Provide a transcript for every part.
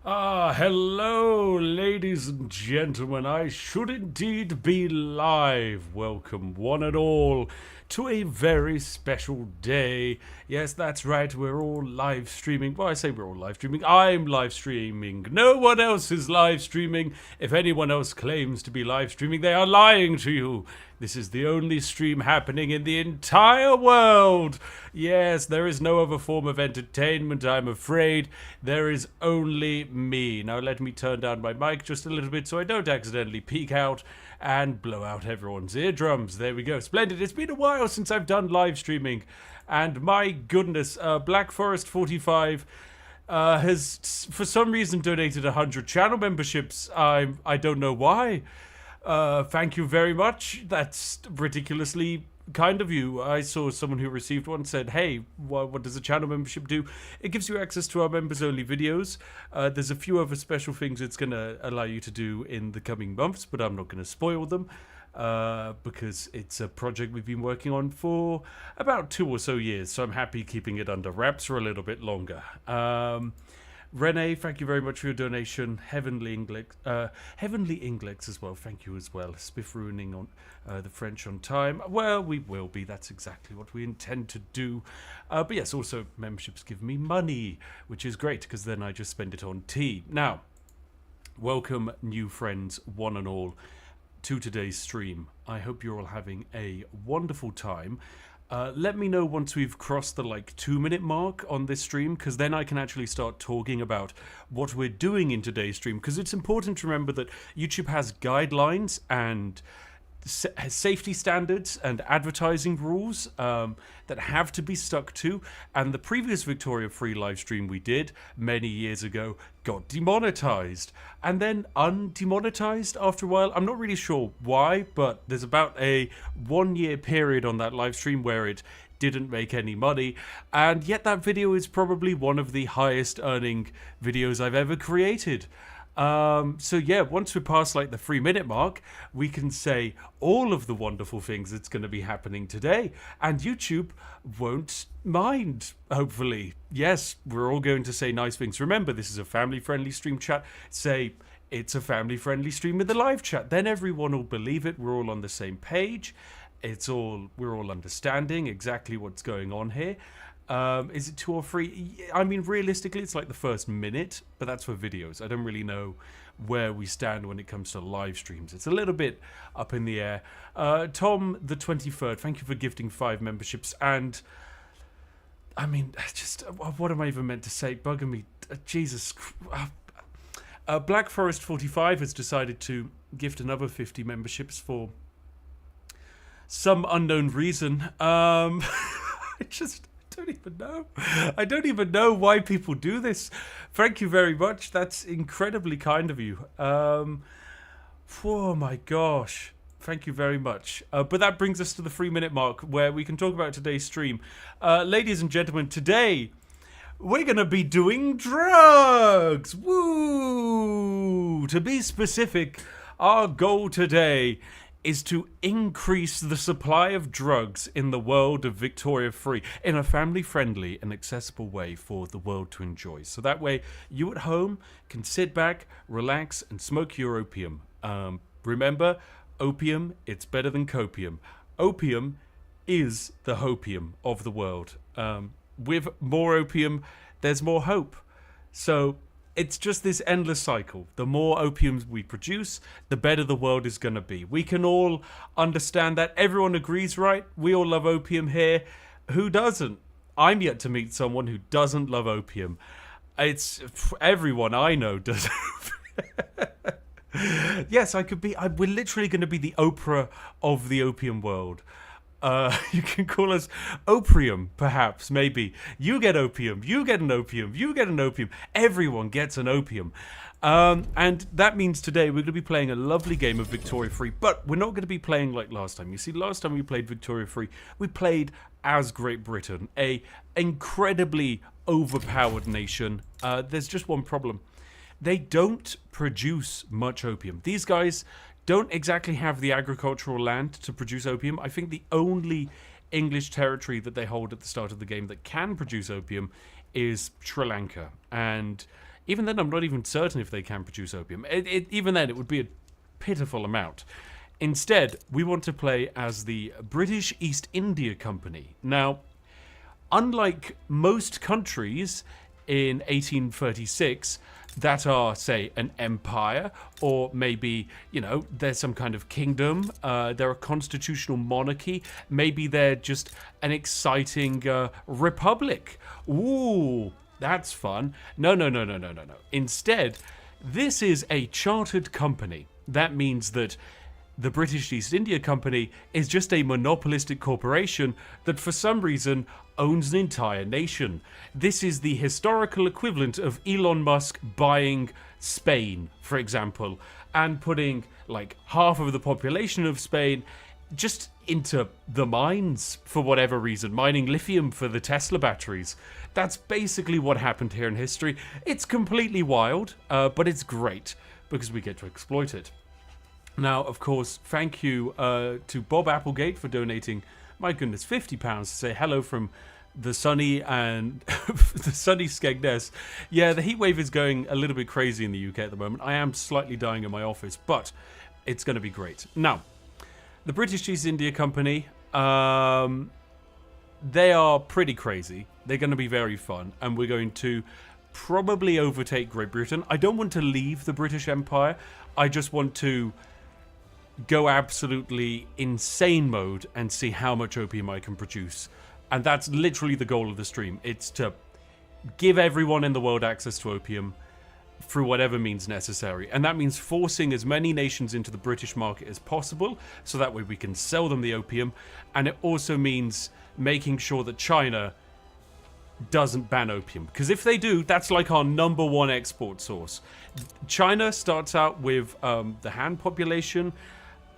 Hello, ladies and gentlemen. I should indeed be live. Welcome, one and all, to a very special day. Yes, that's right, we're all live streaming. Well, I say we're all live streaming. I'm live streaming. No one else is live streaming. If anyone else claims to be live streaming, they are lying to you. This is the only stream happening in the entire world. Yes, there is no other form of entertainment, I'm afraid. There is only me. Now let me turn down my mic just a little bit so I don't accidentally peek out and blow out everyone's eardrums. There we go. Splendid. It's been a while since I've done live streaming. And my goodness, Black Forest 45 has, for some reason, donated 100 channel memberships. I don't know why. Thank you very much. That's ridiculously kind of you. I saw someone who received one said, hey, what does a channel membership do? It gives you access to our members-only videos. There's a few other special things it's going to allow you to do in the coming months, but I'm not going to spoil them because it's a project we've been working on for about 2 or so years, so I'm happy keeping it under wraps for a little bit longer. Renee, thank you very much for your donation. Heavenly Inglex as well. Thank you as well. Spiff ruining on the French on time. Well, we will be. That's exactly what we intend to do. But yes, also memberships give me money, which is great because then I just spend it on tea. Now, welcome new friends, one and all, to today's stream. I hope you're all having a wonderful time. Let me know once we've crossed the 2-minute mark on this stream, because then I can actually start talking about what we're doing in today's stream, because it's important to remember that YouTube has guidelines and safety standards and advertising rules that have to be stuck to, and the previous Victoria Free live stream we did many years ago got demonetized and then undemonetized after a while. I'm not really sure why, but there's about a 1-year period on that live stream where it didn't make any money, and yet that video is probably one of the highest earning videos I've ever created. So yeah, once we pass the 3-minute mark, we can say all of the wonderful things that's going to be happening today, and YouTube won't mind, hopefully. Yes, we're all going to say nice things. Remember, this is a family-friendly stream chat. Say it's a family-friendly stream with a live chat. Then everyone will believe it. We're all on the same page. We're all understanding exactly what's going on here. Is it 2 or 3? I mean, realistically, it's the first minute, but that's for videos. I don't really know where we stand when it comes to live streams. It's a little bit up in the air. Tom, the 23rd, thank you for gifting 5 memberships. And, I mean, just, what am I even meant to say? Bugging me. Jesus. Black Forest 45 has decided to gift another 50 memberships for some unknown reason. I don't even know why people do this. Thank you very much. That's incredibly kind of you. Oh my gosh. Thank you very much. But that brings us to the 3-minute mark where we can talk about today's stream. Ladies and gentlemen, today we're going to be doing drugs. Woo! To be specific, our goal today is to increase the supply of drugs in the world of Victoria Free in a family-friendly and accessible way for the world to enjoy. So that way, you at home can sit back, relax, and smoke your opium. Remember, opium, it's better than copium. Opium is the hopium of the world. With more opium, there's more hope. So it's just this endless cycle. The more opium we produce, the better the world is going to be. We can all understand that. Everyone agrees, right? We all love opium here. Who doesn't? I'm yet to meet someone who doesn't love opium. It's everyone I know does. Yes, we're literally going to be the Oprah of the opium world. You can call us Opium, perhaps, maybe. You get opium, you get an opium, you get an opium. Everyone gets an opium. And that means today we're going to be playing a lovely game of Victoria Free, but we're not going to be playing like last time. You see, last time we played Victoria Free, we played as Great Britain, a incredibly overpowered nation. There's just one problem. They don't produce much opium. These guys don't exactly have the agricultural land to produce opium. I think the only English territory that they hold at the start of the game that can produce opium is Sri Lanka. And Even then, I'm not even certain if they can produce opium. Even then, it would be a pitiful amount. Instead, we want to play as the British East India Company. Now, unlike most countries in 1836 that are, say, an empire, or maybe, there's some kind of kingdom, they're a constitutional monarchy, maybe they're just an exciting republic. Ooh, that's fun. No. Instead, this is a chartered company. That means that the British East India Company is just a monopolistic corporation that for some reason owns an entire nation. This is the historical equivalent of Elon Musk buying Spain, for example, and putting like half of the population of Spain just into the mines for whatever reason, mining lithium for the Tesla batteries. That's basically what happened here in history. It's completely wild, but it's great because we get to exploit it. Now, of course, thank you to Bob Applegate for donating, my goodness, £50 to say hello from the sunny and the sunny Skegness. Yeah, the heat wave is going a little bit crazy in the UK at the moment. I am slightly dying in my office, but it's going to be great. Now, the British East India Company, they are pretty crazy. They're going to be very fun, and we're going to probably overtake Great Britain. I don't want to leave the British Empire. I just want to go absolutely insane mode and see how much opium I can produce. And that's literally the goal of the stream. It's to give everyone in the world access to opium through whatever means necessary. And that means forcing as many nations into the British market as possible, so that way we can sell them the opium. And it also means making sure that China doesn't ban opium, because if they do, that's like our #1 export source. China starts out with the Han population,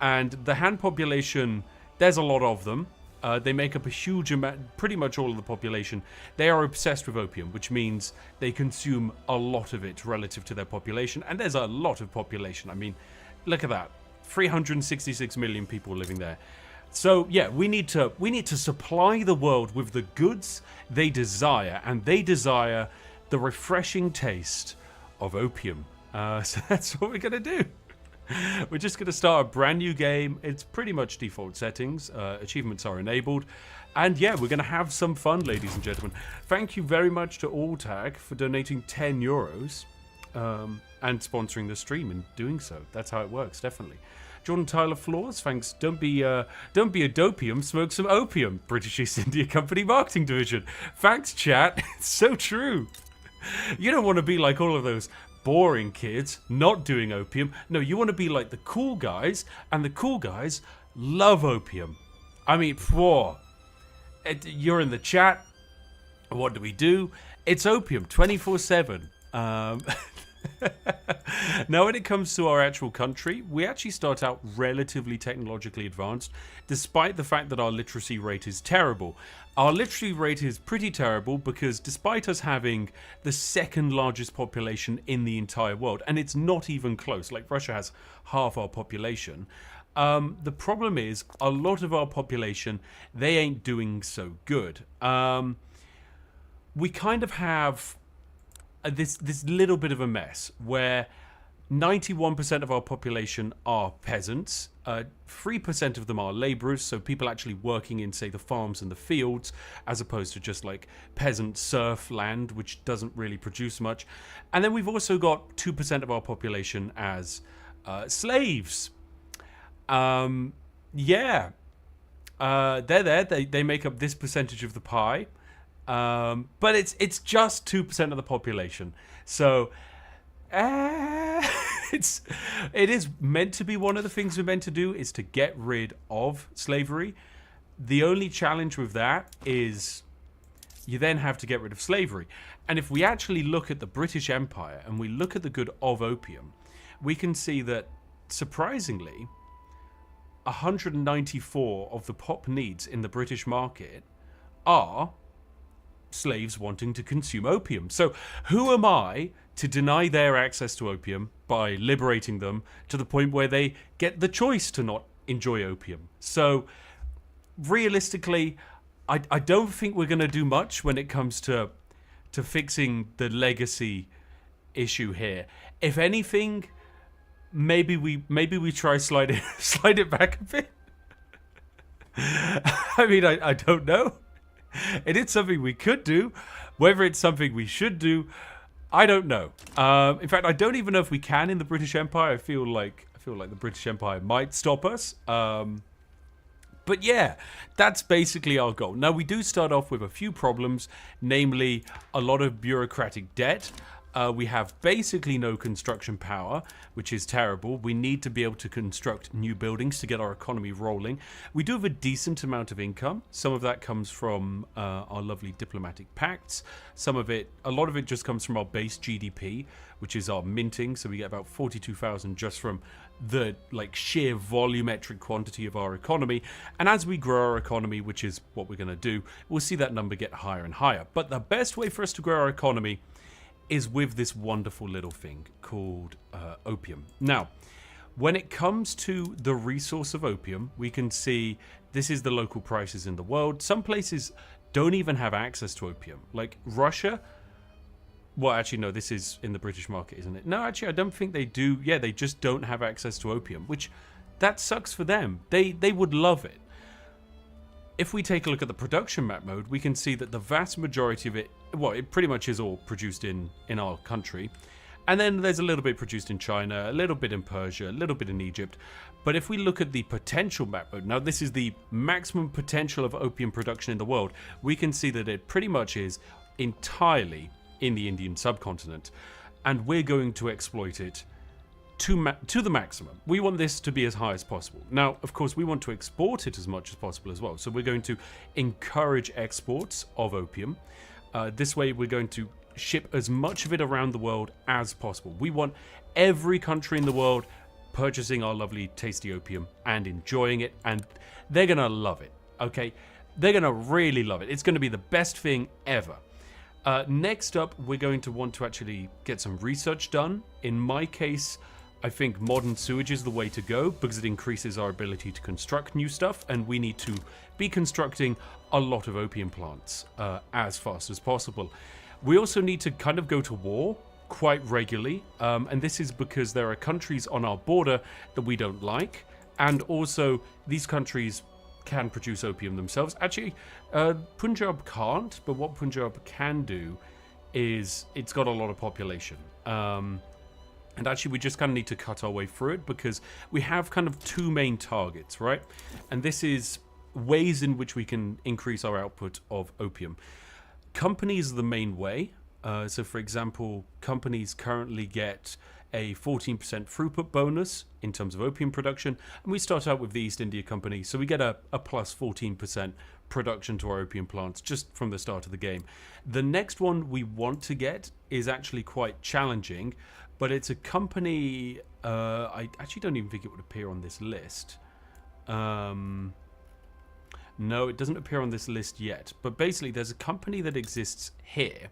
and the Han population, there's a lot of them. They make up a huge amount, pretty much all of the population. They are obsessed with opium, which means they consume a lot of it relative to their population. And there's a lot of population. I mean, look at that. 366 million people living there. So yeah, we need to supply the world with the goods they desire, and they desire the refreshing taste of opium. So that's what we're gonna do. We're just going to start a brand new game. It's pretty much default settings. Achievements are enabled. And yeah, we're going to have some fun, ladies and gentlemen. Thank you very much to Alltag for donating €10 and sponsoring the stream and doing so. That's how it works, definitely. Jordan Tyler Floors, thanks. Don't be a dopium, smoke some opium. British East India Company Marketing Division. Thanks, chat. It's so true. You don't want to be like all of those boring kids not doing opium. No, you want to be like the cool guys, and the cool guys love opium. I mean, you're in the chat. What do? It's opium 24/7. Now, when it comes to our actual country, we actually start out relatively technologically advanced, despite the fact that our literacy rate is terrible. Our literacy rate is pretty terrible because despite us having the second largest population in the entire world, and it's not even close, like Russia has half our population, the problem is a lot of our population, they ain't doing so good. We kind of have this little bit of a mess where 91% of our population are peasants, 3% of them are labourers, so people actually working in, say, the farms and the fields, as opposed to just like peasant serf land, which doesn't really produce much. And then we've also got 2% of our population as slaves. They're there, they make up this percentage of the pie. But it's just 2% of the population. So it is meant to be one of the things we're meant to do, is to get rid of slavery. The only challenge with that is you then have to get rid of slavery. And if we actually look at the British Empire and we look at the good of opium, we can see that, surprisingly, 194 of the pop needs in the British market are slaves wanting to consume opium. So who am I to deny their access to opium by liberating them to the point where they get the choice to not enjoy opium? So realistically, I don't think we're going to do much when it comes to fixing the legacy issue here. If anything, maybe we try slide it back a bit. I mean, I don't know. It is something we could do. Whether it's something we should do, I don't know. In fact, I don't even know if we can in the British Empire. I feel like the British Empire might stop us. But yeah, that's basically our goal. Now, we do start off with a few problems, namely a lot of bureaucratic debt. We have basically no construction power, which is terrible. We need to be able to construct new buildings to get our economy rolling. We do have a decent amount of income. Some of that comes from our lovely diplomatic pacts. A lot of it just comes from our base GDP, which is our minting. So we get about 42,000 just from the sheer volumetric quantity of our economy. And as we grow our economy, which is what we're going to do, we'll see that number get higher and higher. But the best way for us to grow our economy is with this wonderful little thing called opium. Now, when it comes to the resource of opium, we can see this is the local prices in the world. Some places don't even have access to opium. Like Russia, well, actually, no, this is in the British market, isn't it? No, actually, I don't think they do. Yeah, they just don't have access to opium, which that sucks for them. They would love it. If we take a look at the production map mode, we can see that the vast majority of it, well, it pretty much is all produced in our country. And then there's a little bit produced in China, a little bit in Persia, a little bit in Egypt. But if we look at the potential map mode, now this is the maximum potential of opium production in the world, we can see that it pretty much is entirely in the Indian subcontinent. And we're going to exploit it to the maximum. We want this to be as high as possible. Now, of course, we want to export it as much as possible as well. So we're going to encourage exports of opium. This way, we're going to ship as much of it around the world as possible. We want every country in the world purchasing our lovely, tasty opium and enjoying it. And they're going to love it, okay? They're going to really love it. It's going to be the best thing ever. Next up, we're going to want to actually get some research done. In my case, I think modern sewage is the way to go because it increases our ability to construct new stuff, and we need to be constructing a lot of opium plants as fast as possible. We also need to kind of go to war quite regularly, and this is because there are countries on our border that we don't like, and also these countries can produce opium themselves. Actually, Punjab can't, but what Punjab can do is it's got a lot of population. And actually, we just kind of need to cut our way through it because we have kind of two main targets, right? And this is ways in which we can increase our output of opium. Companies are the main way. So, for example, companies currently get a 14% throughput bonus in terms of opium production. And we start out with the East India Company. So we get a plus 14% production to our opium plants just from the start of the game. The next one we want to get is actually quite challenging. But it's a company, I actually don't even think it would appear on this list. No, it doesn't appear on this list yet. But basically, there's a company that exists here,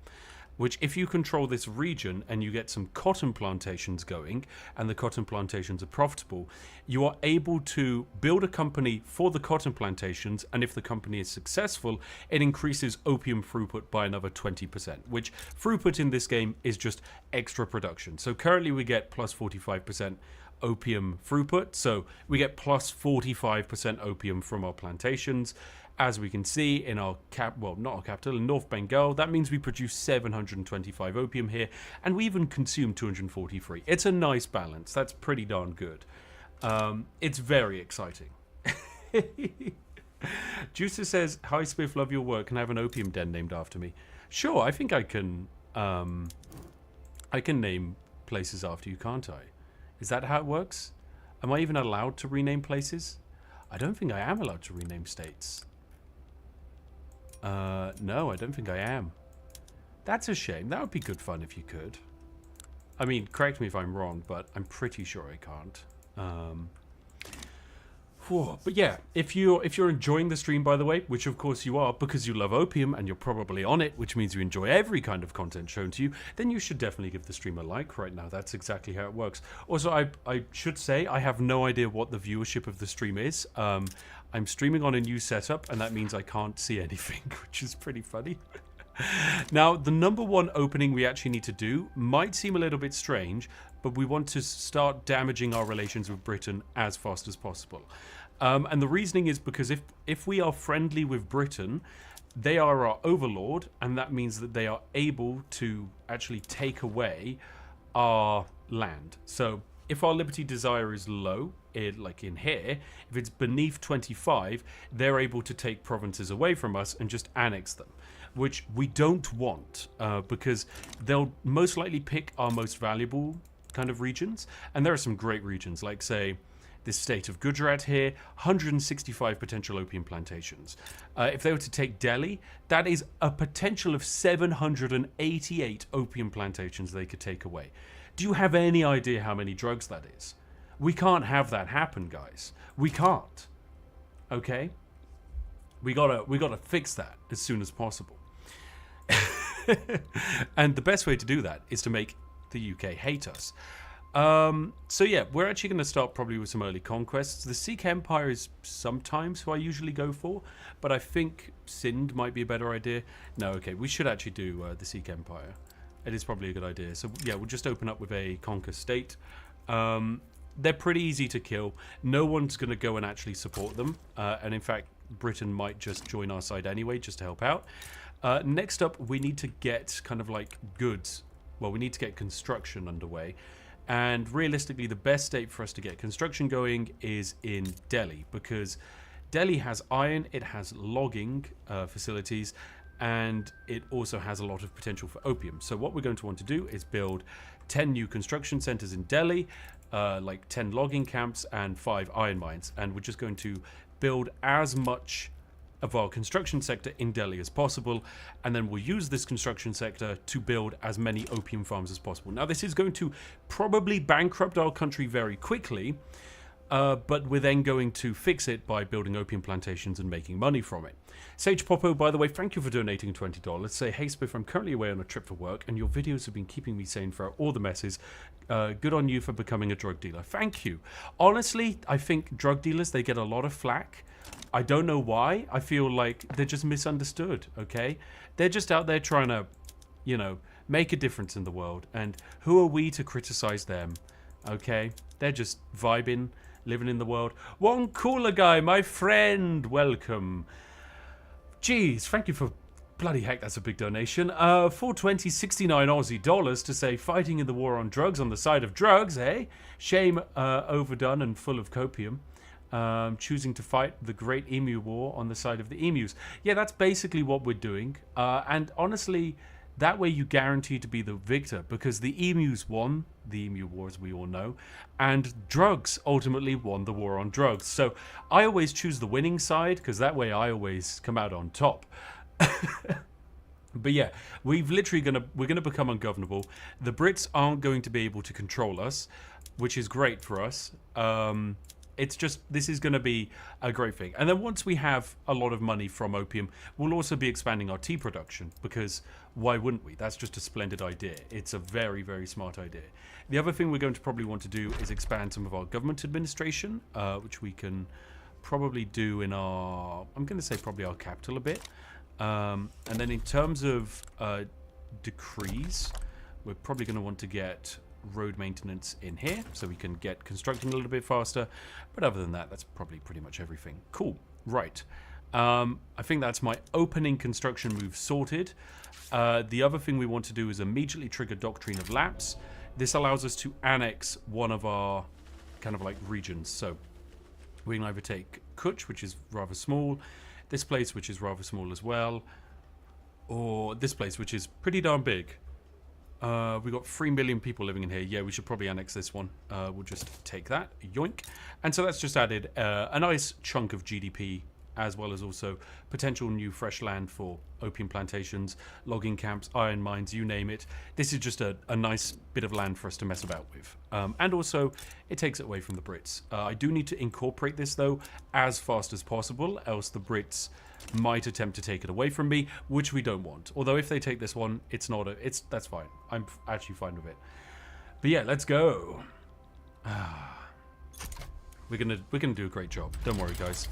which if you control this region and you get some cotton plantations going, and the cotton plantations are profitable, you are able to build a company for the cotton plantations, and if the company is successful, it increases opium throughput by another 20%, which throughput in this game is just extra production. So currently we get plus 45% opium throughput, so we get plus 45% opium from our plantations. As we can see in our not our capital, in North Bengal, that means we produce 725 opium here, and we even consume 243. It's a nice balance. That's pretty darn good. It's very exciting. Juicer says, "Hi Spiff, love your work. Can I have an opium den named after me?" Sure, I think I can. I can name places after you, can't I? Is that how it works? Am I even allowed to rename places? I don't think I am allowed to rename states. No, I don't think I am. That's a shame. That would be good fun if you could. I mean, correct me if I'm wrong, but I'm pretty sure I can't. But yeah, if you're enjoying the stream, by the way, which of course you are because you love opium and you're probably on it, which means you enjoy every kind of content shown to you, then you should definitely give the stream a like right now. That's exactly how it works. Also, I should say I have no idea what the viewership of the stream is. I'm streaming on a new setup, and that means I can't see anything, which is pretty funny. Now, the number one opening we actually need to do might seem a little bit strange, but we want to start damaging our relations with Britain as fast as possible. And the reasoning is because if we are friendly with Britain, they are our overlord, and that means that they are able to actually take away our land. So if our liberty desire is low, like in here, if it's beneath 25, they're able to take provinces away from us and just annex them, which we don't want, because they'll most likely pick our most valuable kind of regions. And there are some great regions, like say this state of Gujarat here, 165 potential opium plantations. If they were to take Delhi, that is a potential of 788 opium plantations they could take away. Do you have any idea how many drugs that is? We can't have that happen, guys. We can't. Okay? We gotta fix that as soon as possible. And the best way to do that is to make the UK hate us. So yeah, we're actually going to start probably with some early conquests. The Sikh Empire is sometimes who I usually go for, but I think Sindh might be a better idea. No, okay, we should actually do the Sikh Empire. It is probably a good idea. So yeah, we'll just open up with a conquer state. They're pretty easy to kill. No one's going to go and actually support them. And in fact, Britain might just join our side anyway, just to help out. Next up, we need to get kind of like goods. Well, we need to get construction underway. And realistically, the best state for us to get construction going is in Delhi, because Delhi has iron, it has logging facilities, and it also has a lot of potential for opium. So what we're going to want to do is build 10 new construction centers in Delhi, like 10 logging camps and 5 iron mines. And we're just going to build as much of our construction sector in Delhi as possible, and then we'll use this construction sector to build as many opium farms as possible. Now, this is going to probably bankrupt our country very quickly, but we're then going to fix it by building opium plantations and making money from it. Sage Popo, by the way, thank you for donating $20. Say, hey Spiff, I'm currently away on a trip for work, and your videos have been keeping me sane throughout all the messes. Good on you for becoming a drug dealer. Thank you. Honestly, I think drug dealers, they get a lot of flack. I don't know why. I feel like they're just misunderstood, okay? They're just out there trying to, you know, make a difference in the world. And who are we to criticize them, okay? They're just vibing, living in the world. One cooler guy, my friend, welcome. Jeez, thank you for... Bloody heck, that's a big donation. 420, 69 Aussie dollars to say, fighting in the war on drugs on the side of drugs, eh? Shame overdone and full of copium. Choosing to fight the Great Emu War on the side of the emus. Yeah, that's basically what we're doing. And honestly, that way you guarantee to be the victor, because the emus won the Emu War, as we all know, and drugs ultimately won the war on drugs. So I always choose the winning side, because that way I always come out on top. But yeah, we're gonna become ungovernable. The Brits aren't going to be able to control us, which is great for us. It's just, this is going to be a great thing. And then once we have a lot of money from opium, we'll also be expanding our tea production, because why wouldn't we? That's just a splendid idea. It's a very, very smart idea. The other thing we're going to probably want to do is expand some of our government administration, which we can probably do in our, I'm going to say probably our capital a bit. And then in terms of decrees, we're probably going to want to get road maintenance in here so we can get constructing a little bit faster, but other than that, that's probably pretty much everything. Cool. Right. I think that's my opening construction move sorted. The other thing we want to do is immediately trigger Doctrine of Lapse. This allows us to annex one of our kind of like regions. So we can either take Kutch, which is rather small, this place, which is rather small as well, or this place, which is pretty darn big. We've got 3 million people living in here. Yeah, we should probably annex this one. We'll just take that. Yoink. And so that's just added a nice chunk of GDP, as well as also potential new fresh land for opium plantations, logging camps, iron mines, you name it. This is just a nice bit of land for us to mess about with. And also, it takes it away from the Brits. I do need to incorporate this, though, as fast as possible, else the Brits might attempt to take it away from me, which we don't want. Although if they take this one, that's fine. I'm actually fine with it. But yeah, let's go. We're gonna do a great job. Don't worry, guys.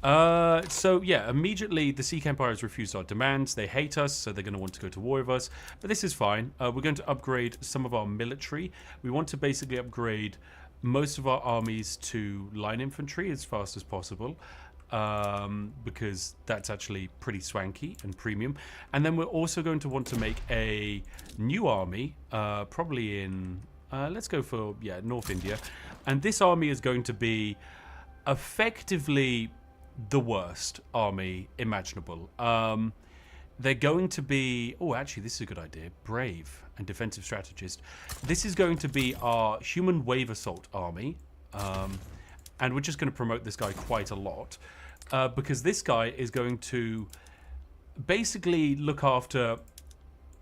So yeah, immediately the Sikh Empire has refused our demands. They hate us, so they're going to want to go to war with us. But this is fine. We're going to upgrade some of our military. We want to basically upgrade most of our armies to line infantry as fast as possible, because that's actually pretty swanky and premium. And then we're also going to want to make a new army, probably in, let's go for, yeah, North India. And this army is going to be effectively the worst army imaginable. They're going to be, oh, actually, this is a good idea. Brave and defensive strategist. This is going to be our human wave assault army. And we're just going to promote this guy quite a lot. Because this guy is going to basically look after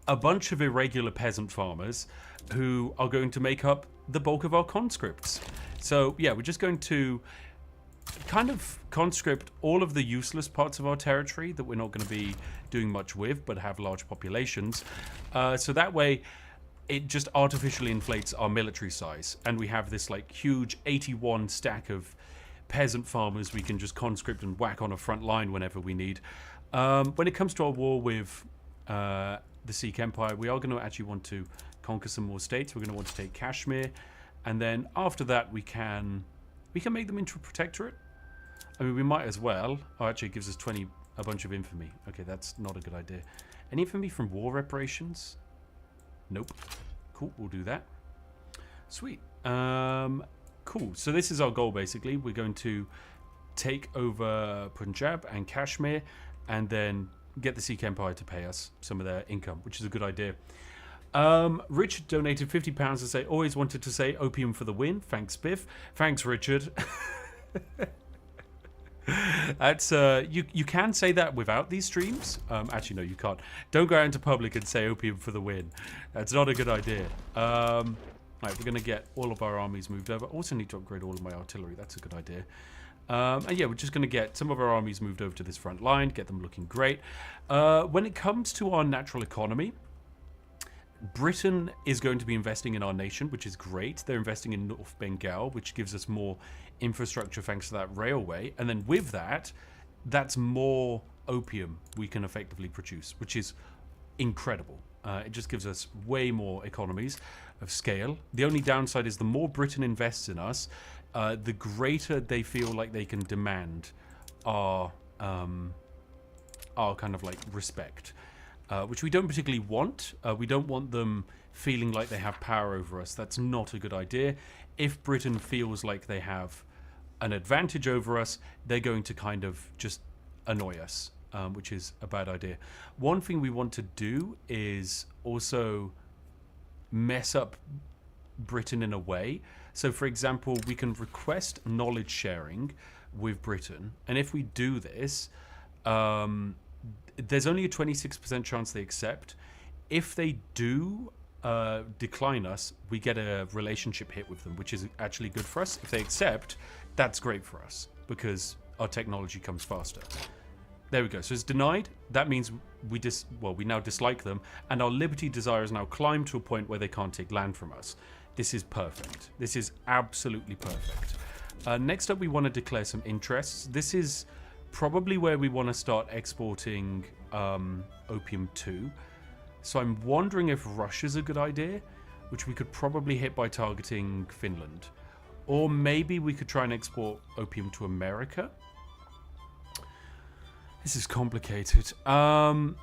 a bunch of irregular peasant farmers who are going to make up the bulk of our conscripts. So, yeah, we're just going to kind of conscript all of the useless parts of our territory that we're not going to be doing much with, but have large populations. So that way, it just artificially inflates our military size. And we have this, like, huge 81 stack of peasant farmers we can just conscript and whack on a front line whenever we need. When it comes to our war with the Sikh Empire, we are going to actually want to conquer some more states. We're going to want to take Kashmir, and then after that we can make them into a protectorate. I mean, we might as well. Oh, actually, it gives us a bunch of infamy. Okay, that's not a good idea. Any infamy from war reparations? Nope. Cool, we'll do that. Sweet. Cool. So this is our goal, basically. We're going to take over Punjab and Kashmir, and then get the Sikh Empire to pay us some of their income, which is a good idea. Richard donated £50 to say, always wanted to say opium for the win. Thanks, Biff. Thanks, Richard. That's you can say that without these streams. Actually, no, you can't. Don't go out into public and say opium for the win. That's not a good idea. Right, we're going to get all of our armies moved over. Also need to upgrade all of my artillery. That's a good idea. And yeah, we're just going to get some of our armies moved over to this front line, get them looking great. When it comes to our natural economy, Britain is going to be investing in our nation, which is great. They're investing in North Bengal, which gives us more infrastructure thanks to that railway. And then with that, that's more opium we can effectively produce, which is incredible. It just gives us way more economies of scale. The only downside is the more Britain invests in us, the greater they feel like they can demand our kind of like respect. Which we don't particularly want. We don't want them feeling like they have power over us. That's not a good idea. If Britain feels like they have an advantage over us, they're going to kind of just annoy us, which is a bad idea. One thing we want to do is also mess up Britain in a way. So, for example, we can request knowledge sharing with Britain. And if we do this, there's only a 26% chance they accept. If they do decline us, we get a relationship hit with them, which is actually good for us. If they accept, that's great for us because our technology comes faster. There we go. So it's denied. That means we now dislike them, and our liberty desires now climb to a point where they can't take land from us. This is perfect. This is absolutely perfect. Next up, we want to declare some interests. This is probably where we want to start exporting opium to. So I'm wondering if Russia's a good idea, which we could probably hit by targeting Finland. Or maybe we could try and export opium to America. This is complicated. I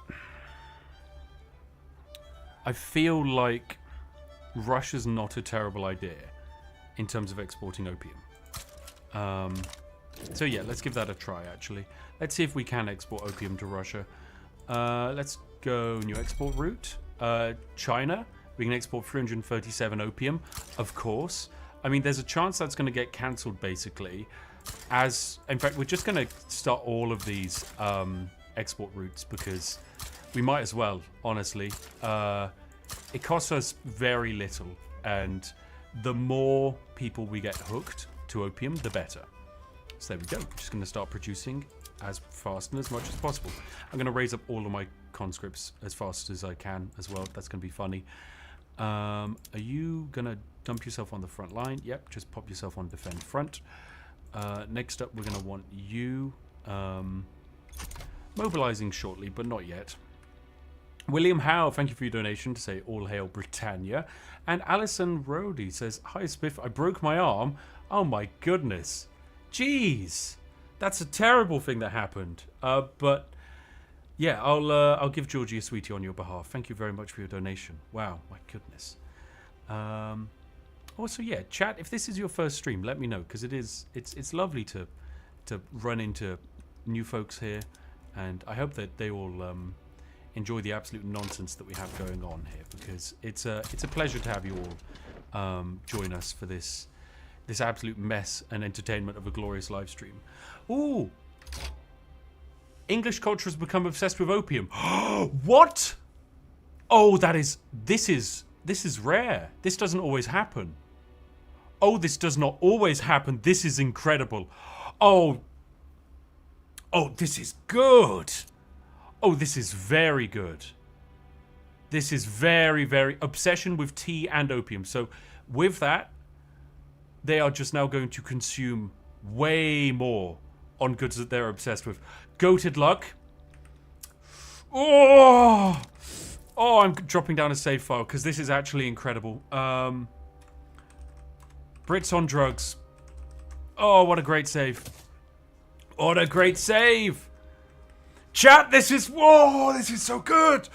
feel like Russia's not a terrible idea in terms of exporting opium. So yeah, let's give that a try, actually. Let's see if we can export opium to Russia. Let's go new export route. China, we can export 337 opium, of course. I mean, there's a chance that's going to get cancelled, basically. In fact, we're just going to start all of these export routes because we might as well, honestly. It costs us very little, and the more people we get hooked to opium, the better. So there we go. I'm just going to start producing as fast and as much as possible. I'm going to raise up all of my conscripts as fast as I can as well. That's going to be funny. Are you going to dump yourself on the front line? Yep, just pop yourself on defend front. Next up, we're going to want you Mobilizing shortly, but not yet. William Howe, thank you for your donation to say all hail Britannia. And Alison Rhodey says, hi Spiff, I broke my arm. Oh my goodness. Jeez. That's a terrible thing that happened. But yeah, I'll give Georgie a sweetie on your behalf. Thank you very much for your donation. Wow, my goodness. Also, yeah, chat, if this is your first stream, let me know, because it's lovely to run into new folks here, and I hope that they all enjoy the absolute nonsense that we have going on here, because it's a pleasure to have you all join us for this absolute mess and entertainment of a glorious live stream. Ooh, English culture has become obsessed with opium. What? Oh, this is rare. This doesn't always happen. Oh, this does not always happen. This is incredible. Oh, this is good. Oh, this is very good. This is very, very... Obsession with tea and opium. So, with that, they are just now going to consume way more on goods that they're obsessed with. Goated luck. Oh, I'm dropping down a save file because this is actually incredible. Brits on drugs. Oh, what a great save. What a great save. Chat, this is so good.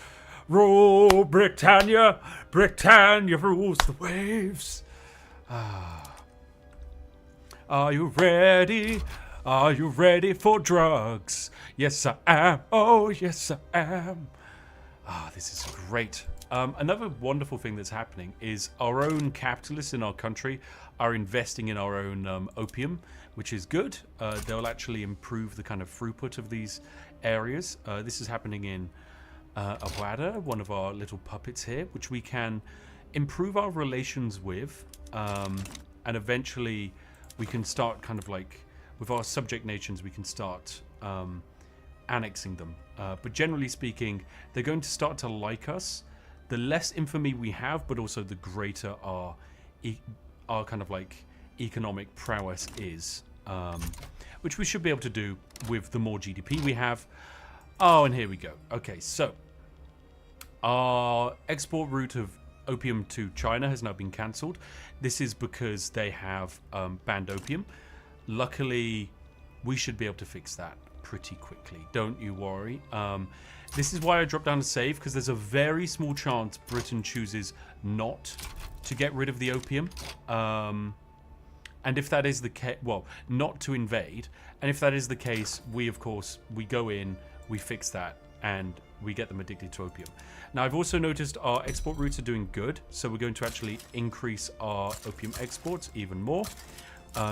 Rule Britannia. Britannia rules the waves. Are you ready? Are you ready for drugs? Yes, I am. Oh, yes, I am. This is great. Another wonderful thing that's happening is our own capitalists in our country are investing in our own opium, which is good. They'll actually improve the kind of throughput of these areas. This is happening in Awada, one of our little puppets here, which we can improve our relations with, and eventually we can start kind of like, with our subject nations, we can start annexing them. But generally speaking, they're going to start to like us. The less infamy we have, but also the greater our kind of like economic prowess is, which we should be able to do with the more GDP we have. Oh, and here we go. Okay, so our export route of opium to China has now been cancelled. This is because they have banned opium. Luckily, we should be able to fix that pretty quickly. Don't you worry. This is why I dropped down a save, because there's a very small chance Britain chooses not to get rid of the opium. And if that is the case, well, not to invade. And if that is the case, we, of course, we go in, we fix that, and we get them addicted to opium. Now, I've also noticed our export routes are doing good, so we're going to actually increase our opium exports even more,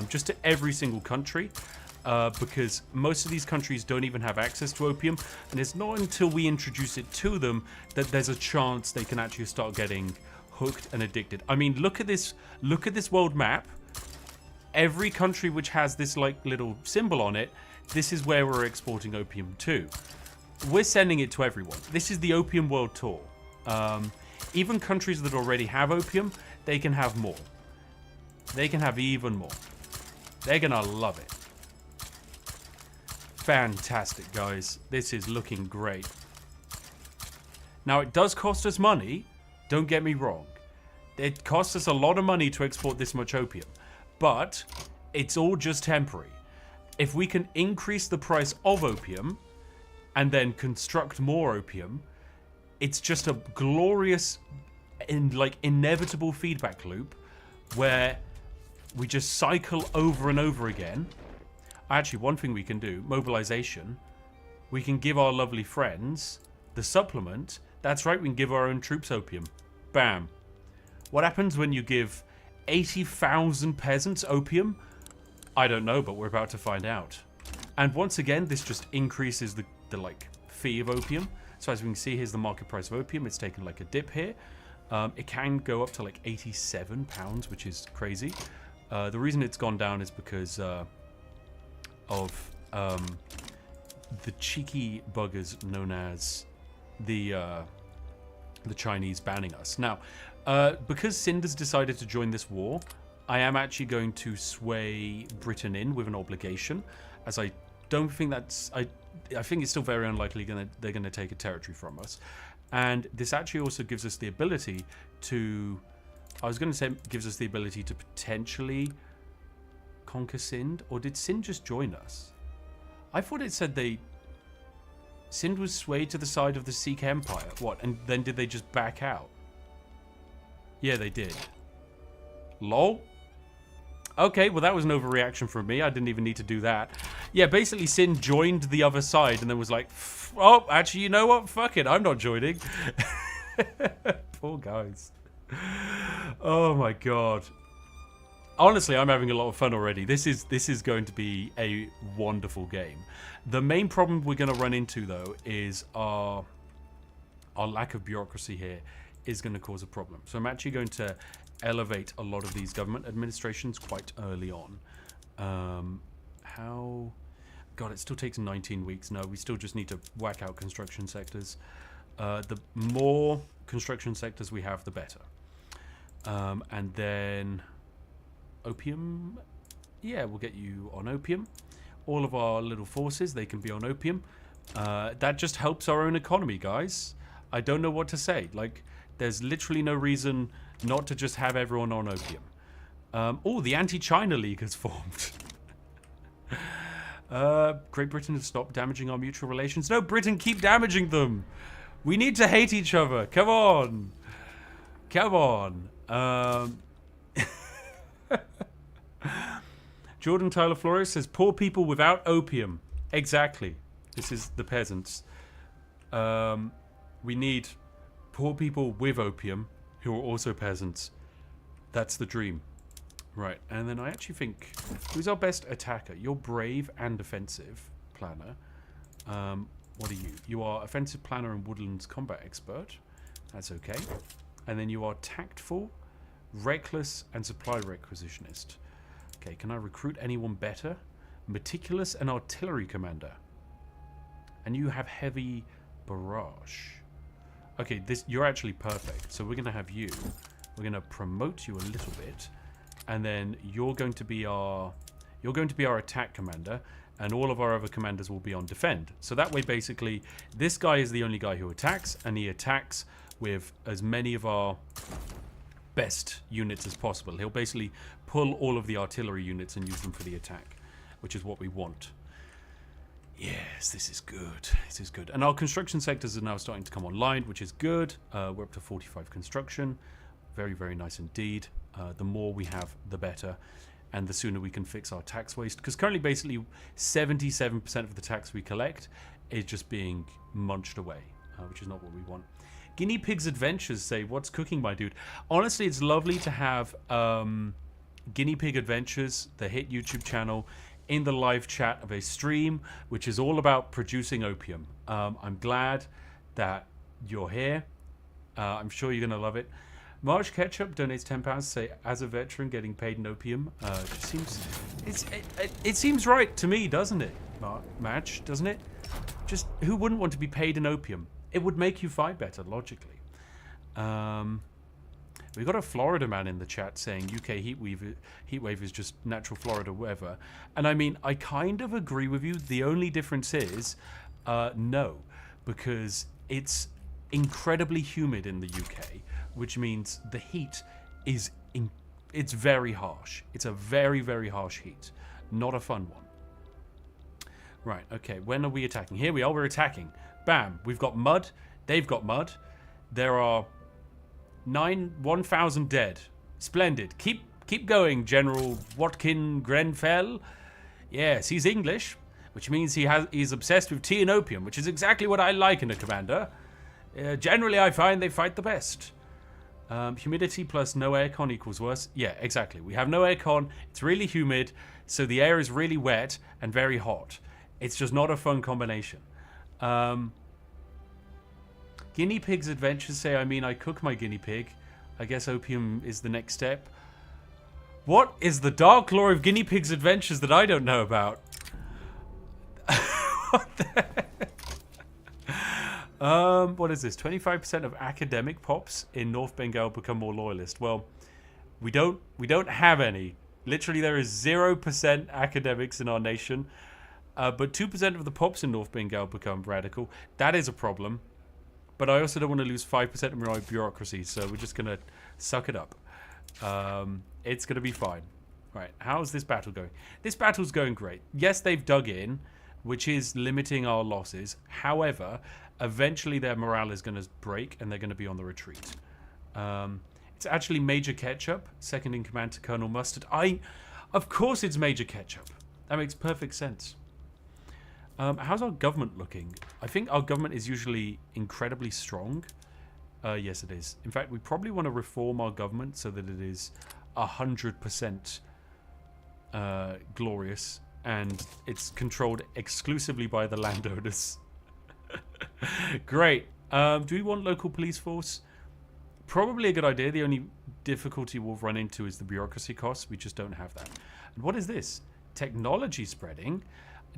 just to every single country. Because most of these countries don't even have access to opium, and it's not until we introduce it to them that there's a chance they can actually start getting hooked and addicted. I mean, look at this world map. Every country which has this like little symbol on it, this is where we're exporting opium to. We're sending it to everyone. This is the Opium World Tour. Even countries that already have opium, they can have more. They can have even more. They're gonna love it. Fantastic, guys. This is looking great. Now, it does cost us money. Don't get me wrong. It costs us a lot of money to export this much opium. But it's all just temporary. If we can increase the price of opium and then construct more opium, it's just a glorious, inevitable feedback loop where we just cycle over and over again. Actually, one thing we can do, mobilization, we can give our lovely friends the supplement. That's right, we can give our own troops opium. Bam. What happens when you give 80,000 peasants opium? I don't know, but we're about to find out. And once again, this just increases the fee of opium. So as we can see, here's the market price of opium. It's taken like a dip here. It can go up to like £87, which is crazy. The reason it's gone down is because of the cheeky buggers known as the Chinese banning us. Now, because Cinder's decided to join this war, I am actually going to sway Britain in with an obligation, as I don't think that's... I think it's still very unlikely they're going to take a territory from us. And this actually also gives us the ability to... I was going to say gives us the ability to potentially conquer Sind. Or did Sind just join us? I thought it said Sind was swayed to the side of the Sikh Empire. What? And then did they just back out? Yeah, they did. Lol. Okay, well that was an overreaction from me. I didn't even need to do that. Yeah, basically Sind joined the other side and then was like, oh, actually, you know what? Fuck it, I'm not joining. Poor guys. Oh my god. Honestly, I'm having a lot of fun already. This is going to be a wonderful game. The main problem we're going to run into, though, is our lack of bureaucracy here is going to cause a problem. So I'm actually going to elevate a lot of these government administrations quite early on. How... God, it still takes 19 weeks. No, we still just need to whack out construction sectors. The more construction sectors we have, the better. And then... Opium? Yeah, we'll get you on Opium. All of our little forces, they can be on Opium. That just helps our own economy, guys. I don't know what to say. Like, there's literally no reason not to just have everyone on Opium. Oh, the Anti-China League has formed. Great Britain has stopped damaging our mutual relations. No, Britain, keep damaging them. We need to hate each other. Come on. Come on. Jordan Tyler Flores says, poor people without opium. Exactly. This is the peasants. We need poor people with opium who are also peasants. That's the dream. Right, and then I actually think, who's our best attacker? You're brave and offensive planner. What are you? You are offensive planner and woodlands combat expert. That's okay. And then you are tactful, reckless, and supply requisitionist. Okay, can I recruit anyone better? Meticulous and artillery commander. And you have heavy barrage. Okay, you're actually perfect. So we're going to have you. We're going to promote you a little bit. And then you're going to be our attack commander, and all of our other commanders will be on defend. So that way, basically, this guy is the only guy who attacks, and he attacks with as many of our best units as possible. He'll basically pull all of the artillery units and use them for the attack, which is what we want. Yes, this is good. This is good. And our construction sectors are now starting to come online, which is good. We're up to 45 construction. Very, very nice indeed. The more we have, the better. And the sooner we can fix our tax waste. Because currently, basically, 77% of the tax we collect is just being munched away, which is not what we want. Guinea Pigs Adventures say, what's cooking, my dude? Honestly, it's lovely to have Guinea Pig Adventures, the hit YouTube channel, in the live chat of a stream, which is all about producing opium. I'm glad that you're here. I'm sure you're going to love it. Marge Ketchup donates £10 to say, as a veteran getting paid in opium. It seems right to me, doesn't it, Madge? Doesn't it? Just, who wouldn't want to be paid in opium? It would make you fight better, logically. We got a Florida man in the chat saying UK heatwave is just natural Florida weather. And I mean, I kind of agree with you. The only difference is, no, because it's incredibly humid in the UK, which means the heat is, it's very harsh. It's a very, very harsh heat. Not a fun one. Right, okay, when are we attacking? Here we are, we're attacking. Bam, we've got mud. They've got mud. There are 1,000 dead. Splendid. Keep going, General Watkin Grenfell. Yes, he's English, which means he's obsessed with tea and opium, which is exactly what I like in a commander. Generally, I find they fight the best. Humidity plus no aircon equals worse. Yeah, exactly. We have no aircon. It's really humid, so the air is really wet and very hot. It's just not a fun combination. Guinea Pigs Adventures say, I mean, I cook my guinea pig. I guess opium is the next step. What is the dark lore of Guinea Pigs Adventures that I don't know about? What the heck? What is this? 25% of academic pops in North Bengal become more loyalist. Well, we don't have any. Literally, there is 0% academics in our nation. But 2% of the pops in North Bengal become radical. That is a problem. But I also don't want to lose 5% of my bureaucracy, so we're just going to suck it up. It's going to be fine. Right, how's this battle going? This battle's going great. Yes, they've dug in, which is limiting our losses. However, eventually their morale is going to break, and they're going to be on the retreat. It's actually Major Ketchup, second in command to Colonel Mustard. Of course it's Major Ketchup. That makes perfect sense. How's our government looking? I think our government is usually incredibly strong. Yes, it is. In fact, we probably want to reform our government so that it is 100% glorious, and it's controlled exclusively by the landowners. Great. Do we want local police force? Probably a good idea. The only difficulty we'll run into is the bureaucracy costs. We just don't have that. And what is this? Technology spreading?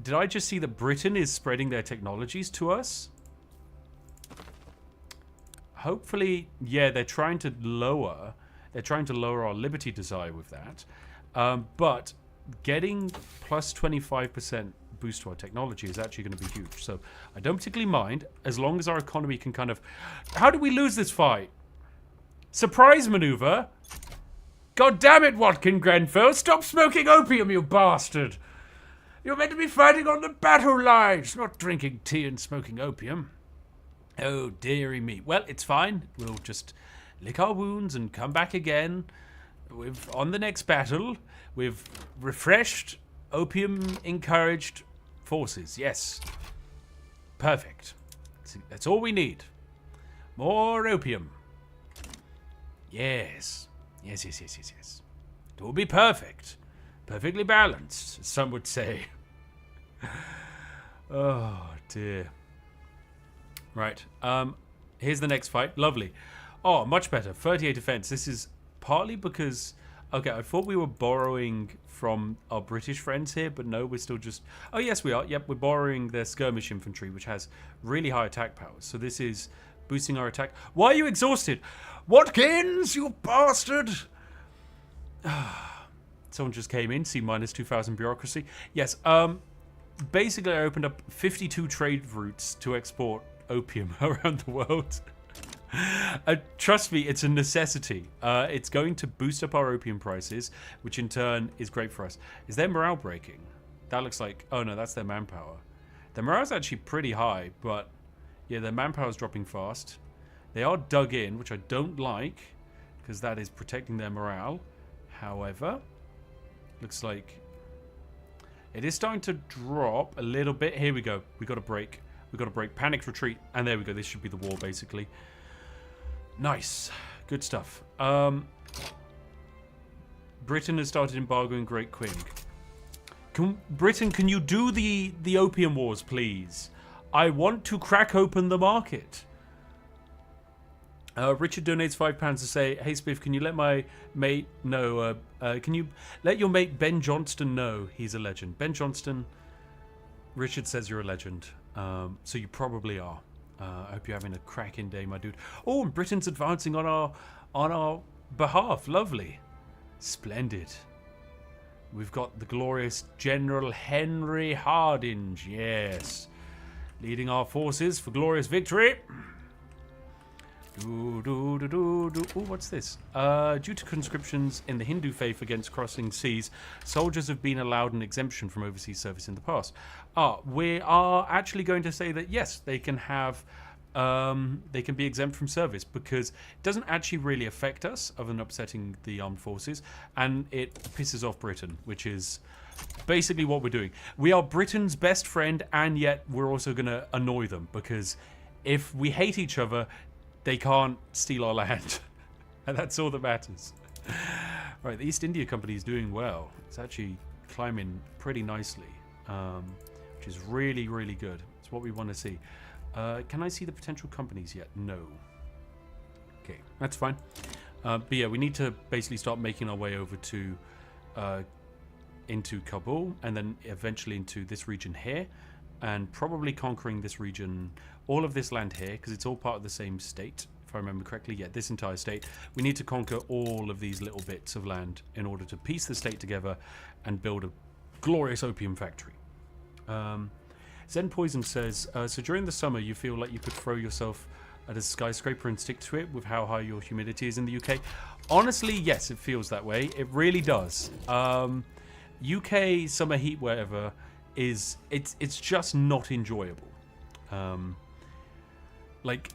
Did I just see that Britain is spreading their technologies to us? Hopefully, yeah, they're trying to lower our liberty desire with that. But getting plus 25% boost to our technology is actually going to be huge. So I don't particularly mind, as long as our economy can kind of... How did we lose this fight? Surprise maneuver? God damn it, Watkin Grenfell. Stop smoking opium, you bastard. You're meant to be fighting on the battle lines, not drinking tea and smoking opium. Oh, dearie me. Well, it's fine. We'll just lick our wounds and come back again. On the next battle, with refreshed, opium-encouraged forces. Yes. Perfect. That's all we need. More opium. Yes. Yes. It will be perfect. Perfectly balanced, some would say. Oh, dear. Right. Here's the next fight. Lovely. Oh, much better. 38 defense. This is partly because... Okay, I thought we were borrowing from our British friends here, but no, we're still just... Oh, yes, we are. Yep, we're borrowing their skirmish infantry, which has really high attack powers. So this is boosting our attack. Why are you exhausted? Watkins, you bastard! Someone just came in. See, minus 2,000 bureaucracy. Yes, basically I opened up 52 trade routes to export opium around the world. Trust me, it's a necessity. It's going to boost up our opium prices, which in turn is great for us. Is their morale breaking? That looks like... Oh no, that's their manpower. Their morale's actually pretty high, but yeah, their manpower's dropping fast. They are dug in, which I don't like, because that is protecting their morale. However, looks like it is starting to drop a little bit. Here we go. We got a break. We got a break. Panicked retreat. And there we go. This should be the war, basically. Nice. Good stuff. Britain has started embargoing Great Qing. Britain, can you do the opium wars, please? I want to crack open the market. Richard donates £5 to say, "Hey Spiff, can you let my mate know? Can you let your mate Ben Johnston know he's a legend?" Ben Johnston, Richard says you're a legend, so you probably are. I hope you're having a cracking day, my dude. Oh, and Britain's advancing on our behalf. Lovely, splendid. We've got the glorious General Henry Hardinge, yes, leading our forces for glorious victory. Oh, what's this? Due to conscriptions in the Hindu faith against crossing seas, soldiers have been allowed an exemption from overseas service in the past. We are actually going to say that yes, they can have, they can be exempt from service because it doesn't actually really affect us, other than upsetting the armed forces, and it pisses off Britain, which is basically what we're doing. We are Britain's best friend, and yet we're also going to annoy them because if we hate each other, they can't steal our land. And that's all that matters. Right, the East India Company is doing well. It's actually climbing pretty nicely, which is really, really good. It's what we want to see. Can I see the potential companies yet? No. Okay, that's fine. But yeah, we need to basically start making our way over to into Kabul, and then eventually into this region here, and probably conquering this region, all of this land here, because it's all part of the same state, if I remember correctly. Yeah, this entire state. We need to conquer all of these little bits of land in order to piece the state together and build a glorious opium factory. Zen Poison says, so during the summer you feel like you could throw yourself at a skyscraper and stick to it with how high your humidity is in the UK? Honestly, yes, it feels that way. It really does. UK summer heat, whatever, it's just not enjoyable. Like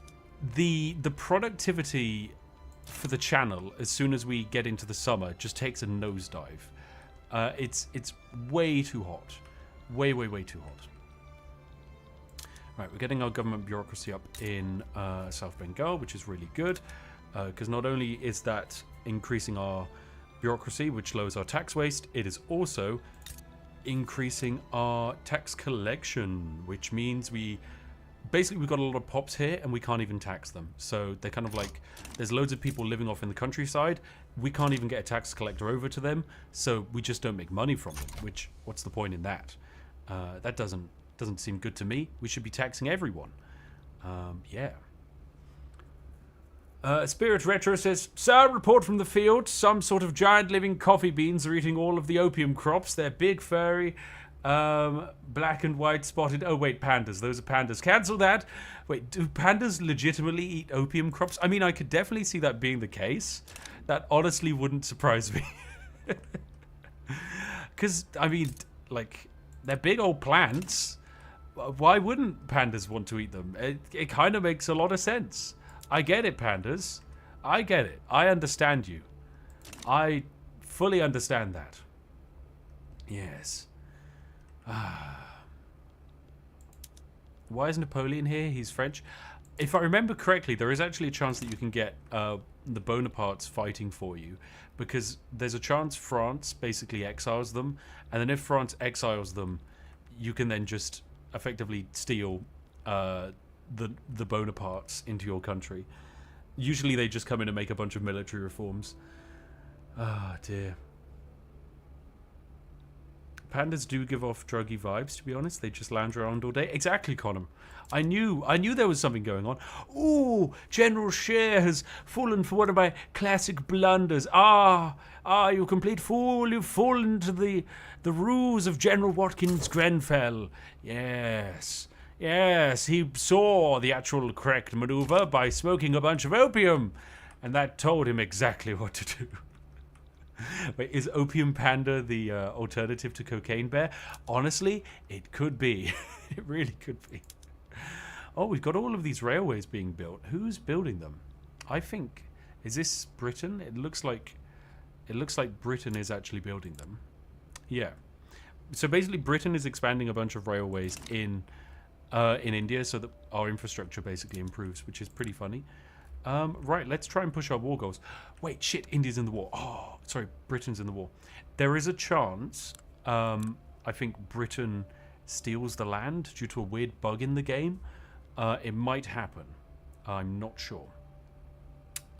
the productivity for the channel as soon as we get into the summer just takes a nosedive. It's way too hot, way too hot. Right, we're getting our government bureaucracy up in South Bengal, which is really good, because not only is that increasing our bureaucracy, which lowers our tax waste, it is also increasing our tax collection, which means we've got a lot of pops here and we can't even tax them. So they're kind of like, there's loads of people living off in the countryside. We can't even get a tax collector over to them, so we just don't make money from them, which, what's the point in that? That doesn't seem good to me. We should be taxing everyone. Yeah. Spirit Retro says, "Sir, report from the field. Some sort of giant living coffee beans are eating all of the opium crops. They're big, furry, black and white spotted." Oh, wait, pandas. Those are pandas. Cancel that. Wait, do pandas legitimately eat opium crops? I mean, I could definitely see that being the case. That honestly wouldn't surprise me. Because, I mean, like, they're big old plants. Why wouldn't pandas want to eat them? It kind of makes a lot of sense. I get it, pandas. I get it. I understand you. I fully understand that. Yes. Why is Napoleon here? He's French. If I remember correctly, there is actually a chance that you can get the Bonapartes fighting for you, because there's a chance France basically exiles them, and then if France exiles them, you can then just effectively steal the Bonapartes into your country. Usually they just come in and make a bunch of military reforms. Ah, dear. Pandas do give off druggy vibes, to be honest. They just lounge around all day. Exactly, Connor. I knew there was something going on. Ooh, General Scheer has fallen for one of my classic blunders. You complete fool. You've fallen to the ruse of General Watkins Grenfell. Yes, he saw the actual correct maneuver by smoking a bunch of opium, and that told him exactly what to do. Wait, is Opium Panda the alternative to Cocaine Bear? Honestly, it could be. It really could be. Oh, we've got all of these railways being built. Who's building them? I think, is this Britain? It looks like Britain is actually building them. Yeah. So basically, Britain is expanding a bunch of railways in India so that our infrastructure basically improves, which is pretty funny. Right, let's try and push our war goals. Wait, shit, India's in the war. Oh, sorry, Britain's in the war. There is a chance, I think Britain steals the land due to a weird bug in the game. It might happen. I'm not sure.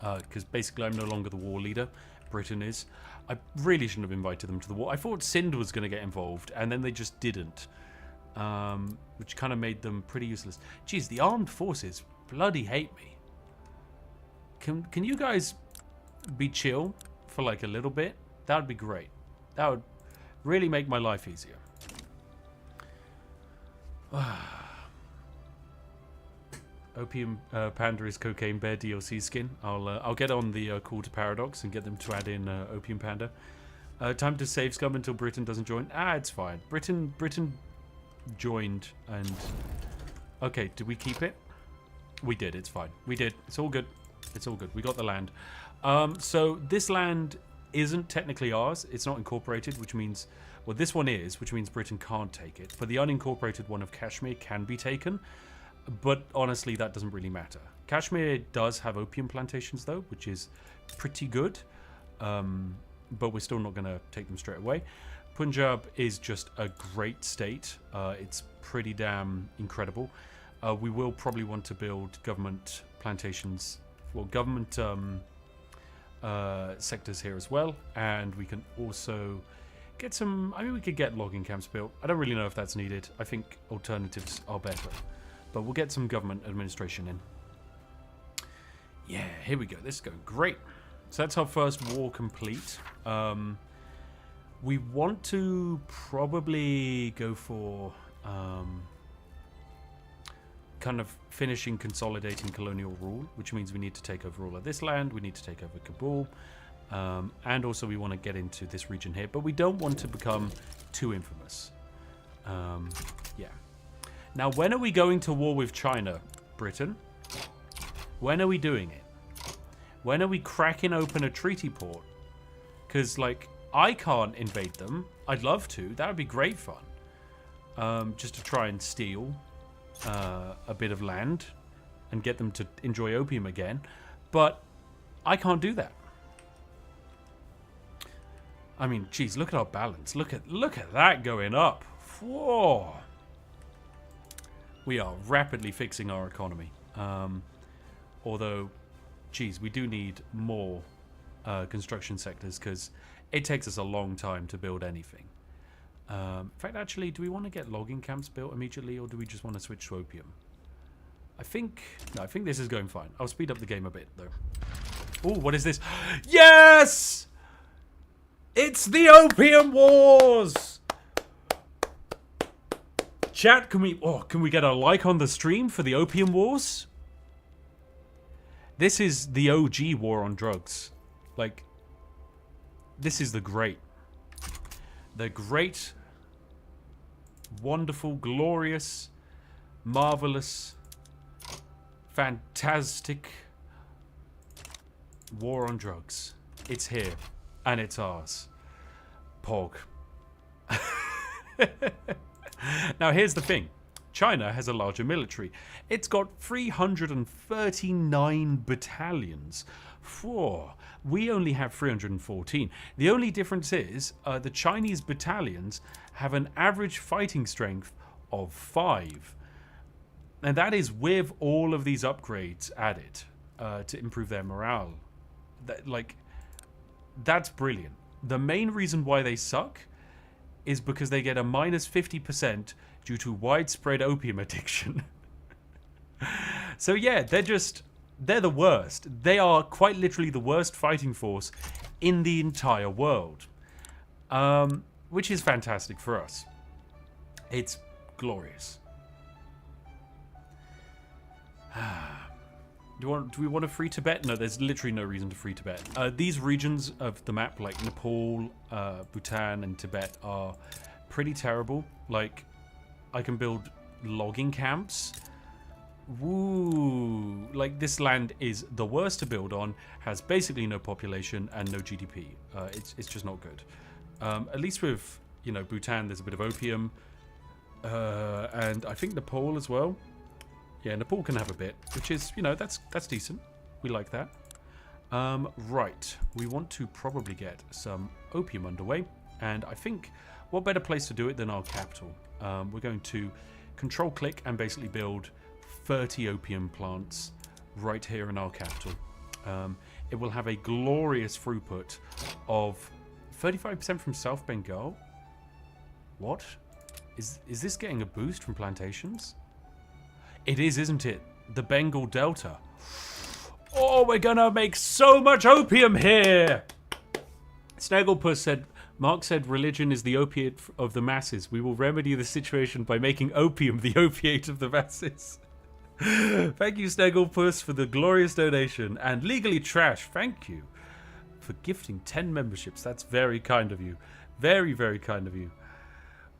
Because basically I'm no longer the war leader. Britain is. I really shouldn't have invited them to the war. I thought Sind was going to get involved, and then they just didn't. Which kind of made them pretty useless. Jeez, the armed forces bloody hate me. Can you guys be chill for like a little bit? That would be great. That would really make my life easier. Opium Panda is Cocaine Bear DLC skin. I'll get on the call to Paradox and get them to add in Opium Panda. Time to save scum until Britain doesn't join. It's fine. Britain joined and okay. Did we keep it? We did. It's fine. We did. It's all good. It's all good. We got the land. So this land isn't technically ours. It's not incorporated, which means, well, this one is, which means Britain can't take it. But the unincorporated one of Kashmir can be taken. But honestly, that doesn't really matter. Kashmir does have opium plantations, though, which is pretty good. But we're still not going to take them straight away. Punjab is just a great state. It's pretty damn incredible. We will probably want to build government plantations, well, government sectors here as well. And we can also get some, I mean, we could get logging camps built. I don't really know if that's needed. I think alternatives are better. But we'll get some government administration in. Yeah, here we go. This is going great. So that's our first war complete. We want to probably go for kind of finishing consolidating colonial rule, which means we need to take over all of this land. We need to take over Kabul. And also we want to get into this region here. But we don't want to become too infamous. Yeah. Now, when are we going to war with China, Britain? When are we doing it? When are we cracking open a treaty port? Because, like, I can't invade them. I'd love to. That would be great fun. Just to try and steal a bit of land and get them to enjoy opium again. But I can't do that. I mean, geez, look at our balance. Look at that going up. Whoa. We are rapidly fixing our economy. Although, geez, we do need more construction sectors because it takes us a long time to build anything. In fact, actually, do we want to get logging camps built immediately, or do we just want to switch to opium? I think this is going fine. I'll speed up the game a bit, though. Oh, what is this? Yes! It's the Opium Wars! Chat, can we get a like on the stream for the Opium Wars? This is the OG war on drugs. Like, this is the great, wonderful, glorious, marvelous, fantastic war on drugs. It's here, and it's ours. Pog. Now, here's the thing. China has a larger military. It's got 339 battalions. Whoa. We only have 314. The only difference is the Chinese battalions have an average fighting strength of 5. And that is with all of these upgrades added to improve their morale. That's brilliant. The main reason why they suck is because they get a minus 50% due to widespread opium addiction. So yeah, they're the worst. They are quite literally the worst fighting force in the entire world. Which is fantastic for us. It's glorious. Do we want to free Tibet? No, there's literally no reason to free Tibet. These regions of the map, like Nepal, Bhutan, and Tibet, are pretty terrible. Like, I can build logging camps. Woo! Like, this land is the worst to build on, has basically no population and no GDP. It's just not good. At least with, Bhutan, there's a bit of opium. And I think Nepal as well. Yeah, Nepal can have a bit, which is, that's decent. We like that. Right. We want to probably get some opium underway. And I think, what better place to do it than our capital? We're going to control-click and basically build 30 opium plants right here in our capital. It will have a glorious throughput of 35% from South Bengal. What? Is this getting a boost from plantations? It is, isn't it? The Bengal Delta. Oh, we're gonna make so much opium here! Snagglepuss said, Mark said religion is the opiate of the masses. We will remedy the situation by making opium the opiate of the masses. Thank you, Snagglepuss, for the glorious donation. And Legally Trash, thank you for gifting 10 memberships. That's very kind of you. Very, very kind of you.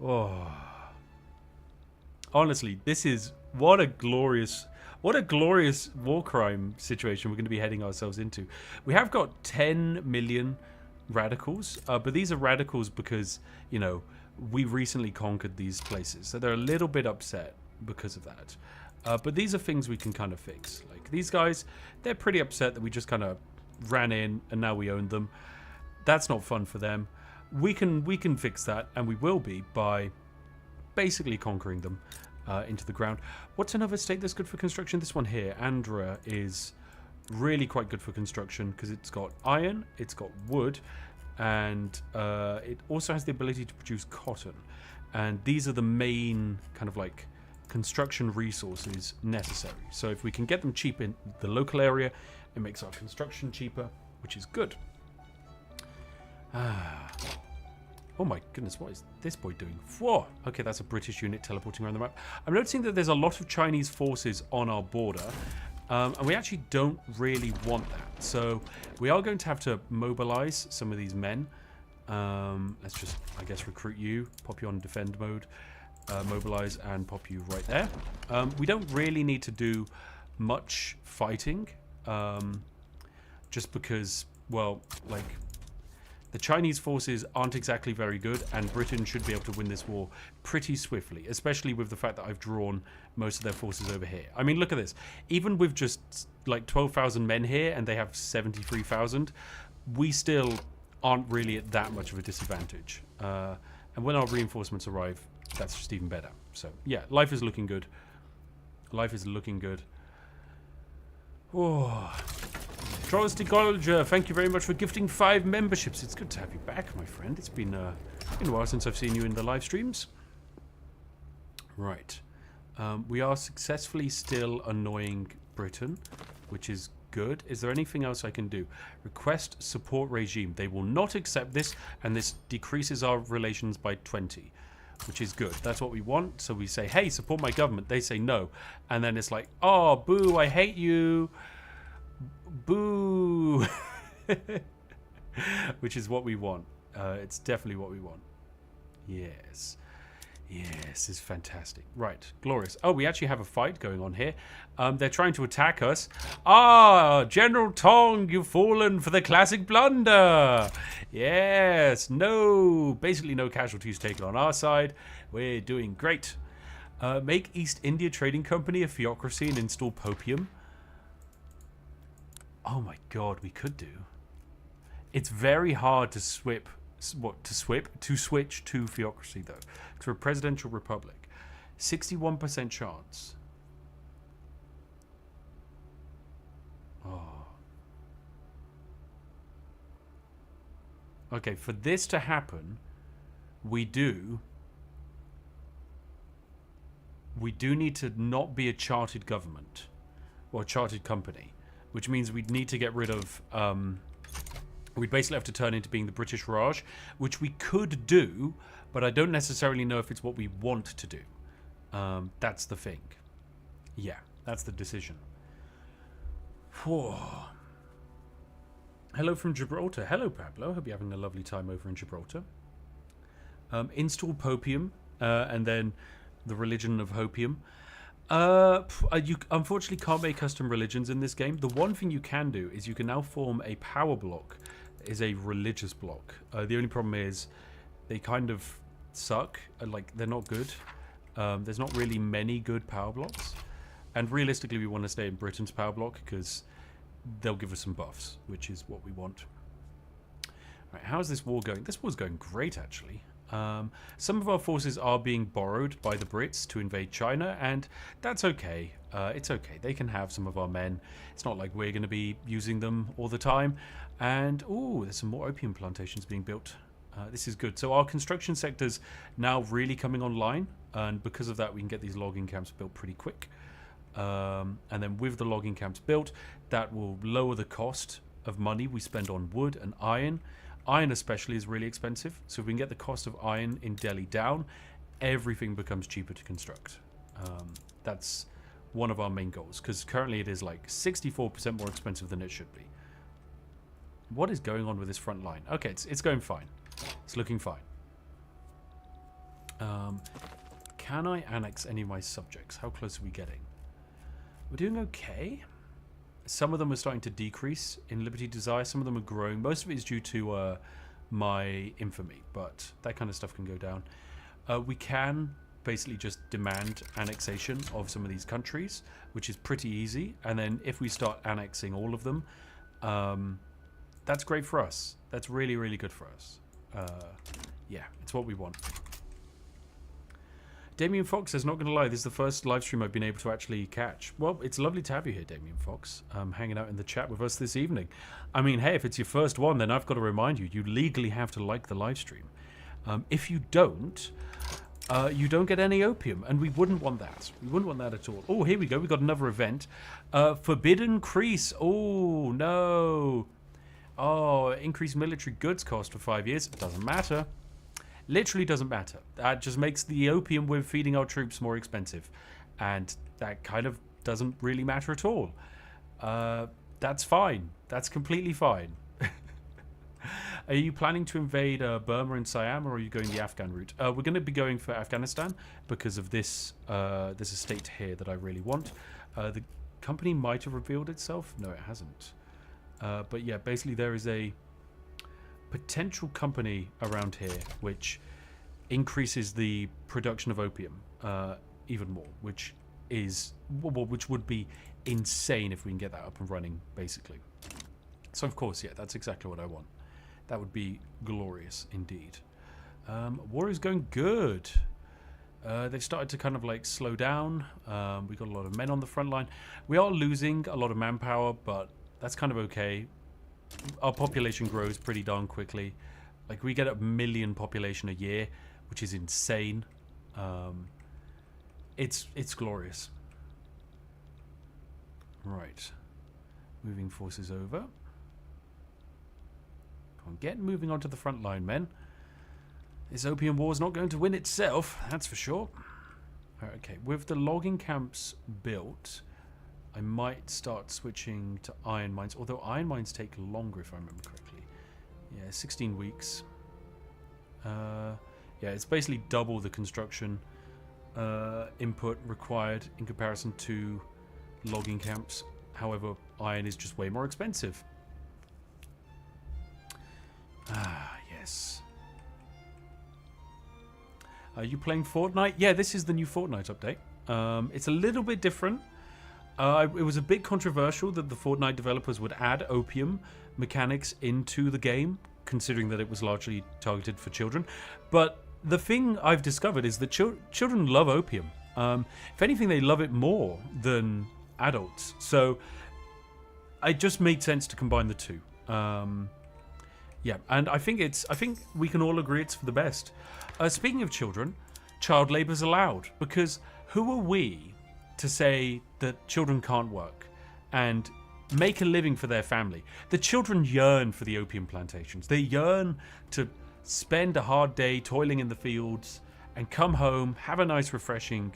Oh. Honestly, this is... What a glorious war crime situation we're going to be heading ourselves into. We have got 10 million radicals, but these are radicals because, we recently conquered these places. So they're a little bit upset because of that. But these are things we can kind of fix. Like these guys, they're pretty upset that we just kind of ran in and now we own them. That's not fun for them. We can fix that, and we will be by basically conquering them. Into the ground. What's another state that's good for construction? This one here, Andhra, is really quite good for construction because it's got iron, it's got wood, and it also has the ability to produce cotton. And these are the main kind of like construction resources necessary. So if we can get them cheap in the local area, it makes our construction cheaper, which is good. Oh my goodness, what is this boy doing? Whoa! Okay, that's a British unit teleporting around the map. I'm noticing that there's a lot of Chinese forces on our border. And we actually don't really want that. So we are going to have to mobilize some of these men. Let's just, I guess, recruit you. Pop you on defend mode. Mobilize and pop you right there. We don't really need to do much fighting. Just because, well, like, the Chinese forces aren't exactly very good, and Britain should be able to win this war pretty swiftly, especially with the fact that I've drawn most of their forces over here. I mean, look at this. Even with just, like, 12,000 men here, and they have 73,000, we still aren't really at that much of a disadvantage. And when our reinforcements arrive, that's just even better. So, yeah, life is looking good. Life is looking good. Oh... Trolsty Golger, thank you very much for gifting 5 memberships. It's good to have you back, my friend. It's been a while since I've seen you in the live streams. Right. We are successfully still annoying Britain, which is good. Is there anything else I can do? Request support regime. They will not accept this, and this decreases our relations by 20, which is good. That's what we want. So we say, hey, support my government. They say no. And then it's like, oh, boo, I hate you. Boo! Which is what we want. It's definitely what we want. Yes. Yes, it's fantastic. Right, glorious. Oh, we actually have a fight going on here. They're trying to attack us. Ah, General Tong, you've fallen for the classic blunder. Yes, no, basically no casualties taken on our side. We're doing great. Make East India Trading Company a theocracy and install Opium. Oh my god, we could do. It's very hard to switch to theocracy though. Because we're a presidential republic. 61% chance. Oh. Okay, for this to happen, we do need to not be a chartered government or a chartered company. Which means we'd need to get rid of... we'd basically have to turn into being the British Raj, which we could do, but I don't necessarily know if it's what we want to do. That's the thing. Yeah, that's the decision. Whew. Hello from Gibraltar. Hello, Pablo. Hope you're having a lovely time over in Gibraltar. Install Opium, and then the religion of Opium. You unfortunately can't make custom religions in this game. The one thing you can do is you can now form a power block, is a religious block. The only problem is they kind of suck. Like, they're not good. There's not really many good power blocks. And realistically, we want to stay in Britain's power block because they'll give us some buffs, which is what we want. Right, how's this war going? This war's going great, actually. Some of our forces are being borrowed by the Brits to invade China, and that's okay. It's okay. They can have some of our men. It's not like we're going to be using them all the time. And, ooh, there's some more opium plantations being built. This is good. So our construction sector's now really coming online, and because of that, we can get these logging camps built pretty quick. And then with the logging camps built, that will lower the cost of money we spend on wood and iron. Iron especially is really expensive, so if we can get the cost of iron in Delhi down, everything becomes cheaper to construct. That's one of our main goals, because currently it is like 64% more expensive than it should be. What is going on with this front line? Okay, it's going fine. It's looking fine. Can I annex any of my subjects? How close are we getting? We're doing okay. Some of them are starting to decrease in Liberty Desire. Some of them are growing. Most of it is due to my infamy, but that kind of stuff can go down. We can basically just demand annexation of some of these countries, which is pretty easy. And then if we start annexing all of them, that's great for us. That's really, really good for us. Yeah, it's what we want. Damien Fox says, not going to lie, this is the first live stream I've been able to actually catch. Well, it's lovely to have you here, Damien Fox, hanging out in the chat with us this evening. I mean, hey, if it's your first one, then I've got to remind you, you legally have to like the live stream. If you don't get any opium, and we wouldn't want that. We wouldn't want that at all. Oh, here we go. We've got another event. Forbidden Crease. Oh, no. Oh, increased military goods cost for 5 years. It doesn't matter. Literally doesn't matter. That just makes the opium we're feeding our troops more expensive. And that kind of doesn't really matter at all. That's fine. That's completely fine. Are you planning to invade Burma and Siam, or are you going the Afghan route? We're going to be going for Afghanistan because of this estate here that I really want. The company might have revealed itself. No, it hasn't. But yeah, basically there is a potential company around here which increases the production of opium even more, which would be insane if we can get that up and running, basically. So of course, yeah, that's exactly what I want. That would be glorious indeed. War is going good. They've started to kind of like slow down. We've got a lot of men on the front line. We are losing a lot of manpower, but that's kind of okay. Our population grows pretty darn quickly. Like, we get 1 million population a year, which is insane. It's glorious. Right. Moving forces over. Come on, get moving onto the front line, men. This opium war is not going to win itself, that's for sure. Okay, with the logging camps built, I might start switching to iron mines, although iron mines take longer if I remember correctly. Yeah, 16 weeks. Yeah, it's basically double the construction input required in comparison to logging camps. However, iron is just way more expensive. Ah, yes. Are you playing Fortnite? Yeah, this is the new Fortnite update. It's a little bit different. It was a bit controversial that the Fortnite developers would add opium mechanics into the game, considering that it was largely targeted for children. But the thing I've discovered is that children love opium. If anything, they love it more than adults. So it just made sense to combine the two. Yeah, and I think we can all agree it's for the best. Speaking of children, child labour is allowed, because who are we to say that children can't work and make a living for their family? The children yearn for the opium plantations. They yearn to spend a hard day toiling in the fields and come home, have a nice refreshing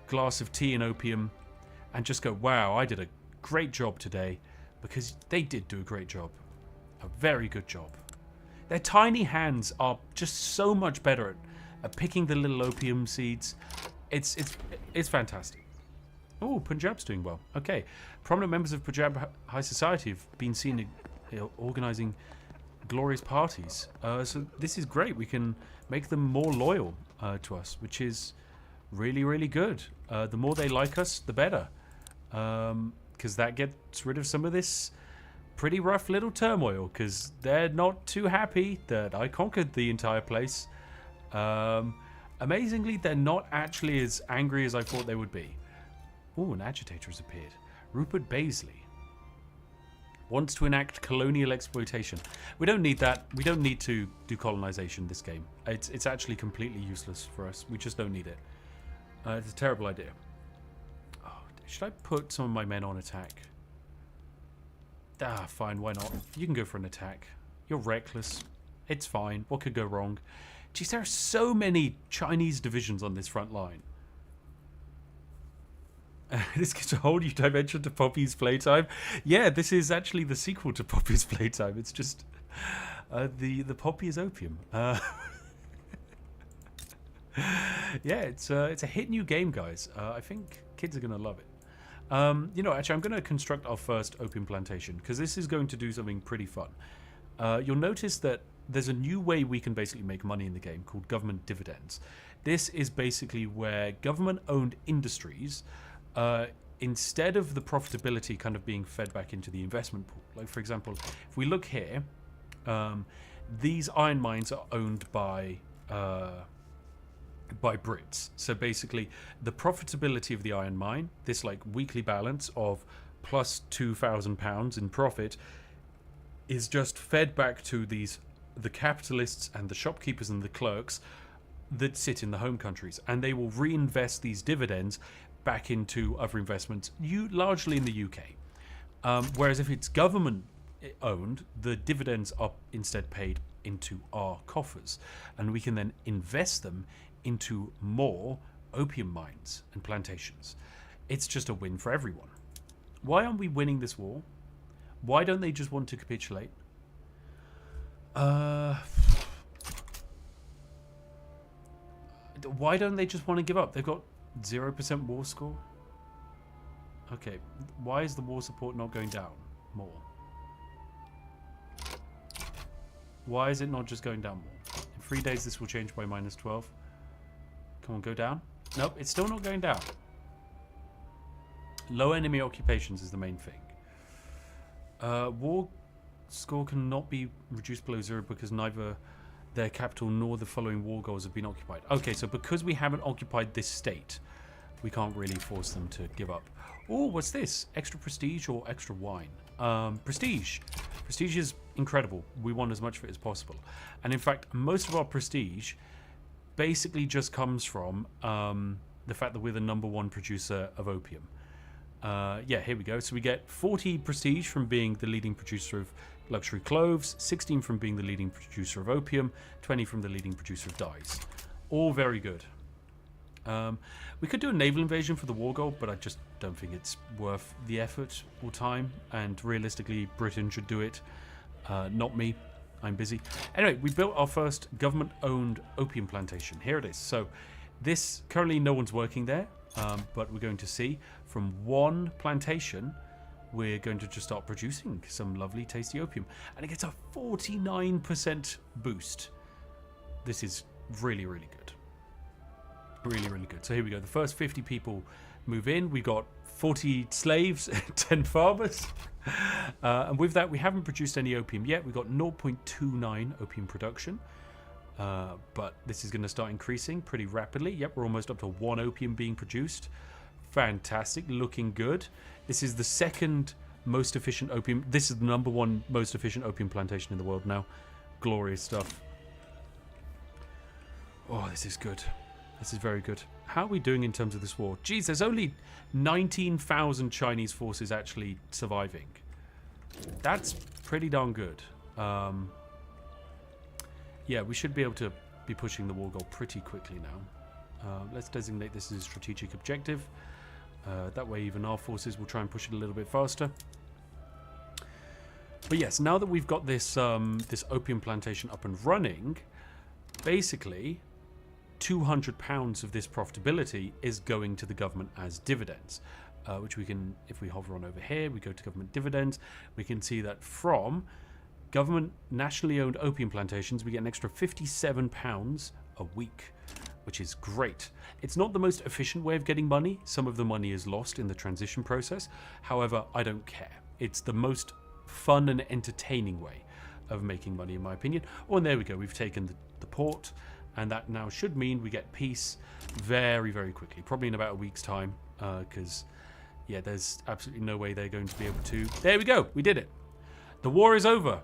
glass of tea and opium, and just go, wow, I did a great job today, because they did do a great job. A very good job. Their tiny hands are just so much better at picking the little opium seeds. It's fantastic. Oh, Punjab's doing well. Okay. Prominent members of Punjab High Society have been seen organising glorious parties. So this is great. We can make them more loyal to us, which is really, really good. The more they like us, the better. Because that gets rid of some of this pretty rough little turmoil, because they're not too happy that I conquered the entire place. Amazingly, they're not actually as angry as I thought they would be. Oh, an agitator has appeared. Rupert Baisley wants to enact colonial exploitation. We don't need that. We don't need to do colonization this game. It's actually completely useless for us. We just don't need it. It's a terrible idea. Oh, should I put some of my men on attack? Ah, fine, why not? You can go for an attack. You're reckless. It's fine. What could go wrong? Geez, there are so many Chinese divisions on this front line. This gives a whole new dimension to Poppy's playtime. Yeah, this is actually the sequel to Poppy's playtime. It's just the Poppy is opium. Yeah, it's a hit new game, guys. I think kids are gonna love it. You know, actually, I'm going to construct our first opium plantation, because this is going to do something pretty fun. You'll notice that there's a new way we can basically make money in the game called government dividends. This is basically where government-owned industries, instead of the profitability kind of being fed back into the investment pool. Like, for example, if we look here, these iron mines are owned by Brits. So basically, the profitability of the iron mine, this like weekly balance of plus £2,000 in profit, is just fed back to the capitalists and the shopkeepers and the clerks that sit in the home countries, and they will reinvest these dividends back into other investments, largely in the UK. Whereas if it's government owned, the dividends are instead paid into our coffers, and we can then invest them into more opium mines and plantations. It's just a win for everyone. Why aren't we winning this war? Why don't they just want to capitulate? Why don't they just want to give up? They've got 0% war score. Okay, why is the war support not going down more? Why is it not just going down more? In 3 days this will change by -12. Come on, go down. Nope, it's still not going down. Low enemy occupations is the main thing. War score cannot be reduced below 0 because neither their capital nor the following war goals have been occupied. Okay, so because we haven't occupied this state, we can't really force them to give up. Oh, what's this? Extra prestige or extra wine? Prestige. Prestige is incredible. We want as much of it as possible. And in fact, most of our prestige basically just comes from the fact that we're the #1 producer of opium. Yeah, here we go. So we get 40 prestige from being the leading producer of luxury clothes, 16 from being the leading producer of opium, 20 from the leading producer of dyes. All very good. We could do a naval invasion for the war goal, but I just don't think it's worth the effort or time. And realistically, Britain should do it, not me. I'm busy. Anyway, we built our first government-owned opium plantation. Here it is. So this, currently no one's working there, but we're going to see from one plantation, we're going to just start producing some lovely, tasty opium. And it gets a 49% boost. This is really, really good. Really, really good. So here we go. The first 50 people move in. We got 40 slaves, 10 farmers. And with that, we haven't produced any opium yet. We've got 0.29 opium production. But this is going to start increasing pretty rapidly. Yep, we're almost up to 1 opium being produced. Fantastic. Looking good. This is the second most efficient opium. This is the #1 most efficient opium plantation in the world now. Glorious stuff. Oh, this is good. This is very good. How are we doing in terms of this war? Geez, there's only 19,000 Chinese forces actually surviving. That's pretty darn good. Yeah, we should be able to be pushing the war goal pretty quickly now. Let's designate this as a strategic objective. That way even our forces will try and push it a little bit faster. But yes, now that we've got this this opium plantation up and running, basically £200 of this profitability is going to the government as dividends, which we can, if we hover on over here, we go to government dividends, we can see that from government nationally owned opium plantations we get an extra £57 a week, which is great. It's not the most efficient way of getting money. Some of the money is lost in the transition process. However, I don't care. It's the most fun and entertaining way of making money, in my opinion. Oh, and there we go. We've taken the port, and that now should mean we get peace very, very quickly. Probably in about a week's time, because, yeah, there's absolutely no way they're going to be able to... There we go. We did it. The war is over.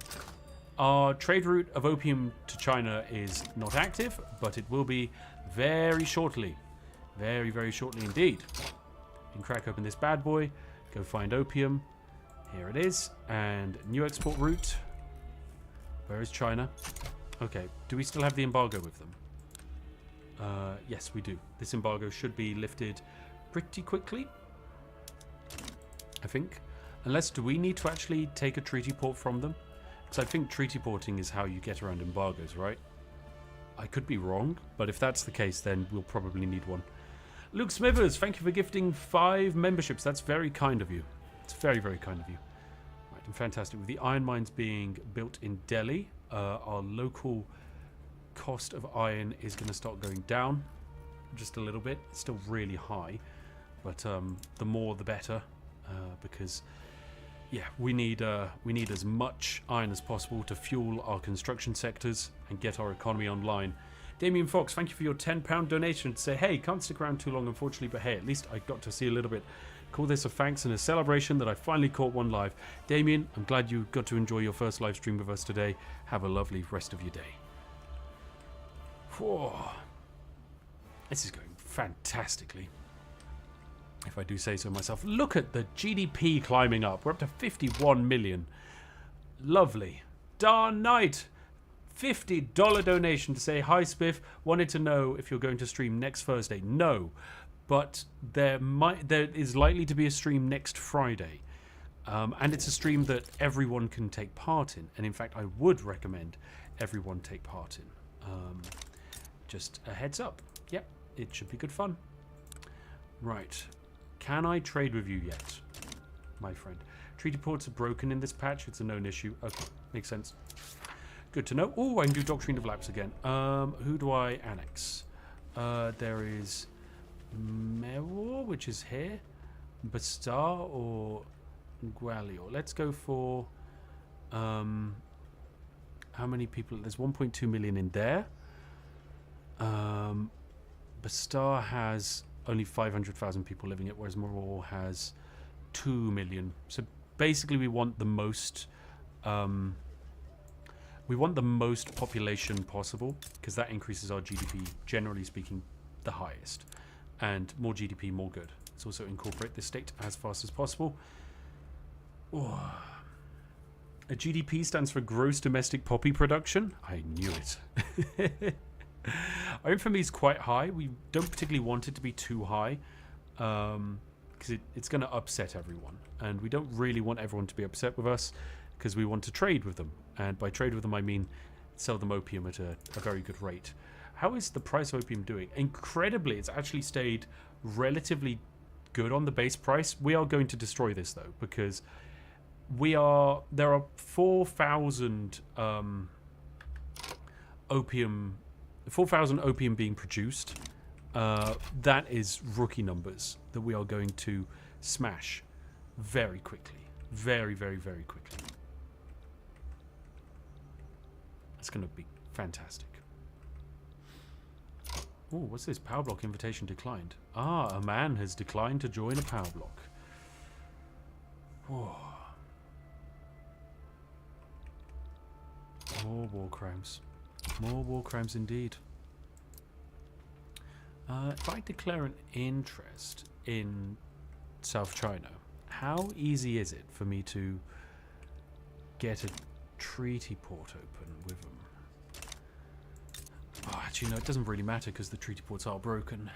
Our trade route of opium to China is not active, but it will be very shortly. Very, very shortly indeed. You can crack open this bad boy, go find opium. Here it is. And new export route. Where is China? Okay, do we still have the embargo with them? Yes, we do. This embargo should be lifted pretty quickly, I think. Unless, do we need to actually take a treaty port from them? Because I think treaty porting is how you get around embargoes, right? I could be wrong, but if that's the case, then we'll probably need one. Luke Smithers, thank you for gifting 5 memberships. That's very kind of you. It's very, very kind of you. Right, and fantastic. With the iron mines being built in Delhi, our local cost of iron is going to start going down just a little bit. It's still really high, but the more the better, because yeah, we need as much iron as possible to fuel our construction sectors and get our economy online. Damien Fox, thank you for your £10 donation to say, hey, can't stick around too long, unfortunately, but hey, at least I got to see a little bit. Call this a thanks and a celebration that I finally caught one live. Damien, I'm glad you got to enjoy your first live stream with us today. Have a lovely rest of your day. Whoa. This is going fantastically, if I do say so myself. Look at the GDP climbing up. We're up to 51 million. Lovely. Darn night. $50 donation to say, hi Spiff, wanted to know if you're going to stream next Thursday. No, but there is likely to be a stream next Friday. And it's a stream that everyone can take part in. And in fact, I would recommend everyone take part in. Just a heads up. Yep, it should be good fun. Right. Can I trade with you yet, my friend? Treaty ports are broken in this patch. It's a known issue. Okay, makes sense. Good to know. Oh, I can do Doctrine of Lapse again. Who do I annex? There is Mewar, which is here. Bastar or Gwalior. Let's go for... how many people? There's 1.2 million in there. Bastar has only 500,000 people living it, whereas Mewar has 2 million. So basically we want the most... we want the most population possible, because that increases our GDP, generally speaking, the highest. And more GDP, more good. Let's also incorporate this state as fast as possible. Oh. A GDP stands for Gross Domestic Poppy Production. I knew it. Our infamy is quite high. We don't particularly want it to be too high, because it's going to upset everyone. And we don't really want everyone to be upset with us, because we want to trade with them. And by trade with them, I mean sell them opium at a very good rate. How is the price of opium doing? Incredibly, it's actually stayed relatively good on the base price. We are going to destroy this, though, because there are 4,000 opium being produced. That is rookie numbers that we are going to smash very quickly. Very, very, very quickly. It's going to be fantastic. Oh, what's this? Power block invitation declined. Ah, a man has declined to join a power block. Oh. More war crimes. More war crimes indeed. If I declare an interest in South China, how easy is it for me to get a treaty port open with them? Oh, actually, no, it doesn't really matter because the treaty ports are broken.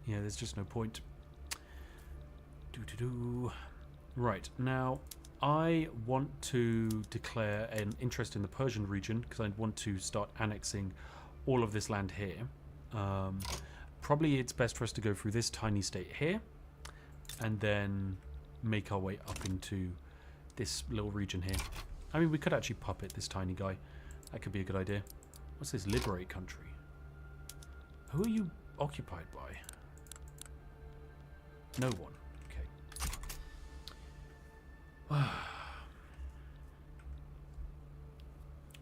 Yeah, there's just no point. Right, now I want to declare an interest in the Persian region because I want to start annexing all of this land here. Probably it's best for us to go through this tiny state here and then make our way up into this little region here. I mean, we could actually puppet this tiny guy. That could be a good idea. What's this? Liberate country. Who are you occupied by? No one. Okay.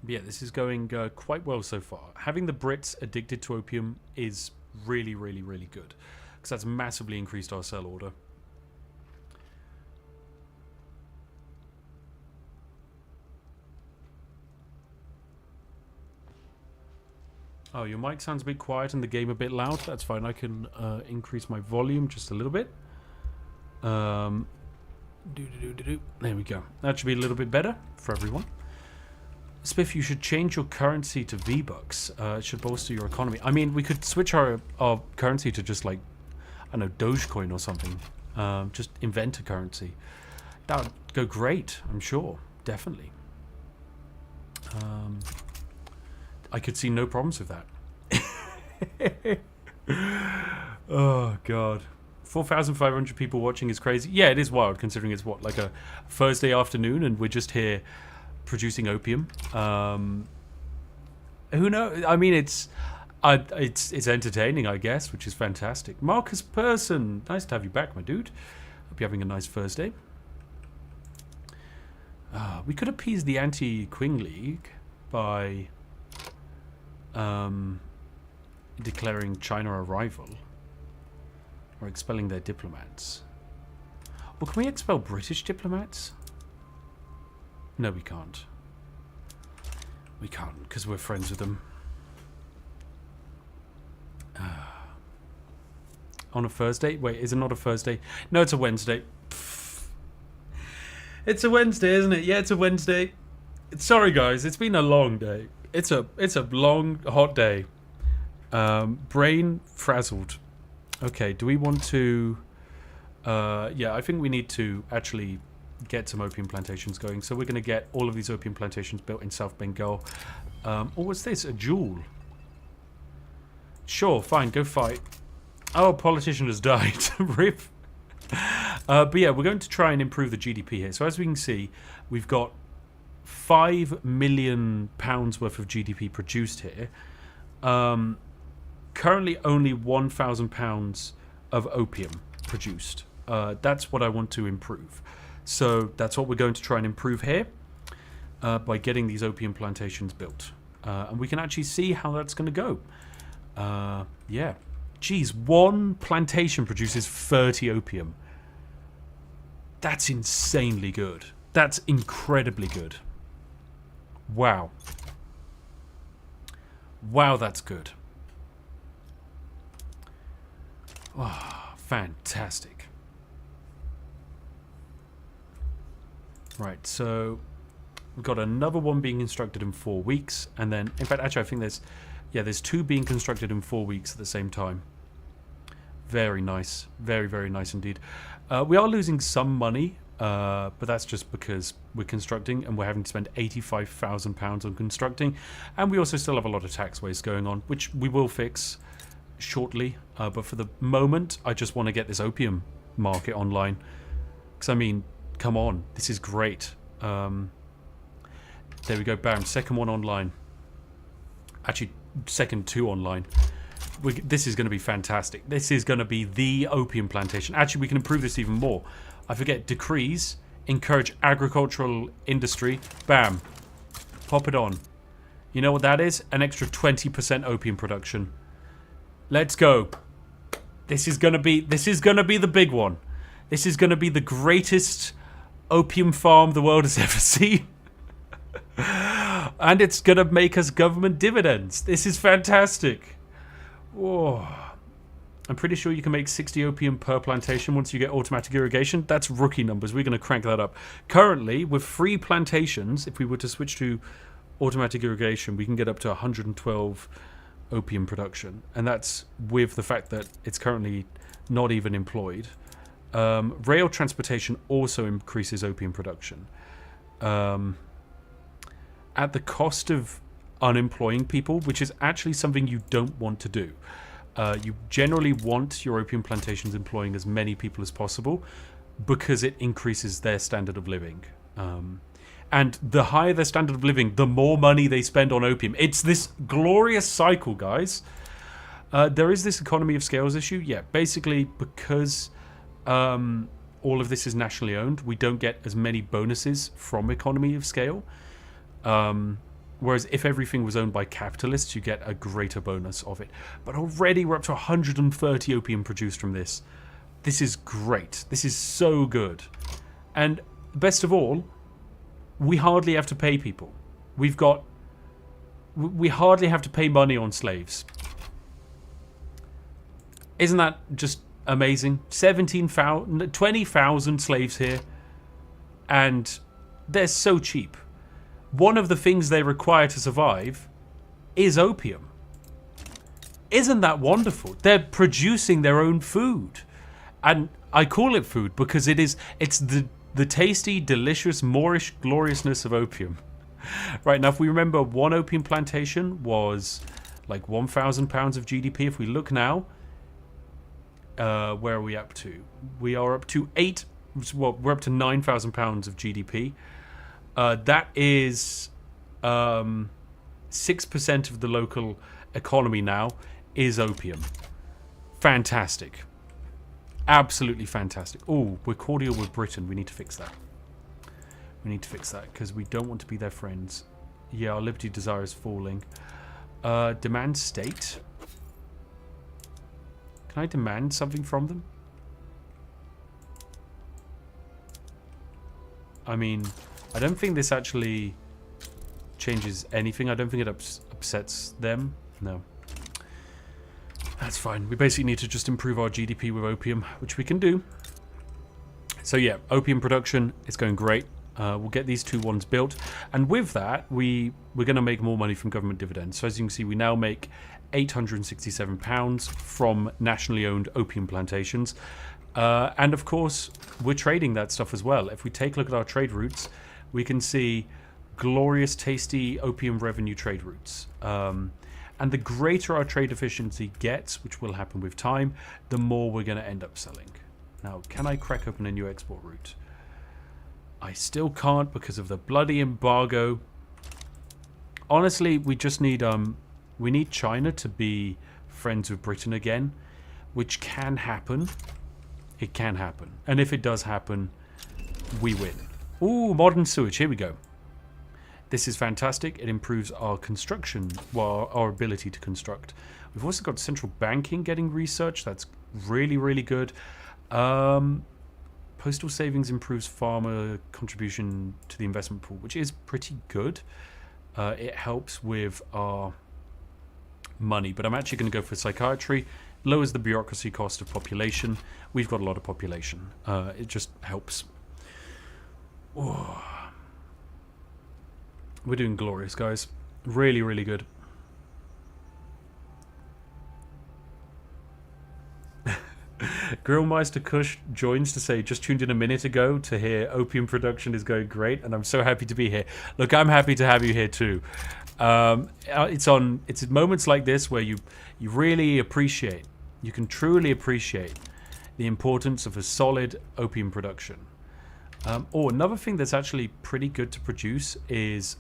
Yeah, this is going quite well so far. Having the Brits addicted to opium is really, really, really good. Because that's massively increased our sell order. Oh, your mic sounds a bit quiet and the game a bit loud. That's fine. I can increase my volume just a little bit. There we go. That should be a little bit better for everyone. Spiff, you should change your currency to V-Bucks. It should bolster your economy. I mean, we could switch our currency to just like, I don't know, Dogecoin or something. Just invent a currency. That would go great, I'm sure. Definitely. I could see no problems with that. Oh, God. 4,500 people watching is crazy. Yeah, it is wild considering it's what, like a Thursday afternoon and we're just here producing opium. Who knows? I mean, it's entertaining, I guess, which is fantastic. Marcus Person, nice to have you back, my dude. Hope you're having a nice Thursday. We could appease the anti-Qing League by declaring China a rival or expelling their diplomats. Well, can we expel British diplomats? No, we can't. We can't because we're friends with them. On a Thursday? Wait, is it not a Thursday? No, it's a Wednesday. Pfft. It's a Wednesday, isn't it? Yeah, it's a Wednesday. Sorry, guys. It's been a long day. It's a long, hot day. Brain frazzled. Okay, do we want to... yeah, I think we need to actually get some opium plantations going. So we're going to get all of these opium plantations built in South Bengal. Oh, what's this? A jewel. Sure, fine, go fight. Oh, a politician has died. Rip. But yeah, we're going to try and improve the GDP here. So as we can see, we've got £5 million worth of GDP produced here. Currently only £1,000 of opium produced. That's what I want to improve. So that's what we're going to try and improve here by getting these opium plantations built. And we can actually see how that's going to go. Yeah. Geez, one plantation produces 30 opium. That's insanely good. That's incredibly good. Wow. Wow, that's good. Oh, fantastic. Right, so we've got another one being constructed in 4 weeks, and then, in fact, actually, I think there's 2 being constructed in 4 weeks at the same time. Very nice, very, very nice indeed. We are losing some money, but that's just because we're constructing and we're having to spend £85,000 on constructing, and we also still have a lot of tax waste going on, which we will fix shortly. But for the moment, I just want to get this opium market online, because I mean, come on, this is great. There we go, bam, second one online. Actually, second 2 online. This is going to be fantastic. This is going to be the opium plantation. Actually, we can improve this even more. I forget, decrees, encourage agricultural industry. Bam. Pop it on. You know what that is? An extra 20% opium production. Let's go. This is going to be the big one. This is going to be the greatest opium farm the world has ever seen. And it's going to make us government dividends. This is fantastic. Whoa. I'm pretty sure you can make 60 opium per plantation once you get automatic irrigation. That's rookie numbers. We're going to crank that up. Currently, with free plantations, if we were to switch to automatic irrigation, we can get up to 112 opium production. And that's with the fact that it's currently not even employed. Rail transportation also increases opium production. At the cost of unemploying people, which is actually something you don't want to do. You generally want your opium plantations employing as many people as possible because it increases their standard of living. And the higher their standard of living, the more money they spend on opium. It's this glorious cycle, guys. There is this economy of scales issue. Yeah, basically because all of this is nationally owned, we don't get as many bonuses from economy of scale. Whereas if everything was owned by capitalists, you get a greater bonus of it. But already we're up to 130 opium produced from this. This is great. This is so good. And best of all, we hardly have to pay people. We hardly have to pay money on slaves. Isn't that just amazing? 20,000 slaves here. And they're so cheap. One of the things they require to survive is opium. Isn't that wonderful? They're producing their own food. And I call it food because it's the tasty, delicious, Moorish gloriousness of opium. Right, now if we remember, one opium plantation was like £1,000 of GDP. If we look now, where are we up to? We are up to we're up to £9,000 of GDP. That is 6% of the local economy now is opium. Fantastic. Absolutely fantastic. Oh, we're cordial with Britain. We need to fix that. We need to fix that because we don't want to be their friends. Yeah, our liberty desire is falling. Demand state. Can I demand something from them? I mean, I don't think this actually changes anything. I don't think it upsets them. No. That's fine. We basically need to just improve our GDP with opium, which we can do. So yeah, opium production is going great. We'll get these 2 ones built. And with that, we're going to make more money from government dividends. So as you can see, we now make £867 from nationally owned opium plantations. And of course, we're trading that stuff as well. If we take a look at our trade routes, we can see glorious, tasty opium revenue trade routes. And the greater our trade efficiency gets, which will happen with time, the more we're going to end up selling. Now, can I crack open a new export route? I still can't because of the bloody embargo. Honestly, we just need we need China to be friends with Britain again, which can happen. It can happen. And if it does happen, we win. Ooh, modern sewage. Here we go. This is fantastic. It improves our construction, well, our ability to construct. We've also got central banking getting research. That's really, really good. Postal savings improves farmer contribution to the investment pool, which is pretty good. It helps with our money, but I'm actually going to go for psychiatry. Lowers the bureaucracy cost of population. We've got a lot of population. It just helps. Oh. We're doing glorious, guys. Really, really good. Grillmeister Kush joins to say, just tuned in a minute ago to hear opium production is going great, and I'm so happy to be here. Look, I'm happy to have you here too. It's at moments like this where you really appreciate, you can truly appreciate the importance of a solid opium production. Another thing that's actually pretty good to produce is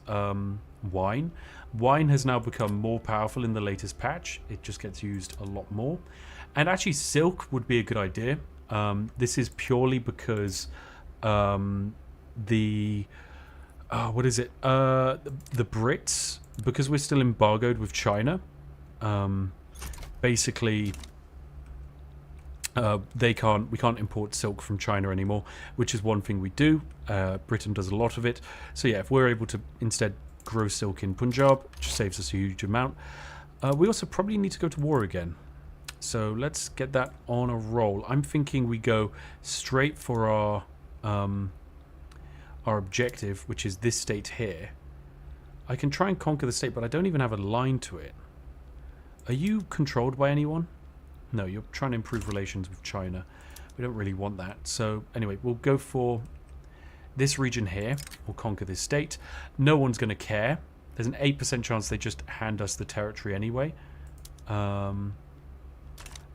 wine. Wine has now become more powerful in the latest patch. It just gets used a lot more. And actually silk would be a good idea. This is purely because the Brits, because we're still embargoed with China, basically we can't import silk from China anymore, which is one thing we do. Britain does a lot of it. So yeah, if we're able to instead grow silk in Punjab, which saves us a huge amount. We also probably need to go to war again. So let's get that on a roll. I'm thinking we go straight for our objective, which is this state here. I can try and conquer the state, but I don't even have a line to it. Are you controlled by anyone? No, you're trying to improve relations with China. We don't really want that. So anyway, we'll go for this region here. We'll conquer this state. No one's going to care. There's an 8% chance they just hand us the territory anyway.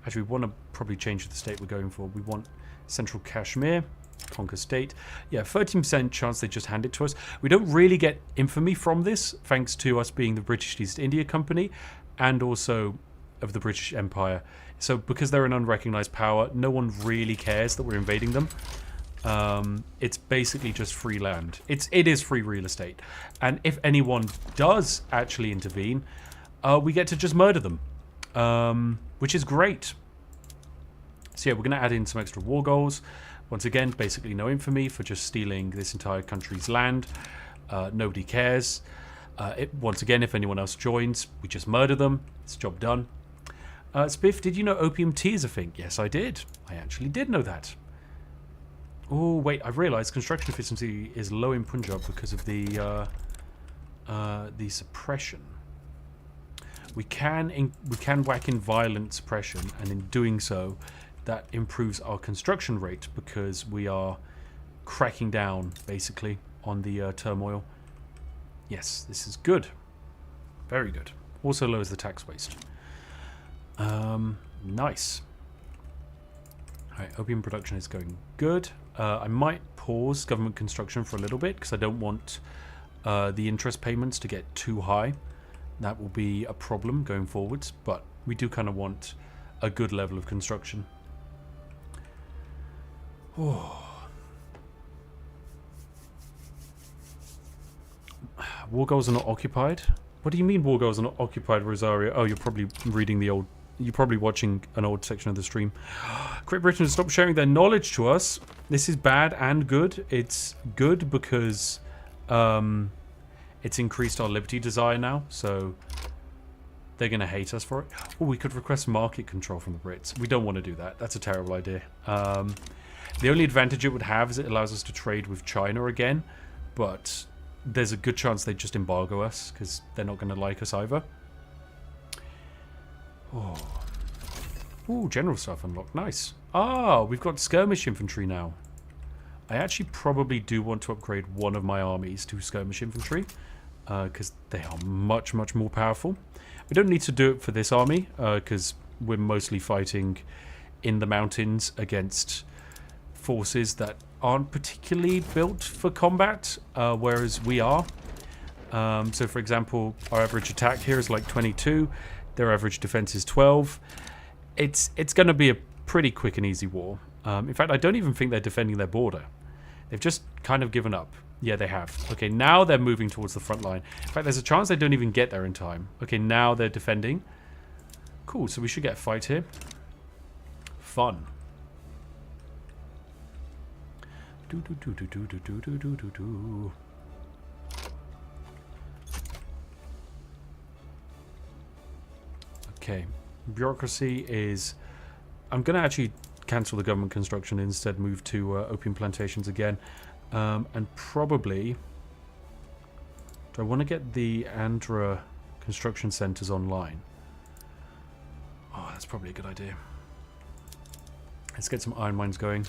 Actually, we want to probably change the state we're going for. We want Central Kashmir, conquer state. Yeah, 13% chance they just hand it to us. We don't really get infamy from this, thanks to us being the British East India Company and also of the British Empire. So because they're an unrecognized power, no one really cares that we're invading them. It's basically just free land. It is free real estate. And if anyone does actually intervene, we get to just murder them. Which is great. So yeah, we're going to add in some extra war goals. Once again, basically no infamy for just stealing this entire country's land. Nobody cares. Once again, if anyone else joins, we just murder them. It's job done. Spiff, did you know opium tea is a thing? Yes, I did. I actually did know that. Oh, wait, I've realised construction efficiency is low in Punjab because of the suppression. We can whack in violent suppression, and in doing so, that improves our construction rate because we are cracking down, basically, on the turmoil. Yes, this is good. Very good. Also lowers the tax waste. Nice. Alright, opium production is going good. I might pause government construction for a little bit because I don't want the interest payments to get too high. That will be a problem going forwards, but we do kind of want a good level of construction. Oh. War goals are not occupied? What do you mean war goals are not occupied, Rosario? Oh, you're probably reading the old... You're probably watching an old section of the stream. Great Britain has stopped sharing their knowledge to us. This is bad and good. It's good because... it's increased our liberty desire now, so they're going to hate us for it. Oh, we could request market control from the Brits. We don't want to do that. That's a terrible idea. The only advantage it would have is it allows us to trade with China again, but there's a good chance they just embargo us because they're not going to like us either. Oh. Ooh, general stuff unlocked. Nice. Ah, we've got skirmish infantry now. I actually probably do want to upgrade one of my armies to skirmish infantry because they are much, much more powerful. We don't need to do it for this army because we're mostly fighting in the mountains against forces that aren't particularly built for combat, whereas we are. So, for example, our average attack here is like 22. Their average defense is 12. It's going to be a pretty quick and easy war. In fact, I don't even think they're defending their border. They've just kind of given up. Yeah, they have. Okay, now they're moving towards the front line. In fact, there's a chance they don't even get there in time. Okay, now they're defending. Cool, so we should get a fight here. Fun. Okay, bureaucracy is... I'm going to actually cancel the government construction and instead move to opium plantations again. And probably... Do I want to get the Andhra construction centres online? Oh, that's probably a good idea. Let's get some iron mines going.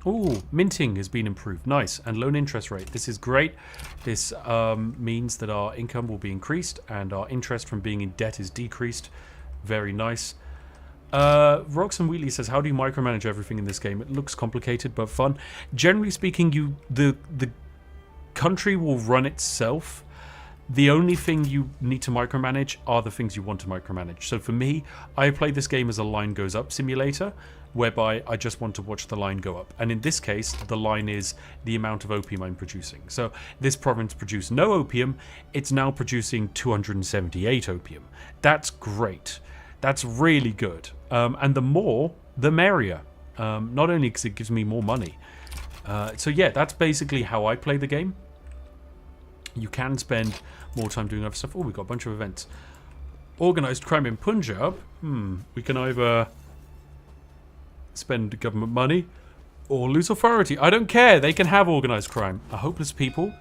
Ooh, minting has been improved. Nice. And loan interest rate. This is great. This means that our income will be increased and our interest from being in debt is decreased. Very nice. Roxanne Wheatley says, how do you micromanage everything in this game? It looks complicated but fun. Generally speaking, the country will run itself. The only thing you need to micromanage are the things you want to micromanage. So for me, I play this game as a line goes up simulator, whereby I just want to watch the line go up. And in this case, the line is the amount of opium I'm producing. So this province produced no opium. It's now producing 278 opium. That's great. That's really good. And the more, the merrier. Not only because it gives me more money. So yeah, that's basically how I play the game. You can spend more time doing other stuff. Oh, we've got a bunch of events. Organised crime in Punjab. We can either spend government money or lose authority. I don't care. They can have organised crime. A hopeless people.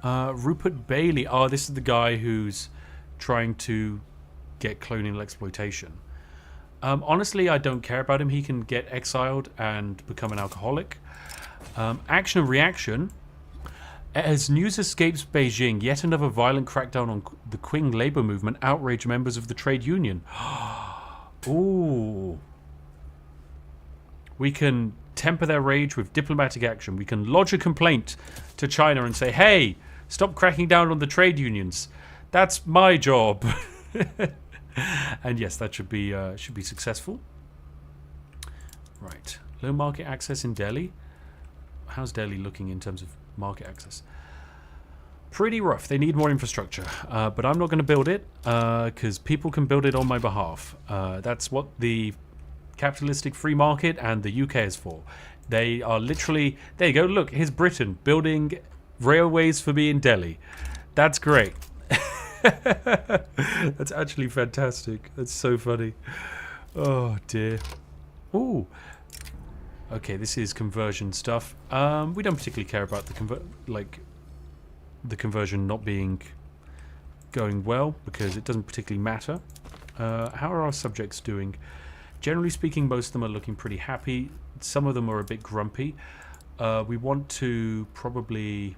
Rupert Bailey. Oh, this is the guy who's trying to get colonial exploitation. Honestly, I don't care about him. He can get exiled and become an alcoholic. Action and reaction. As news escapes Beijing, yet another violent crackdown on the Qing labor movement outraged members of the trade union. Ooh. We can temper their rage with diplomatic action. We can lodge a complaint to China and say, hey, stop cracking down on the trade unions. That's my job. And yes, that should be successful. Right. Low market access in Delhi. How's Delhi looking in terms of market access? Pretty rough. They need more infrastructure, but I'm not going to build it because people can build it on my behalf. That's what the capitalistic free market and the UK is for. They are literally... There you go. Look, here's Britain building railways for me in Delhi. That's great. That's actually fantastic. That's so funny. Oh dear. Ooh. Okay, this is conversion stuff. We don't particularly care about the conversion not going well because it doesn't particularly matter. How are our subjects doing? Generally speaking, most of them are looking pretty happy. Some of them are a bit grumpy. We want to probably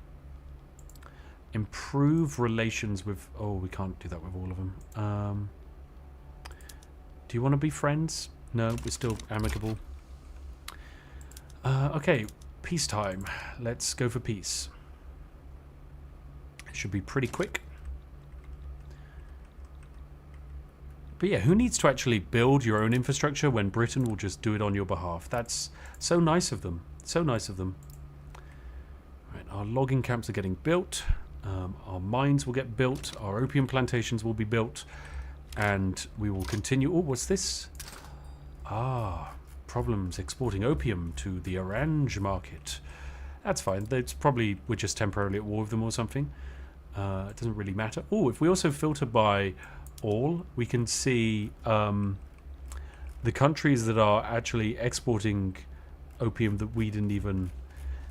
improve relations with... Oh, we can't do that with all of them. Do you want to be friends? No, we're still amicable. Okay, peacetime. Let's go for peace. It should be pretty quick. But yeah, who needs to actually build your own infrastructure when Britain will just do it on your behalf? That's so nice of them. So nice of them. Right, our logging camps are getting built. Our mines will get built. Our opium plantations will be built. And we will continue... Oh, what's this? Ah... Problems exporting opium to the orange market. That's fine. That's probably we're just temporarily at war with them or something. It doesn't really matter. Oh, if we also filter by all, we can see the countries that are actually exporting opium that we didn't even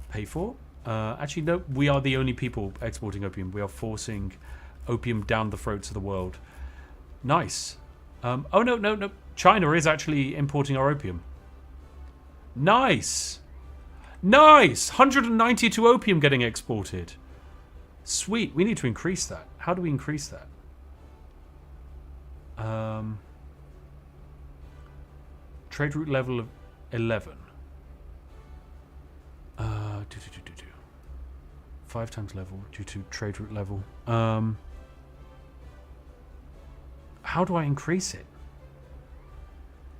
pay for. Actually, no, we are the only people exporting opium. We are forcing opium down the throats of the world. Nice. Oh, no. China is actually importing our opium. Nice. Nice. 192 opium getting exported. Sweet. We need to increase that. How do we increase that? Trade route level of 11. 5 times level due to trade route level. How do I increase it?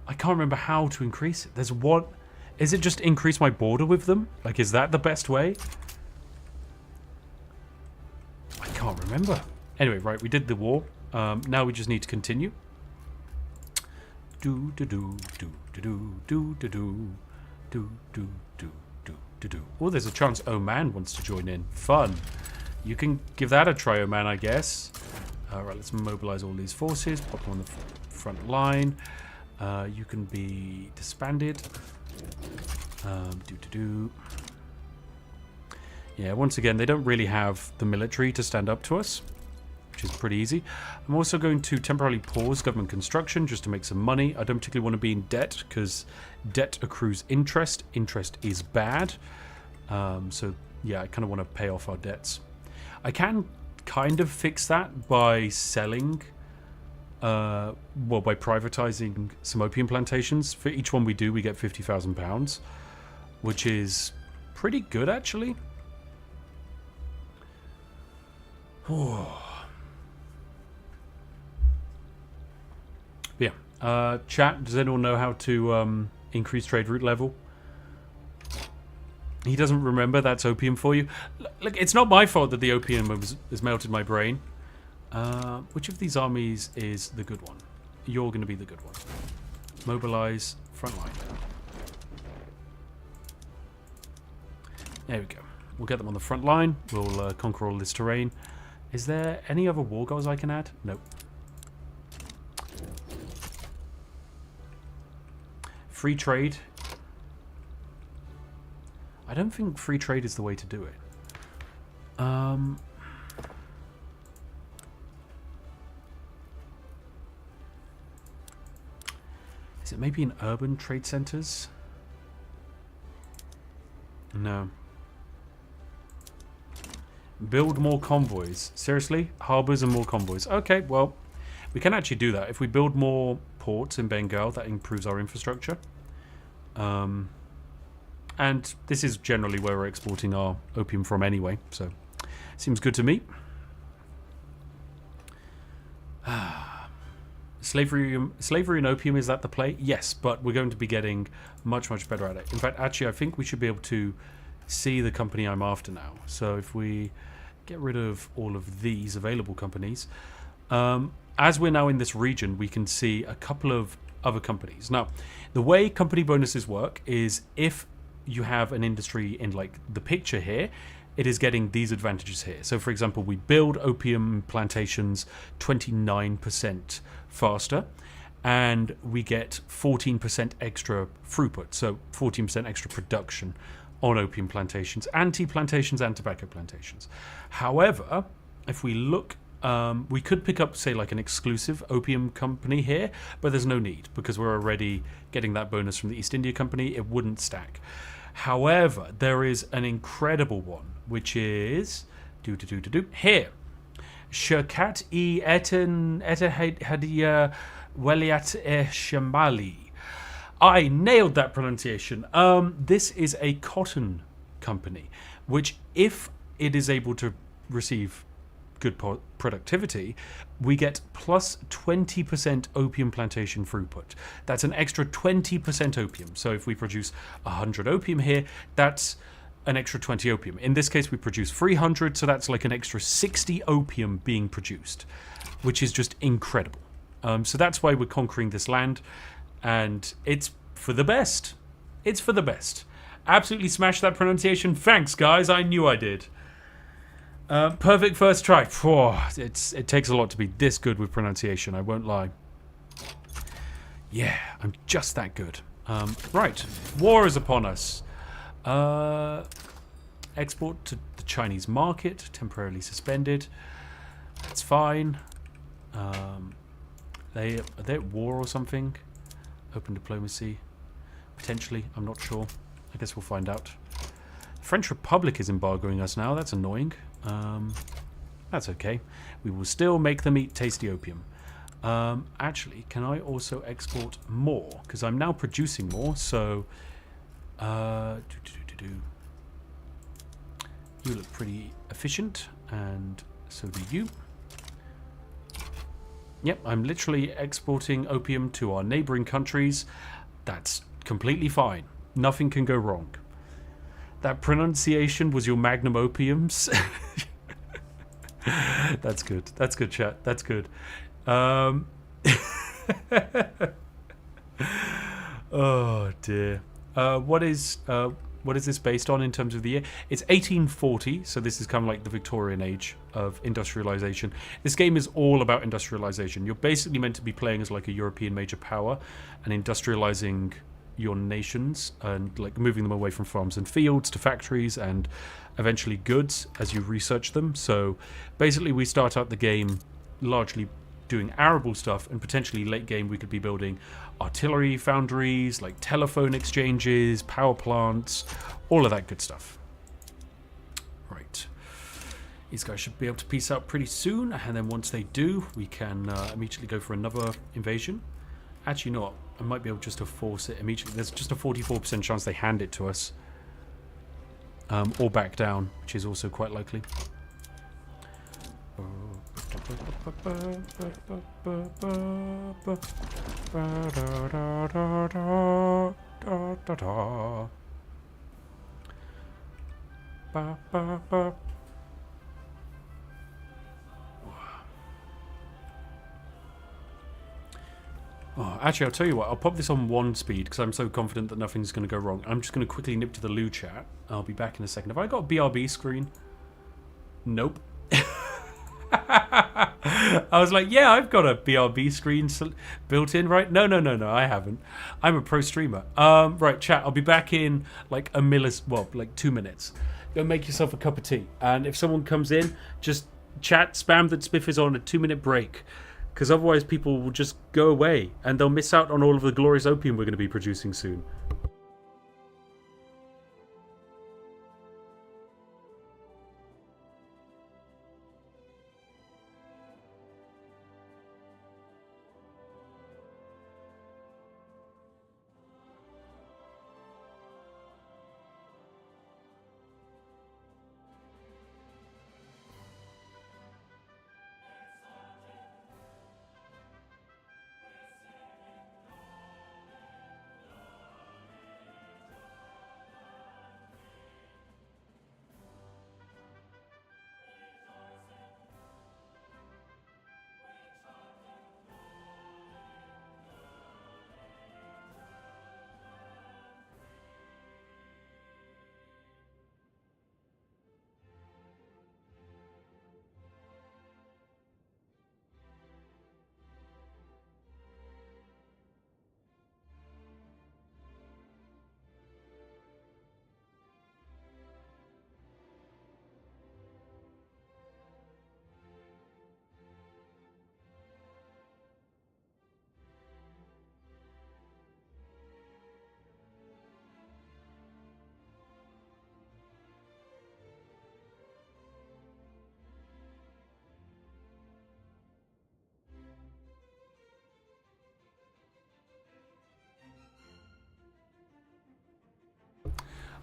I can't remember how to increase it. There's one. Is it just increase my border with them? Like, is that the best way? I can't remember. Anyway, right, we did the war. Now we just need to continue. Do do do do do do do do do do do do do. Oh, there's a chance Oman wants to join in. Fun. You can give that a try, Oman, I guess. Right, let's mobilize all these forces. Pop them on the front line. You can be disbanded. Yeah, once again, they don't really have the military to stand up to us, which is pretty easy. I'm also going to temporarily pause government construction just to make some money. I don't particularly want to be in debt because debt accrues interest. Interest is bad. So, yeah, I kind of want to pay off our debts. I can kind of fix that by selling, by privatizing some opium plantations. For each one we do, we get £50,000, which is pretty good, actually. Yeah. Chat, does anyone know how to increase trade route level? He doesn't remember. That's opium for you. Look, it's not my fault that the opium has melted my brain. Which of these armies is the good one? You're going to be the good one. Mobilize front line. There we go. We'll get them on the front line. We'll conquer all this terrain. Is there any other war goals I can add? Nope. Free trade. I don't think free trade is the way to do it. Is it maybe in urban trade centers? No. Build more convoys. Seriously? Harbors and more convoys. Okay, well, we can actually do that. If we build more ports in Bengal, that improves our infrastructure. And this is generally where we're exporting our opium from anyway, so seems good to me. Slavery and opium, is that the play? Yes, but we're going to be getting much, much better at it. In fact, actually, I think we should be able to see the company I'm after now. So if we get rid of all of these available companies, as we're now in this region, we can see a couple of other companies. Now, the way company bonuses work is if you have an industry in like the picture here, it is getting these advantages here. So for example, we build opium plantations 29% faster, and we get 14% extra throughput, so 14% extra production on opium plantations, and tea plantations and tobacco plantations. However, if we look, we could pick up, say, like an exclusive opium company here, but there's no need because we're already getting that bonus from the East India Company. It wouldn't stack. However, there is an incredible one, which is here. Shirkat-e Etten Hadiya Waliat-e-Shamali. I nailed that pronunciation. This is a cotton company, which if it is able to receive good productivity, we get plus 20% opium plantation throughput. That's an extra 20% opium. So if we produce 100 opium here, that's an extra 20 opium. In this case, we produce 300, so that's like an extra 60 opium being produced, which is just incredible. So that's why we're conquering this land, and it's for the best. It's for the best. Absolutely smashed that pronunciation. Thanks, guys. I knew I did. Perfect first try. It takes a lot to be this good with pronunciation, I won't lie. Yeah, I'm just that good. Right, war is upon us. Export to the Chinese market, temporarily suspended. That's fine. Are they at war or something? Open diplomacy. Potentially, I'm not sure. I guess we'll find out. French Republic is embargoing us now. That's annoying. That's okay. We will still make them eat tasty opium. Actually, can I also export more? Because I'm now producing more, so... You look pretty efficient, and so do you. Yep, I'm literally exporting opium to our neighbouring countries. That's completely fine. Nothing can go wrong. That pronunciation was your magnum opiums. That's good. That's good, chat. That's good. Oh dear. What is this based on in terms of the year? It's 1840, so this is kind of like the Victorian age of industrialization. This game is all about industrialization. You're basically meant to be playing as like a European major power and industrializing your nations and like moving them away from farms and fields to factories and eventually goods as you research them. So basically we start out the game largely doing arable stuff, and potentially late game we could be building artillery foundries, like telephone exchanges, power plants, all of that good stuff. Right. These guys should be able to peace out pretty soon, and then once they do, we can immediately go for another invasion. Actually, you know what? I might be able just to force it immediately. There's just a 44% chance they hand it to us. Or back down, which is also quite likely. Oh, actually, I'll tell you what. I'll pop this on 1 speed because I'm so confident that nothing's going to go wrong. I'm just going to quickly nip to the loo chat. I'll be back in a second. Have I got a BRB screen? Nope. I was like, yeah, I've got a BRB screen built in, right? No, I haven't. I'm a pro streamer. Right, chat, I'll be back in like like 2 minutes. Go make yourself a cup of tea. And if someone comes in, just chat, spam that Spiff is on a 2-minute break. Because otherwise people will just go away and they'll miss out on all of the glorious opium we're going to be producing soon.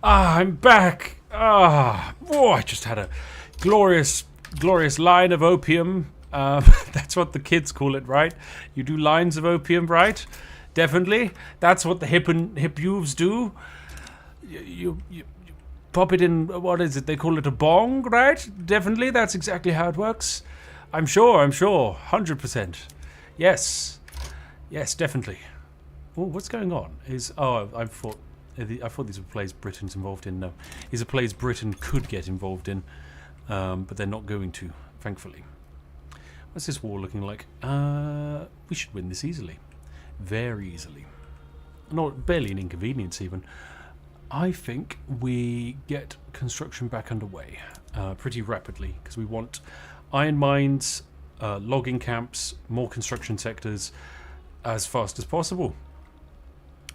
Ah, I'm back. I just had a glorious line of opium. That's what the kids call it, right? You do lines of opium, right? Definitely. That's what the hip youths do. You pop it in, what is it? They call it a bong, right? Definitely. That's exactly how it works. I'm sure. 100%. Yes, definitely. Oh, what's going on? I thought these were plays Britain's involved in. No, these are plays Britain could get involved in, but they're not going to, thankfully. What's this war looking like? We should win this easily. very easily. Not barely an inconvenience even. I think we get construction back underway pretty rapidly because we want iron mines, logging camps, more construction sectors as fast as possible,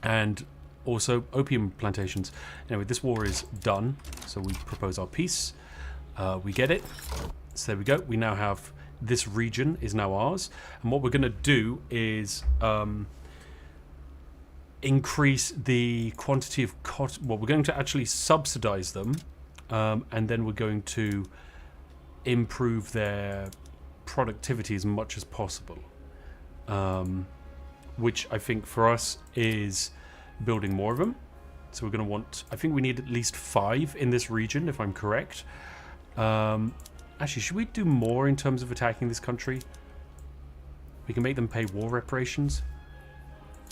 and also opium plantations. Anyway, this war is done, so we propose our peace. We get it. So there we go. We now have this region is now ours, and what we're going to do is increase the quantity of cotton. Well, we're going to actually subsidize them, and then we're going to improve their productivity as much as possible, which I think for us is building more of them. So we're going to want, I think we need at least 5 in this region, if I'm correct. Actually, should we do more in terms of attacking this country? We can make them pay war reparations.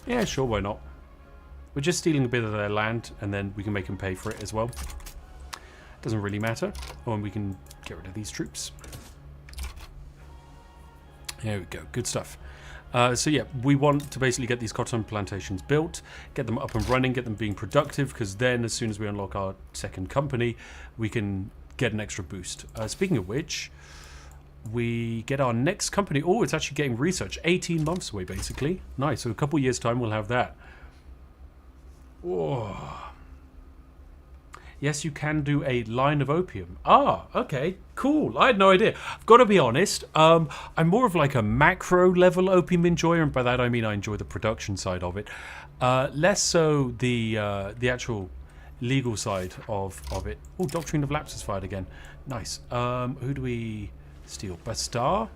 Yeah, sure, why not? We're just stealing a bit of their land, and then we can make them pay for it as well. Doesn't really matter. Oh, and we can get rid of these troops. There we go. Good stuff. So yeah, we want to basically get these cotton plantations built, get them up and running, get them being productive, because then as soon as we unlock our second company, we can get an extra boost. Speaking of which, we get our next company. Oh, it's actually getting research. 18 months away, basically. Nice. So a couple years' time, we'll have that. Whoa. Yes, you can do a line of opium. Ah, okay, cool. I had no idea. I've got to be honest. I'm more of like a macro level opium enjoyer, and by that I mean I enjoy the production side of it, less so the actual legal side of it. Oh, Doctrine of Lapse is fired again. Nice. Who do we steal? Bastar.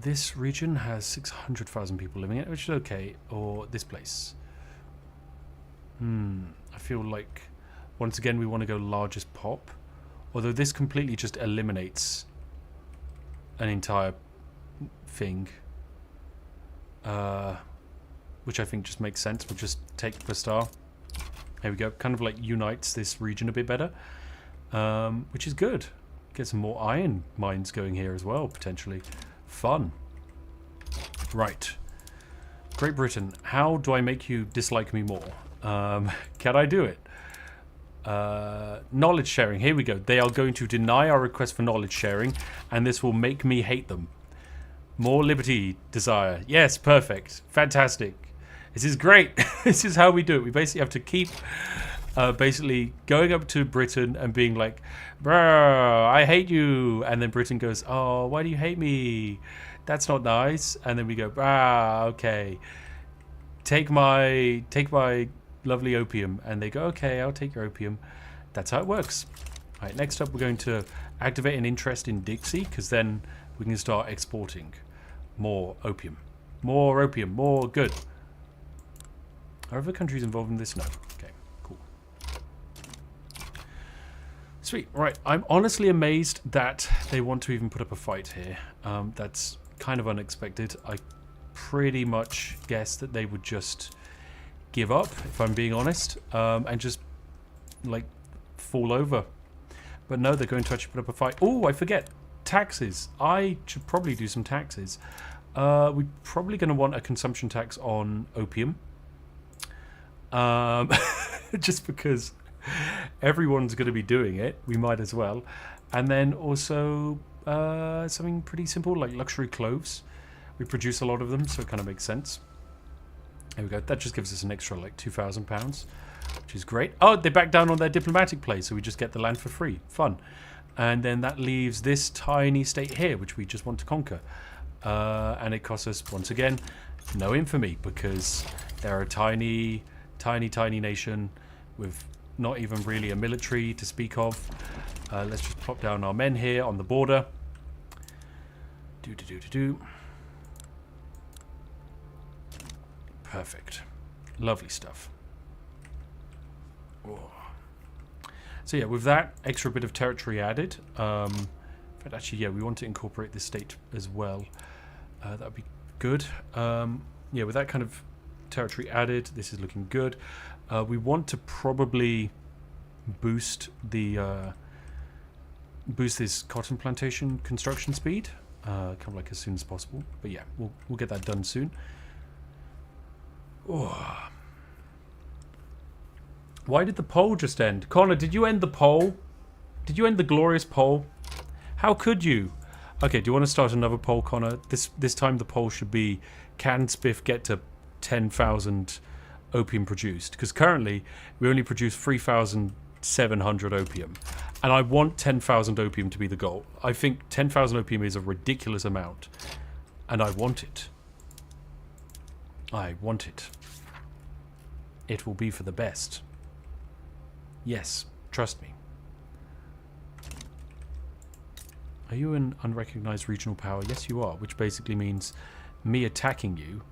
This region has 600,000 people living in it, which is okay. Or this place. I feel like once again we want to go largest pop, although this completely just eliminates an entire thing, which I think just makes sense. We'll just take Bastar. There we go. Kind of like unites this region a bit better, which is good. Get some more iron mines going here as well, potentially. Fun. Right. Great Britain, how do I make you dislike me more? Can I do it? Knowledge sharing. Here we go. They are going to deny our request for knowledge sharing, and this will make me hate them. More liberty desire. Yes, perfect. Fantastic. This is great. This is how we do it. We basically have to keep basically going up to Britain and being like, bro, I hate you. And then Britain goes, oh, why do you hate me? That's not nice. And then we go, okay. Take my lovely opium. And they go, okay, I'll take your opium. That's how it works. All right, next up we're going to activate an interest in Dixie, because then we can start exporting more opium. More opium, more good. Are other countries involved in this? No. Okay, cool. Sweet. Right, I'm honestly amazed that they want to even put up a fight here. That's kind of unexpected. I pretty much guessed that they would just give up, if I'm being honest, and just like fall over. But no, they're going to actually put up a fight. Oh, I forget. Taxes. I should probably do some taxes. We're probably going to want a consumption tax on opium. Just because everyone's going to be doing it, we might as well. And then also something pretty simple like luxury clothes. We produce a lot of them, so it kind of makes sense. There we go. That just gives us an extra like £2,000, which is great. Oh, they back down on their diplomatic play, so we just get the land for free. Fun. And then that leaves this tiny state here, which we just want to conquer. And it costs us, once again, no infamy, because they're a tiny nation with not even really a military to speak of. Let's just plop down our men here on the border. Perfect. Lovely stuff. Oh. So yeah, with that extra bit of territory added, but actually, yeah, we want to incorporate this state as well. That would be good. Yeah, with that kind of territory added, this is looking good. We want to probably boost the boost this cotton plantation construction speed. kind of like as soon as possible. But yeah, we'll get that done soon. Oh. Why did the poll just end? Connor, did you end the poll? Did you end the glorious poll? How could you? Okay, do you want to start another poll, Connor? This time the poll should be, can Spiff get to 10,000 opium produced? Because currently we only produce 3,700 opium. And I want 10,000 opium to be the goal. I think 10,000 opium is a ridiculous amount. And I want it. I want it. It will be for the best. Yes, trust me. Are you an unrecognized regional power? Yes, you are, which basically means me attacking you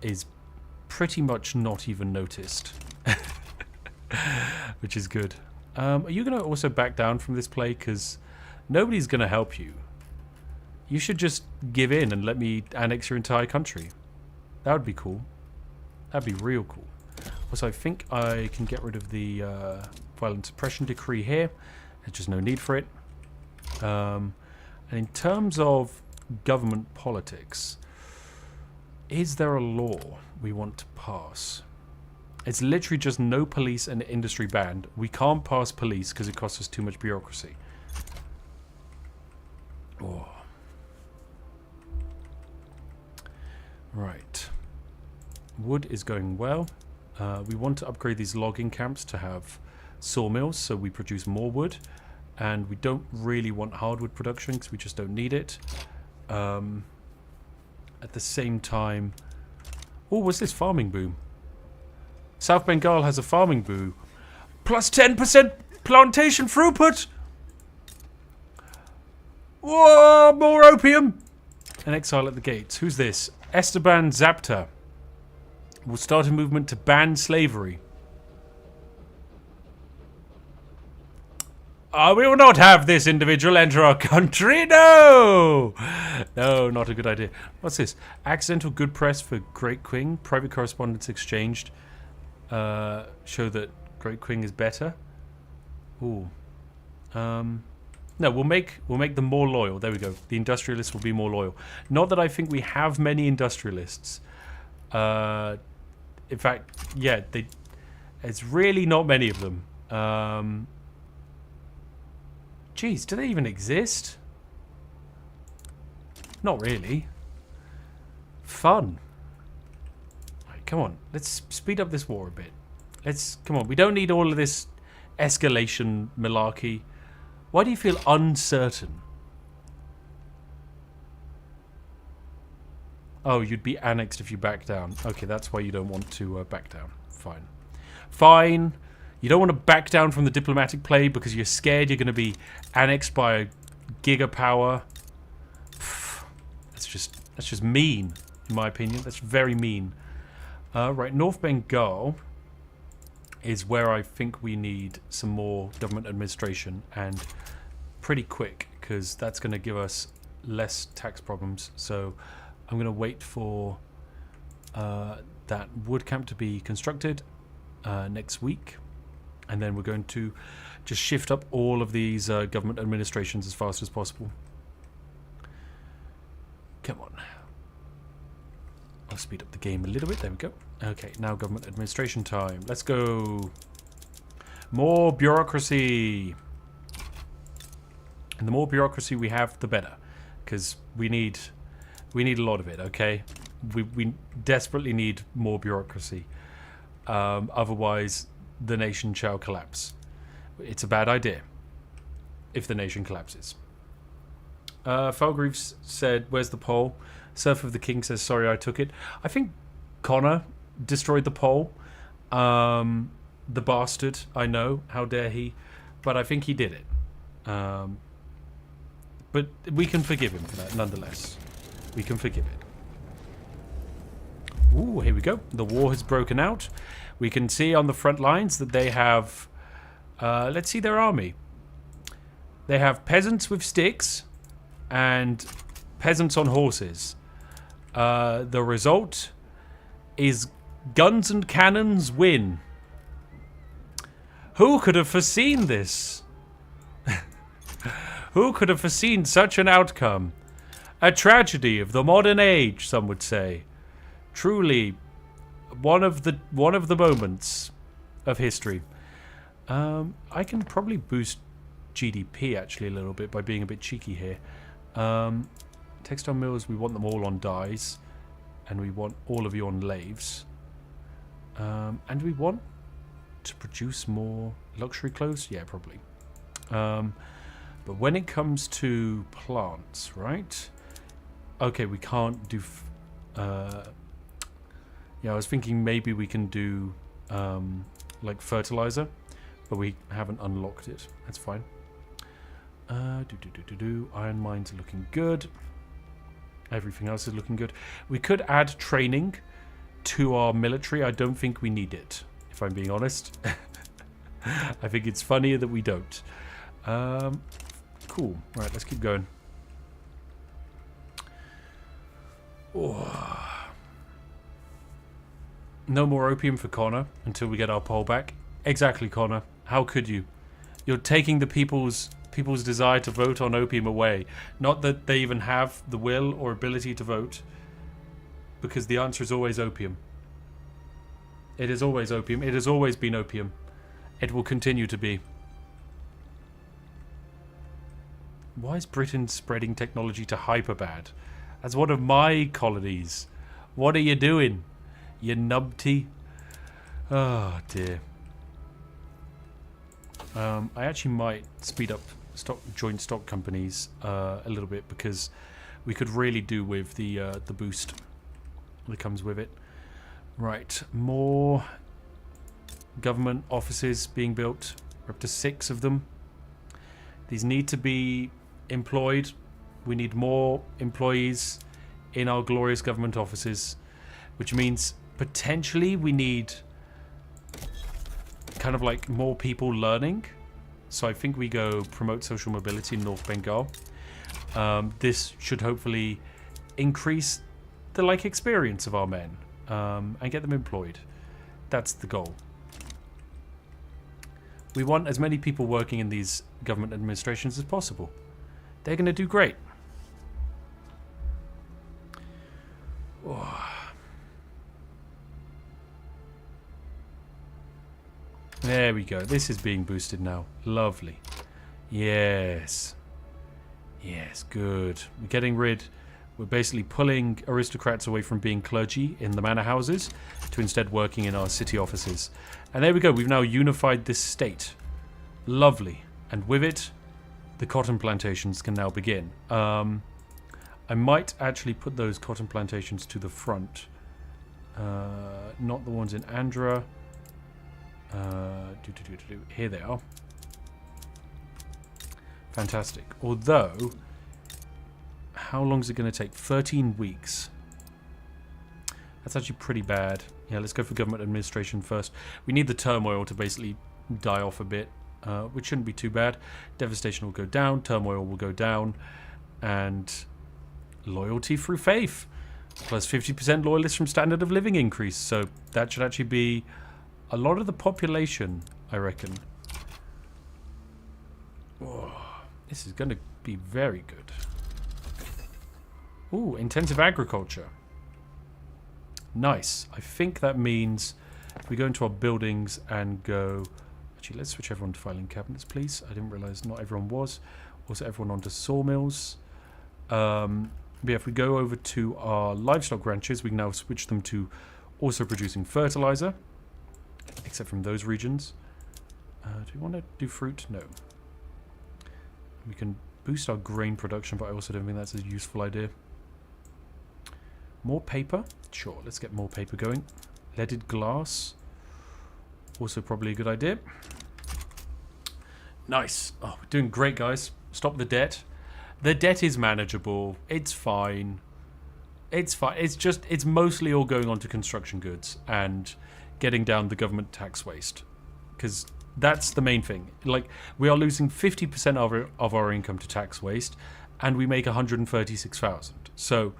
is pretty much not even noticed. Which is good. Are you going to also back down from this play? Because nobody's going to help you. You should just give in and let me annex your entire country. That would be cool. That'd be real cool. Also, I think I can get rid of the violent suppression decree here. There's just no need for it. And in terms of government politics, is there a law we want to pass? It's literally just no police and industry banned. We can't pass police because it costs us too much bureaucracy. Oh. Right. Wood is going well. We want to upgrade these logging camps to have sawmills so we produce more wood. And we don't really want hardwood production because we just don't need it. At the same time... Oh, what's this farming boom? South Bengal has a farming boom. Plus 10% plantation throughput! Whoa, more opium! An exile at the gates. Who's this? Esteban Zapta. Will start a movement to ban slavery. We will not have this individual enter our country. No! No, not a good idea. What's this? Accidental good press for Great Qing. Private correspondence exchanged. Show that Great Qing is better. Ooh. No, we'll make them more loyal. There we go. The industrialists will be more loyal. Not that I think we have many industrialists. In fact, yeah, it's really not many of them. Geez, do they even exist? Not really. Fun. Right, come on, let's speed up this war a bit. Come on, we don't need all of this escalation malarkey. Why do you feel uncertain? Oh, you'd be annexed if you back down. Okay, that's why you don't want to back down. Fine. Fine. You don't want to back down from the diplomatic play because you're scared you're going to be annexed by a gigapower. That's just mean, in my opinion. That's very mean. Right, North Bengal is where I think we need some more government administration, and pretty quick, because that's going to give us less tax problems. So I'm going to wait for that wood camp to be constructed next week. And then we're going to just shift up all of these government administrations as fast as possible. Come on. I'll speed up the game a little bit. There we go. Okay, now government administration time. Let's go. More bureaucracy. And the more bureaucracy we have, the better. Because we need a lot of it, okay? We desperately need more bureaucracy. Otherwise... the nation shall collapse. It's a bad idea if the nation collapses. Falgreaves said, where's the poll? Surf of the King says, sorry, I took it. I think Connor destroyed the poll. The bastard, I know. How dare he? But I think he did it. But we can forgive him for that, nonetheless. We can forgive it. Ooh, here we go. The war has broken out. We can see on the front lines that they have... let's see their army. They have peasants with sticks and peasants on horses. The result is guns and cannons win. Who could have foreseen this? Who could have foreseen such an outcome? A tragedy of the modern age, some would say. Truly, one of the moments of history. I can probably boost GDP actually a little bit by being a bit cheeky here. Textile mills, we want them all on dyes, and we want all of you on lathes. And we want to produce more luxury clothes? Yeah, probably. But when it comes to plants, right? Okay, we can't do... yeah, I was thinking maybe we can do like fertilizer, but we haven't unlocked it. That's fine. Iron mines are looking good. Everything else is looking good. We could add training to our military. I don't think we need it, if I'm being honest. I think it's funnier that we don't. Cool. Right, let's keep going. Oh. No more opium for Connor until we get our poll back. Exactly, Connor. How could you? You're taking the people's desire to vote on opium away. Not that they even have the will or ability to vote, because the answer is always opium. It is always opium. It has always been opium. It will continue to be. Why is Britain spreading technology to Hyperbad? That's one of my colonies. What are you doing, you nubty? Oh dear. I actually might speed up joint stock companies a little bit, because we could really do with the boost that comes with it. Right, more government offices being built. We're up to 6 of them. These need to be employed. We need more employees in our glorious government offices, which means potentially we need kind of like more people learning. So I think we go promote social mobility in North Bengal. This should hopefully increase the experience of our men and get them employed. That's the goal. We want as many people working in these government administrations as possible. They're going to do great. Oh. There we go. This is being boosted now. Lovely. Yes. Yes, good. We're getting rid... We're basically pulling aristocrats away from being clergy in the manor houses to instead working in our city offices. And there we go. We've now unified this state. Lovely. And with it, the cotton plantations can now begin. I might actually put those cotton plantations to the front. Not the ones in Andhra. Here they are. Fantastic. Although, how long is it going to take? 13 weeks. That's actually pretty bad. Yeah, let's go for government administration first. We need the turmoil to basically die off a bit, which shouldn't be too bad. Devastation will go down, turmoil will go down, and loyalty through faith. Plus 50% loyalists from standard of living increase. So that should actually be a lot of the population, I reckon. Oh, this is going to be very good. Ooh, intensive agriculture. Nice. I think that means if we go into our buildings and go... Actually, let's switch everyone to filing cabinets, please. I didn't realise not everyone was. Also, everyone onto sawmills. But yeah, if we go over to our livestock ranches, we can now switch them to also producing fertilizer. Except from those regions. Do we want to do fruit? No. We can boost our grain production, but I also don't think that's a useful idea. More paper? Sure, let's get more paper going. Leaded glass. Also probably a good idea. Nice. Oh, we're doing great, guys. Stop the debt. The debt is manageable. It's fine. It's fine. It's mostly all going on to construction goods and getting down the government tax waste. Because that's the main thing. We are losing 50% of our income to tax waste, and we make 136,000. So,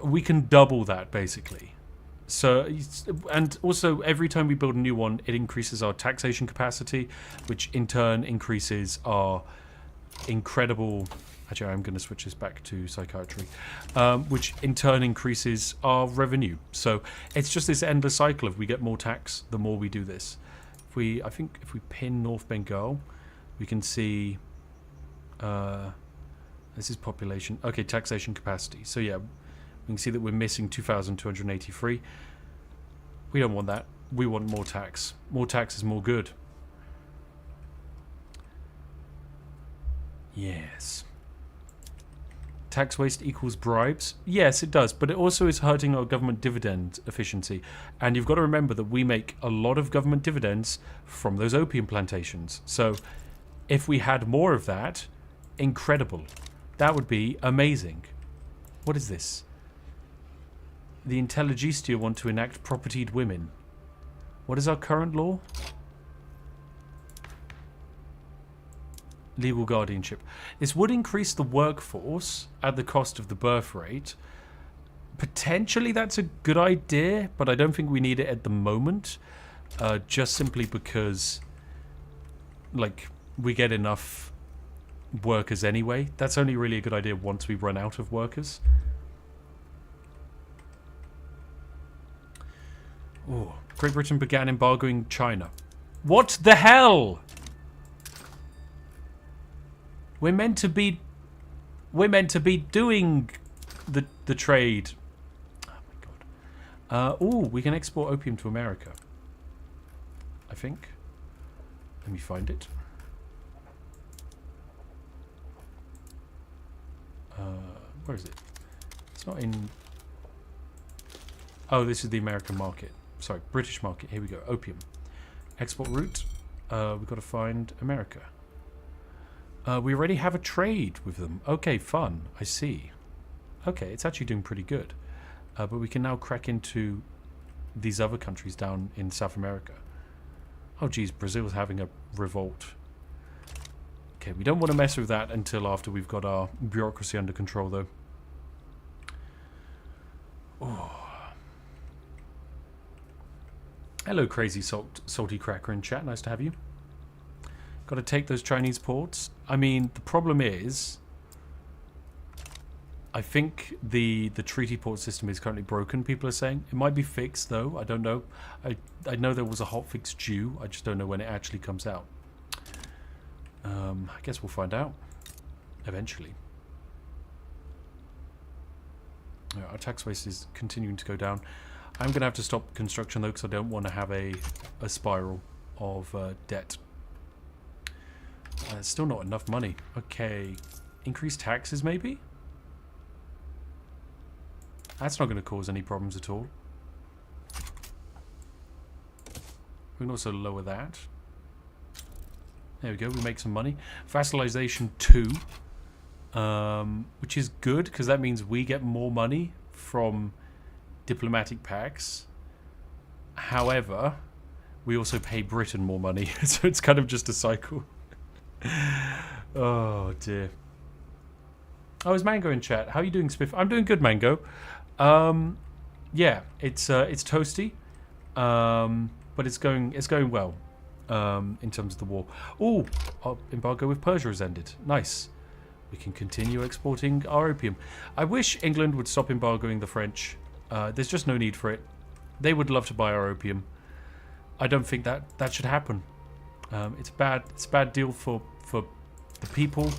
we can double that, basically. So, and also, every time we build a new one, it increases our taxation capacity, which in turn increases our incredible... Actually, I'm going to switch this back to psychiatry, which in turn increases our revenue. So it's just this endless cycle of we get more tax the more we do this. I think if we pin North Bengal, we can see this is population. Okay, taxation capacity. So yeah, we can see that we're missing 2,283. We don't want that. We want more tax. More tax is more good. Yes. Tax waste equals bribes? Yes, it does, but it also is hurting our government dividend efficiency. And you've got to remember that we make a lot of government dividends from those opium plantations. So if we had more of that, incredible. That would be amazing. What is this? The Intelligistia want to enact propertied women. What is our current law? Legal guardianship. This would increase the workforce at the cost of the birth rate. Potentially that's a good idea, but I don't think we need it at the moment. Just simply because, like, we get enough workers anyway. That's only really a good idea once we run out of workers. Oh, Great Britain began embargoing China. What the hell? We're meant to be doing the trade. Oh my god. Oh, we can export opium to America. I think. Let me find it. Where is it? It's not in... Oh, this is the American market. Sorry, British market. Here we go. Opium. Export route. We've got to find America. We already have a trade with them. Okay, fun. I see. Okay, it's actually doing pretty good. But we can now crack into these other countries down in South America. Oh, geez, Brazil's having a revolt. Okay, we don't want to mess with that until after we've got our bureaucracy under control, though. Oh. Hello, crazy salty cracker in chat. Nice to have you. Got to take those Chinese ports. I mean, the problem is, I think the treaty port system is currently broken. People are saying it might be fixed, though. I don't know. I know there was a hotfix due. I just don't know when it actually comes out. I guess we'll find out eventually. Our tax waste is continuing to go down. I'm going to have to stop construction, though, because I don't want to have a spiral of debt. It's still not enough money. Okay. Increase taxes, maybe? That's not going to cause any problems at all. We can also lower that. There we go. We make some money. Vassalization 2. Which is good, because that means we get more money from diplomatic pacts. However, we also pay Britain more money. So it's kind of just a cycle. Oh dear. Oh, is Mango in chat? How are you doing, Spiff? I'm doing good, Mango. Yeah, it's toasty, but it's going well. In terms of the war. Oh, our embargo with Persia has ended. Nice. We can continue exporting our opium. I wish England would stop embargoing the French. There's just no need for it. They would love to buy our opium. I don't think that should happen. It's a bad deal for the people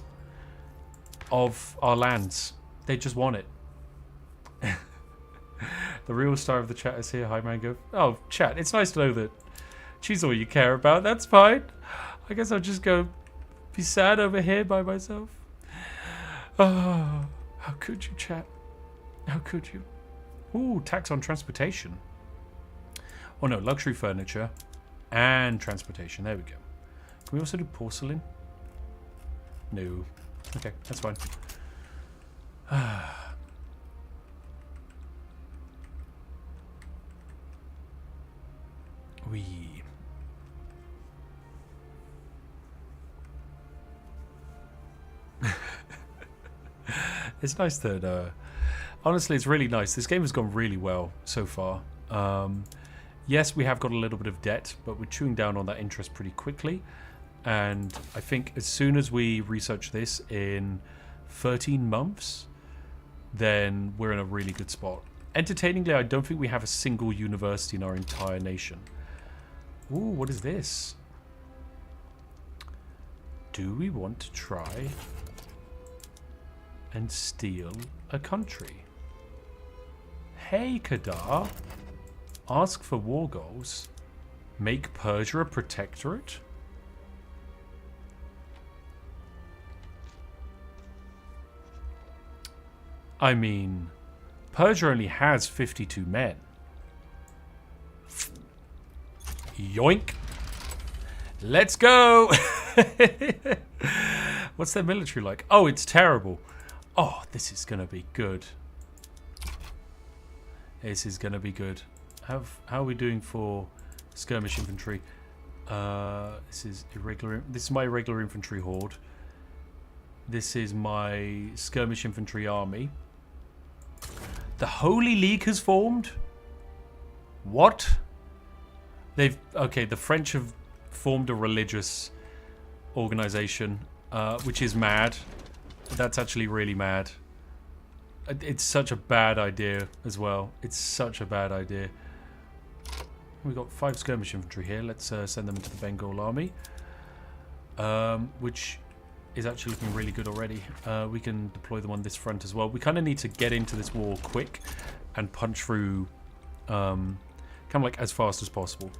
of our lands. They just want it. The real star of the chat is here. Hi, Mango. Oh, chat. It's nice to know that she's all you care about. That's fine. I guess I'll just go be sad over here by myself. Oh, how could you, chat? How could you? Ooh, tax on transportation. Oh no, luxury furniture and transportation. There we go. Can we also do porcelain? No. Okay, that's fine. Wee. It's nice that, honestly, it's really nice. This game has gone really well so far. Yes, we have got a little bit of debt, but we're chewing down on that interest pretty quickly. And I think as soon as we research this in 13 months, then we're in a really good spot. Entertainingly, I don't think we have a single university in our entire nation. Ooh, what is this? Do we want to try and steal a country? Hey, Kadar. Ask for war goals. Make Persia a protectorate? I mean, Persia only has 52 men. Yoink. Let's go. What's their military like? Oh, it's terrible. Oh, this is going to be good. This is going to be good. How are we doing for skirmish infantry? This is irregular. This is my irregular infantry horde. This is my skirmish infantry army. The Holy League has formed? What? Okay, the French have formed a religious organization, which is mad. That's actually really mad. It's such a bad idea as well. It's such a bad idea. We've got 5 skirmish infantry here. Let's send them into the Bengal army, which is actually looking really good already. We can deploy them on this front as well. We kind of need to get into this war quick and punch through kind of like as fast as possible.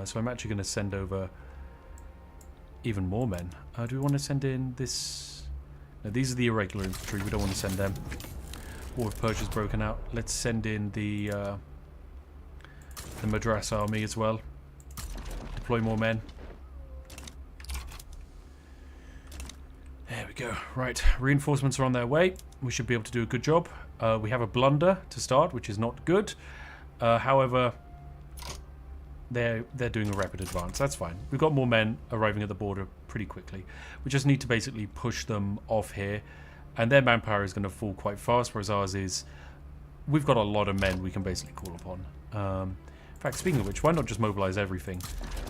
So I'm actually going to send over even more men. Do we want to send in this? No, these are the irregular infantry. We don't want to send them. War of Persia's broken out. Let's send in the Madras army as well. Deploy more men. There we go. Right, reinforcements are on their way. We should be able to do a good job. We have a blunder to start, which is not good. However, they're doing a rapid advance. That's fine. We've got more men arriving at the border pretty quickly. We just need to basically push them off here, and their manpower is going to fall quite fast, whereas ours is... We've got a lot of men we can basically call upon. In fact, speaking of which, why not just mobilize everything?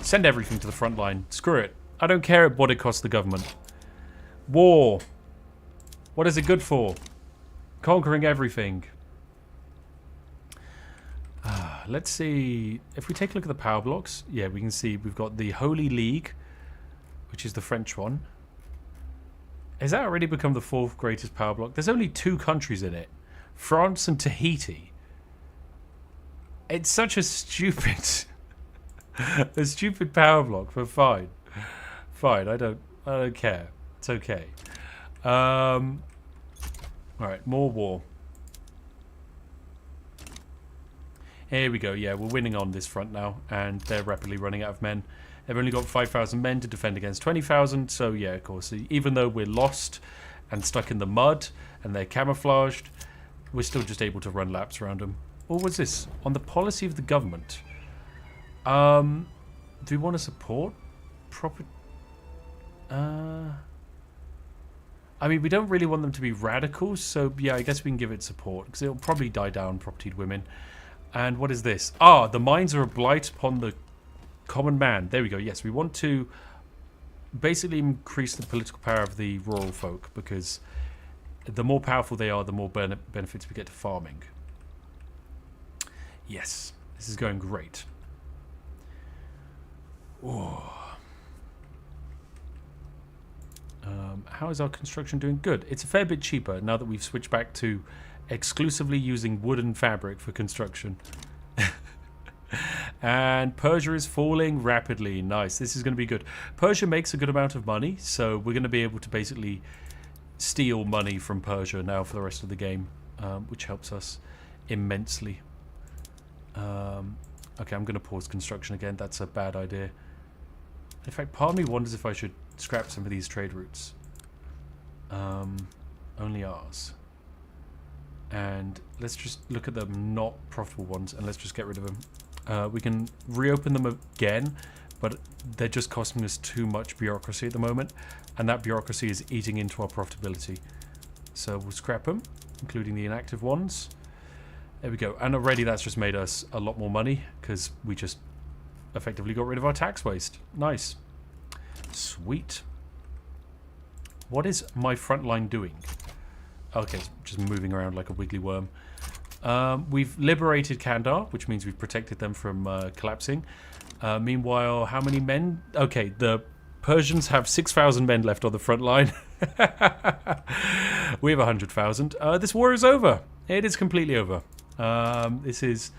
Send everything to the front line. Screw it. I don't care what it costs the government. War. What is it good for? Conquering everything. Let's see. If we take a look at the power blocks, yeah, we can see we've got the Holy League, which is the French one. Has that already become the 4th greatest power block? There's only 2 countries in it. France and Tahiti. It's such a stupid... a stupid power block, but fine. Fine, I don't care. It's okay. Alright, more war. Here we go. Yeah, we're winning on this front now, and they're rapidly running out of men. They've only got 5,000 men to defend against 20,000, so yeah, of course, even though we're lost and stuck in the mud, and they're camouflaged, we're still just able to run laps around them. What was this? On the policy of the government. Do we want to support proper... I mean, we don't really want them to be radical, so yeah, I guess we can give it support, because it'll probably die down propertied women. And what is this? Ah, the mines are a blight upon the common man. There we go. Yes, we want to basically increase the political power of the rural folk, because the more powerful they are, the more benefits we get to farming. Yes, this is going great. Oh. How is our construction doing? Good. It's a fair bit cheaper now that we've switched back to exclusively using wooden fabric for construction. And Persia is falling rapidly. Nice. This is going to be good. Persia makes a good amount of money, so we're going to be able to basically steal money from Persia now for the rest of the game, which helps us immensely. Okay, I'm going to pause construction again. That's a bad idea. In fact, part of me wonders if I should scrap some of these trade routes. Only ours. And let's just look at the not profitable ones, and let's just get rid of them. We can reopen them again, but they're just costing us too much bureaucracy at the moment, and that bureaucracy is eating into our profitability. So we'll scrap them, including the inactive ones. There we go. And already that's just made us a lot more money, because we just effectively got rid of our tax waste. Nice. Sweet. What is my front line doing? Okay, it's just moving around like a wiggly worm. We've liberated Kandahar, which means we've protected them from collapsing. Meanwhile, how many men? Okay, the Persians have 6,000 men left on the front line. We have 100,000. This war is over. It is completely over. This is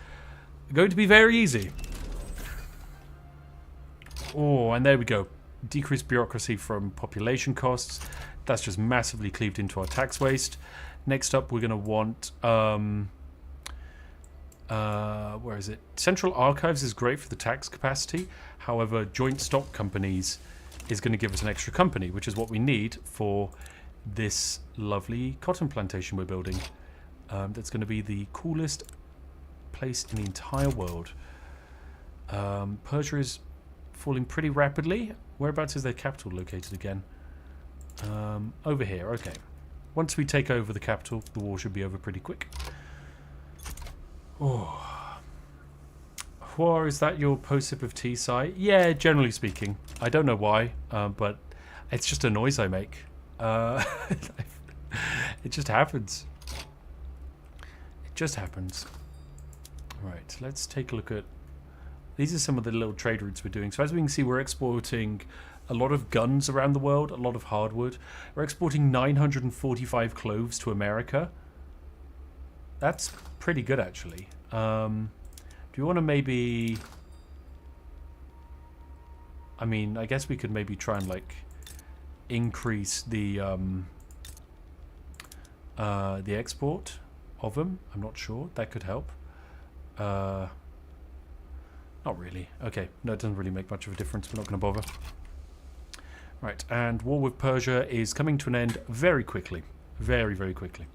going to be very easy. Oh, and there we go. Decreased bureaucracy from population costs. That's just massively cleaved into our tax waste. Next up, we're going to want... where is it? Central Archives is great for the tax capacity. However, joint stock companies is going to give us an extra company, which is what we need for this lovely cotton plantation we're building. That's going to be the coolest place in the entire world. Persia is falling pretty rapidly. Whereabouts is their capital located again? Over here, okay. Once we take over the capital, the war should be over pretty quick. Oh. Or is that your post-sip of tea, Sai? Yeah, generally speaking. I don't know why, but it's just a noise I make. It just happens. It just happens. Right, let's take a look at... These are some of the little trade routes we're doing. So as we can see, we're exporting a lot of guns around the world, a lot of hardwood. We're exporting 945 cloves to America. That's pretty good, actually. Do you want to maybe... I mean, I guess we could maybe try and, like, increase the export of them. I'm not sure. That could help. Not really. Okay. No, it doesn't really make much of a difference. We're not going to bother. Right. And war with Persia is coming to an end very quickly. Very, very quickly.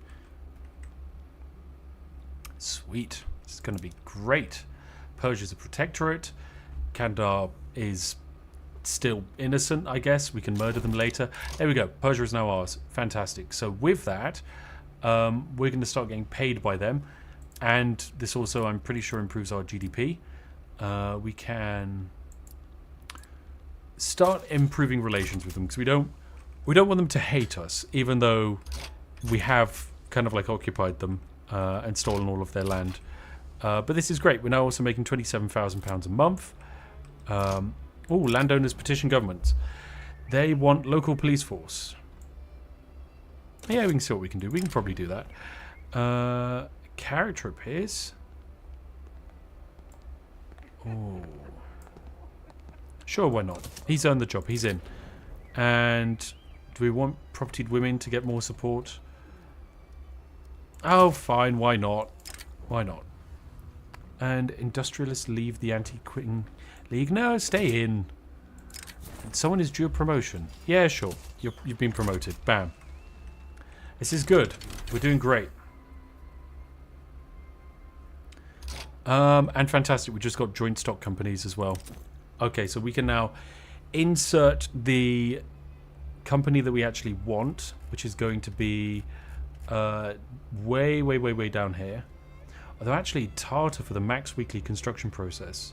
Sweet. This is going to be great. Persia's a protectorate. Kandahar is still innocent, I guess. We can murder them later. There we go. Persia is now ours. Fantastic. So with that, we're going to start getting paid by them. And this also, I'm pretty sure, improves our GDP. We can start improving relations with them because we don't want them to hate us, even though we have kind of like occupied them and stolen all of their land. But this is great. We're now also making £27,000 a month. Oh, landowners petition governments. They want local police force. Yeah, we can see what we can do. We can probably do that. Character appears. Oh. Sure, why not? He's earned the job. He's in. And do we want propertied women to get more support? Oh, fine. Why not? Why not? And industrialists leave the anti-quitting league. No, stay in. Someone is due a promotion. Yeah, sure. You've been promoted. Bam. This is good. We're doing great. And fantastic. We just got joint stock companies as well. Okay, so we can now insert the company that we actually want, which is going to be way down here. Although actually Tartar for the max weekly construction process.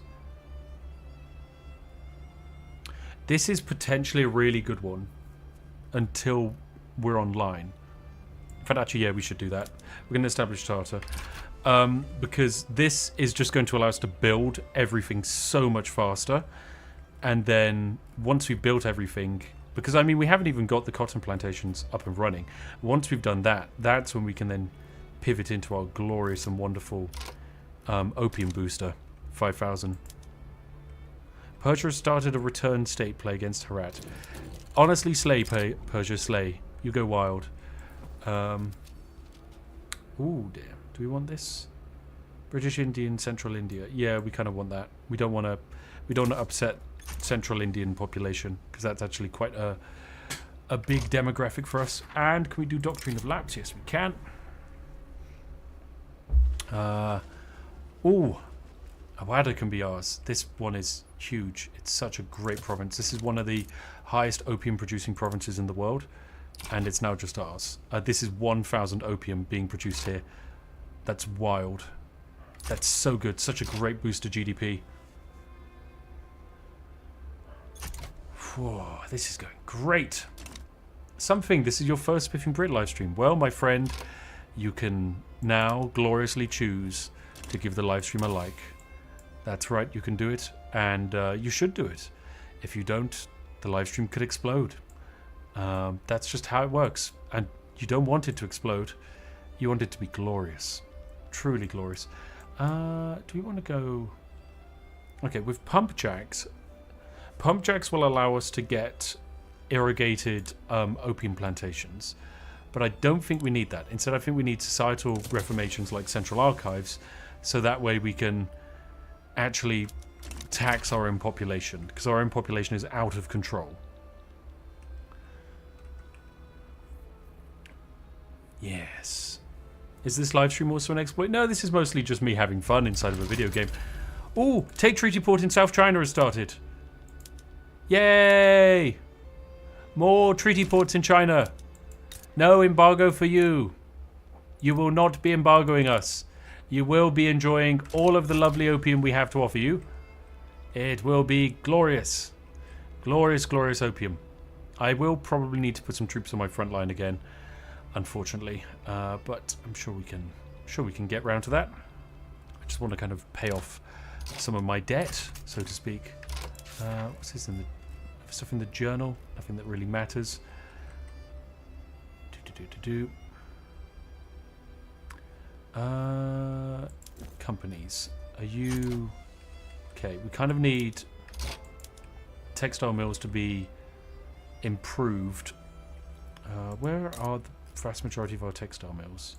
This is potentially a really good one until we're online. In fact, actually, yeah, we should do that. We're going to establish Tartar. Because this is just going to allow us to build everything so much faster. And then once we've built everything, because I mean, we haven't even got the cotton plantations up and running. Once we've done that, that's when we can then pivot into our glorious and wonderful opium booster. 5,000. Persia has started a return state play against Herat. Honestly, slay, Persia, slay. You go wild. Ooh, dear. Do we want this? British Indian, Central India. Yeah, we kind of want that. We don't want to upset Central Indian population because that's actually quite a big demographic for us. And can we do Doctrine of Lapse? Yes, we can. Ooh, Awada can be ours. This one is huge. It's such a great province. This is one of the highest opium producing provinces in the world, and it's now just ours. This is 1,000 opium being produced here. That's wild. That's so good. Such a great boost to GDP. Whoa, this is going great. Something, this is your first Spiffing Brit live stream. Well, my friend, you can now gloriously choose to give the live stream a like. That's right, you can do it, and you should do it. If you don't, the live stream could explode. That's just how it works, and you don't want it to explode. You want it to be glorious, truly glorious. Do we want to go... Okay, with pump jacks will allow us to get irrigated opium plantations, but I don't think we need that. Instead, I think we need societal reformations like central archives, so that way we can actually tax our own population, because our own population is out of control. Yes. Is this live stream also an exploit? No, this is mostly just me having fun inside of a video game. Ooh, Take Treaty Port in South China has started. Yay! More treaty ports in China. No embargo for you. You will not be embargoing us. You will be enjoying all of the lovely opium we have to offer you. It will be glorious. Glorious, glorious opium. I will probably need to put some troops on my front line again, unfortunately. But I'm sure we can get round to that. I just want to kind of pay off some of my debt, so to speak. What's this in the stuff in the journal? Nothing that really matters. Companies. Are you... Okay, we kind of need textile mills to be improved. Where are the vast majority of our textile mills?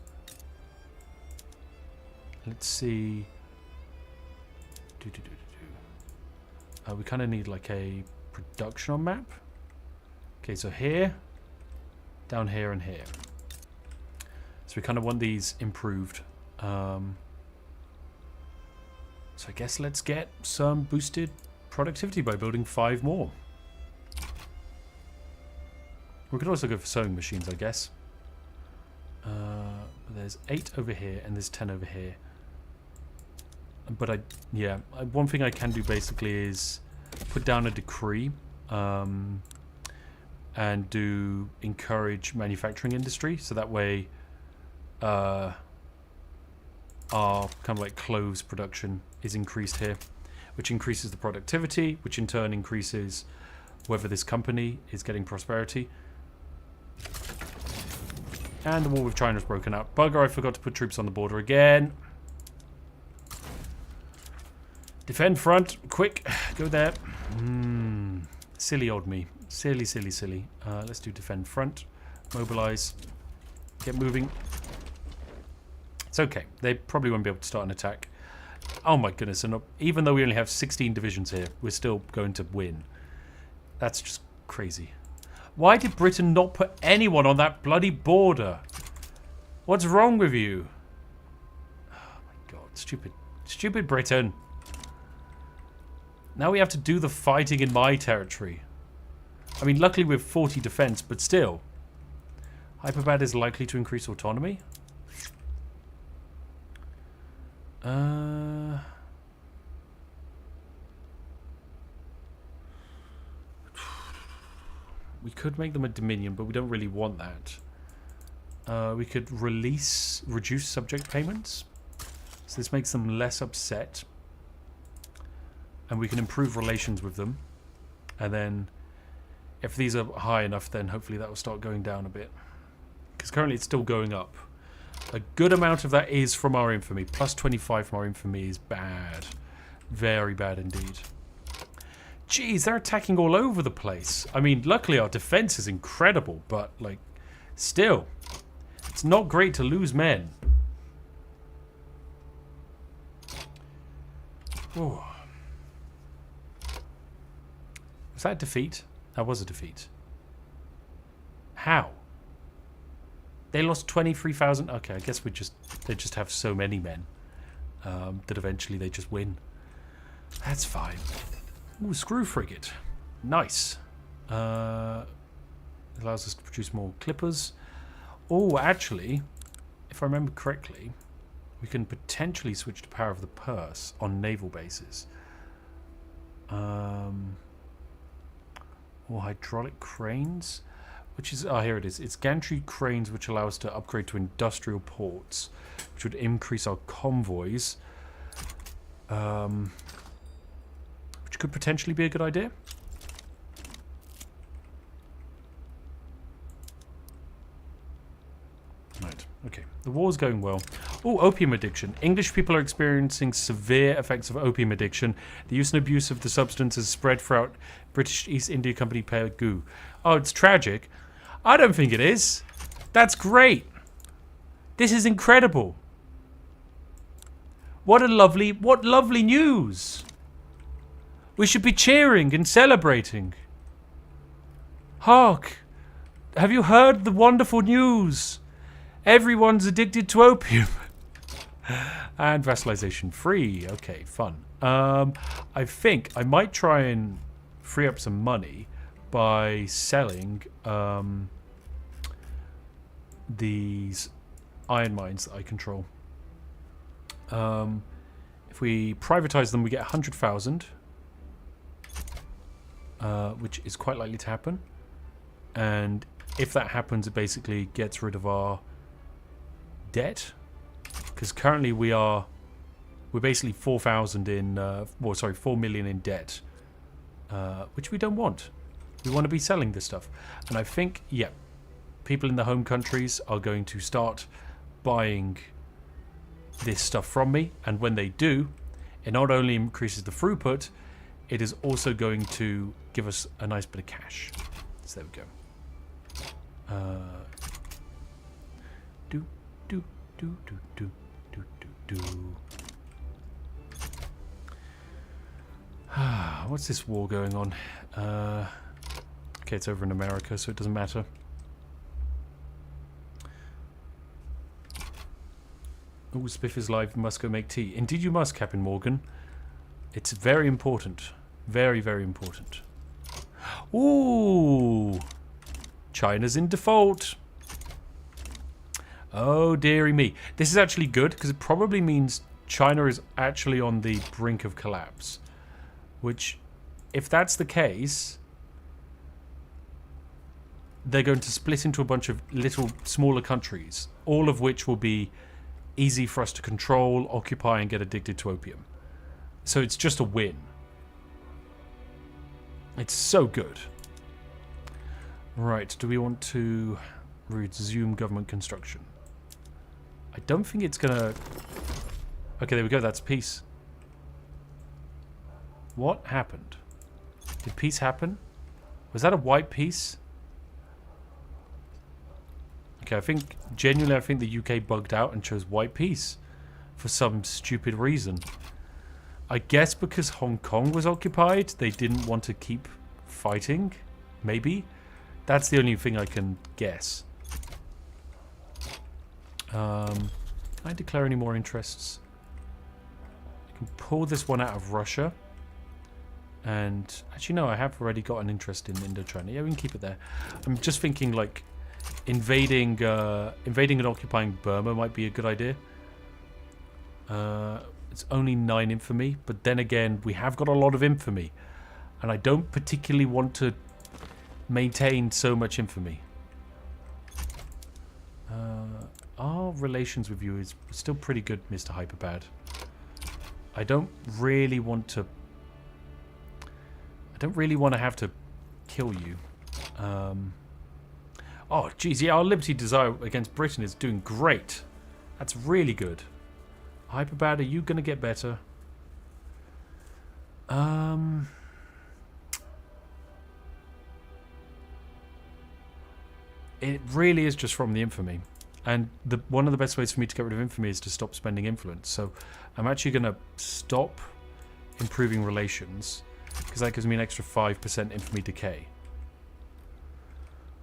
Let's see. We kind of need like a production on map. Okay, so here, down here, and here. So we kind of want these improved. So I guess let's get some boosted productivity by building 5 more. We could also go for sewing machines, I guess. There's 8 over here, and there's 10 over here. But one thing I can do basically is put down a decree and do encourage manufacturing industry, so that way our kind of like clothes production is increased here, which increases the productivity, which in turn increases whether this company is getting prosperity. And the war with China is broken out. Bugger, I forgot to put troops on the border again. Defend front, quick, go there. Silly old me. Silly, silly, silly. Let's do defend front. Mobilize. Get moving. It's okay. They probably won't be able to start an attack. Oh my goodness. And even though we only have 16 divisions here, we're still going to win. That's just crazy. Why did Britain not put anyone on that bloody border? What's wrong with you? Oh my god. Stupid. Stupid Britain. Now we have to do the fighting in my territory. I mean, luckily we're 40 defense, but still. Hyperbad is likely to increase autonomy. We could make them a dominion, but we don't really want that. We could reduce subject payments. So this makes them less upset. And we can improve relations with them. And then, if these are high enough, then hopefully that will start going down a bit. Because currently it's still going up. A good amount of that is from our infamy. Plus 25 from our infamy is bad. Very bad indeed. Jeez, they're attacking all over the place. I mean, luckily our defense is incredible, but, like, still. It's not great to lose men. Ooh. Was that a defeat? That was a defeat. How? They lost 23,000. Okay, I guess they just have so many men that eventually they just win. That's fine. Ooh, screw frigate. Nice. Allows us to produce more clippers. Oh, actually, if I remember correctly, we can potentially switch to power of the purse on naval bases. or hydraulic cranes, which is, oh, here it is. It's gantry cranes, which allow us to upgrade to industrial ports, which would increase our convoys, which could potentially be a good idea. Right, okay. The war's going well. Oh, opium addiction. English people are experiencing severe effects of opium addiction. The use and abuse of the substance has spread throughout British East India Company Pegu. Oh, it's tragic. I don't think it is. That's great. This is incredible. What lovely news. We should be cheering and celebrating. Hark. Have you heard the wonderful news? Everyone's addicted to opium. And vassalization free. Okay, fun. I think I might try and free up some money by selling these iron mines that I control. If we privatize them, we get 100,000, which is quite likely to happen. And if that happens, it basically gets rid of our debt, because currently we're basically 4,000 in 4 million in debt, which we don't want. We want to be selling this stuff. And I think, yeah, people in the home countries are going to start buying this stuff from me, and when they do, it not only increases the throughput, it is also going to give us a nice bit of cash. So there we go. What's this war going on? Okay, it's over in America, so it doesn't matter. Oh, Spiff is live. Must go make tea. Indeed you must, Captain Morgan. It's very important. Very, very important. Ooh! China's in default. Oh, dearie me. This is actually good, because it probably means China is actually on the brink of collapse. Which, if that's the case, they're going to split into a bunch of little, smaller countries, all of which will be easy for us to control, occupy, and get addicted to opium. So it's just a win. It's so good. Right, do we want to resume government construction? I don't think it's gonna... Okay, there we go, that's peace. What happened? Did peace happen? Was that a white peace? Okay, I think, genuinely, I think the UK bugged out and chose white peace for some stupid reason. I guess because Hong Kong was occupied, they didn't want to keep fighting, maybe? That's the only thing I can guess. Can I declare any more interests? I can pull this one out of Russia. And actually, no, I have already got an interest in Indochina. Yeah, we can keep it there. I'm just thinking, like, invading and occupying Burma might be a good idea. It's only 9 infamy, but then again, we have got a lot of infamy. And I don't particularly want to maintain so much infamy. Our relations with you is still pretty good, Mr. Hyperbad. I don't really want to have to kill you. Oh, geez, yeah, our Liberty Desire against Britain is doing great. That's really good. Hyperbad, are you going to get better? It really is just from the infamy. And one of the best ways for me to get rid of infamy is to stop spending influence. So I'm actually going to stop improving relations, because that gives me an extra 5% infamy decay.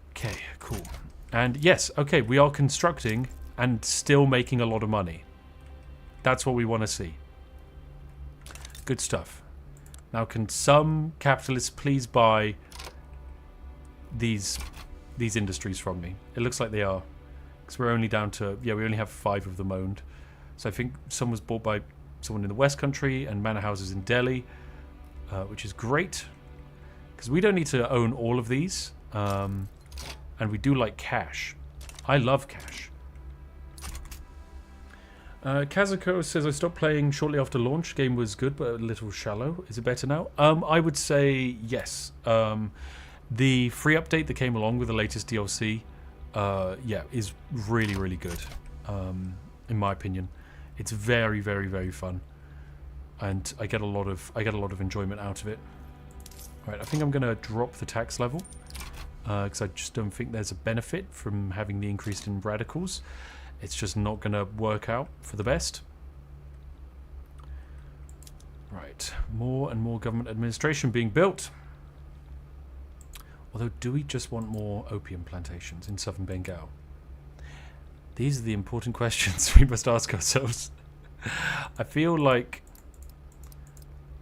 Okay, cool. And yes, okay, we are constructing and still making a lot of money. That's what we want to see. Good stuff. Now, can some capitalists please buy these industries from me? It looks like they are. Because we're only down to... Yeah, we only have 5 of them owned. So I think some was bought by someone in the West Country and manor houses in Delhi, which is great. Because we don't need to own all of these. And we do like cash. I love cash. Kazuko says, I stopped playing shortly after launch. Game was good, but a little shallow. Is it better now? I would say yes. The free update that came along with the latest DLC, yeah, is really, really good. In my opinion, it's very, very, very fun, and I get a lot of enjoyment out of it. Right, I think I'm going to drop the tax level because I just don't think there's a benefit from having the increase in radicals. It's just not going to work out for the best. Right, more and more government administration being built. Although, do we just want more opium plantations in southern Bengal? These are the important questions we must ask ourselves. I feel like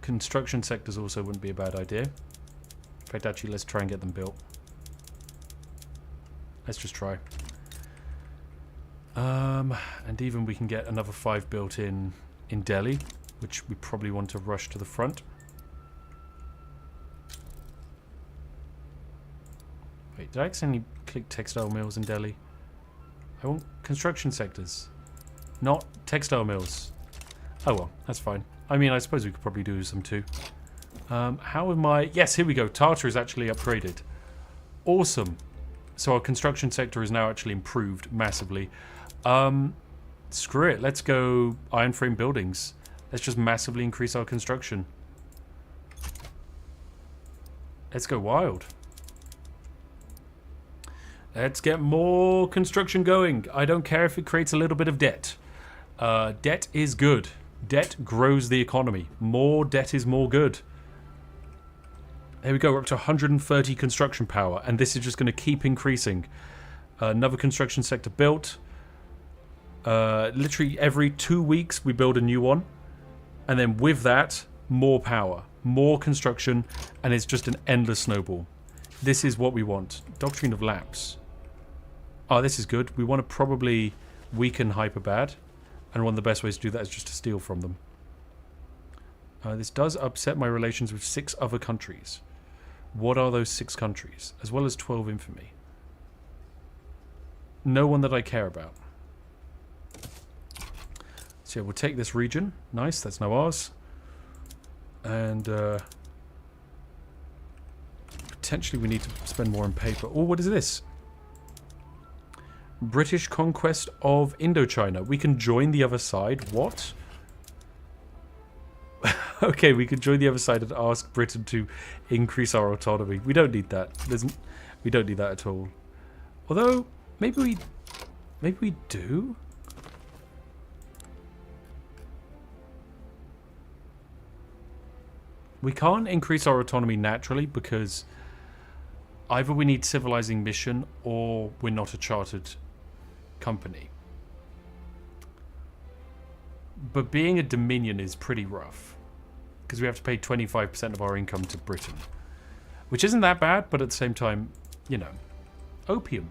construction sectors also wouldn't be a bad idea. In fact, actually, let's try and get them built. Let's just try. And even we can get another 5 built in Delhi, which we probably want to rush to the front. Wait, did I accidentally click textile mills in Delhi? I want construction sectors, not textile mills. Oh well, that's fine. I mean, I suppose we could probably do some too. How am I... Yes, here we go. Tata is actually upgraded. Awesome. So our construction sector is now actually improved massively. Screw it. Let's go iron frame buildings. Let's just massively increase our construction. Let's go wild. Let's get more construction going. I don't care if it creates a little bit of debt. Debt is good. Debt grows the economy. More debt is more good. There we go. We're up to 130 construction power. And this is just going to keep increasing. Another construction sector built. Literally every 2 weeks we build a new one. And then with that, more power. More construction. And it's just an endless snowball. This is what we want. Doctrine of Lapse. Oh, this is good. We want to probably weaken Hyperbad. And one of the best ways to do that is just to steal from them. This does upset my relations with 6 other countries. What are those 6 countries? As well as 12 infamy. No one that I care about. So yeah, we'll take this region. Nice, that's now ours. And potentially we need to spend more on paper. Oh, what is this? British conquest of Indochina. We can join the other side. What? Okay, we can join the other side and ask Britain to increase our autonomy. We don't need that. We don't need that at all. Although, maybe we do. We can't increase our autonomy naturally because either we need civilizing mission or we're not a chartered company. But being a dominion is pretty rough because we have to pay 25% of our income to Britain, which isn't that bad, but at the same time, you know, opium.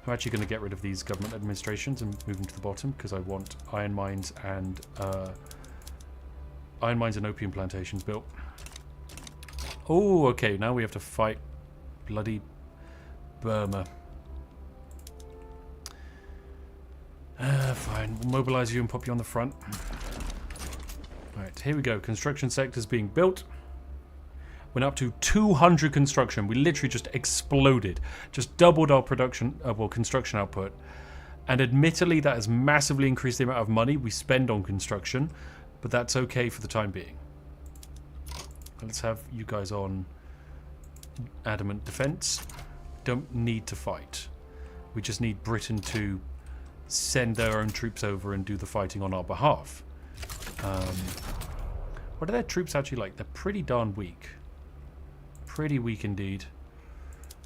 I'm actually going to get rid of these government administrations and move them to the bottom because I want iron mines and opium plantations built. Oh, okay, now we have to fight bloody Burma. Fine, we'll mobilize you and pop you on the front. Right, here we go. Construction sectors being built. We're up to 200 construction. We literally just exploded. Just doubled our production, construction output. And admittedly, that has massively increased the amount of money we spend on construction. But that's okay for the time being. Let's have you guys on adamant defense. Don't need to fight. We just need Britain to send their own troops over and do the fighting on our behalf. What are their troops actually like? They're pretty darn weak. Pretty weak indeed.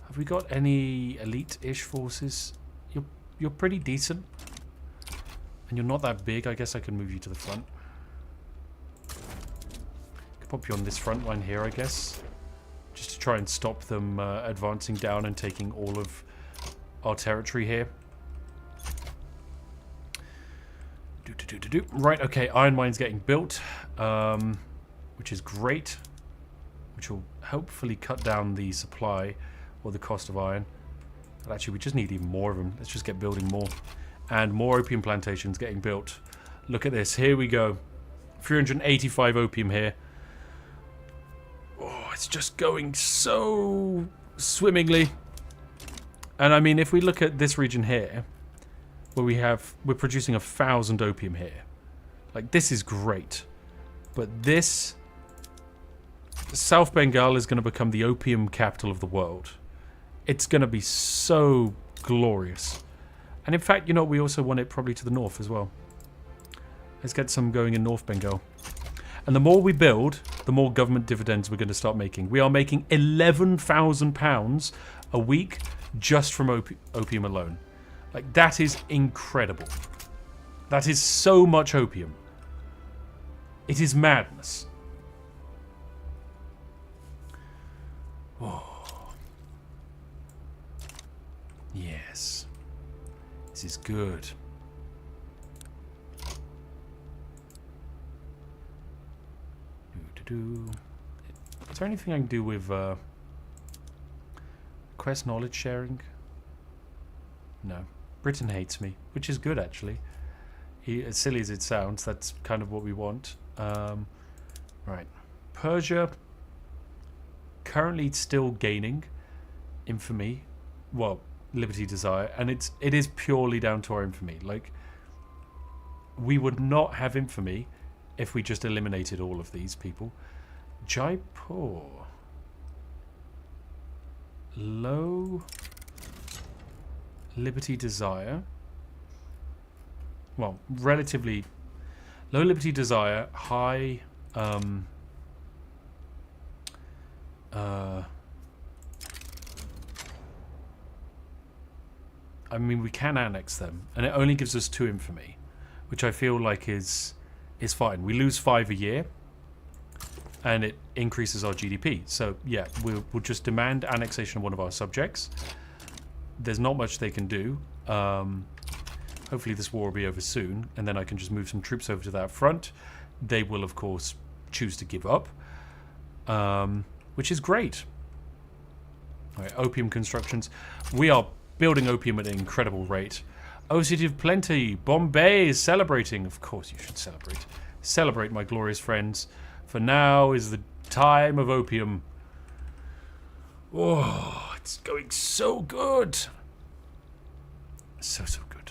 Have we got any elite-ish forces? You're pretty decent. And you're not that big. I guess I can move you to the front. Could pop you on this front line here, I guess. Just to try and stop them advancing down and taking all of our territory here. Right, okay, iron mine's getting built, which is great. which will hopefully cut down the supply or the cost of iron. But actually, we just need even more of them. Let's just get building more. And more opium plantations getting built. Look at this. Here we go. 385 opium here. Oh, it's just going so swimmingly. And I mean, if we look at this region here, where we're producing 1,000 opium here. Like, this is great. But this... South Bengal is going to become the opium capital of the world. It's going to be so glorious. And in fact, you know, we also want it probably to the north as well. Let's get some going in North Bengal. And the more we build, the more government dividends we're going to start making. We are making £11,000 a week just from opium alone. Like, that is incredible. That is so much opium. It is madness. Oh. Yes. This is good. Is there anything I can do with quest knowledge sharing? No. Britain hates me, which is good actually. As silly as it sounds, that's kind of what we want. Right. Persia currently still gaining infamy. Well, liberty desire, and it is purely down to our infamy. Like, we would not have infamy if we just eliminated all of these people. Jaipur. Low liberty desire. Well, relatively low liberty desire, high I mean, we can annex them, and it only gives us 2 infamy, which I feel like is fine. We lose 5 a year, and it increases our GDP. So yeah, we'll just demand annexation of one of our subjects. There's not much they can do. Hopefully this war will be over soon, and then I can just move some troops over to that front. They will, of course, choose to give up, which is great. All right, opium constructions. We are building opium at an incredible rate. Oh, City of Plenty. Bombay is celebrating. Of course you should celebrate. Celebrate, my glorious friends. For now is the time of opium. Oh, it's going so good. So good.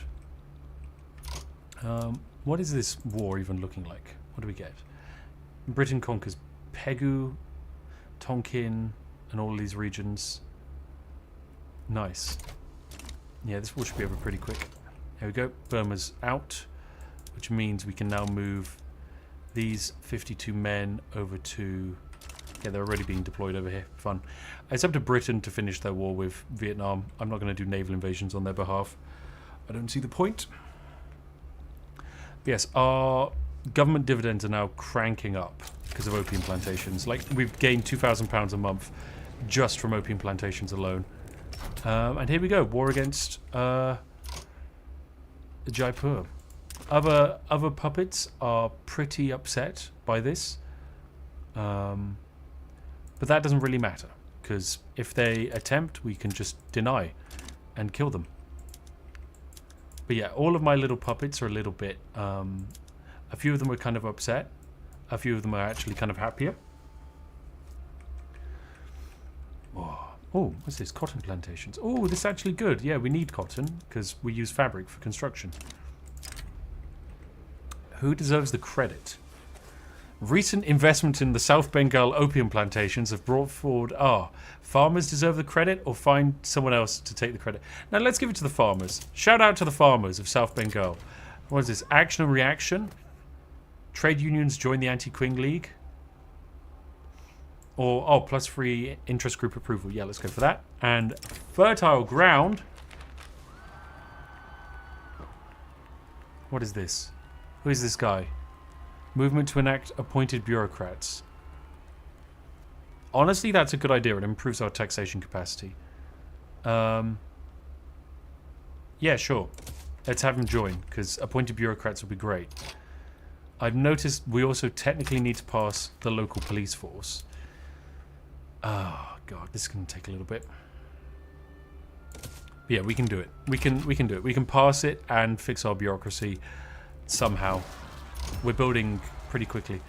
What is this war even looking like? What do we get? Britain conquers Pegu, Tonkin, and all these regions. Nice. Yeah, this war should be over pretty quick. There we go. Burma's out, which means we can now move these 52 men over to... Yeah, they're already being deployed over here. Fun. It's up to Britain to finish their war with Vietnam. I'm not going to do naval invasions on their behalf. I don't see the point. But yes, our government dividends are now cranking up because of opium plantations. Like, we've gained £2,000 a month just from opium plantations alone. And here we go. War against Jaipur. Other puppets are pretty upset by this. But that doesn't really matter, because if they attempt, we can just deny and kill them. But yeah, all of my little puppets are a little bit... a few of them are kind of upset. A few of them are actually kind of happier. Oh, what's this? Cotton plantations. Oh, this is actually good. Yeah, we need cotton, because we use fabric for construction. Who deserves the credit? Recent investment in the South Bengal opium plantations have brought forward... farmers deserve the credit, or find someone else to take the credit? Now, let's give it to the farmers. Shout out to the farmers of South Bengal. What is this? Action and reaction? Trade unions join the Anti-Qing League? Or, +3 interest group approval. Yeah, let's go for that. And fertile ground. What is this? Who is this guy? Movement to enact appointed bureaucrats. Honestly, that's a good idea. It improves our taxation capacity. Yeah, sure. Let's have him join, because appointed bureaucrats would be great. I've noticed we also technically need to pass the local police force. Oh god, this is going to take a little bit. But yeah, we can do it. We can do it. We can pass it and fix our bureaucracy somehow. We're building pretty quickly.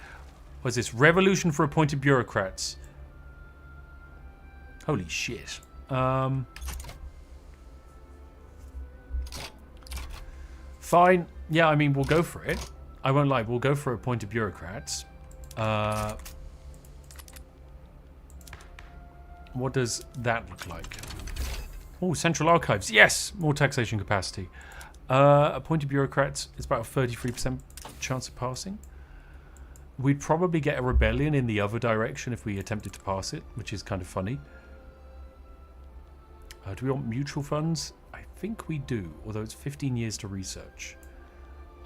What's this? Revolution for appointed bureaucrats. Holy shit. Fine. Yeah, I mean, we'll go for it. I won't lie. We'll go for appointed bureaucrats. What does that look like? Oh, central archives. Yes! More taxation capacity. Appointed bureaucrats, it's about a 33% chance of passing. We'd probably get a rebellion in the other direction if we attempted to pass it, which is kind of funny. Do we want mutual funds? I think we do, although it's 15 years to research.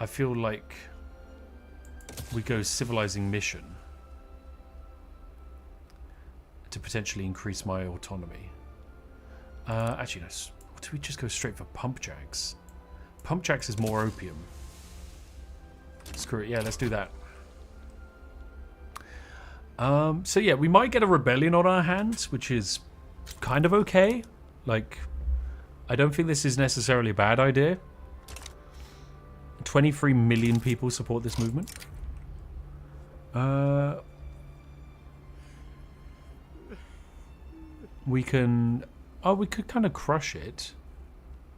I feel like we go civilizing mission to potentially increase my autonomy. Actually, no. Do we just go straight for pump jacks? Pump jacks is more opium. Screw it. Yeah, let's do that. So yeah, we might get a rebellion on our hands, which is kind of okay. Like, I don't think this is necessarily a bad idea. 23 million people support this movement. We can... Oh, we could kind of crush it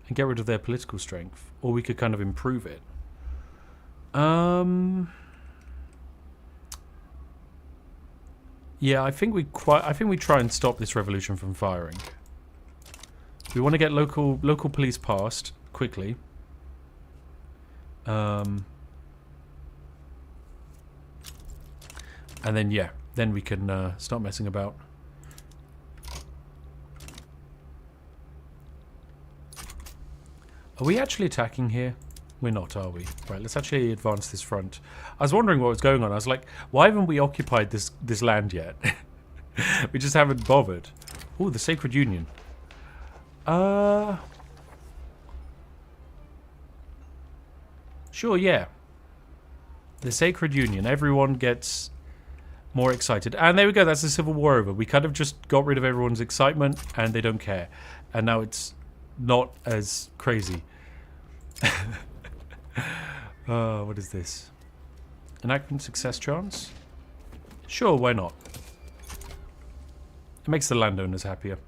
and get rid of their political strength. Or we could kind of improve it. Yeah, I think we try and stop this revolution from firing. We want to get local police passed quickly. And then yeah, then we can start messing about. Are we actually attacking here? We're not, are we? Right, let's actually advance this front. I was wondering what was going on. I was like, why haven't we occupied this land yet? We just haven't bothered. Oh, the Sacred Union. Sure, yeah. The Sacred Union. Everyone gets more excited. And there we go. That's the Civil War over. We kind of just got rid of everyone's excitement and they don't care. And now it's not as crazy. What is this? Enactment success chance? Sure, why not? It makes the landowners happier.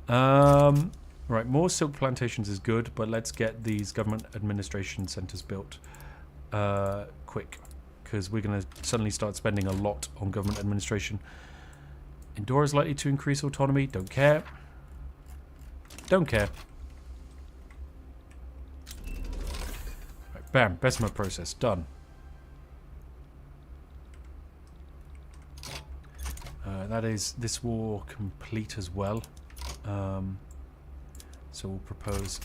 Right, more silk plantations is good, but let's get these government administration centers built quick, because we're going to suddenly start spending a lot on government administration. Endora is likely to increase autonomy. Don't care. Don't care. Right, bam, Bessemer process done. That is this war complete as well. So we'll propose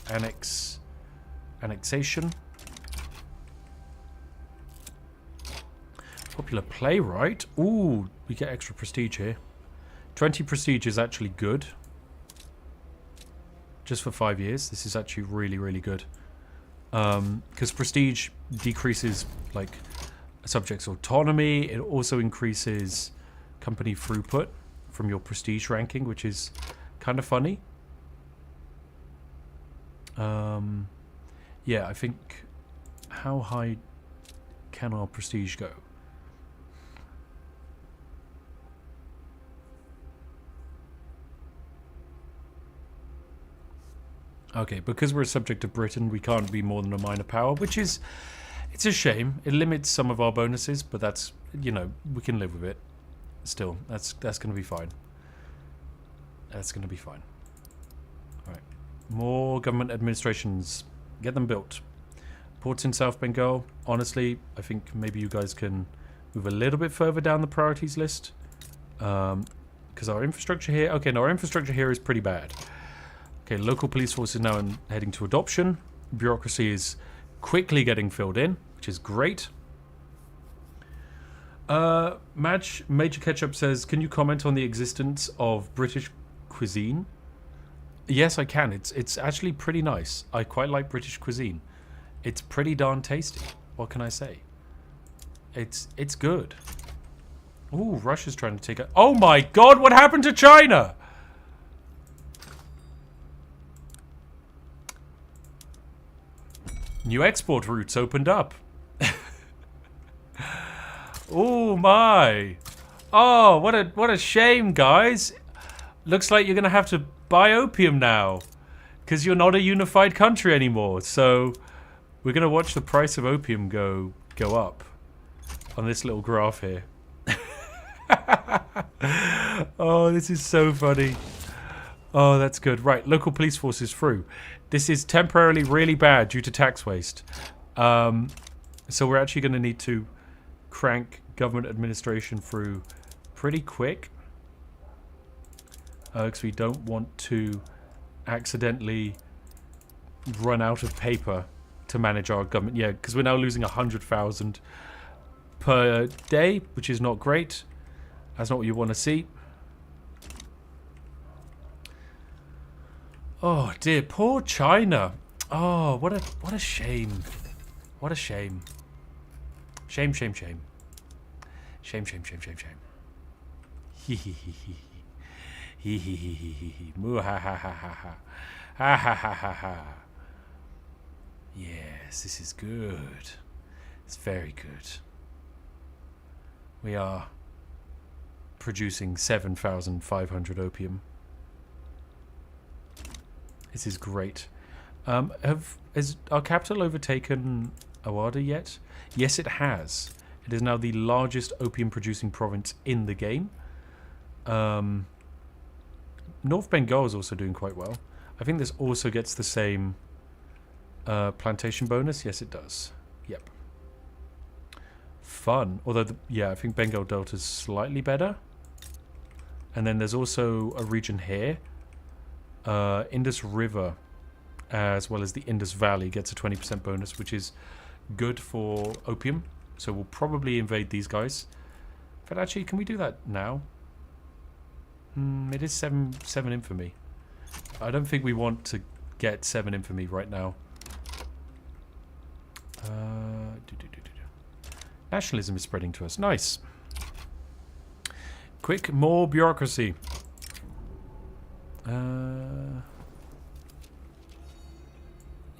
annexation. Popular playwright. Ooh, we get extra prestige here. 20 prestige is actually good. Just for 5 years. This is actually really, really good. Because prestige decreases like a subject's autonomy. It also increases company throughput from your prestige ranking, which is kind of funny. Yeah, I think... How high can our prestige go? Okay, because we're a subject of Britain, we can't be more than a minor power, which is... It's a shame. It limits some of our bonuses, but that's... You know, we can live with it. Still, that's going to be fine. That's going to be fine. Alright. More government administrations. Get them built. Ports in South Bengal. Honestly, I think maybe you guys can move a little bit further down the priorities list. Because our infrastructure here... Okay, no, our infrastructure here is pretty bad. Okay, local police force is now heading to adoption. Bureaucracy is quickly getting filled in, which is great. Major Ketchup says, can you comment on the existence of British cuisine? Yes, I can. It's actually pretty nice. I quite like British cuisine. It's pretty darn tasty. What can I say? It's good. Ooh, Russia's trying to take it. Oh my god, what happened to China? New export routes opened up. Oh my. Oh, what a shame, guys. Looks like you're going to have to buy opium now. Because you're not a unified country anymore. So we're going to watch the price of opium go up on this little graph here. Oh, this is so funny. Oh, that's good. Right, local police forces through. This is temporarily really bad due to tax waste. So we're actually going to need to crank government administration through pretty quick. Because we don't want to accidentally run out of paper to manage our government. Yeah, because we're now losing 100,000 per day, which is not great. That's not what you want to see. Oh dear, poor China. Oh, what a shame. What a shame. Shame, shame, shame. Shame, shame, shame, shame, shame. Hee hee hee hee. Hee hee hee hee hee. Moo ha ha ha ha ha. Ha ha ha ha ha. Yes, this is good. It's very good. We are producing 7,500 opium. This is great. Has our capital overtaken Awada yet? Yes, it has. It is now the largest opium-producing province in the game. North Bengal is also doing quite well. I think this also gets the same plantation bonus. Yes, it does. Yep. Fun. Although, yeah, I think Bengal Delta is slightly better. And then there's also a region here. Indus River, as well as the Indus Valley, gets a 20% bonus, which is good for opium. So we'll probably invade these guys. But actually, can we do that now? It is 7 infamy. I don't think we want to get 7 infamy right now. Nationalism is spreading to us. Nice. Quick, more bureaucracy.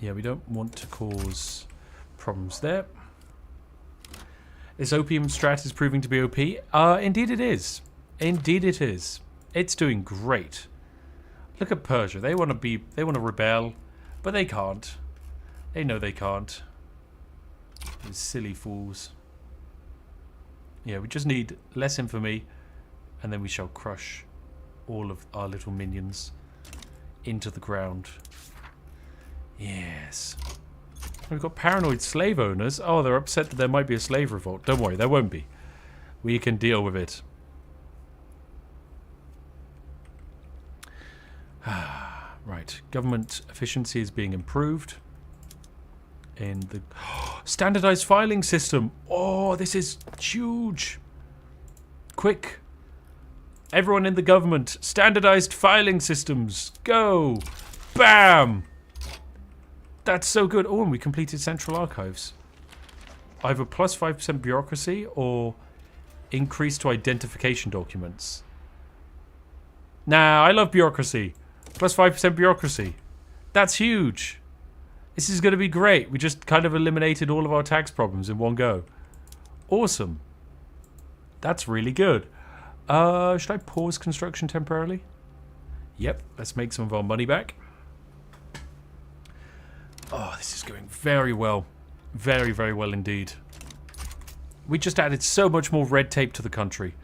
Yeah, we don't want to cause problems there. This opium strat is proving to be OP. Indeed it is. Indeed it is. It's doing great. Look at Persia. They want to rebel, but they can't. They know they can't. These silly fools. Yeah, we just need less infamy, and then we shall crush all of our little minions into the ground. Yes. We've got paranoid slave owners. Oh, they're upset that there might be a slave revolt. Don't worry, there won't be. We can deal with it. Right. Government efficiency is being improved. In the standardized filing system. Oh, this is huge. Quick. Everyone in the government. Standardized filing systems. Go. Bam. That's so good. Oh, and we completed central archives. Either plus 5% bureaucracy or increase to identification documents. Nah, I love bureaucracy. Plus 5% bureaucracy. That's huge. This is going to be great. We just kind of eliminated all of our tax problems in one go. Awesome. That's really good. Should I pause construction temporarily? Yep, let's make some of our money back. Oh, this is going very well. Very, very well indeed. We just added so much more red tape to the country.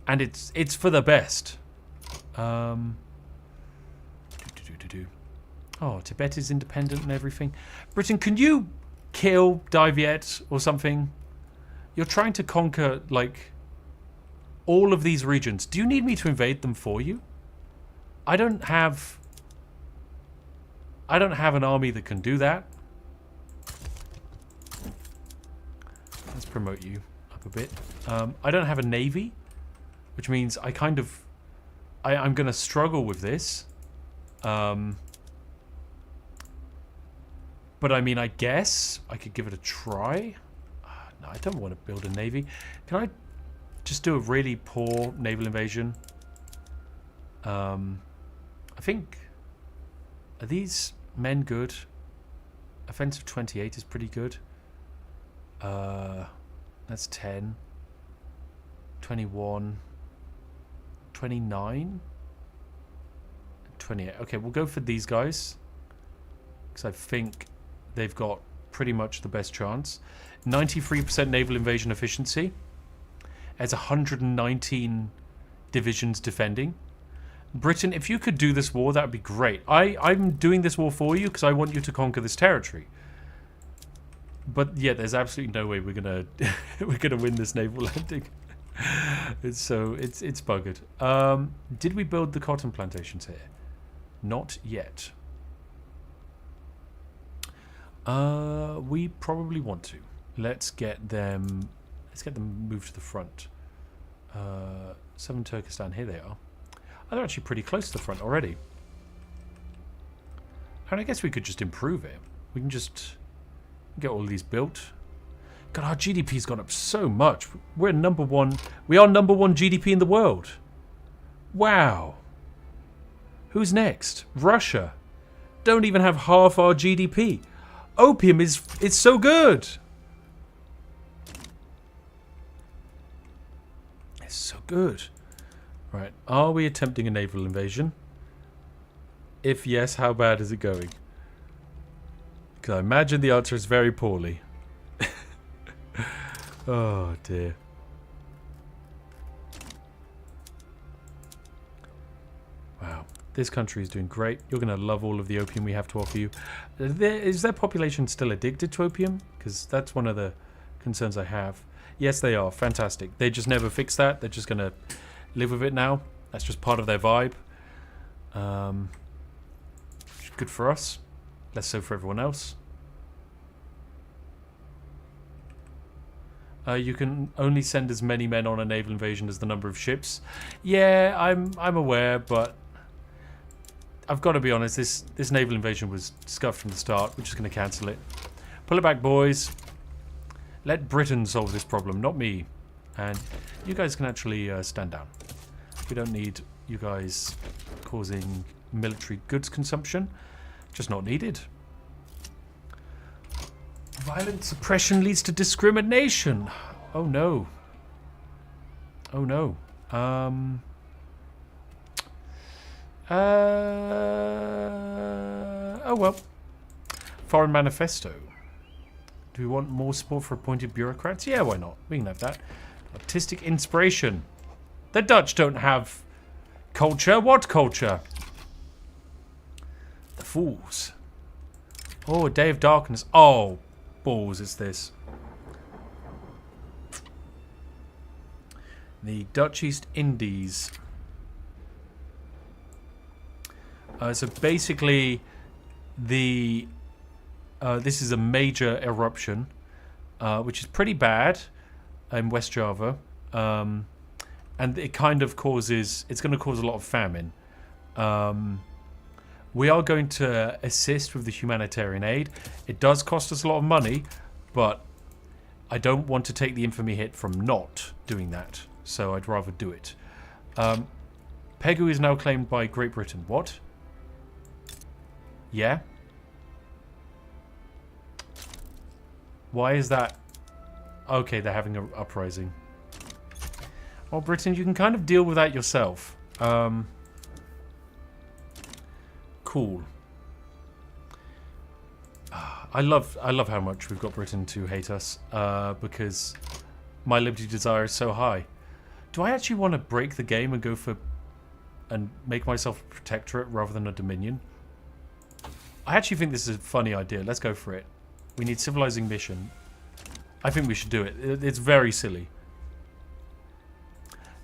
And it's for the best. Oh, Tibet is independent and everything. Britain, can you kill Diviet or something? You're trying to conquer, like, all of these regions. Do you need me to invade them for you? I don't have an army that can do that. Let's promote you up a bit. I don't have a navy, which means I kind of... I'm going to struggle with this. But I mean, I guess I could give it a try. No, I don't want to build a navy. Can I just do a really poor naval invasion. I think... Are these men good? Offensive 28 is pretty good. That's 10. 21. 29. 28. Okay, we'll go for these guys. Because I think they've got pretty much the best chance. 93% naval invasion efficiency. As 119 divisions defending. Britain, if you could do this war, that would be great. I'm doing this war for you because I want you to conquer this territory. But yeah, there's absolutely no way we're gonna we're gonna win this naval landing. It's buggered. Did we build the cotton plantations here? Not yet. We probably want to. Let's get them moved to the front. 7 Turkestan, here they are. Oh, they're actually pretty close to the front already. And I guess we could just improve it. We can just get all of these built. God, our GDP's gone up so much. We're number one. We are number one GDP in the world. Wow. Who's next? Russia. Don't even have half our GDP. Opium is so good. It's so good. Right. Are we attempting a naval invasion? If yes, how bad is it going? Because I imagine the answer is very poorly. Oh dear. Wow. This country is doing great. You're going to love all of the opium we have to offer you. Is their population still addicted to opium? Because that's one of the concerns I have. Yes, they are. Fantastic. They just never fix that. They're just going to live with it now. That's just part of their vibe. Good for us. Less so for everyone else. You can only send as many men on a naval invasion as the number of ships. Yeah, I'm aware, but I've got to be honest. This naval invasion was scuffed from the start. We're just going to cancel it. Pull it back, boys. Let Britain solve this problem, not me. And you guys can actually stand down. We don't need you guys causing military goods consumption. Just not needed. Violent suppression leads to discrimination. Oh no. Oh no. Oh well. Foreign manifesto. Do we want more support for appointed bureaucrats? Yeah, why not? We can have that. Artistic inspiration. The Dutch don't have culture. What culture? The fools. Oh, a day of darkness. Oh, balls is this. The Dutch East Indies. So basically, this is a major eruption, which is pretty bad in West Java, and it kind of causes. It's going to cause a lot of famine. We are going to assist with the humanitarian aid. It does cost us a lot of money, but I don't want to take the infamy hit from not doing that, so I'd rather do it. Pegu is now claimed by Great Britain. What? Yeah? Why is that? Okay, they're having an uprising. Well, Britain, you can kind of deal with that yourself. Cool. I love how much we've got Britain to hate us, because my liberty desire is so high. Do I actually want to break the game and go for and make myself a protectorate rather than a dominion? I actually think this is a funny idea. Let's go for it. We need civilizing mission. I think we should do it. It's very silly.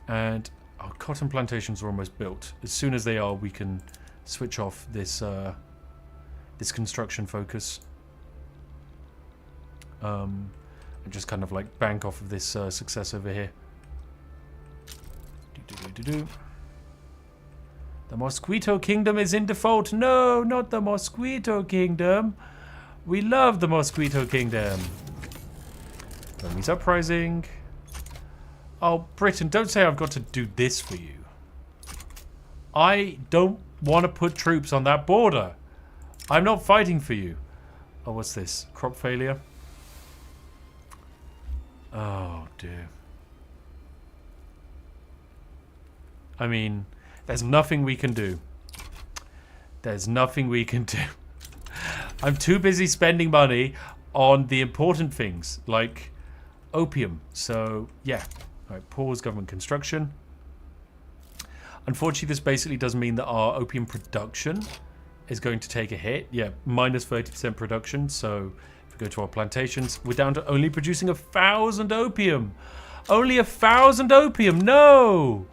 And our cotton plantations are almost built. As soon as they are, we can switch off this this construction focus. And just kind of like bank off of this success over here. The Mosquito Kingdom is in default. No, not the Mosquito Kingdom. We love the Mosquito Kingdom. Burmese uprising. Oh, Britain, don't say I've got to do this for you. I don't want to put troops on that border. I'm not fighting for you. Oh, what's this? Crop failure? Oh, dear. I mean, there's nothing we can do. There's nothing we can do. I'm too busy spending money on the important things, like opium. So, yeah. All right, pause government construction. Unfortunately, this basically does mean that our opium production is going to take a hit. Yeah, minus 30% production. So, if we go to our plantations, we're down to only producing 1,000 opium. Only 1,000 opium. No!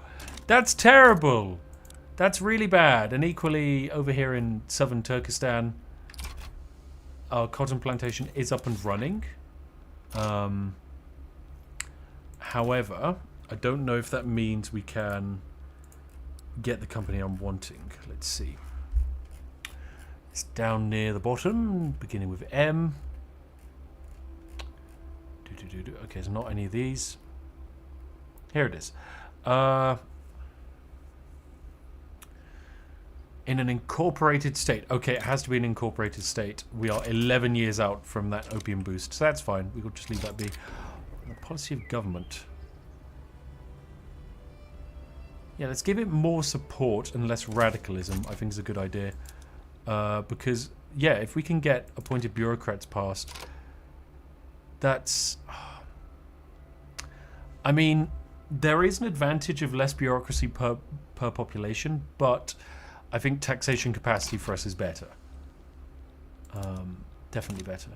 That's terrible. That's really bad. And equally, over here in southern Turkestan, our cotton plantation is up and running. However, I don't know if that means we can get the company I'm wanting. Let's see. It's down near the bottom, beginning with M. Okay, there's not any of these. Here it is. In an incorporated state. Okay, it has to be an incorporated state. We are 11 years out from that opium boost, so that's fine. We could just leave that be. The policy of government. Yeah, let's give it more support and less radicalism. I think is a good idea. Because, yeah, if we can get appointed bureaucrats passed, that's... I mean, there is an advantage of less bureaucracy per population, but I think taxation capacity for us is better. Definitely better.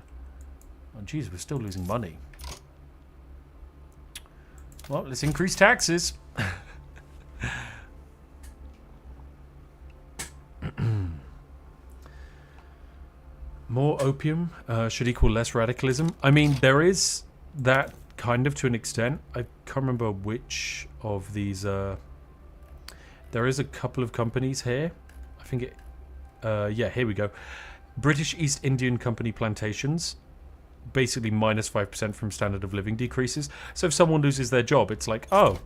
Oh, geez, we're still losing money. Well, let's increase taxes. More opium should equal less radicalism. I mean, there is that kind of to an extent. I can't remember which of these... there is a couple of companies here. I think it... yeah, here we go. British East Indian Company plantations. Basically minus 5% from standard of living decreases. So if someone loses their job, it's like, oh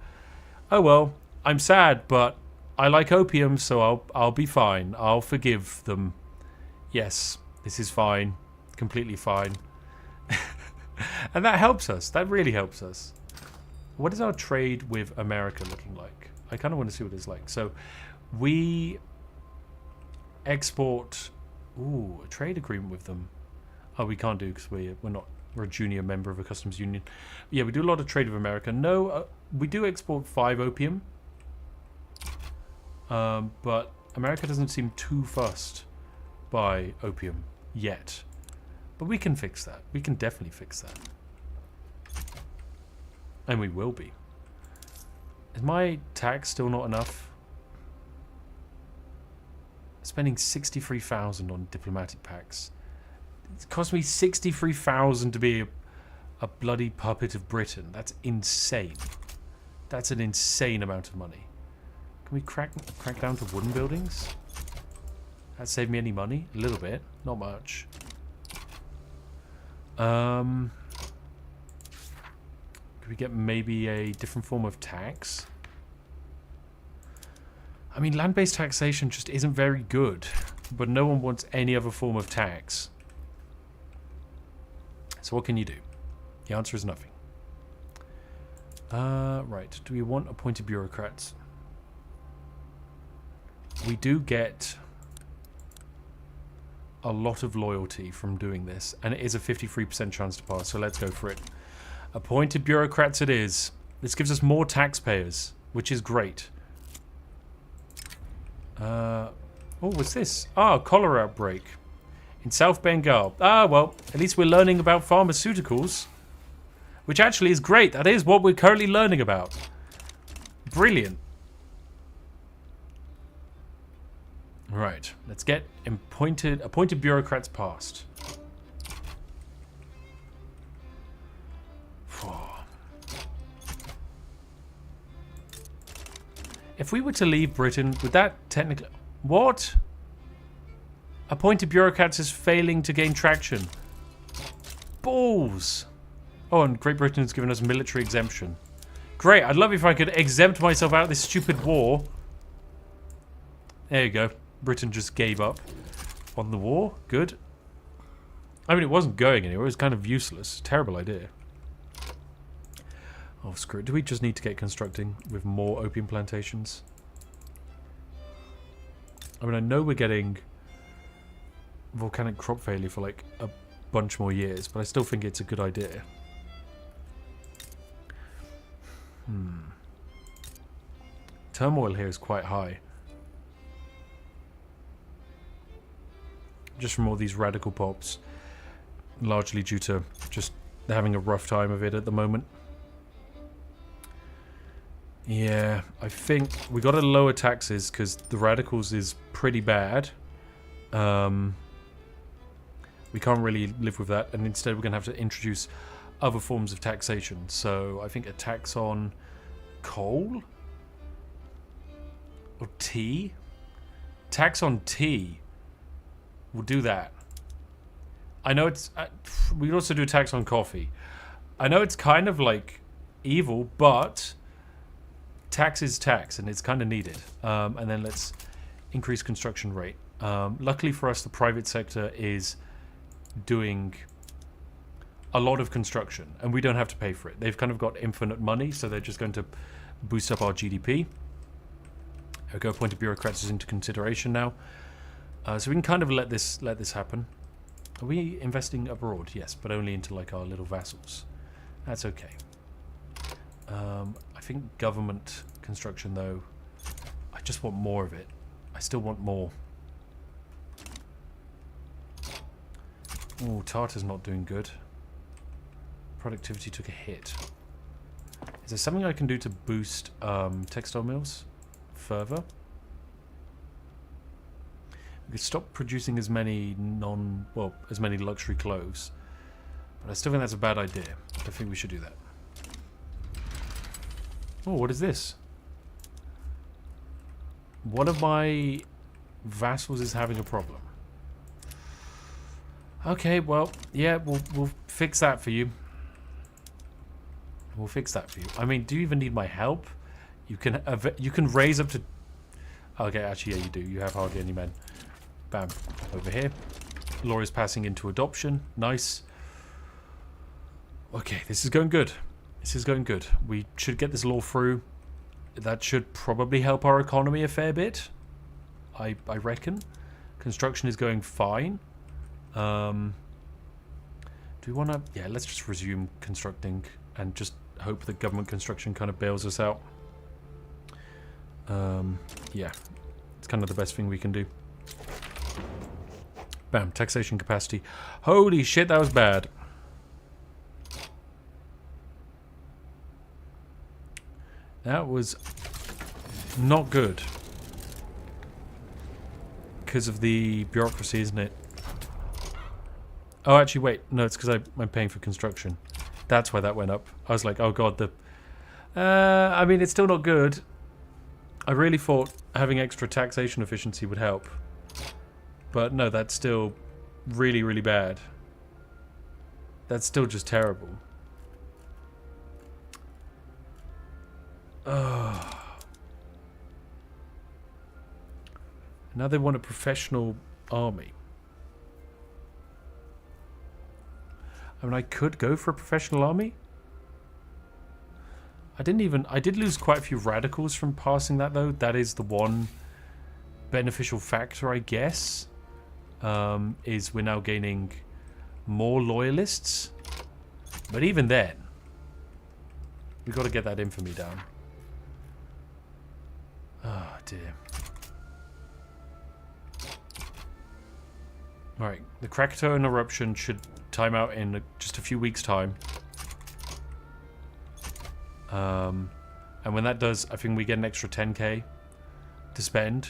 well, I'm sad, but I like opium, so I'll be fine. I'll forgive them. Yes, this is fine. Completely fine. And that helps us. That really helps us. What is our trade with America looking like? I kind of want to see what it's like. So we export... Ooh, a trade agreement with them. Oh, we can't do because we're a junior member of a customs union. Yeah, we do a lot of trade with America. No, we do export 5 opium. But America doesn't seem too fussed by opium yet. But we can fix that. We can definitely fix that. And we will be. Is my tax still not enough? Spending 63,000 on diplomatic packs. It cost me 63,000 to be a bloody puppet of Britain. That's insane. That's an insane amount of money. Can we crack down to wooden buildings? That saved me any money? A little bit. Not much. Could we get maybe a different form of tax? I mean, land-based taxation just isn't very good. But no one wants any other form of tax. So what can you do? The answer is nothing. Right. Do we want appointed bureaucrats? We do get a lot of loyalty from doing this. And it is a 53% chance to pass. So let's go for it. Appointed bureaucrats it is. This gives us more taxpayers, which is great. Oh, what's this? Ah, cholera outbreak. In South Bengal. Ah, well, at least we're learning about pharmaceuticals. Which actually is great. That is what we're currently learning about. Brilliant. Right. Let's get appointed bureaucrats passed. If we were to leave Britain, would that technically... What? Appointed bureaucrats is failing to gain traction. Balls! Oh, and Great Britain has given us military exemption. Great. I'd love if I could exempt myself out of this stupid war. There you go. Britain just gave up on the war. Good. I mean, it wasn't going anywhere. It was kind of useless. Terrible idea. Oh, screw it. Do we just need to get constructing with more opium plantations? I mean, I know we're getting volcanic crop failure for like a bunch more years, but I still think it's a good idea. Turmoil here is quite high. Just from all these radical pops. Largely due to just having a rough time of it at the moment. Yeah, I think we got to lower taxes because the radicals is pretty bad. We can't really live with that, and instead we're going to have to introduce other forms of taxation. So I think a tax on coal or tea. Tax on tea. We'll do that. I know it's... we could also do a tax on coffee. I know it's kind of like evil, but tax is tax, and it's kind of needed. And then let's increase construction rate. Luckily for us, the private sector is doing a lot of construction, and we don't have to pay for it. They've kind of got infinite money, so they're just going to boost up our GDP. There we go, appointed bureaucrats is into consideration now. So we can kind of let this happen. Are we investing abroad? Yes, but only into like our little vassals. That's okay. I think government construction though, I just want more of it. I still want more. Oh, Tartar's not doing good. Productivity took a hit. Is there something I can do to boost textile mills further? We could stop producing as many as many luxury clothes. But I still think that's a bad idea. I think we should do that. Oh, what is this? One of my vassals is having a problem. Okay, well, yeah, we'll fix that for you. We'll fix that for you. I mean, do you even need my help? You can raise up to... Okay, actually, yeah, you do. You have hardly any men. Bam. Over here. Law is passing into adoption. Nice. Okay, this is going good. This is going good. We should get this law through. That should probably help our economy a fair bit. I reckon. Construction is going fine. Do we want to... Yeah, let's just resume constructing and just hope that government construction kind of bails us out. Yeah, it's kind of the best thing we can do. Bam, taxation capacity. Holy shit, that was bad. That was not good. Because of the bureaucracy, isn't it? Oh, actually, wait. No, it's because I'm paying for construction. That's why that went up. I was like, oh god, I mean, it's still not good. I really thought having extra taxation efficiency would help. But no, that's still really, really bad. That's still just terrible. Oh. Now they want a professional army. I mean, I could go for a professional army. I did lose quite a few radicals from passing that, though. That is the one beneficial factor, I guess. Is we're now gaining more loyalists. But even then, we've got to get that infamy down. Oh, dear. Alright, the Krakatoan eruption should time out in just a few weeks' time. And when that does, I think we get an extra 10k to spend.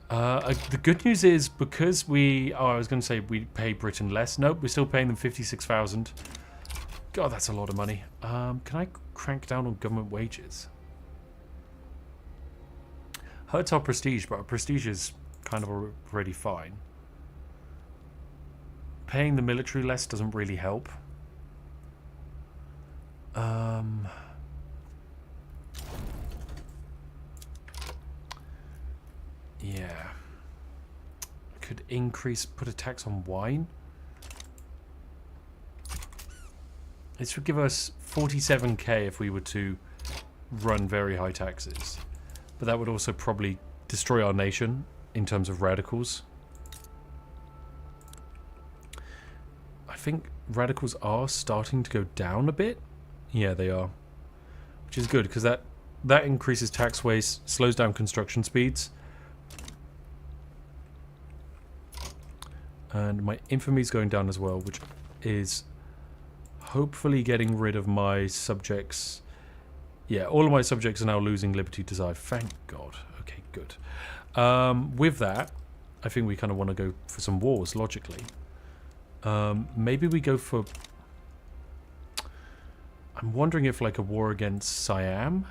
The good news is, because we... Oh, I was going to say we pay Britain less. Nope, we're still paying them 56,000. God, that's a lot of money. Can I crank down on government wages? Hurts our prestige, but our prestige is kind of already fine. Paying the military less doesn't really help. Yeah. Could put a tax on wine. This would give us 47k if we were to run very high taxes. But that would also probably destroy our nation in terms of radicals. I think radicals are starting to go down a bit. Yeah, they are. Which is good, because that increases tax waste, slows down construction speeds. And my infamy is going down as well, which is hopefully getting rid of my subjects. Yeah, all of my subjects are now losing liberty desire. Thank God. Okay, good. With that, I think we kind of want to go for some wars, logically. Maybe we go for... I'm wondering if, like, a war against Siam?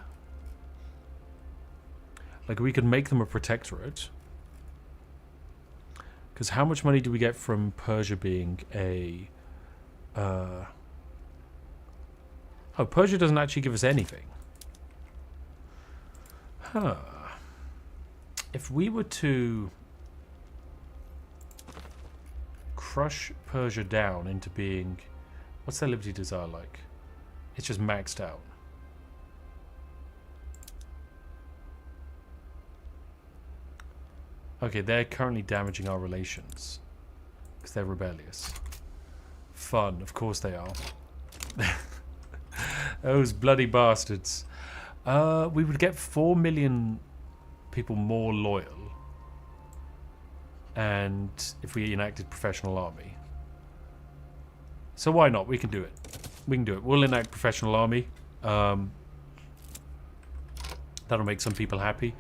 Like, we could make them a protectorate. Because how much money do we get from Persia being a... Oh, Persia doesn't actually give us anything. Huh. If we were to crush Persia down into being... What's their liberty desire like? It's just maxed out. Okay, they're currently damaging our relations. Because they're rebellious. Fun, of course they are. Those bloody bastards. We would get 4 million people more loyal. And if we enacted professional army. So why not? We can do it. We can do it. We'll enact professional army. That'll make some people happy.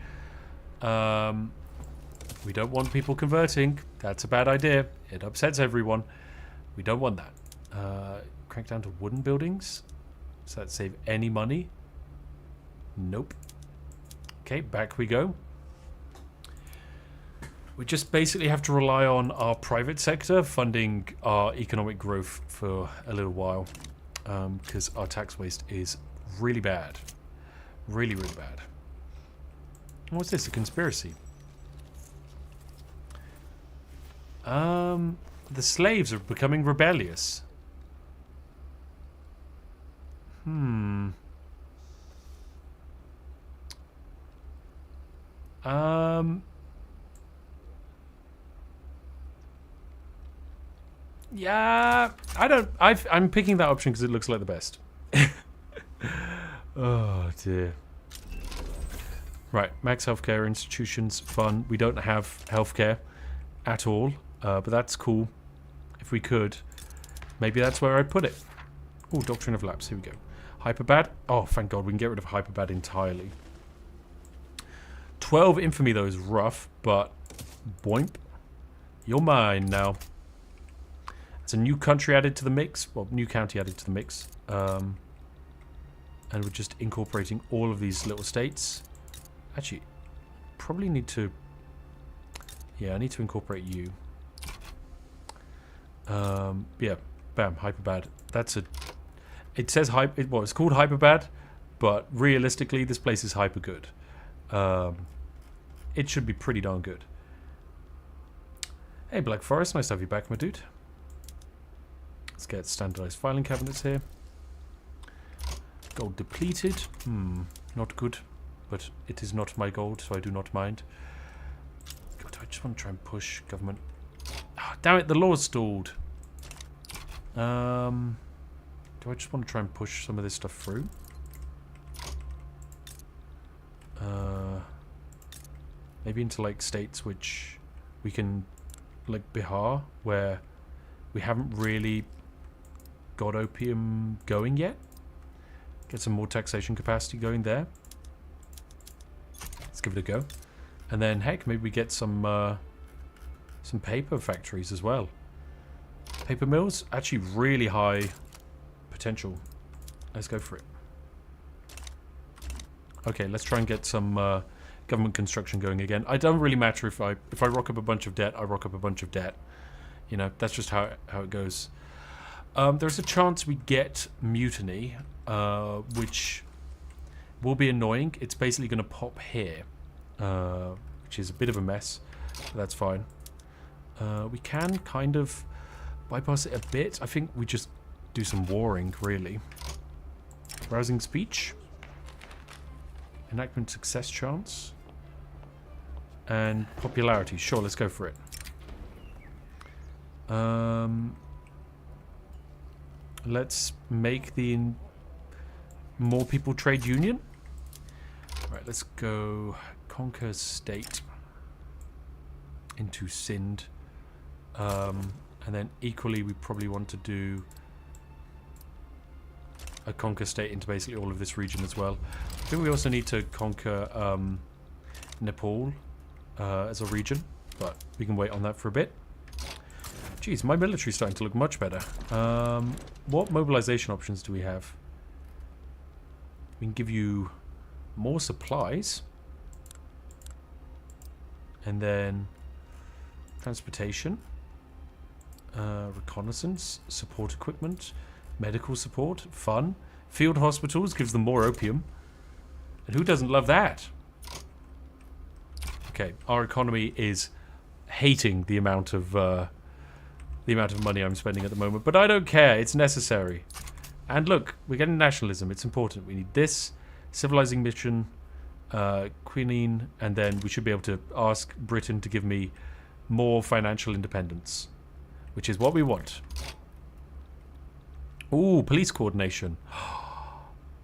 We don't want people converting. That's a bad idea. It upsets everyone. We don't want that. Crank down to wooden buildings. Does that save any money? Nope. Okay, back we go. We just basically have to rely on our private sector funding our economic growth for a little while. Because our tax waste is really bad. Really, really bad. What's this? A conspiracy? The slaves are becoming rebellious. Yeah, I'm picking that option because it looks like the best. Oh dear. Right, max healthcare institutions, fun. We don't have healthcare at all, but that's cool. If we could, maybe that's where I'd put it. Oh, Doctrine of Lapse, here we go. Hyperbad. Oh, thank God, we can get rid of Hyperbad entirely. 12 infamy, though, is rough, but boimp. You're mine now. It's a new country added to the mix. Well, new county added to the mix. And we're just incorporating all of these little states. Actually, probably need to... Yeah, I need to incorporate you. Yeah, bam, Hyperbad. That's a... It says well, it's called Hyperbad, but realistically, this place is hyper good. It should be pretty darn good. Hey, Black Forest, nice to have you back, my dude. Let's get standardized filing cabinets here. Gold depleted. Not good, but it is not my gold, so I do not mind. God, I just want to try and push government. Oh, damn it, the law's stalled. Do I just want to try and push some of this stuff through? Maybe into like states which we can, like Bihar, where we haven't really got opium going yet. Get some more taxation capacity going there. Let's give it a go. And then, heck, maybe we get some paper factories as well. Paper mills, actually really high potential. Let's go for it. Okay, let's try and get some government construction going again. It doesn't really matter if I rock up a bunch of debt, I rock up a bunch of debt. You know, that's just how it goes. There's a chance we get mutiny, which will be annoying. It's basically going to pop here, which is a bit of a mess, but that's fine. We can kind of bypass it a bit. I think we just do some warring, really. Rousing speech. Enactment success chance. And popularity. Sure, let's go for it. Let's make the more people trade union. Right, let's go conquer state into Sind. And then equally we probably want to do a conquer state into basically all of this region as well. I think we also need to conquer Nepal as a region, but we can wait on that for a bit. Geez, my military's starting to look much better. What mobilization options do we have? We can give you more supplies. And then transportation. Reconnaissance. Support equipment. Medical support. Fun. Field hospitals gives them more opium. And who doesn't love that? Okay, our economy is hating the amount of money I'm spending at the moment, but I don't care. It's necessary. And look, we're getting nationalism. It's important. We need this civilizing mission, quinine, and then we should be able to ask Britain to give me more financial independence, which is what we want. Ooh, police coordination.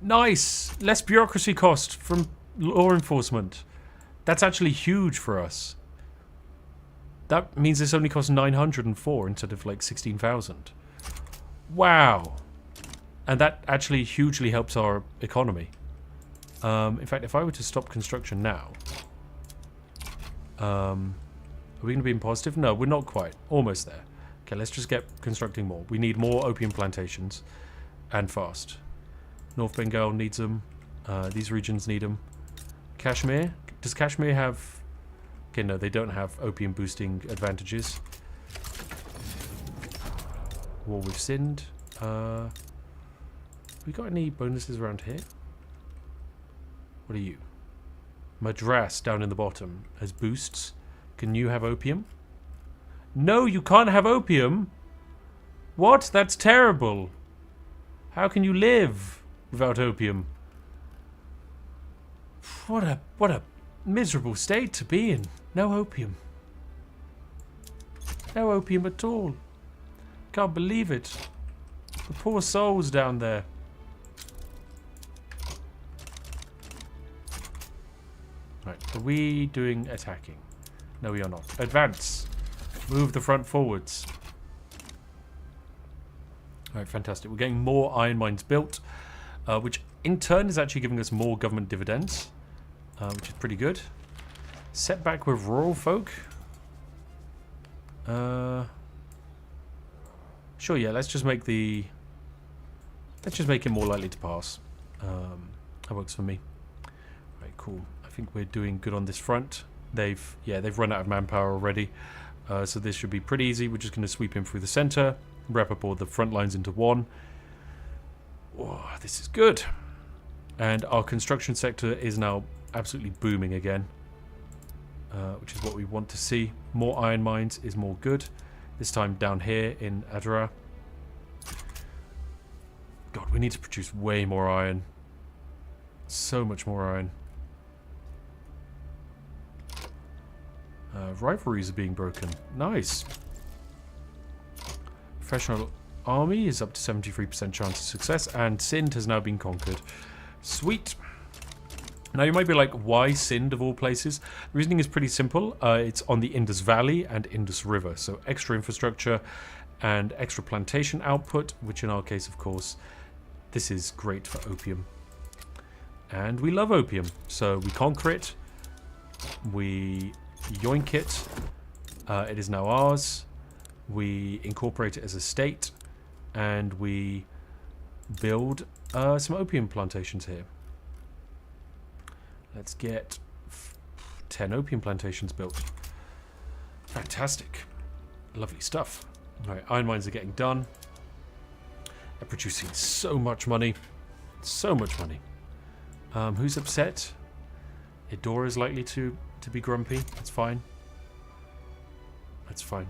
Nice. Less bureaucracy cost from law enforcement. That's actually huge for us. That means this only costs 904 instead of like 16,000. Wow. And that actually hugely helps our economy. In fact, if I were to stop construction now... are we going to be in positive? No, we're not quite. Almost there. Okay, let's just get constructing more. We need more opium plantations. And fast. North Bengal needs them. These regions need them. Kashmir? Does Kashmir have... Okay, no, they don't have opium boosting advantages. War with Sind. We got any bonuses around here? What are you? Madras down in the bottom has boosts. Can you have opium? No, you can't have opium. What? That's terrible. How can you live without opium? What a miserable state to be in. No opium. No opium at all. Can't believe it. The poor souls down there. Right, are we doing attacking? No, we are not. Advance. Move the front forwards. Alright, fantastic. We're getting more iron mines built, which in turn is actually giving us more government dividends, which is pretty good. Setback with rural folk. Sure, yeah, let's just make the... Let's just make it more likely to pass. That works for me. Right, cool. I think we're doing good on this front. They've run out of manpower already. So this should be pretty easy. We're just going to sweep in through the center, wrap up all the front lines into one. Oh, this is good. And our construction sector is now absolutely booming again, which is what we want to see. More iron mines is more good. This time down here in Adra. God, we need to produce way more iron. So much more iron. Rivalries are being broken. Nice. Professional army is up to 73% chance of success, and Sind has now been conquered. Sweet. Now you might be like, why Sind of all places? The reasoning is pretty simple. It's on the Indus Valley and Indus River, so extra infrastructure and extra plantation output, which in our case, of course, this is great for opium. And we love opium, so we conquer it. We yoink it. It is now ours. We incorporate it as a state, and we build some opium plantations here. Let's get 10 opium plantations built. Fantastic. Lovely stuff. Alright, iron mines are getting done. They're producing so much money. So much money. Who's upset? Edora is likely to to be grumpy. That's fine. That's fine.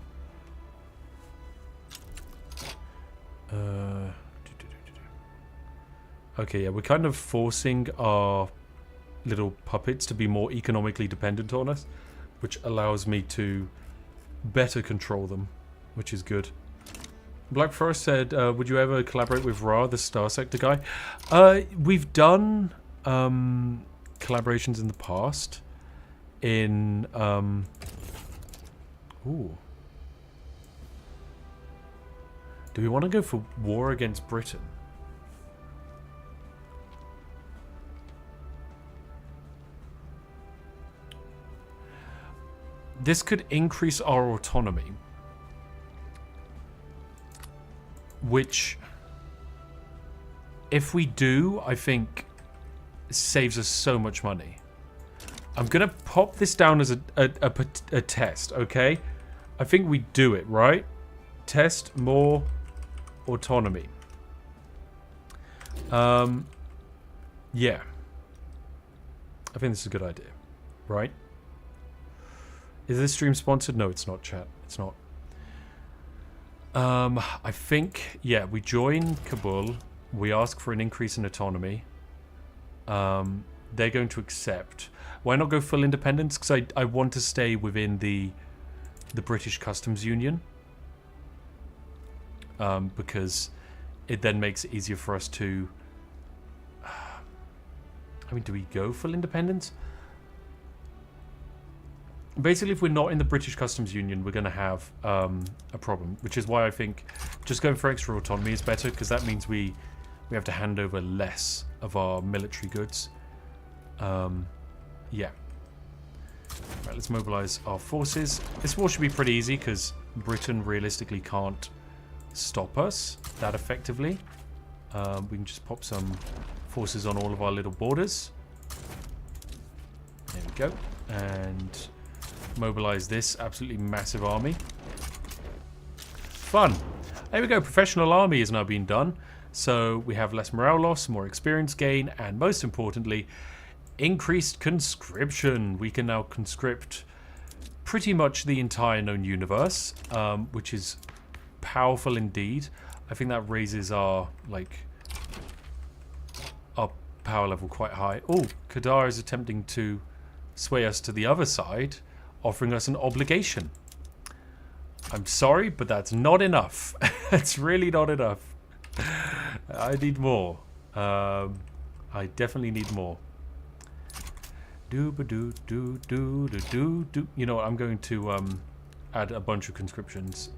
Okay, yeah, we're kind of forcing our little puppets to be more economically dependent on us, which allows me to better control them, which is good. Black Forest said, would you ever collaborate with Ra, the Star Sector guy? We've done collaborations in the past. In ooh. Do we want to go for war against Britain? This could increase our autonomy, which, if we do, I think saves us so much money. I'm gonna pop this down as a test, okay? I think we do it, right? Test more autonomy. Yeah. I think this is a good idea, right? Is this stream sponsored? No, it's not, chat. It's not. I think, yeah, we join Kabul. We ask for an increase in autonomy. They're going to accept. Why not go full independence? Because I want to stay within the British Customs Union. Because it then makes it easier for us to... I mean, do we go full independence? Basically, if we're not in the British Customs Union, we're going to have a problem. Which is why I think just going for extra autonomy is better, because that means we have to hand over less of our military goods. Yeah. Right, let's mobilize our forces. This war should be pretty easy, because Britain realistically can't stop us that effectively. We can just pop some forces on all of our little borders. There we go. And mobilize this absolutely massive army. Fun. There we go. Professional army is now being done. So we have less morale loss, more experience gain, and most importantly, increased conscription. We can now conscript pretty much the entire known universe, which is powerful indeed. I think that raises our our power level quite high. Oh, Kadar is attempting to sway us to the other side, offering us an obligation. I'm sorry, but that's not enough. It's really not enough. I need more. I definitely need more. You know what? I'm going to add a bunch of conscriptions.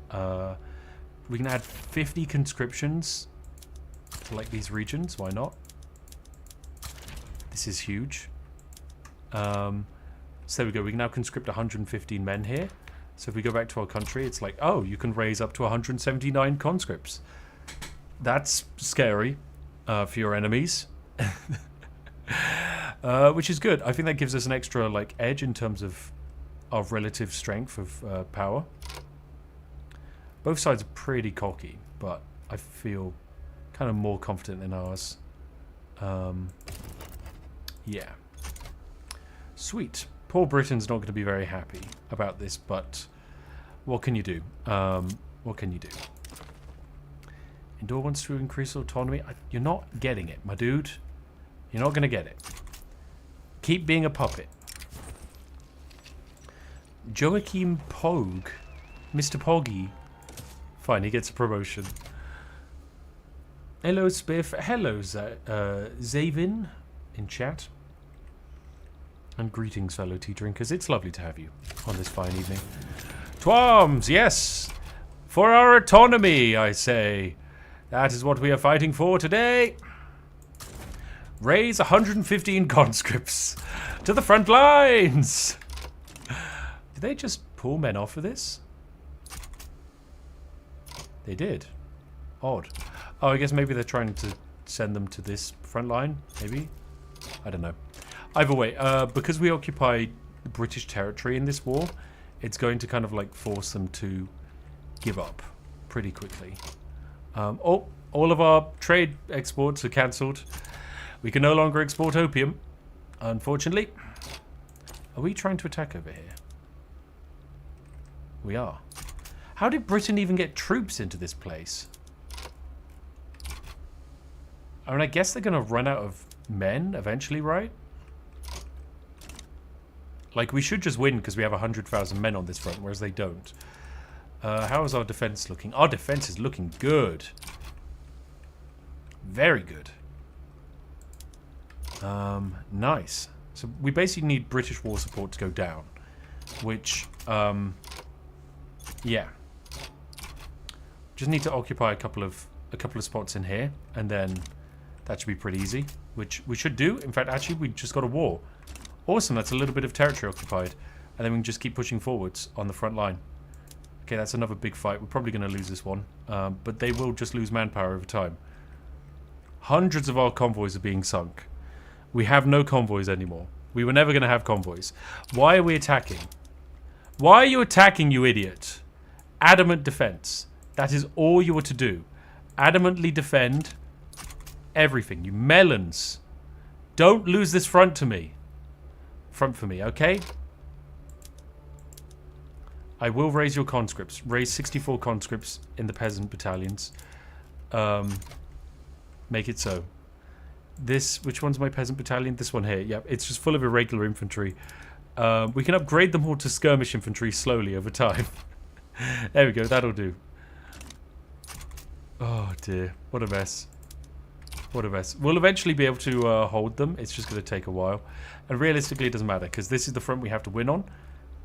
We can add 50 conscriptions to like these regions. Why not? This is huge. So there we go. We can now conscript 115 men here. So if we go back to our country, it's like, oh, you can raise up to 179 conscripts. That's scary for your enemies. Which is good. I think that gives us an extra edge in terms of relative strength of power. Both sides are pretty cocky, but I feel kind of more confident in ours. Yeah. Sweet. Poor Britain's not going to be very happy about this, but what can you do? What can you do? Endor wants to increase autonomy. You're not getting it, my dude. You're not going to get it. Keep being a puppet. Joachim Pogue. Mr. Poggy. Fine, he gets a promotion. Hello, Spiff. Hello, Zavin in chat. And greetings, fellow tea drinkers. It's lovely to have you on this fine evening. Twams, yes! For our autonomy, I say. That is what we are fighting for today. Raise 115 conscripts to the front lines! Did they just pull men off of this? They did. Odd. Oh, I guess maybe they're trying to send them to this front line, maybe? I don't know. Either way, because we occupy British territory in this war, it's going to kind of force them to give up pretty quickly. Oh, all of our trade exports are cancelled. We can no longer export opium, unfortunately. Are we trying to attack over here? We are. How did Britain even get troops into this place? I mean, I guess they're going to run out of men eventually, right? Like, we should just win because we have 100,000 men on this front, whereas they don't. How is our defense looking? Our defense is looking good. Very good. Nice. So we basically need British war support to go down. Which, yeah. Just need to occupy a couple of spots in here, and then that should be pretty easy. Which we should do. In fact, actually, we just got a war. Awesome, that's a little bit of territory occupied. And then we can just keep pushing forwards on the front line. Okay, that's another big fight. We're probably going to lose this one. But they will just lose manpower over time. Hundreds of our convoys are being sunk. We have no convoys anymore. We were never going to have convoys. Why are we attacking? Why are you attacking, you idiot? Adamant defense. That is all you are to do. Adamantly defend everything. You melons. Don't lose this front to me. Front for me, okay? I will raise your conscripts. Raise 64 conscripts in the peasant battalions. Make it so. This, which one's my peasant battalion? This one here. Yep, it's just full of irregular infantry. We can upgrade them all to skirmish infantry slowly over time. There we go, that'll do. Oh dear, what a mess. What a mess. We'll eventually be able to hold them. It's just going to take a while. And realistically, it doesn't matter, because this is the front we have to win on.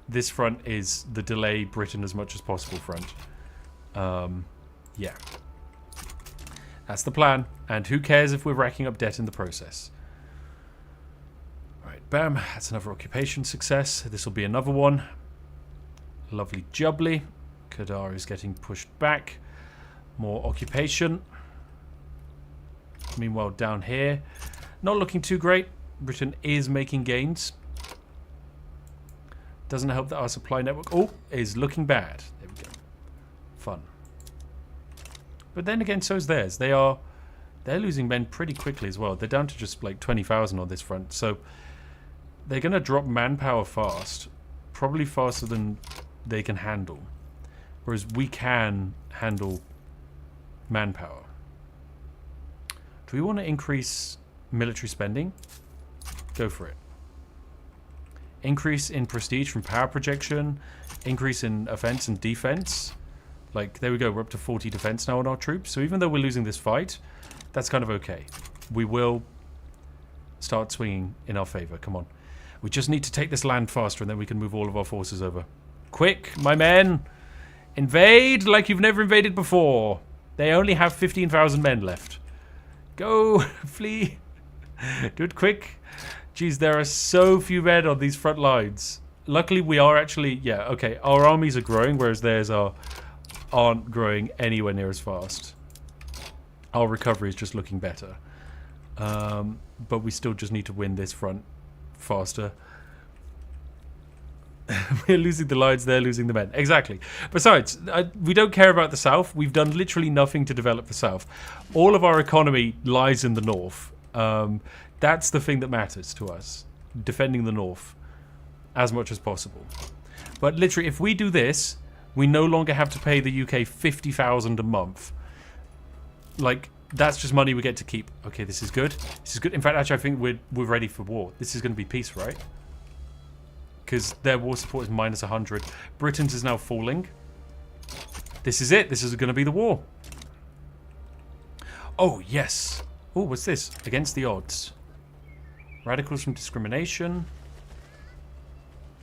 This front is the delay Britain as much as possible front. Yeah. That's the plan. And who cares if we're racking up debt in the process. Right, bam. That's another occupation success. This will be another one. Lovely jubbly. Kadar is getting pushed back. More occupation. Meanwhile, down here, not looking too great. Britain is making gains. Doesn't help that our supply network is looking bad. There we go. Fun. But then again, so is theirs. They're losing men pretty quickly as well. They're down to just like 20,000 on this front. So they're going to drop manpower fast. Probably faster than they can handle. Whereas we can handle manpower. Do we want to increase military spending? Go for it. Increase in prestige from power projection. Increase in offense and defense. Like, there we go. We're up to 40 defense now on our troops. So even though we're losing this fight, that's kind of okay. We will start swinging in our favor. Come on. We just need to take this land faster, and then we can move all of our forces over. Quick, my men. Invade like you've never invaded before. They only have 15,000 men left. Go, flee. Do it quick. Jeez, there are so few men on these front lines. Luckily, we are actually... Yeah, okay. Our armies are growing, whereas theirs aren't growing anywhere near as fast. Our recovery is just looking better. But we still just need to win this front faster. We're losing the lines, they're losing the men. Exactly. Besides, we don't care about the south. We've done literally nothing to develop the south. All of our economy lies in the north. That's the thing that matters to us. Defending the north as much as possible. But literally, if we do this, we no longer have to pay the UK 50,000 a month. Like, that's just money we get to keep. Okay, this is good. This is good. In fact, actually, I think we're ready for war. This is going to be peace, right? Because their war support is minus 100. Britain's is now falling. This is it. This is going to be the war. Oh, yes. Oh, what's this? Against the odds. Radicals from discrimination.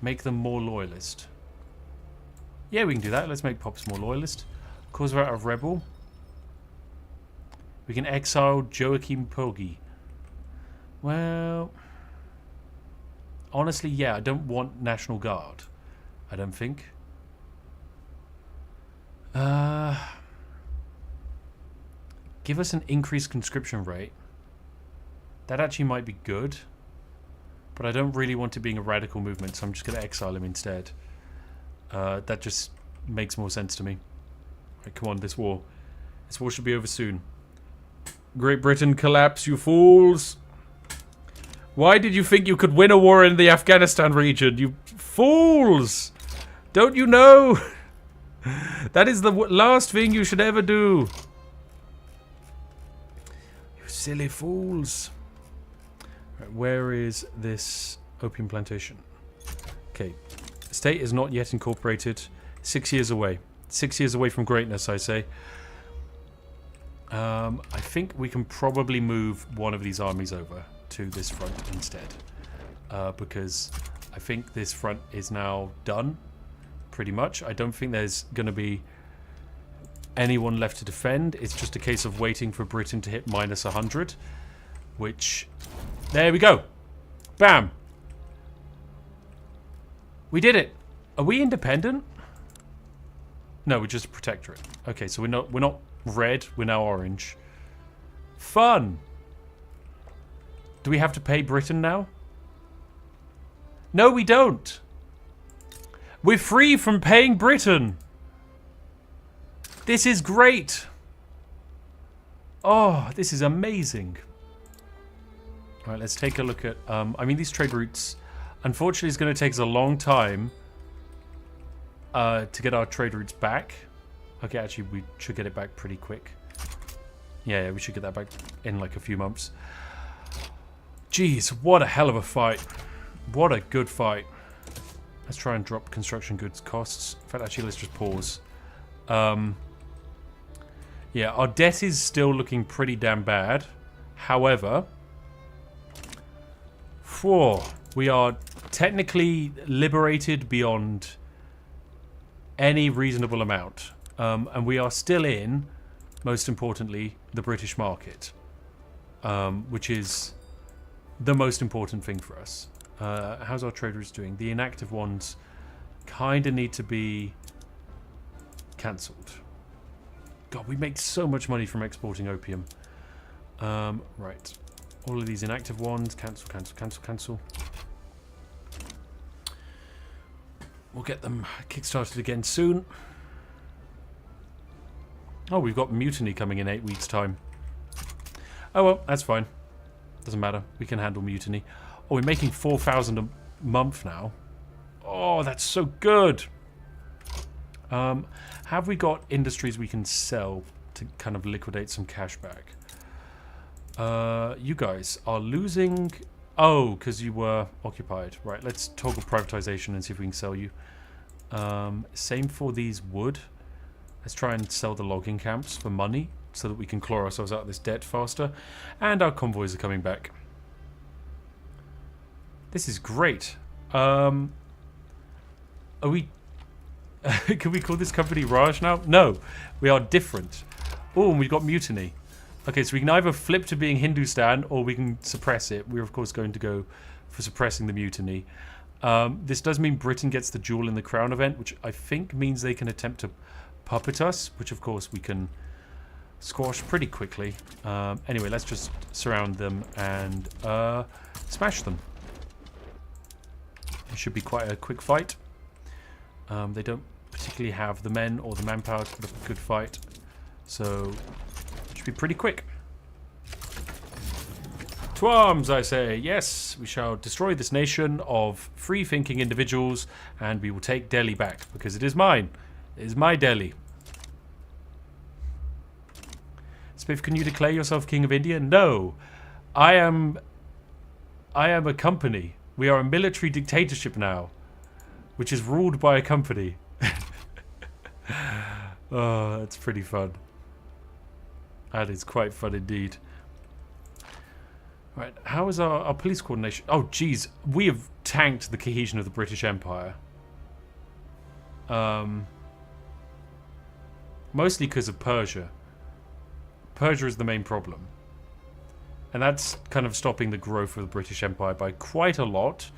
Make them more loyalist. Yeah, we can do that. Let's make Pops more loyalist. Cause her out of rebel. We can exile Joachim Poggi. Well... Honestly, yeah, I don't want National Guard. I don't think. Give us an increased conscription rate. That actually might be good. But I don't really want it being a radical movement, so I'm just going to exile him instead. That just makes more sense to me. Right, come on, this war. This war should be over soon. Great Britain collapse, you fools! Why did you think you could win a war in the Afghanistan region? You fools! Don't you know? That is the last thing you should ever do. You silly fools. Right, where is this opium plantation? Okay. State is not yet incorporated. 6 years away. 6 years away from greatness, I say. I think we can probably move one of these armies over to this front instead. Because I think this front is now done. Pretty much. I don't think there's going to be anyone left to defend. It's just a case of waiting for Britain to hit minus 100. Which... There we go. Bam. We did it. Are we independent? No, we're just a protectorate. Okay, so we're not red, we're now orange. Fun. Do we have to pay Britain now? No, we don't. We're free from paying Britain. This is great. Oh, this is amazing. All right, let's take a look at... I mean, these trade routes... Unfortunately, it's going to take us a long time to get our trade routes back. Okay, actually, we should get it back pretty quick. Yeah, we should get that back in like a few months. Jeez, what a hell of a fight. What a good fight. Let's try and drop construction goods costs. In fact, actually, let's just pause. Yeah, our debt is still looking pretty damn bad. However, we are technically liberated beyond any reasonable amount. And we are still in, most importantly, the British market. Which is the most important thing for us. How's our trade routes doing? The inactive ones kind of need to be cancelled. God, we make so much money from exporting opium. Right. All of these inactive ones. Cancel, cancel, cancel, cancel. We'll get them kickstarted again soon. Oh, we've got mutiny coming in 8 weeks' time. Oh, well, that's fine. Doesn't matter. We can handle mutiny. Oh, we're making 4,000 a month now. Oh, that's so good. Have we got industries we can sell to kind of liquidate some cash back? You guys are losing... Oh, because you were occupied. Right, let's toggle privatization and see if we can sell you. Same for these wood. Let's try and sell the logging camps for money so that we can claw ourselves out of this debt faster. And our convoys are coming back. This is great. Are we... Can we call this company Raj now? No, we are different. Oh, and we've got mutiny. Okay, so we can either flip to being Hindustan or we can suppress it. We're, of course, going to go for suppressing the mutiny. This does mean Britain gets the Jewel in the Crown event, which I think means they can attempt to puppet us, which, of course, we can squash pretty quickly. Anyway, let's just surround them and smash them. It should be quite a quick fight. They don't particularly have the men or the manpower to put up a good fight. So... should be pretty quick. To arms, I say. Yes, we shall destroy this nation of free-thinking individuals, and we will take Delhi back, because it is mine. It is my Delhi. Spiff, can you declare yourself King of India? No. I am a company. We are a military dictatorship now, which is ruled by a company. Oh, that's pretty fun. That is quite fun indeed. Right, how is our police coordination? Oh, geez, we have tanked the cohesion of the British Empire. Mostly because of Persia. Persia is the main problem. And that's kind of stopping the growth of the British Empire by quite a lot.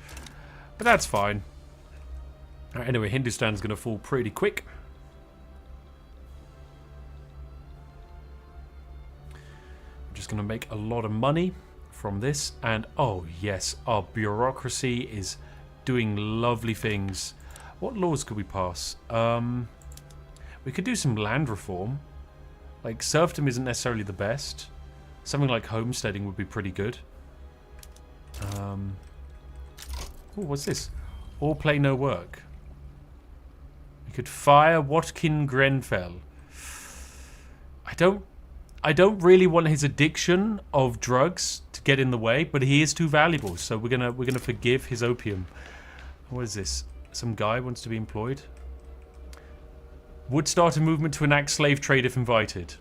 But that's fine. Right, anyway, Hindustan's going to fall pretty quick. I'm just going to make a lot of money from this. And, oh, yes, our bureaucracy is doing lovely things. What laws could we pass? We could do some land reform. Like, serfdom isn't necessarily the best. Something like homesteading would be pretty good. Oh, what's this? All play, no work. We could fire Watkin Grenfell. I don't really want his addiction of drugs to get in the way, but he is too valuable, so we're gonna forgive his opium. What is this? Some guy wants to be employed. Would start a movement to enact slave trade if invited.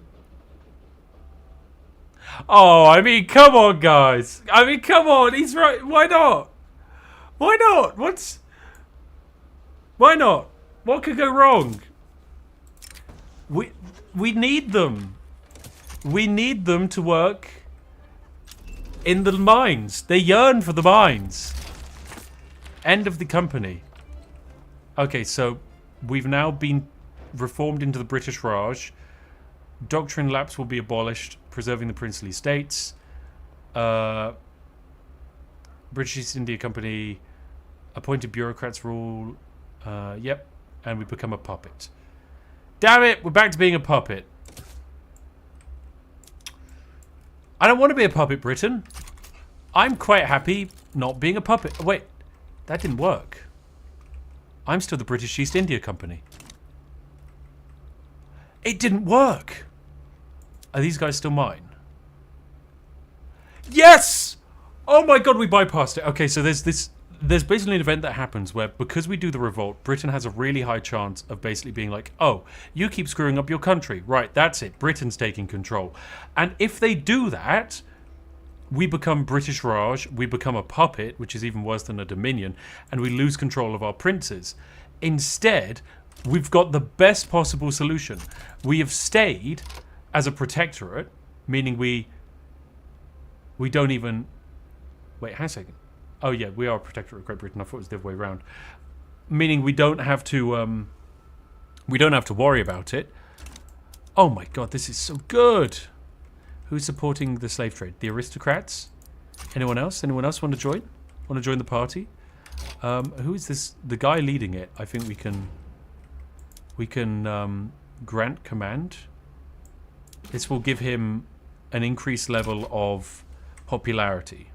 Oh, I mean, come on, guys. I mean, come on. He's right. Why not? Why not? Why not? What could go wrong? We need them. We need them to work in the mines. They yearn for the mines. End of the company. Okay, so we've now been reformed into the British Raj. Doctrine lapse will be abolished, preserving the princely states. British East India Company appointed bureaucrats rule. Yep, and we become a puppet. Damn it, we're back to being a puppet. I don't want to be a puppet, Britain. I'm quite happy not being a puppet. Wait, that didn't work. I'm still the British East India Company. It didn't work. Are these guys still mine? Yes! Oh my god, we bypassed it. Okay, so there's basically an event that happens where, because we do the revolt, Britain has a really high chance of basically being like, oh, you keep screwing up your country. Right, that's it. Britain's taking control. And if they do that, we become British Raj, we become a puppet, which is even worse than a dominion, and we lose control of our princes. Instead, we've got the best possible solution. We have stayed as a protectorate, meaning we don't even... Wait, hang on a second. Oh yeah, we are a protectorate of Great Britain. I thought it was the other way around. Meaning we don't have to worry about it. Oh my god, this is so good. Who's supporting the slave trade? The aristocrats? Anyone else? Anyone else want to join? Want to join the party? Who is this? The guy leading it. I think we can grant command. This will give him an increased level of popularity.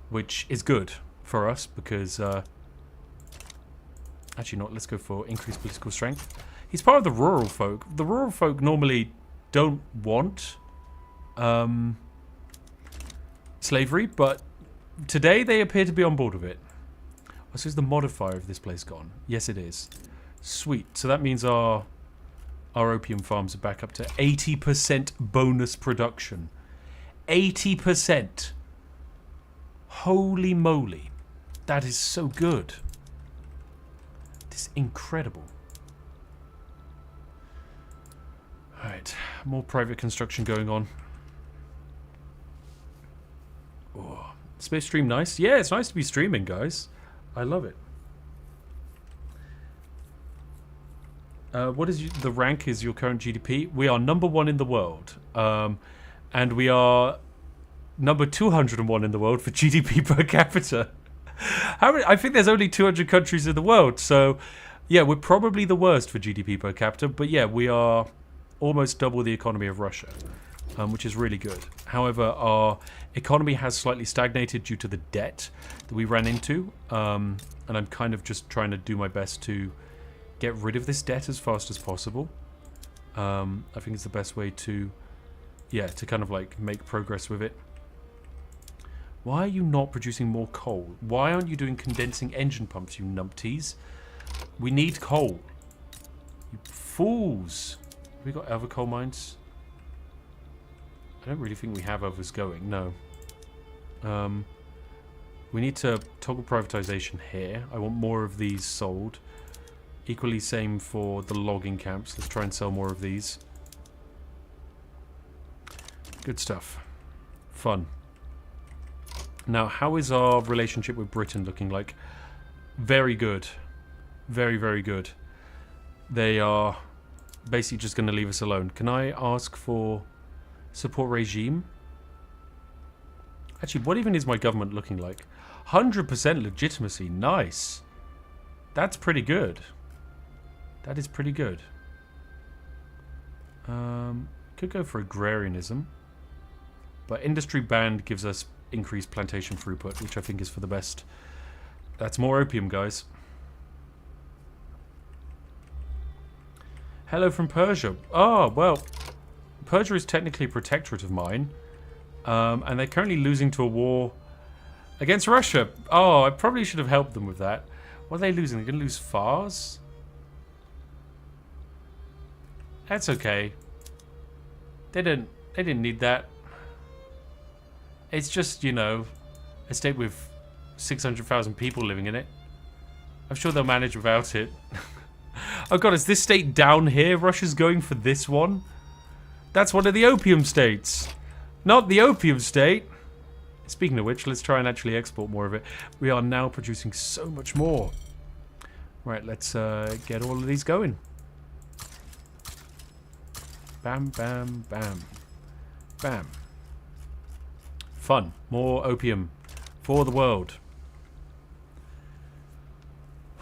Which is good for us because actually not, let's go for increased political strength. He's part of the rural folk. The rural folk normally don't want slavery, but today they appear to be on board with it. Oh, so is the modifier of this place gone? Yes, it is. Sweet. So that means our opium farms are back up to 80% bonus production. 80%. Holy moly. That is so good. This is incredible. Alright, more private construction going on. Oh, space stream nice? Yeah, it's nice to be streaming, guys. I love it. What is the rank is your current GDP? We are #1 in the world. And we are number 201 in the world for GDP per capita. How many? I think there's only 200 countries in the world, so yeah, we're probably the worst for GDP per capita. But yeah, we are almost double the economy of Russia, which is really good. However, our economy has slightly stagnated due to the debt that we ran into, and I'm kind of just trying to do my best to get rid of this debt as fast as possible. I think it's the best way to, yeah, to kind of like make progress with it. Why are you not producing more coal? Why aren't you doing condensing engine pumps, you numpties? We need coal. You fools. Have we got other coal mines? I don't really think we have others going, no. We need to toggle privatization here. I want more of these sold. Equally same for the logging camps. Let's try and sell more of these. Good stuff. Fun. Now, how is our relationship with Britain looking like? Very good. Very, very good. They are basically just going to leave us alone. Can I ask for support regime? Actually, what even is my government looking like? 100% legitimacy. Nice. That's pretty good. That is pretty good. Could go for agrarianism. But industry band gives us increased plantation throughput, which I think is for the best. That's more opium, guys. Hello from Persia. Oh, well, Persia is technically a protectorate of mine. And they're currently losing to a war against Russia. Oh, I probably should have helped them with that. What are they losing? They're going to lose Fars? That's okay. They didn't need that. It's just, you know, a state with 600,000 people living in it. I'm sure they'll manage without it. Oh god, is this state down here? Russia's going for this one? That's one of the opium states. Not the opium state. Speaking of which, let's try and actually export more of it. We are now producing so much more. Right, let's get all of these going. Bam, bam, bam. Bam. Fun. More opium for the world.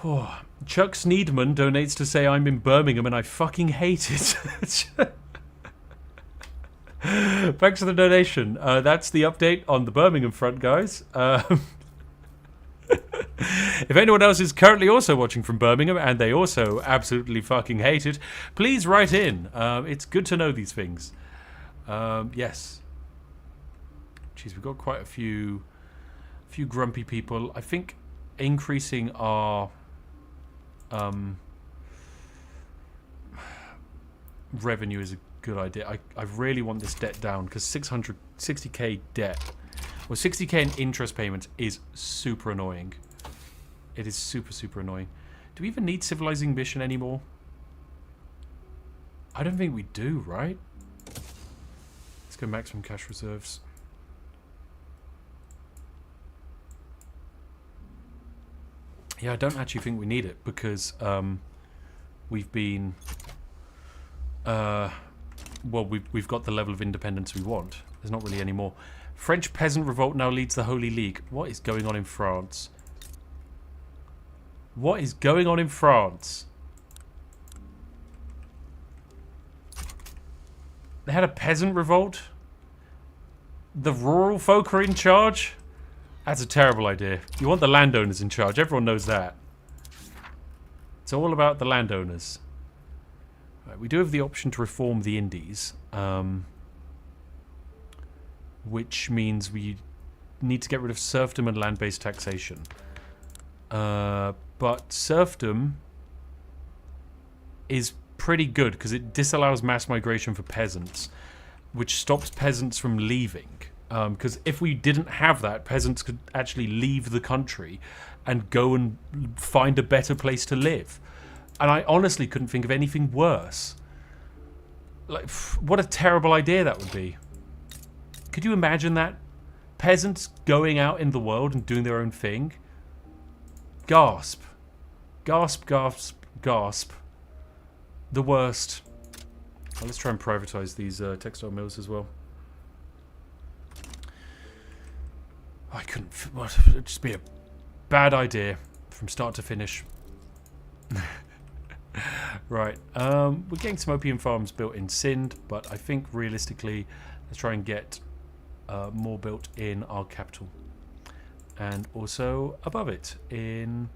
Oh, Chuck Sneedman donates to say I'm in Birmingham and I fucking hate it. Thanks for the donation. That's the update on the Birmingham front, guys. If anyone else is currently also watching from Birmingham and they also absolutely fucking hate it, please write in. It's good to know these things. Yes. Jeez, we've got quite a few grumpy people. I think increasing our revenue is a good idea. I really want this debt down because 60k debt, or 60k in interest payments is super annoying. It is super annoying. Do we even need civilizing mission anymore? I don't think we do, right? Let's go maximum cash reserves. Yeah, I don't actually think we need it because we've been well, we've got the level of independence we want. There's not really any more. French peasant revolt now leads the Holy League. What is going on in France? What is going on in France? They had a peasant revolt? The rural folk are in charge? That's a terrible idea. You want the landowners in charge. Everyone knows that. It's all about the landowners. Right, we do have the option to reform the Indies, which means we need to get rid of serfdom and land-based taxation. But serfdom is pretty good because it disallows mass migration for peasants, which stops peasants from leaving. Because if we didn't have that, peasants could actually leave the country and go and find a better place to live. And I honestly couldn't think of anything worse. Like, what a terrible idea that would be. Could you imagine that? Peasants going out in the world and doing their own thing? Gasp. Gasp, gasp, gasp. The worst. Well, let's try and privatize these textile mills as well. I couldn't... It would just be a bad idea from start to finish. Right. We're getting some opium farms built in Sindh, but I think realistically, let's try and get more built in our capital. And also above it in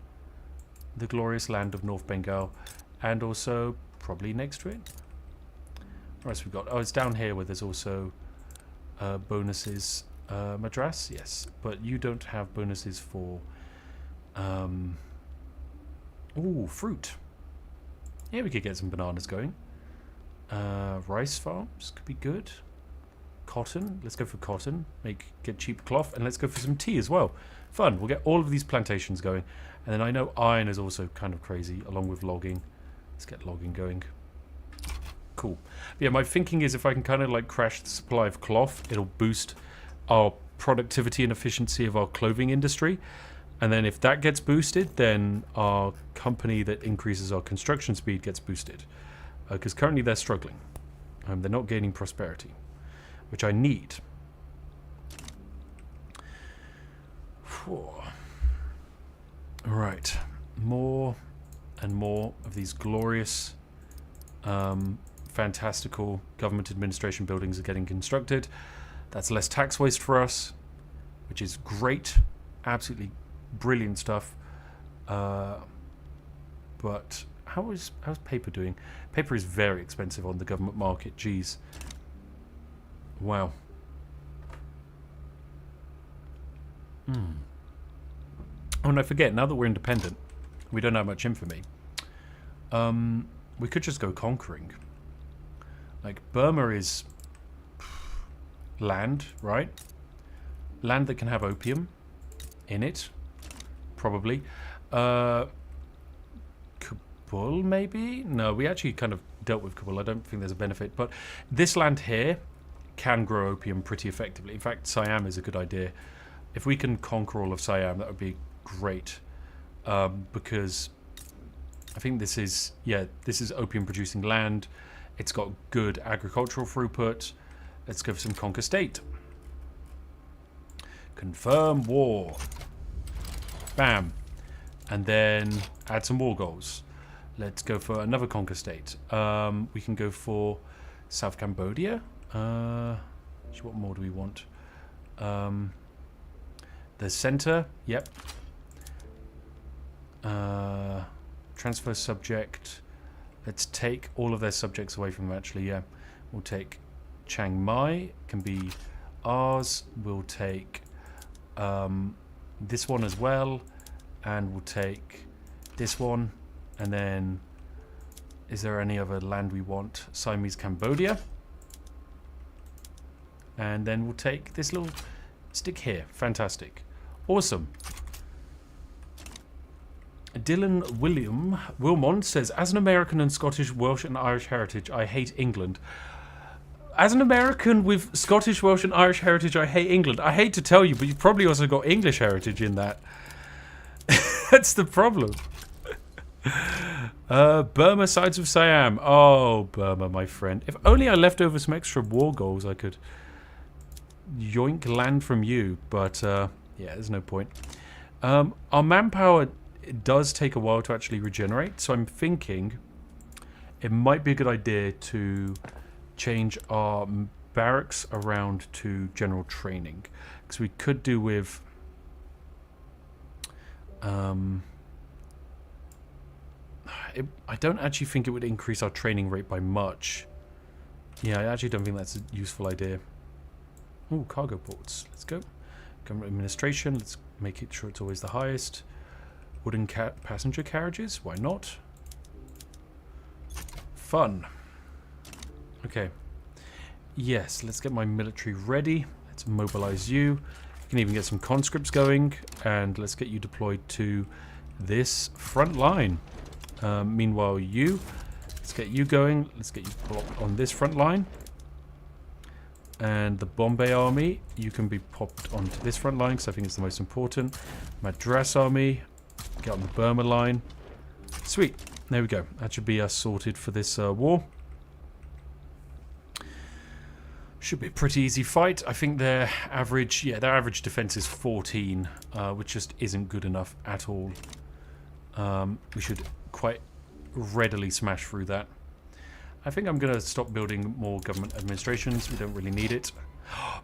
the glorious land of North Bengal. And also probably next to it. What else we've got? Oh, it's down here where there's also bonuses. Madras, yes, but you don't have bonuses for ooh, fruit. Yeah, we could get some bananas going. Rice farms could be good. Cotton, let's go for cotton. Get cheap cloth, and let's go for some tea as well. Fun. We'll get all of these plantations going, and then I know iron is also kind of crazy, along with logging. Let's get logging going. Cool. But yeah, my thinking is if I can kind of like crash the supply of cloth, it'll boost our productivity and efficiency of our clothing industry, and then if that gets boosted, then our company that increases our construction speed gets boosted, because currently they're struggling. They're not gaining prosperity, which I need. Alright, more and more of these glorious fantastical government administration buildings are getting constructed. That's less tax waste for us. which is great. Absolutely brilliant stuff. But how's paper doing? Paper is very expensive on the government market. Jeez. Wow. Oh, and I forget, now that we're independent, we don't have much infamy. We could just go conquering. Like, Burma is land, right? Land that can have opium in it, probably. Kabul, maybe? No, we actually kind of dealt with Kabul. I don't think there's a benefit. But this land here can grow opium pretty effectively. In fact, Siam is a good idea. If we can conquer all of Siam, that would be great. Because I think this is opium producing land. It's got good agricultural throughput. Let's go for some conquer state. Confirm war. Bam. And then add some war goals. Let's go for another conquer state. We can go for South Cambodia. What more do we want? The center. Yep. Transfer subject. Let's take all of their subjects away from them, actually. Yeah. We'll take Chiang Mai. Can be ours. We'll take this one as well. And we'll take this one. And then, is there any other land we want? Siamese Cambodia. And then we'll take this little stick here. Fantastic. Awesome. Dylan Wilmont says, as an American and Scottish, Welsh and Irish heritage, I hate England. As an American with Scottish, Welsh and Irish heritage, I hate England. I hate to tell you, but you've probably also got English heritage in that. That's the problem. Burma, sides of Siam. Oh, Burma, my friend. If only I left over some extra war goals, I could yoink land from you. But, yeah, there's no point. Our manpower does take a while to actually regenerate. So I'm thinking it might be a good idea to change our barracks around to general training. Because we could do with... I don't actually think it would increase our training rate by much. Yeah, I actually don't think that's a useful idea. Oh, cargo ports. Let's go. Government administration. Let's make it sure it's always the highest. Wooden passenger carriages. Why not? Fun. Okay. Yes, let's get my military ready. Let's mobilize you. You can even get some conscripts going. And let's get you deployed to this front line. Meanwhile, let's get you going. Let's get you plopped on this front line. And the Bombay army, you can be popped onto this front line because I think it's the most important. Madras army, get on the Burma line. Sweet. There we go. That should be us sorted for this war. Should be a pretty easy fight. I think their average defense is 14, which just isn't good enough at all. We should quite readily smash through that. I think I'm going to stop building more government administrations. We don't really need it.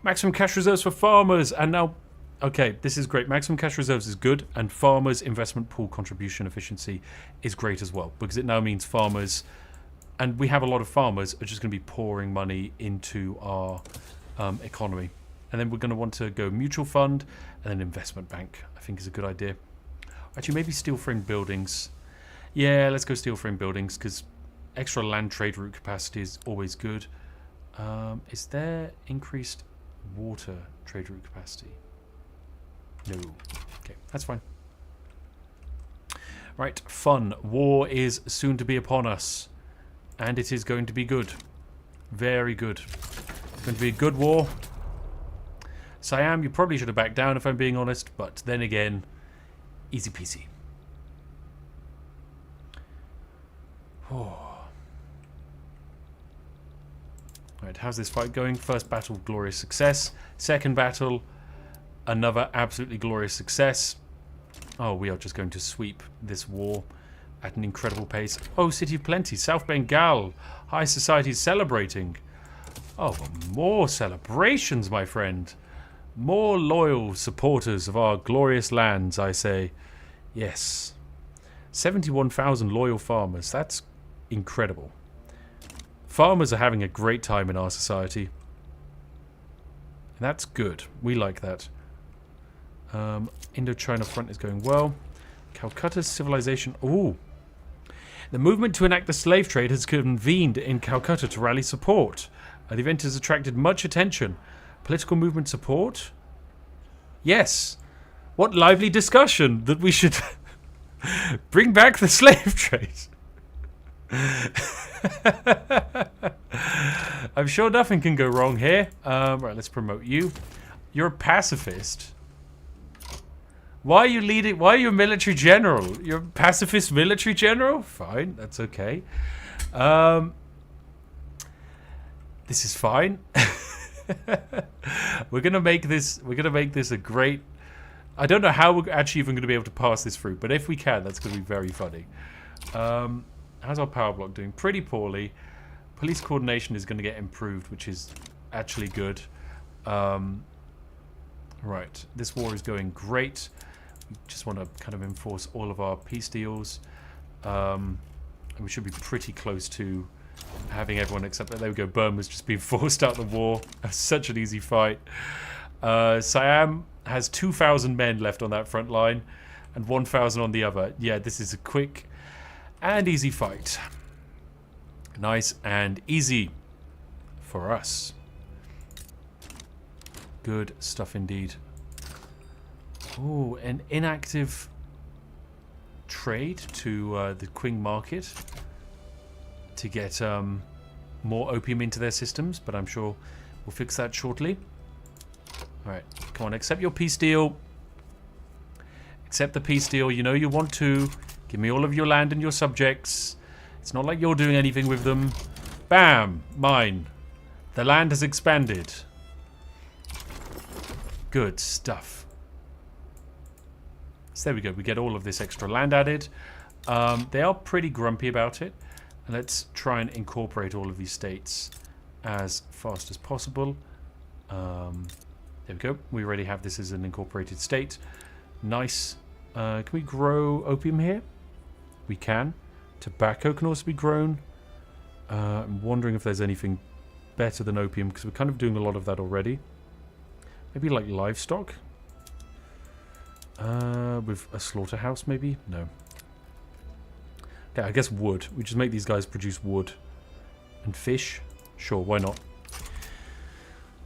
Maximum cash reserves for farmers. And now, okay, this is great. Maximum cash reserves is good. And farmers' investment pool contribution efficiency is great as well. Because it now means farmers, and we have a lot of farmers, are just going to be pouring money into our economy. And then we're going to want to go mutual fund and then investment bank, I think is a good idea. Actually, maybe steel frame buildings. Yeah, let's go steel frame buildings because extra land trade route capacity is always good. Is there increased water trade route capacity? No. Okay, that's fine. Right, fun. War is soon to be upon us. And it is going to be good. Very good. It's going to be a good war. Siam, you probably should have backed down if I'm being honest. But then again, easy peasy. Oh. Alright, how's this fight going? First battle, glorious success. Second battle, another absolutely glorious success. Oh, we are just going to sweep this war at an incredible pace. Oh, City of Plenty, South Bengal. High society is celebrating. Oh, more celebrations, my friend. More loyal supporters of our glorious lands, I say. Yes. 71,000 loyal farmers. That's incredible. Farmers are having a great time in our society. And that's good. We like that. Indochina front is going well. Calcutta's civilization. Ooh. The movement to enact the slave trade has convened in Calcutta to rally support. The event has attracted much attention. Political movement support? Yes. What lively discussion that we should bring back the slave trade. I'm sure nothing can go wrong here. Right, let's promote you. You're a pacifist. Why are you leading? Why are you a military general? You're a pacifist military general? Fine, that's okay. This is fine. We're gonna make this a great. I don't know how we're actually even going to be able to pass this through, but if we can, that's going to be very funny. How's our power block doing? Pretty poorly. Police coordination is going to get improved, which is actually good. Right, this war is going great. We just want to kind of enforce all of our peace deals. And we should be pretty close to having everyone accept that. There we go, Burma's just been forced out of the war. Such an easy fight. Siam has 2,000 men left on that front line and 1,000 on the other. Yeah, this is a quick and easy fight. Nice and easy for us. Good stuff indeed. Oh, an inactive trade to the qing market to get more opium into their systems, but I'm sure we'll fix that shortly. Alright, come on, accept your peace deal. Accept the peace deal. You know you want to. Give me all of your land and your subjects. It's not like you're doing anything with them. Bam! Mine. The land has expanded. Good stuff. So there we go. We get all of this extra land added. They are pretty grumpy about it. And let's try and incorporate all of these states as fast as possible. There we go. We already have this as an incorporated state. Nice. Can we grow opium here? We can. Tobacco can also be grown. I'm wondering if there's anything better than opium, because we're kind of doing a lot of that already. Maybe like livestock? With a slaughterhouse, maybe? No. Okay, I guess wood. We just make these guys produce wood. And fish? Sure, why not?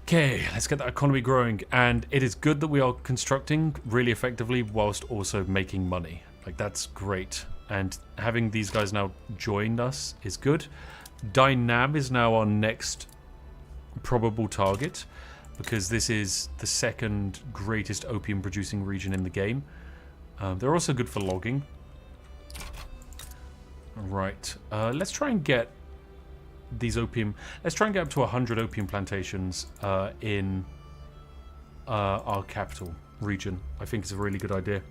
Okay, let's get that economy growing. And it is good that we are constructing really effectively whilst also making money. Like, that's great. And having these guys now join us is good. Dynam is now our next probable target, because this is the second greatest opium producing region in the game. They're also good for logging. Right, let's try and get these opium. Let's try and get up to 100 opium plantations in our capital region. I think it's a really good idea.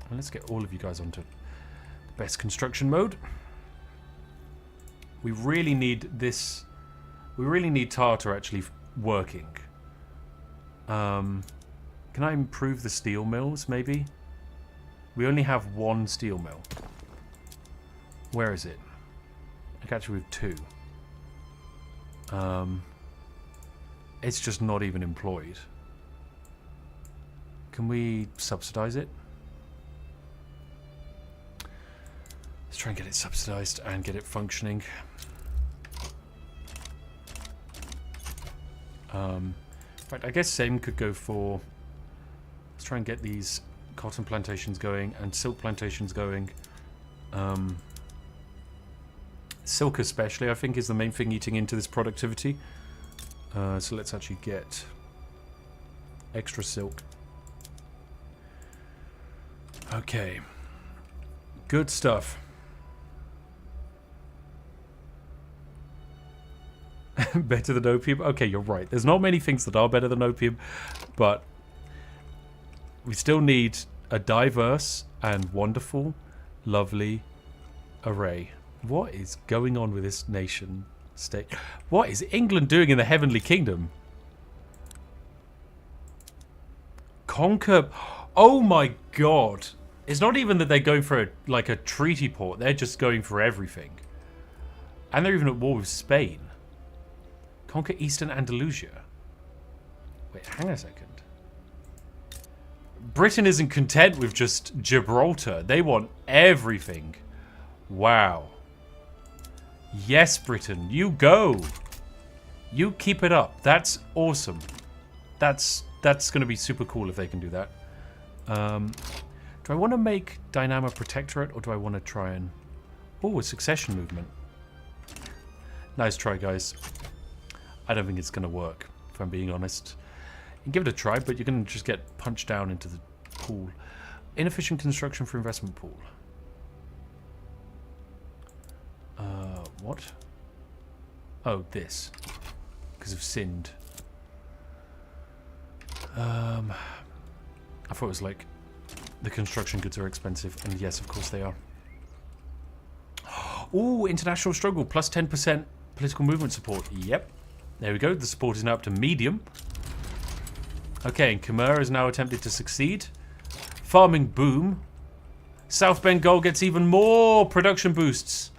And let's get all of you guys onto the best construction mode. We really need this. We really need Tartar actually working. Can I improve the steel mills, maybe? We only have one steel mill. Where is it? Actually, we have two. It's just not even employed. Can we subsidize it? Let's try and get it subsidized and get it functioning. In fact, I guess same could go for... Let's try and get these cotton plantations going and silk plantations going. Silk especially, I think, is the main thing eating into this productivity. So let's actually get extra silk. Okay. Good stuff. Better than opium? Okay, you're right. There's not many things that are better than opium, but we still need a diverse and wonderful, lovely array. What is going on with this nation state? What is England doing in the Heavenly Kingdom? Conquer. Oh my god. It's not even that they're going for a treaty port. They're just going for everything. And they're even at war with Spain. Conquer Eastern Andalusia. Wait, hang on a second. Britain isn't content with just Gibraltar. They want everything. Wow. Yes, Britain, you go. You keep it up. That's awesome. That's going to be super cool if they can do that. Do I want to make Dynamo Protectorate, or do I want to try and... Oh, a succession movement. Nice try, guys. I don't think it's going to work, if I'm being honest. You can give it a try, but you're going to just get punched down into the pool. Inefficient construction for investment pool. What? Oh, this. Because of Sind. I thought it was like the construction goods are expensive, and yes, of course they are. Ooh, international struggle, plus 10% political movement support. Yep. There we go. The support is now up to medium. Okay, and Khmer has now attempted to succeed. Farming boom. South Bengal gets even more production boosts.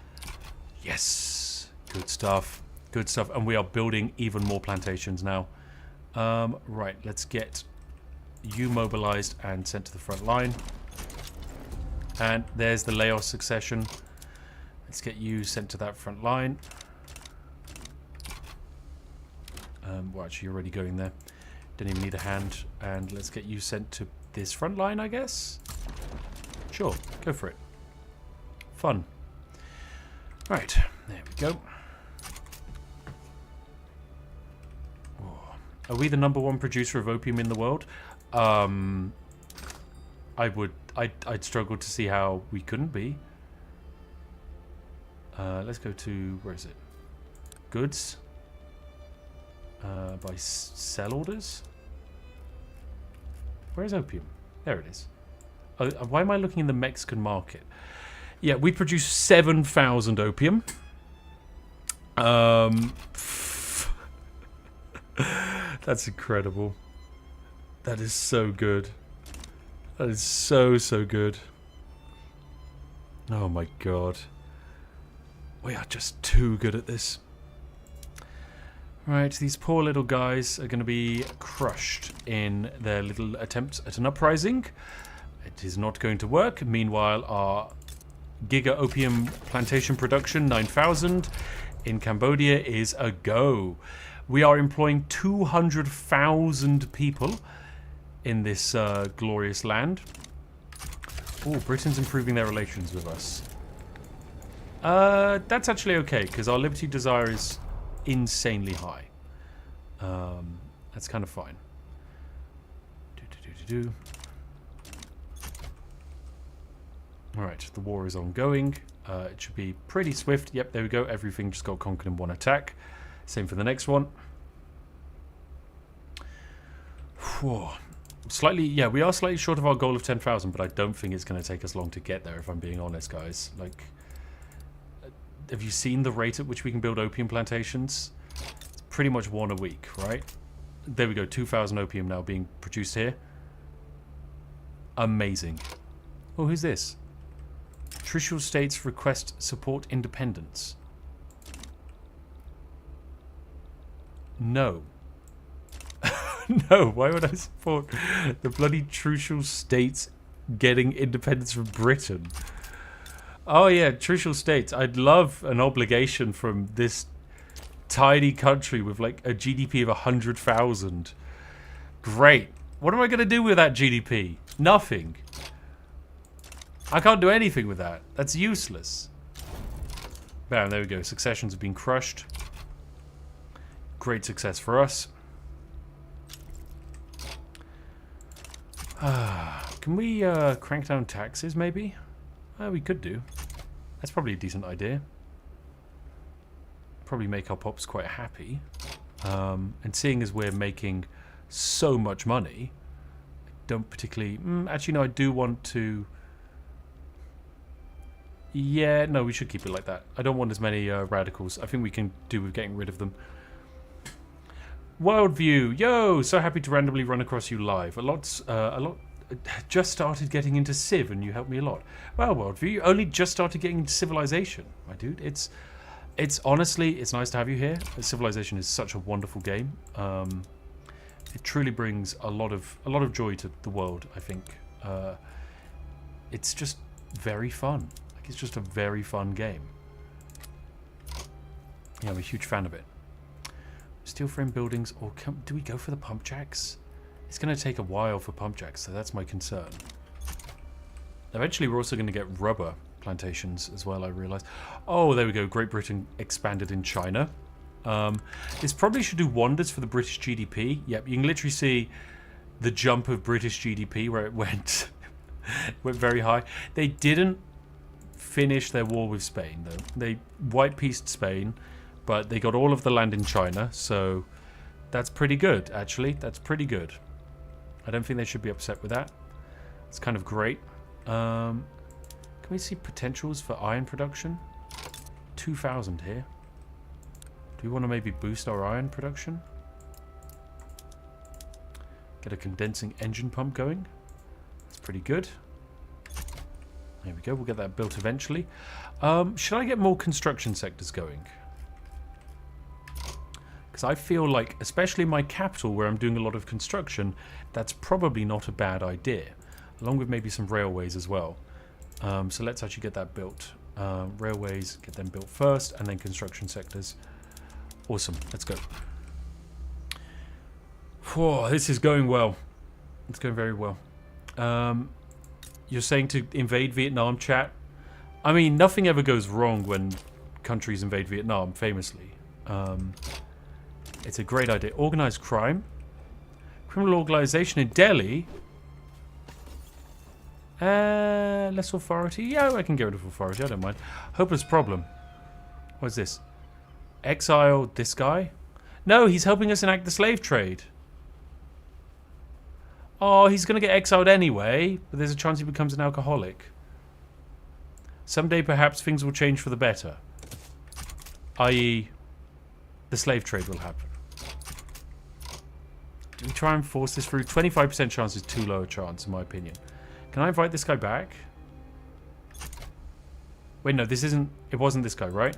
Yes. Good stuff. Good stuff. And we are building even more plantations now. Right, let's get you mobilized and sent to the front line. And there's the Laos succession. Let's get you sent to that front line. Well, actually, you're already going there. Don't even need a hand. And let's get you sent to this front line, I guess. Sure, go for it. Fun. Right, there we go. Oh. Are we the #1 producer of opium in the world? I'd struggle to see how we couldn't be. Let's go to, where is it? Goods. By sell orders. Where's opium? There it is. Oh, why am I looking in the Mexican market? Yeah, we produce 7,000 opium. That's incredible. That is so good. That is so, so good. Oh my god. We are just too good at this. Right, these poor little guys are going to be crushed in their little attempts at an uprising. It is not going to work. Meanwhile, our Giga Opium plantation production, 9,000 in Cambodia, is a go. We are employing 200,000 people in this glorious land. Oh, Britain's improving their relations with us. That's actually okay, because our liberty desire is insanely high. That's kind of fine. Alright, the war is ongoing. It should be pretty swift. Yep, there we go. Everything just got conquered in one attack. Same for the next one. Whew. Slightly, yeah, we are slightly short of our goal of 10,000, but I don't think it's going to take us long to get there, if I'm being honest, guys. Like, have you seen the rate at which we can build opium plantations? It's pretty much one a week, right? There we go, 2,000 opium now being produced here. Amazing. Oh, who's this? Trishul states request support independence. No. No, why would I support the bloody Trucial states getting independence from Britain? Oh yeah, Trucial states. I'd love an obligation from this tiny country with like a GDP of 100,000. Great. What am I going to do with that GDP? Nothing. I can't do anything with that. That's useless. Bam, there we go. Successions have been crushed. Great success for us. Can we crank down taxes, maybe? We could do. That's probably a decent idea. Probably make our pops quite happy. And seeing as we're making so much money, I don't particularly... actually, no, I do want to... Yeah, no, we should keep it like that. I don't want as many radicals. I think we can do with getting rid of them. Worldview, yo! So happy to randomly run across you live. A lot. Just started getting into Civ, and you helped me a lot. Well, Worldview, you only just started getting into Civilization, my dude. It's honestly, it's nice to have you here. Civilization is such a wonderful game. It truly brings a lot of joy to the world. I think it's just very fun. Like, it's just a very fun game. Yeah, I'm a huge fan of it. Steel frame buildings, or do we go for the pump jacks? It's going to take a while for pump jacks, so that's my concern. Eventually, we're also going to get rubber plantations as well, I realise. Oh, there we go. Great Britain expanded in China. This probably should do wonders for the British GDP. Yep, you can literally see the jump of British GDP where it went, went very high. They didn't finish their war with Spain, though. They white-pieced Spain, but they got all of the land in China, so that's pretty good, actually. That's pretty good. I don't think they should be upset with that. It's kind of great. Can we see potentials for iron production? 2,000 here. Do we want to maybe boost our iron production? Get a condensing engine pump going. That's pretty good. There we go. We'll get that built eventually. Should I get more construction sectors going? Because I feel like, especially in my capital where I'm doing a lot of construction, that's probably not a bad idea. Along with maybe some railways as well. So let's actually get that built. Railways, get them built first, and then construction sectors. Awesome. Let's go. Whoa, this is going well. It's going very well. You're saying to invade Vietnam, chat? I mean, nothing ever goes wrong when countries invade Vietnam, famously. It's a great idea. Organized crime. Criminal organization in Delhi. Less authority. Yeah, I can get rid of authority. I don't mind. Hopeless problem. What's this? Exile this guy? No, he's helping us enact the slave trade. Oh, he's going to get exiled anyway, but there's a chance he becomes an alcoholic. Someday, perhaps, things will change for the better. I.e., the slave trade will happen. Do we try and force this through? 25% chance is too low a chance, in my opinion. Can I invite this guy back? Wait, no, this isn't... It wasn't this guy, right?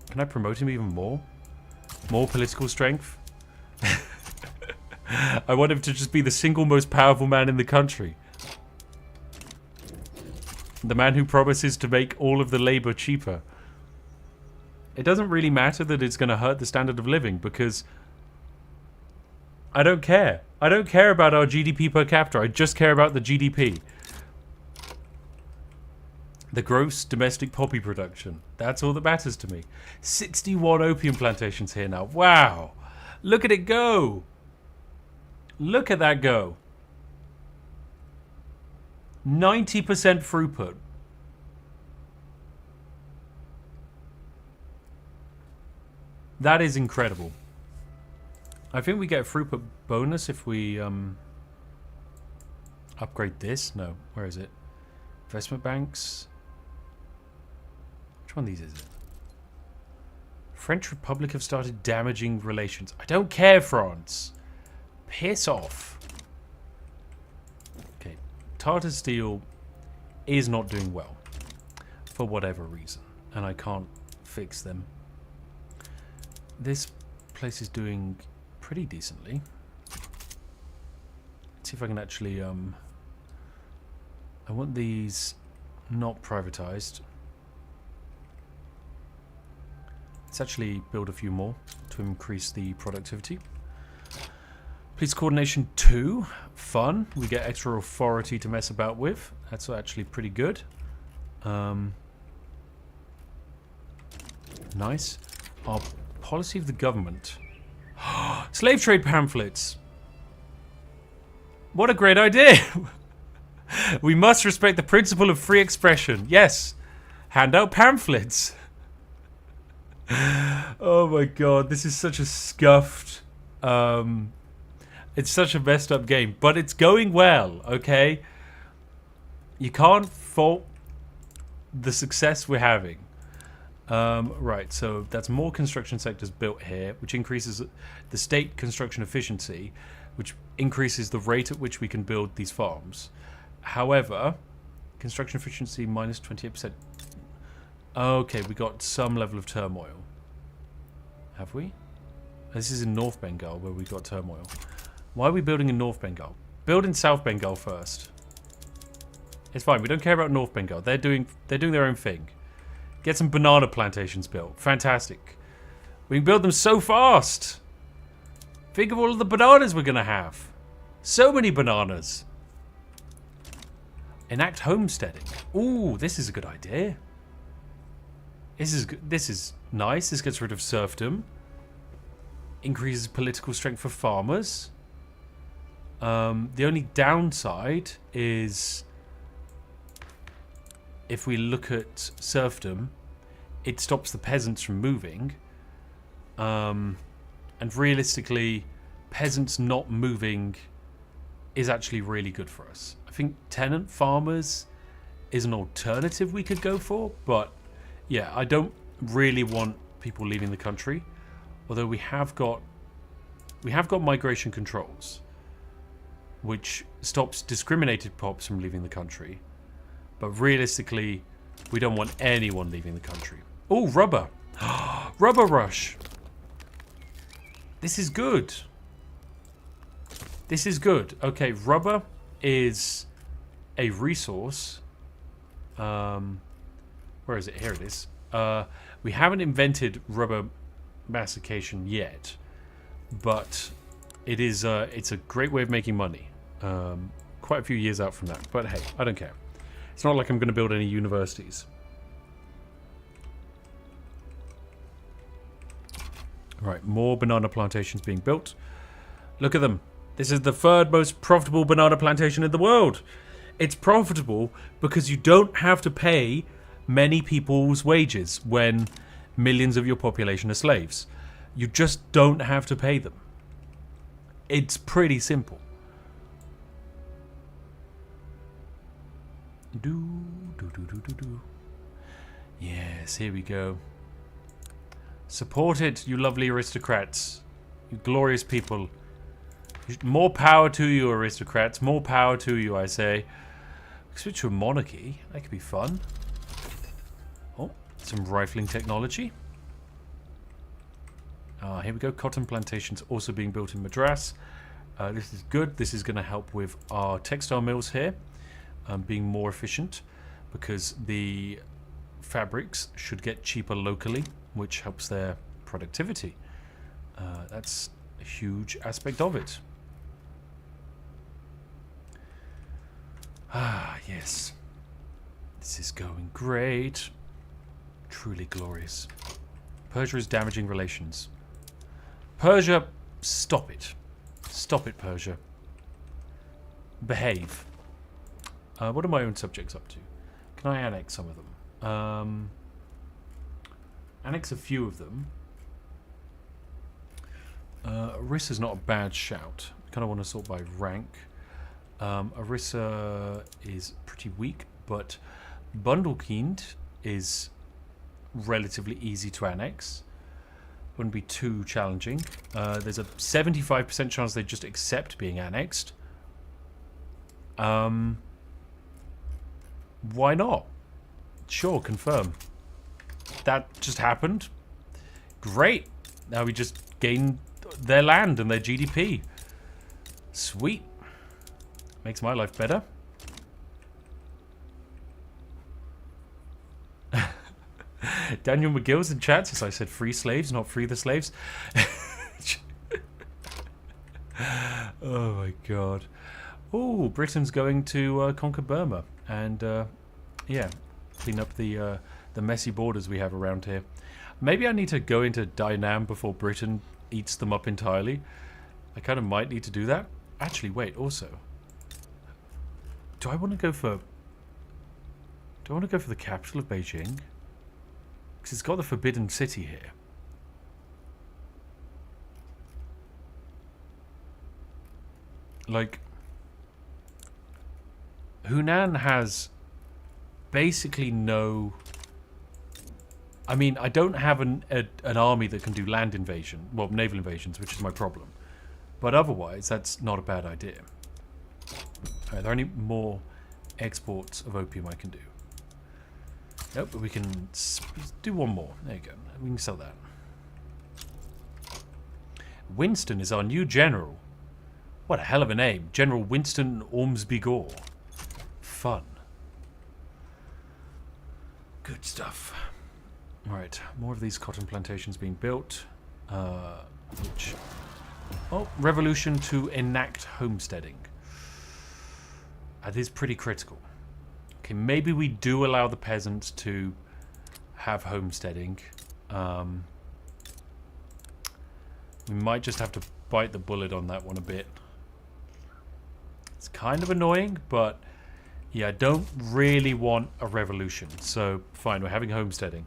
Can I promote him even more? More political strength? I want him to just be the single most powerful man in the country. The man who promises to make all of the labor cheaper. It doesn't really matter that it's going to hurt the standard of living because I don't care. I don't care about our GDP per capita. I just care about the GDP. The gross domestic poppy production. That's all that matters to me. 61 opium plantations here now. Wow. Look at it go. Look at that go. 90% throughput. That is incredible. I think we get a throughput bonus if we upgrade this. No, where is it? Investment banks. Which one of these is it? French Republic have started damaging relations. I don't care, France. Piss off. Okay. Tartar Steel is not doing well. For whatever reason. And I can't fix them. This place is doing pretty decently. Let's see if I can actually... I want these not privatized. Let's actually build a few more to increase the productivity. Police coordination 2. Fun. We get extra authority to mess about with. That's actually pretty good. Nice. Our policy of the government. Slave trade pamphlets. What a great idea. We must respect the principle of free expression. Yes. Hand out pamphlets. Oh my god, this is such a scuffed... it's such a messed up game, but it's going well, okay? You can't fault the success we're having. Right, so that's more construction sectors built here, which increases the state construction efficiency, which increases the rate at which we can build these farms. However, construction efficiency minus 28%. Okay, we got some level of turmoil. Have we? This is in North Bengal where we got turmoil. Why are we building in North Bengal? Build in South Bengal first. It's fine. We don't care about North Bengal. They're doing their own thing. Get some banana plantations built. Fantastic. We can build them so fast. Think of all of the bananas we're going to have. So many bananas. Enact homesteading. Ooh, this is a good idea. This is nice. This gets rid of serfdom. Increases political strength for farmers. The only downside is if we look at serfdom, it stops the peasants from moving. And realistically, peasants not moving is actually really good for us. I think tenant farmers is an alternative we could go for, but yeah, I don't really want people leaving the country. Although we have got migration controls, which stops discriminated pops from leaving the country. But realistically, we don't want anyone leaving the country. Oh, rubber. Rubber rush. This is good. This is good. Okay, rubber is a resource. Where is it? Here it is. We haven't invented rubber massification yet, but it's a great way of making money. Quite a few years out from that, but hey, I don't care. It's not like I'm going to build any universities. Right, more banana plantations being built. Look at them. This is the third most profitable banana plantation in the world. It's profitable because you don't have to pay many people's wages when millions of your population are slaves. You just don't have to pay them. It's pretty simple. Yes, here we go. Support it, you lovely aristocrats. You glorious people. More power to you, aristocrats. More power to you, I say. Switch to a monarchy. That could be fun. Oh, some rifling technology. Here we go. Cotton plantations also being built in Madras. This is good. This is going to help with our textile mills here being more efficient, because the fabrics should get cheaper locally, which helps their productivity. That's a huge aspect of it. Ah, yes. This is going great. Truly glorious. Persia is damaging relations. Persia, stop it. Stop it, Persia. Behave. What are my own subjects up to? Can I annex some of them? Annex a few of them. Orissa's not a bad shout. Kind of want to sort by rank. Orissa is pretty weak, but Bundelkind is relatively easy to annex. Wouldn't be too challenging. There's a 75% chance they just accept being annexed. Why not? Sure, confirm. That just happened. Great. Now we just gain their land and their GDP. Sweet. Makes my life better. Daniel McGill's in chat says I said free slaves, not free the slaves. Oh my god. Oh, Britain's going to conquer Burma and yeah, clean up the messy borders we have around here. Maybe I need to go into Dynam before Britain eats them up entirely. I kind of might need to do that. Actually, wait, also, do I want to go for the capital of Beijing? Because it's got the Forbidden City here. Like, Hunan has basically no... I mean, I don't have an army that can do land invasion, well, naval invasions, which is my problem. But otherwise, that's not a bad idea. Are there any more exports of opium I can do? Nope, but we can do one more. There you go. We can sell that. Winston is our new general. What a hell of a name. General Winston Ormsby Gore. Fun. Good stuff. Right, more of these cotton plantations being built. Which... Oh, revolution to enact homesteading. That is pretty critical. Okay, maybe we do allow the peasants to have homesteading. We might just have to bite the bullet on that one a bit. It's kind of annoying, but yeah, I don't really want a revolution. So, fine, we're having homesteading.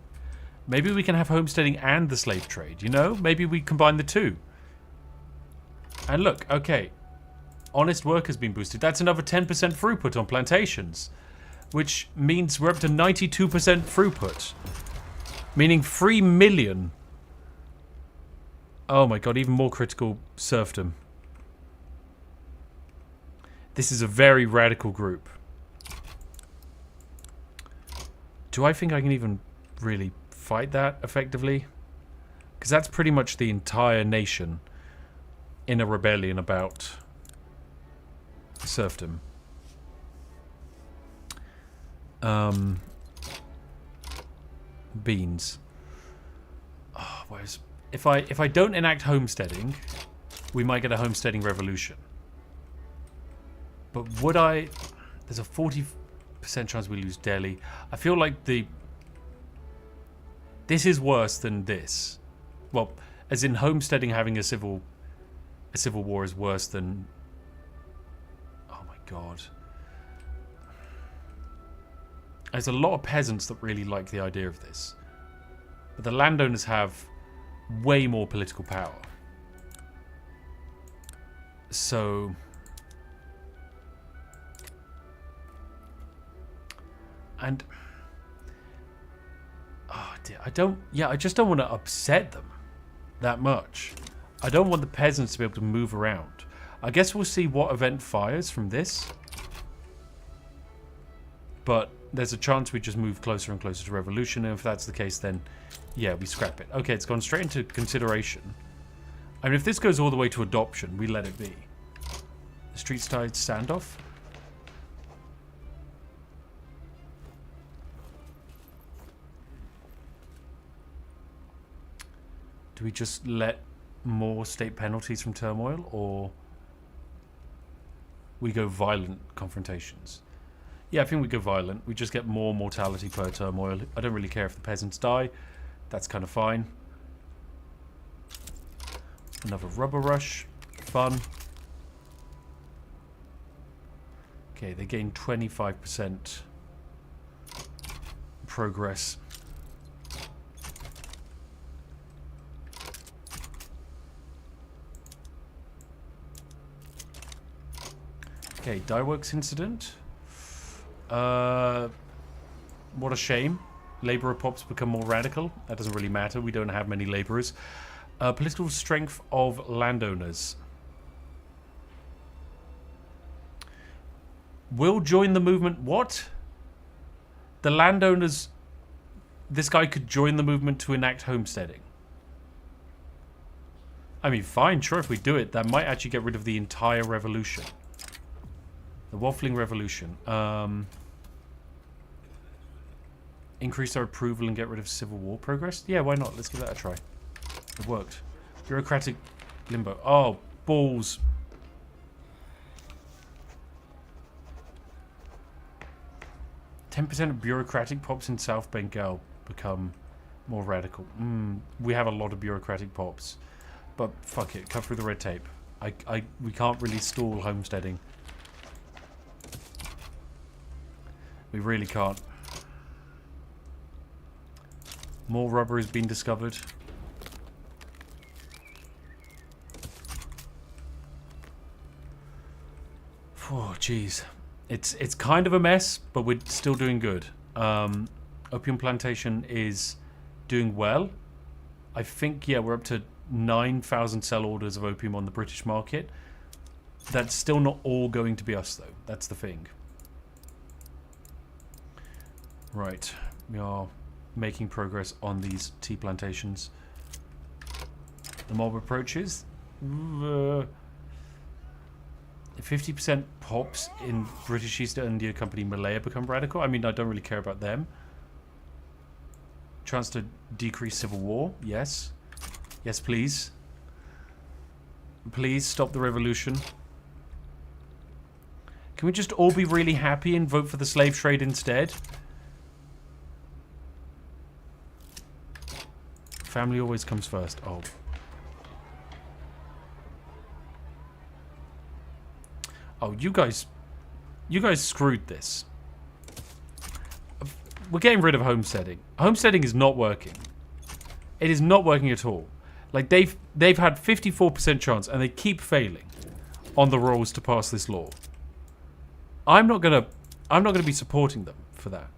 Maybe we can have homesteading and the slave trade, you know? Maybe we combine the two. And look, okay, honest work has been boosted. That's another 10% throughput on plantations, which means we're up to 92% throughput, meaning 3 million. Oh my god, even more critical serfdom. This is a very radical group. Do I think I can even really fight that effectively? Because that's pretty much the entire nation in a rebellion about serfdom. Beans. Oh, whereas if I don't enact homesteading, we might get a homesteading revolution. But would I? There's a 40% chance we lose Delhi. I feel like this is worse than this. Well, as in homesteading having a civil war is worse than... Oh my god. There's a lot of peasants that really like the idea of this. But the landowners have way more political power. So... And... Oh dear, I just don't want to upset them that much. I don't want the peasants to be able to move around. I guess we'll see what event fires from this. But there's a chance we just move closer and closer to revolution, and if that's the case, then yeah, we scrap it. Okay, it's gone straight into consideration. I mean, if this goes all the way to adoption, we let it be. The street-side standoff. Do we just let more state penalties from turmoil, or we go violent confrontations? Yeah, I think we go violent. We just get more mortality per turmoil. I don't really care if the peasants die. That's kind of fine. Another rubber rush. Fun. Okay, they gain 25% progress. Okay, dye works incident. What a shame. Labourer pops become more radical. That doesn't really matter. We don't have many labourers. Political strength of landowners. Will join the movement. What? The landowners... This guy could join the movement to enact homesteading. I mean, fine, sure, if we do it, that might actually get rid of the entire revolution. The waffling revolution. Increase our approval and get rid of civil war progress? Yeah, why not? Let's give that a try. It worked. Bureaucratic limbo. Oh, balls. %10 of bureaucratic pops in South Bengal become more radical. We have a lot of bureaucratic pops. But fuck it, cut through the red tape. We can't really stall homesteading. We really can't. More rubber has been discovered. Oh, jeez. It's kind of a mess, but we're still doing good. Opium plantation is doing well. I think, yeah, we're up to 9,000 sell orders of opium on the British market. That's still not all going to be us, though. That's the thing. Right. We are making progress on these tea plantations. The mob approaches. 50% pops in British East India Company Malaya become radical. I mean, I don't really care about them. Chance to decrease civil war. Yes. Yes, please. Please stop the revolution. Can we just all be really happy and vote for the slave trade instead? Family always comes first. Oh. Oh, you guys screwed this. We're getting rid of homesteading. Homesteading is not working. It is not working at all. Like they've had 54% chance and they keep failing on the roles to pass this law. I'm not gonna be supporting them for that.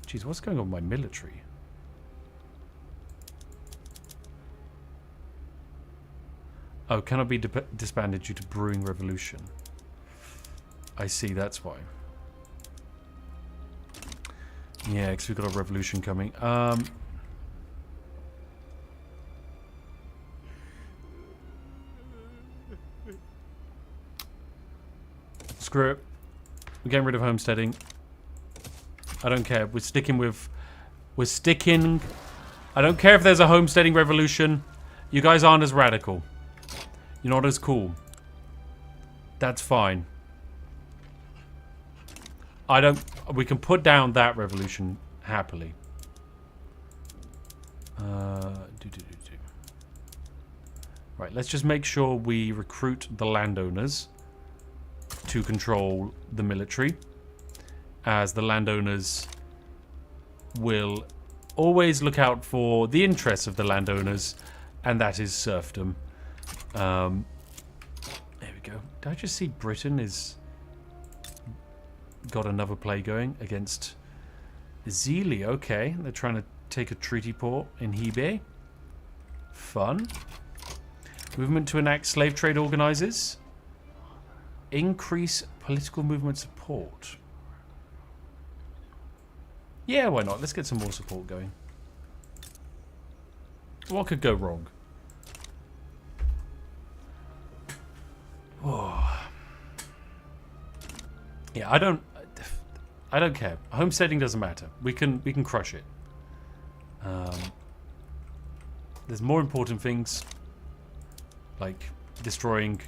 Jeez, what's going on with my military? Oh, cannot be disbanded due to brewing revolution. I see, that's why. Yeah, because we've got a revolution coming. Screw it. We're getting rid of homesteading. I don't care. We're sticking. I don't care if there's a homesteading revolution. You guys aren't as radical. You're not as cool. That's fine. We can put down that revolution happily. Right, let's just make sure we recruit the landowners to control the military, as the landowners will always look out for the interests of the landowners, and that is serfdom. There we go. Did I just see Britain is got another play going against Zealy? Okay, they're trying to take a treaty port in Hebei. Fun. Movement to enact slave trade organizers. Increase political movement support. Yeah, why not? Let's get some more support going. What could go wrong? Oh. Yeah, I don't care. Homesteading doesn't matter. We can crush it. There's more important things, like destroying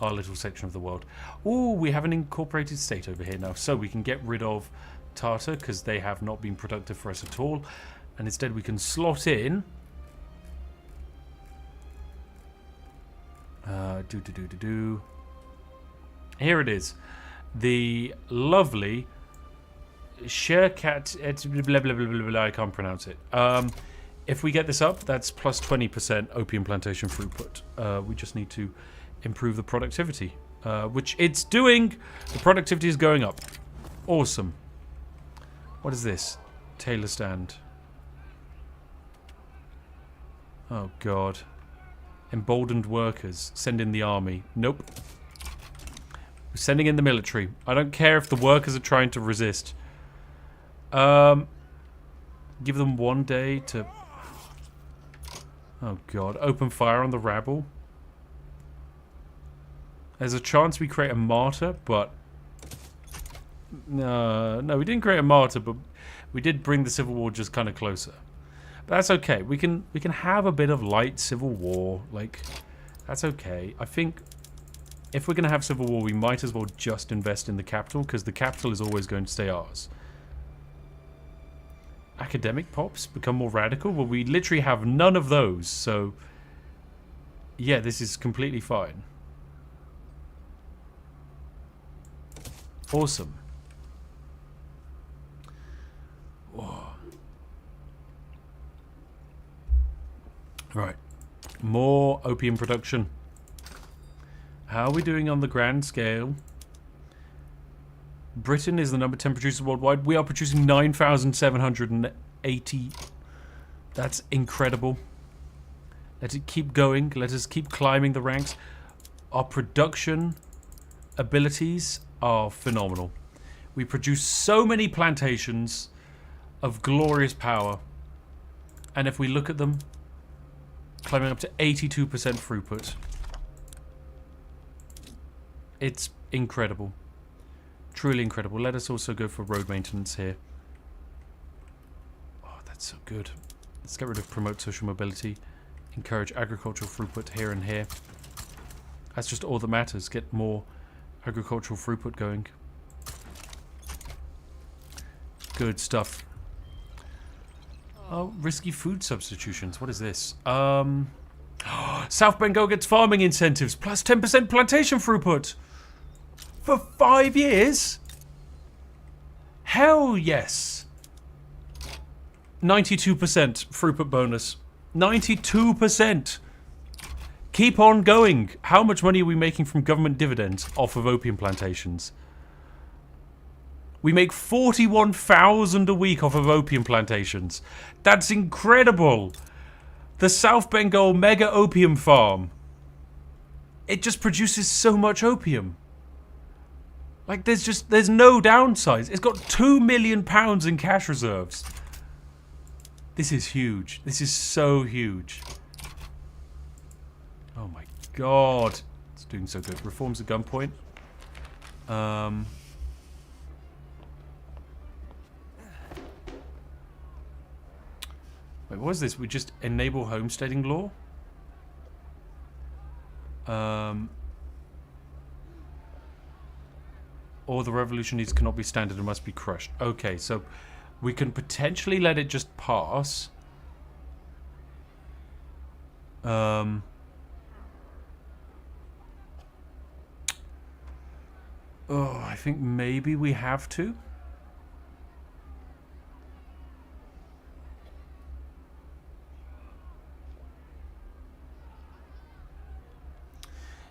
our little section of the world. Ooh, we have an incorporated state over here now, so we can get rid of Tartar because they have not been productive for us at all, and instead we can slot in here it is, the lovely Sherkat, blah, blah, blah, blah, blah, I can't pronounce it. If we get this up, that's plus 20% opium plantation throughput. We just need to improve the productivity, which it's doing. The productivity is going up. Awesome. What is this? Tailor stand. Oh, God. Emboldened workers. Send in the army. Nope. We're sending in the military. I don't care if the workers are trying to resist. Give them 1 day to... Oh, God. Open fire on the rabble. There's a chance we create a martyr, but... No, we didn't create a martyr, but we did bring the civil war just kind of closer. But that's okay. We can have a bit of light civil war. Like, that's okay. I think if we're going to have civil war, we might as well just invest in the capital, because the capital is always going to stay ours. Academic pops become more radical. Well, we literally have none of those, so yeah, this is completely fine. Awesome. Whoa. Right. More opium production. How are we doing on the grand scale? Britain is the number 10 producer worldwide. We are producing 9,780. That's incredible. Let it keep going. Let us keep climbing the ranks. Our production abilities are phenomenal. We produce so many plantations of glorious power. And if we look at them, climbing up to 82% throughput. It's incredible. Truly incredible. Let us also go for road maintenance here. Oh, that's so good. Let's get rid of promote social mobility. Encourage agricultural throughput here and here. That's just all that matters. Get more agricultural throughput going. Good stuff. Oh, risky food substitutions. What is this? South Bengal gets farming incentives. Plus 10% plantation throughput. For 5 years? Hell yes. 92% throughput bonus. 92%. Keep on going. How much money are we making from government dividends off of opium plantations? We make 41,000 a week off of opium plantations. That's incredible. The South Bengal mega opium farm. It just produces so much opium. Like there's no downsides. It's got £2 million in cash reserves. This is huge. This is so huge. Oh my god. It's doing so good. Reforms at gunpoint. Wait, what was this? We just enable homesteading law? Or the revolutionaries cannot be standard and must be crushed. Okay, so we can potentially let it just pass. Oh, I think maybe we have to.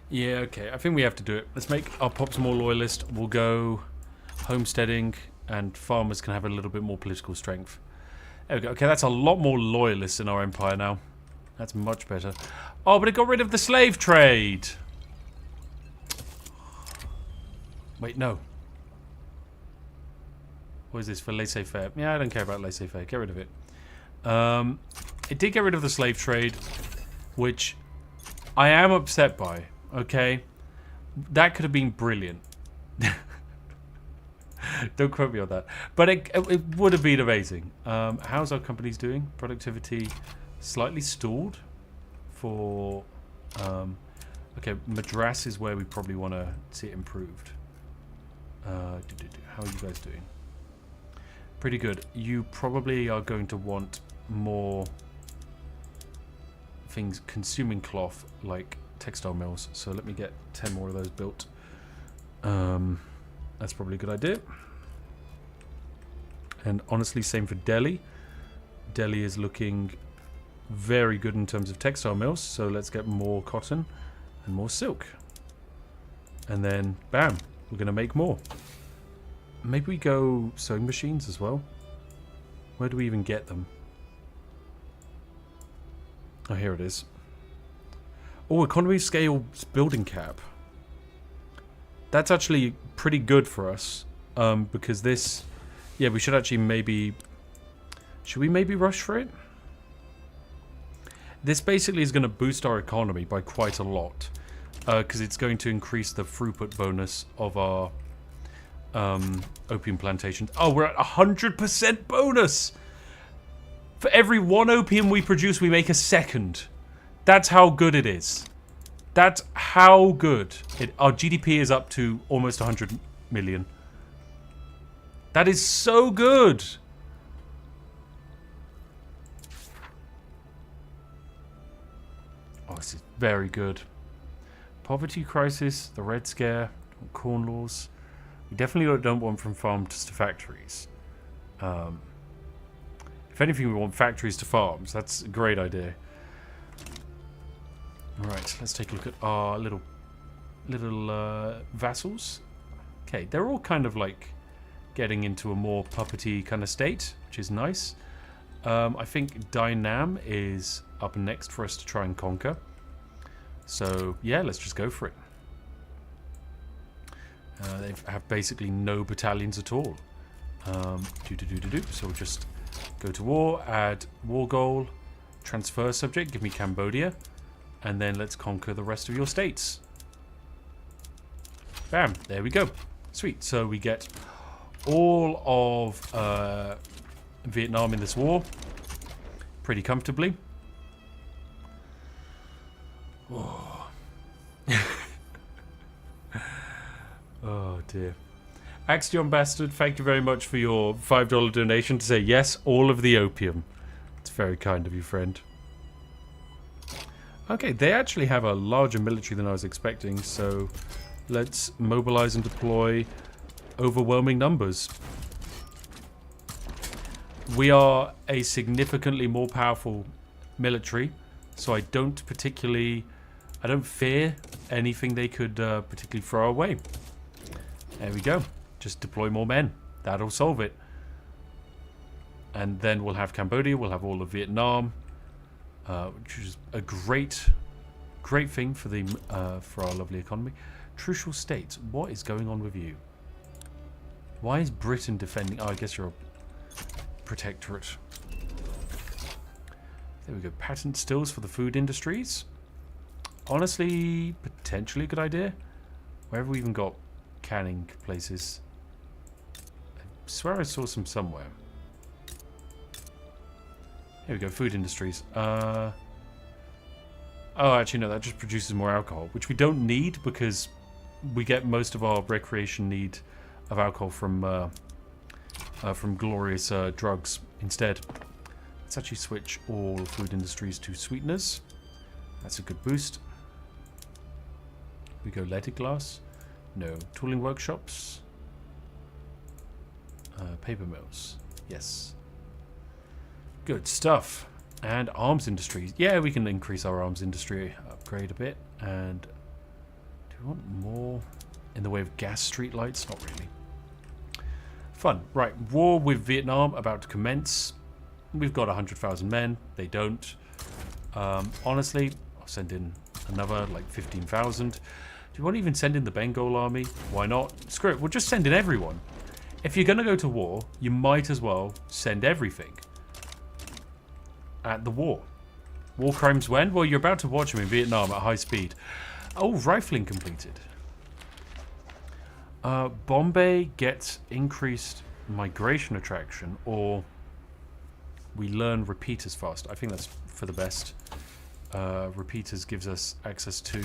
Yeah, okay. I think we have to do it. Let's make our pops more loyalist. We'll go homesteading, and farmers can have a little bit more political strength. There we go. Okay, that's a lot more loyalists in our empire now. That's much better. Oh, but it got rid of the slave trade. Wait, no. What is this for laissez-faire? Yeah, I don't care about laissez-faire. Get rid of it. It did get rid of the slave trade, which I am upset by. Okay, that could have been brilliant. Don't quote me on that, but it would have been amazing. How's our companies doing? Productivity slightly stalled for okay, Madras is where we probably want to see it improved. How are you guys doing? Pretty good. You probably are going to want more things consuming cloth, like textile mills, so let me get 10 more of those built. That's probably a good idea. And honestly, same for Delhi. Delhi is looking very good in terms of textile mills, so let's get more cotton and more silk. And then, bam, we're going to make more. Maybe we go sewing machines as well. Where do we even get them? Oh, here it is. Oh, economy scale building cap. That's actually pretty good for us. Because this... Yeah, we should actually maybe... Should we maybe rush for it? This basically is going to boost our economy by quite a lot. Because it's going to increase the throughput bonus of our opium plantations. Oh, we're at 100% bonus! For every 1 opium we produce, we make a second. That's how good it is. That's how good. Our GDP is up to almost 100 million. That is so good. Oh, this is very good. Poverty crisis, the Red Scare, corn laws. We definitely don't want from farms to factories. If anything, we want factories to farms. That's a great idea. Alright, let's take a look at our little vassals. Okay, they're all kind of like getting into a more puppety kind of state, which is nice. I think Dynam is up next for us to try and conquer. So, yeah, let's just go for it. They have basically no battalions at all. So we'll just go to war, add war goal, transfer subject, give me Cambodia, and then let's conquer the rest of your states. Bam, there we go. Sweet, so we get all of Vietnam in this war pretty comfortably. Oh, oh dear. Axion Bastard, thank you very much for your $5 donation to say yes, all of the opium. It's very kind of you, friend. Okay, they actually have a larger military than I was expecting, so let's mobilize and deploy overwhelming numbers. We are a significantly more powerful military, so I don't fear anything they could particularly throw our way. There we go. Just deploy more men. That'll solve it. And then we'll have Cambodia, we'll have all of Vietnam, which is a great thing for the for our lovely economy. Trucial states, what is going on with you? Why is Britain defending? Oh, I guess you're a protectorate. There we go. Patent stills for the food industries. Honestly, potentially a good idea. Where have we even got canning places? I swear I saw some somewhere. Here we go. Food industries. Oh, actually, no. That just produces more alcohol, which we don't need because we get most of our recreation need of alcohol from glorious drugs instead. Let's actually switch all food industries to sweeteners. That's a good boost. We go leaded glass. No. Tooling workshops. Paper mills. Yes. Good stuff. And arms industries. Yeah, we can increase our arms industry upgrade a bit. And do we want more in the way of gas street lights? Not really. Fun. Right, war with Vietnam about to commence. We've got 100,000 men. They don't. Honestly, I'll send in another like 15,000. Do you want to even send in the Bengal army? Why not? Screw it. We'll just send in everyone. If you're going to go to war, you might as well send everything at the war. War crimes when? Well, you're about to watch them in Vietnam at high speed. Oh, rifling completed. Bombay gets increased migration attraction, or we learn repeaters fast. I think that's for the best. Repeaters gives us access to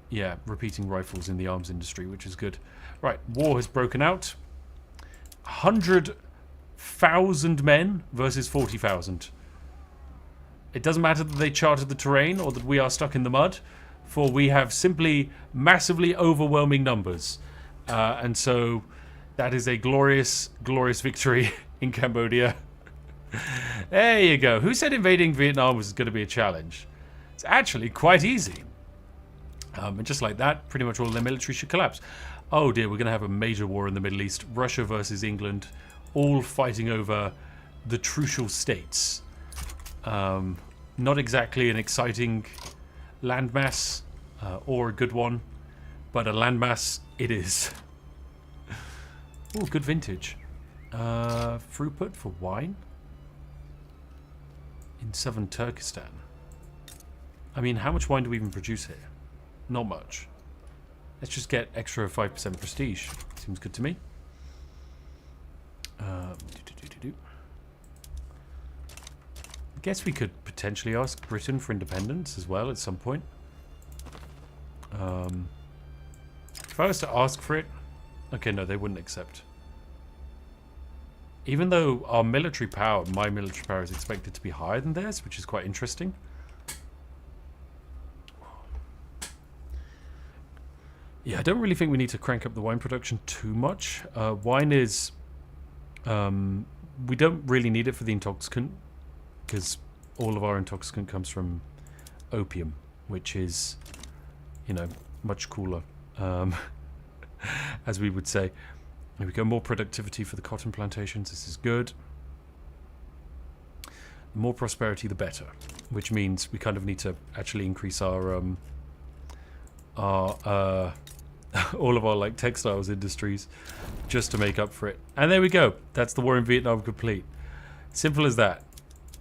yeah, repeating rifles in the arms industry, which is good. Right, war has broken out. 100,000 men versus 40,000. It doesn't matter that they charted the terrain or that we are stuck in the mud, for we have simply massively overwhelming numbers. And so that is a glorious, glorious victory in Cambodia. There you go. Who said invading Vietnam was going to be a challenge? It's actually quite easy. And just like that, pretty much all their military should collapse. Oh dear, we're going to have a major war in the Middle East. Russia versus England, all fighting over the Trucial States. Not exactly an exciting landmass, or a good one, but a landmass it is. Oh, good vintage. Throughput for wine in southern Turkestan. I mean, how much wine do we even produce here? Not much. Let's just get extra 5% prestige. Seems good to me. I guess we could potentially ask Britain for independence as well at some point. If I was to ask for it... Okay, no, they wouldn't accept. Even though our military power, my military power, is expected to be higher than theirs, which is quite interesting. Yeah, I don't really think we need to crank up the wine production too much. Wine is... we don't really need it for the intoxicant, because all of our intoxicant comes from opium, which is, you know, much cooler, as we would say. Here we go, more productivity for the cotton plantations. This is good. The more prosperity, the better, which means we kind of need to actually increase our all of our like textiles industries just to make up for it. And there we go. That's the war in Vietnam complete. Simple as that.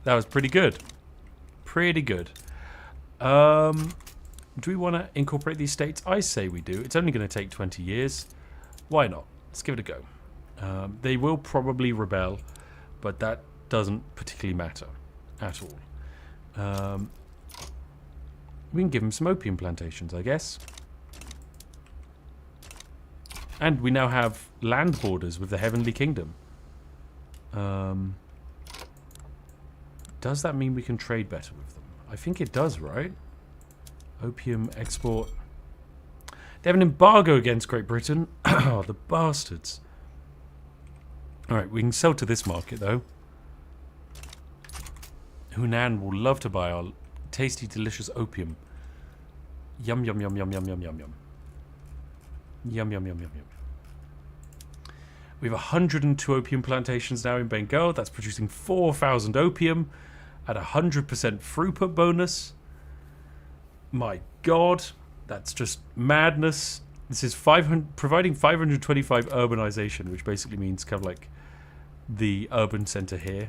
That was pretty good. Pretty good. Do we want to incorporate these states? I say we do. It's only going to take 20 years. Why not? Let's give it a go. They will probably rebel, but that doesn't particularly matter at all. We can give them some opium plantations, I guess. And we now have land borders with the Heavenly Kingdom. Does that mean we can trade better with them? I think it does, right? Opium export. They have an embargo against Great Britain. Oh, the bastards. Alright, we can sell to this market, though. Hunan will love to buy our tasty, delicious opium. Yum, yum, yum, yum, yum, yum, yum, yum. Yum, yum, yum, yum, yum. We have 102 opium plantations now in Bengal. That's producing 4,000 opium at 100% throughput bonus. My God, that's just madness. This is providing 525 urbanization, which basically means kind of like the urban center here,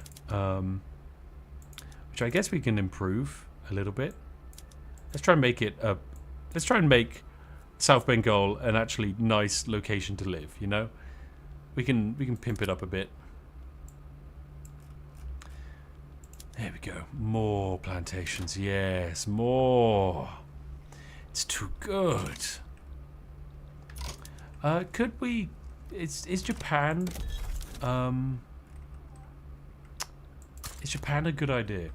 which I guess we can improve a little bit. Let's try and make it a. Let's try and make South Bengal an actually nice location to live. You know, we can pimp it up a bit. There we go. More plantations. Yes, more. It's too good. Could we? Is Japan? Is Japan a good idea?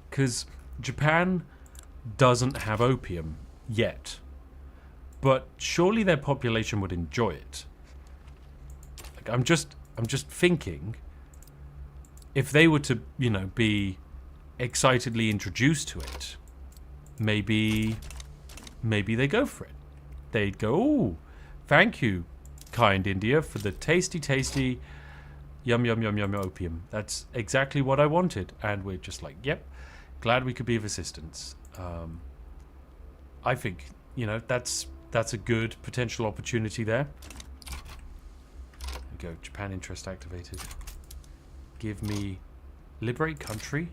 Because Japan doesn't have opium yet, but surely their population would enjoy it. Like, I'm just thinking, if they were to, you know, be excitedly introduced to it, maybe they go for it. They'd go, "Oh, thank you, kind India, for the tasty yum yum yum yum opium. That's exactly what I wanted." And we're just like, "Yep, glad we could be of assistance." I think, you know, that's a good potential opportunity there. There we go. Japan interest activated. Give me liberate country.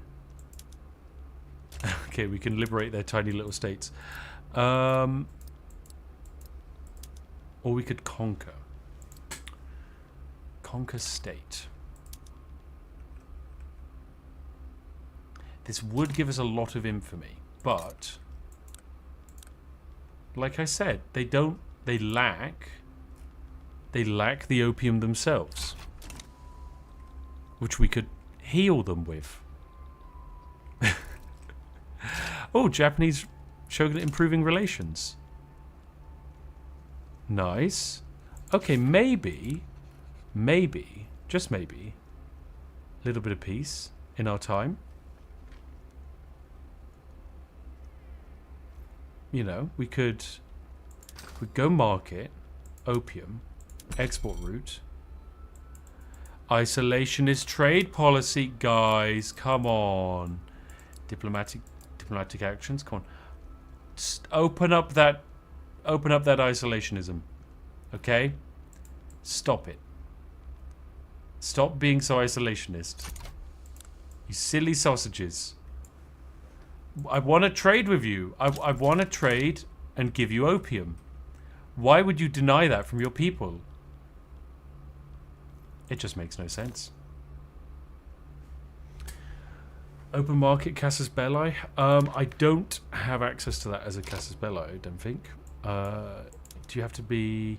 Okay, we can liberate their tiny little states. Or we could conquer. Conquer state. This would give us a lot of infamy, but like I said, they lack the opium themselves, which we could heal them with. Oh, Japanese shogunate improving relations. Nice. Okay, maybe, just maybe, a little bit of peace in our time. You know, we could go market, opium, export route. Isolationist trade policy, guys, come on. Diplomatic actions, come on. Just open up that isolationism. Okay? Stop it. Stop being so isolationist. You silly sausages. I want to trade with you. I want to trade and give you opium. Why would you deny that from your people? It just makes no sense. Open market casus belli. I don't have access to that as a casus belli, I don't think. Do you have to be...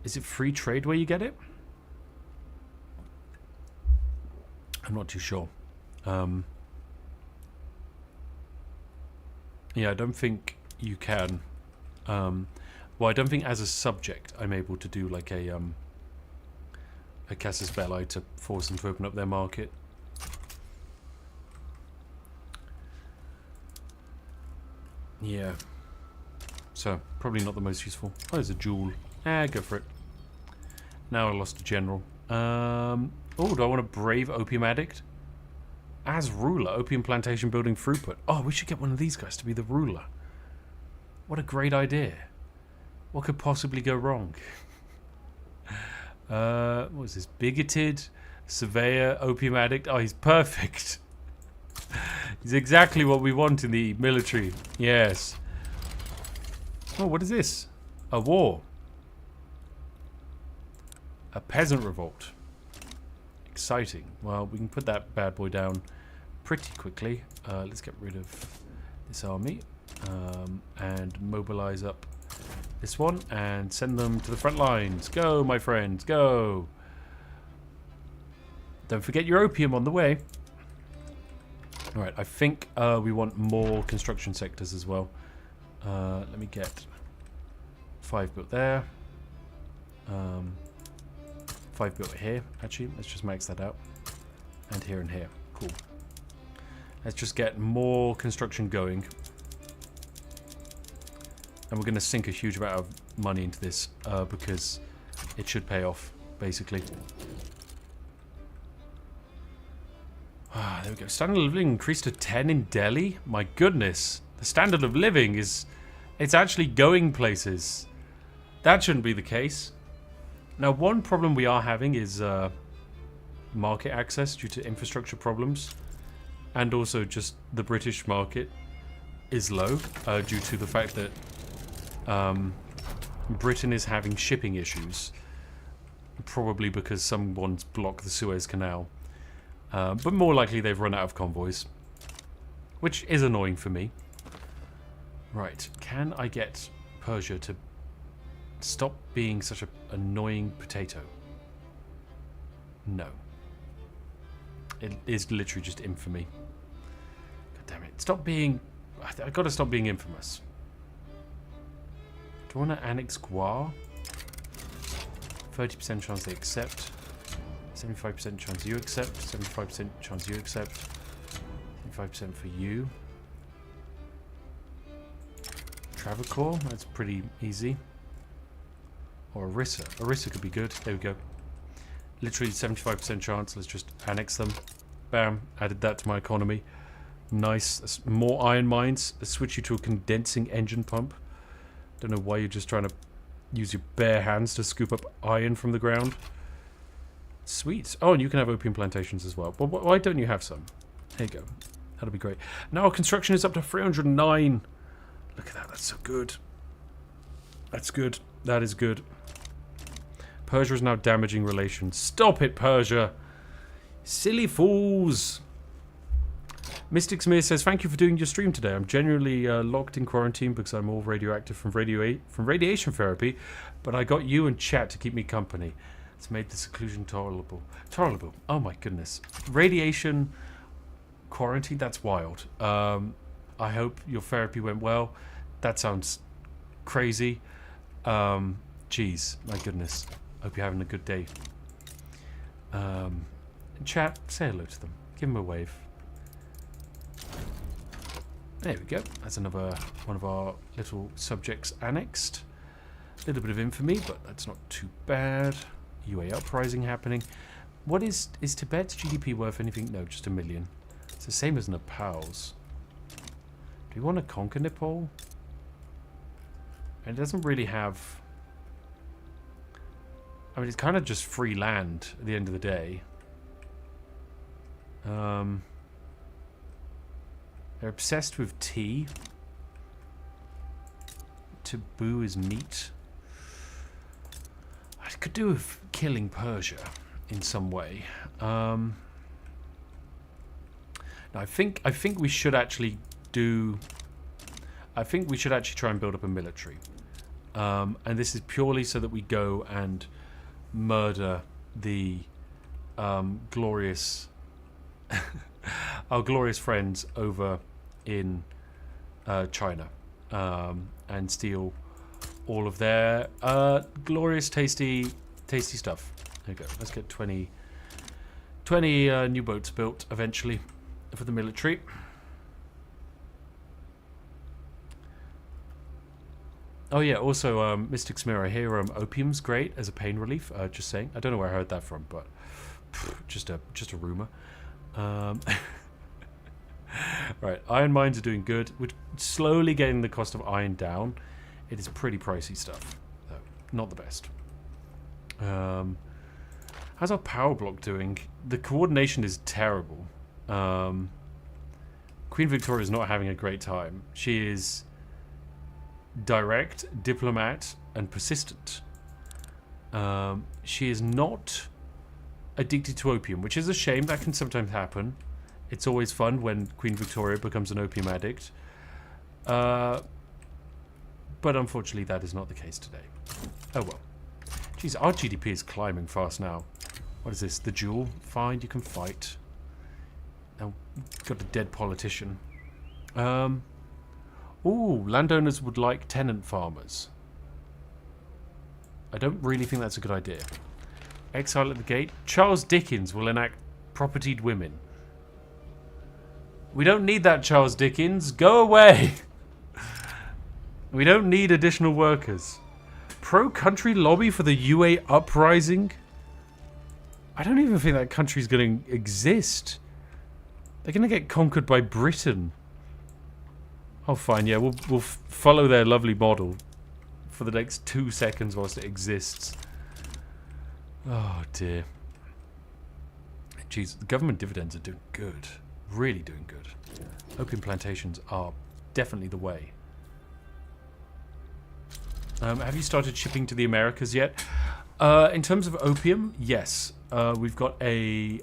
Is it free trade where you get it? I'm not too sure. Yeah, I don't think you can. Well, I don't think as a subject I'm able to do like a casus belli to force them to open up their market. Yeah. So, probably not the most useful. Oh, there's a jewel. Go for it. Now I lost a general. Oh, do I want a brave opium addict? As ruler, opium plantation building throughput. Oh, we should get one of these guys to be the ruler. What a great idea. What could possibly go wrong? What was this? Bigoted, surveyor, opium addict. Oh, he's perfect. He's exactly what we want in the military. Yes. Oh, what is this? A war. A peasant revolt. Exciting. Well, we can put that bad boy down pretty quickly. Let's get rid of this army and mobilize up this one and send them to the front lines. Go, my friends, go. Don't forget your opium on the way. Alright, I think we want more construction sectors as well. Let me get 5 built there. 5 built here, actually. Let's just max that out. And here and here. Cool. Let's just get more construction going. And we're going to sink a huge amount of money into this because it should pay off, basically. Ah, there we go. Standard of living increased to 10 in Delhi? My goodness. The standard of living is... It's actually going places. That shouldn't be the case. Now, one problem we are having is market access due to infrastructure problems. And also just the British market is low due to the fact that Britain is having shipping issues. Probably because someone's blocked the Suez Canal. But more likely they've run out of convoys. Which is annoying for me. Right, can I get Persia to stop being such an annoying potato? No. It is literally just infamy. God damn it. Stop being... I've got to stop being infamous. Do I want to annex Guar? 30% chance they accept. 75% chance you accept. 75% chance you accept. 75% for you. Travancore, that's pretty easy. Or Orissa. Orissa could be good. There we go. Literally 75% chance. Let's just annex them. Bam. Added that to my economy. Nice. That's more iron mines. Let's switch you to a condensing engine pump. Don't know why you're just trying to use your bare hands to scoop up iron from the ground. Sweet. Oh, and you can have opium plantations as well. But why don't you have some? There you go. That'll be great. Now construction is up to 309. Look at that. That's so good. That's good. That is good. Persia is now damaging relations. Stop it, Persia. Silly fools. Mystic Smear says, thank you for doing your stream today. I'm genuinely locked in quarantine because I'm all radioactive from radiation therapy, but I got you and chat to keep me company. It's made the seclusion tolerable. Tolerable. Oh my goodness. Radiation quarantine, that's wild. I hope your therapy went well. That sounds crazy. Jeez, my goodness. Hope you're having a good day. Chat, say hello to them. Give them a wave. There we go. That's another one of our little subjects annexed. A little bit of infamy, but that's not too bad. UA uprising happening. What is Tibet's GDP worth anything? No, just 1 million. It's the same as Nepal's. Do you want to conquer Nepal? And it doesn't really have... I mean, it's kind of just free land at the end of the day. They're obsessed with tea. Taboo is meat. I could do with killing Persia in some way. Now I think we should actually do... I think we should actually try and build up a military. And this is purely so that we go and murder the glorious... our glorious friends over in China. And steal all of their glorious, tasty stuff. There you go. Let's get 20 new boats built eventually for the military. Oh yeah, also Mystic's Mirror, I hear opium's great as a pain relief. Just saying. I don't know where I heard that from, but just a rumor. Right, iron mines are doing good. We're slowly getting the cost of iron down. It is pretty pricey stuff, though. Not the best. How's our power block doing? The coordination is terrible. Queen Victoria is not having a great time. She is direct, diplomat, and persistent. She is not addicted to opium, which is a shame. That can sometimes happen. It's always fun when Queen Victoria becomes an opium addict. But unfortunately, that is not the case today. Oh well. Jeez, our GDP is climbing fast now. What is this? The duel? Fine, you can fight. Now, got a dead politician. Ooh, landowners would like tenant farmers. I don't really think that's a good idea. Exile at the gate. Charles Dickens will enact propertied women. We don't need that, Charles Dickens. Go away. We don't need additional workers. Pro-country lobby for the UA uprising? I don't even think that country's going to exist. They're going to get conquered by Britain. Oh, fine. Yeah, we'll follow their lovely model for the next 2 seconds whilst it exists. Oh, dear. Jeez, the government dividends are doing good. Really doing good. Opium plantations are definitely the way. Have you started shipping to the Americas yet? In terms of opium, yes. We've got a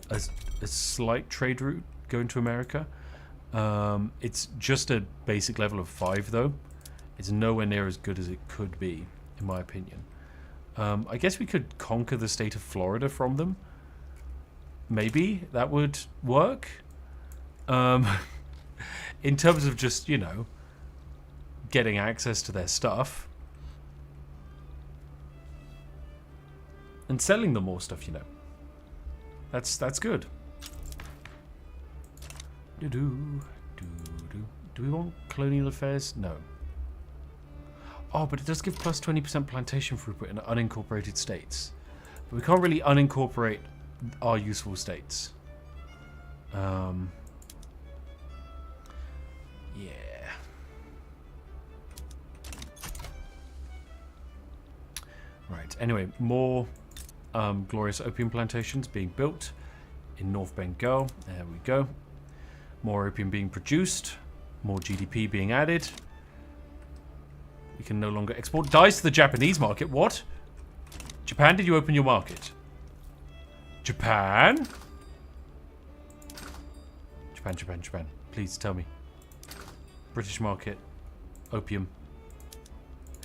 slight trade route going to America. It's just a basic level of 5, though. It's nowhere near as good as it could be, in my opinion. I guess we could conquer the state of Florida from them. Maybe that would work. In terms of just, you know, getting access to their stuff. And selling them more stuff, you know. That's good. Do we want colonial affairs? No. Oh, but it does give plus 20% plantation throughput in unincorporated states. But we can't really unincorporate our useful states. Yeah. Right, anyway, more glorious opium plantations being built in North Bengal. There we go. More opium being produced. More GDP being added. We can no longer export dyes to the Japanese market. What? Japan, did you open your market? Japan? Japan. Please tell me. British market. Opium.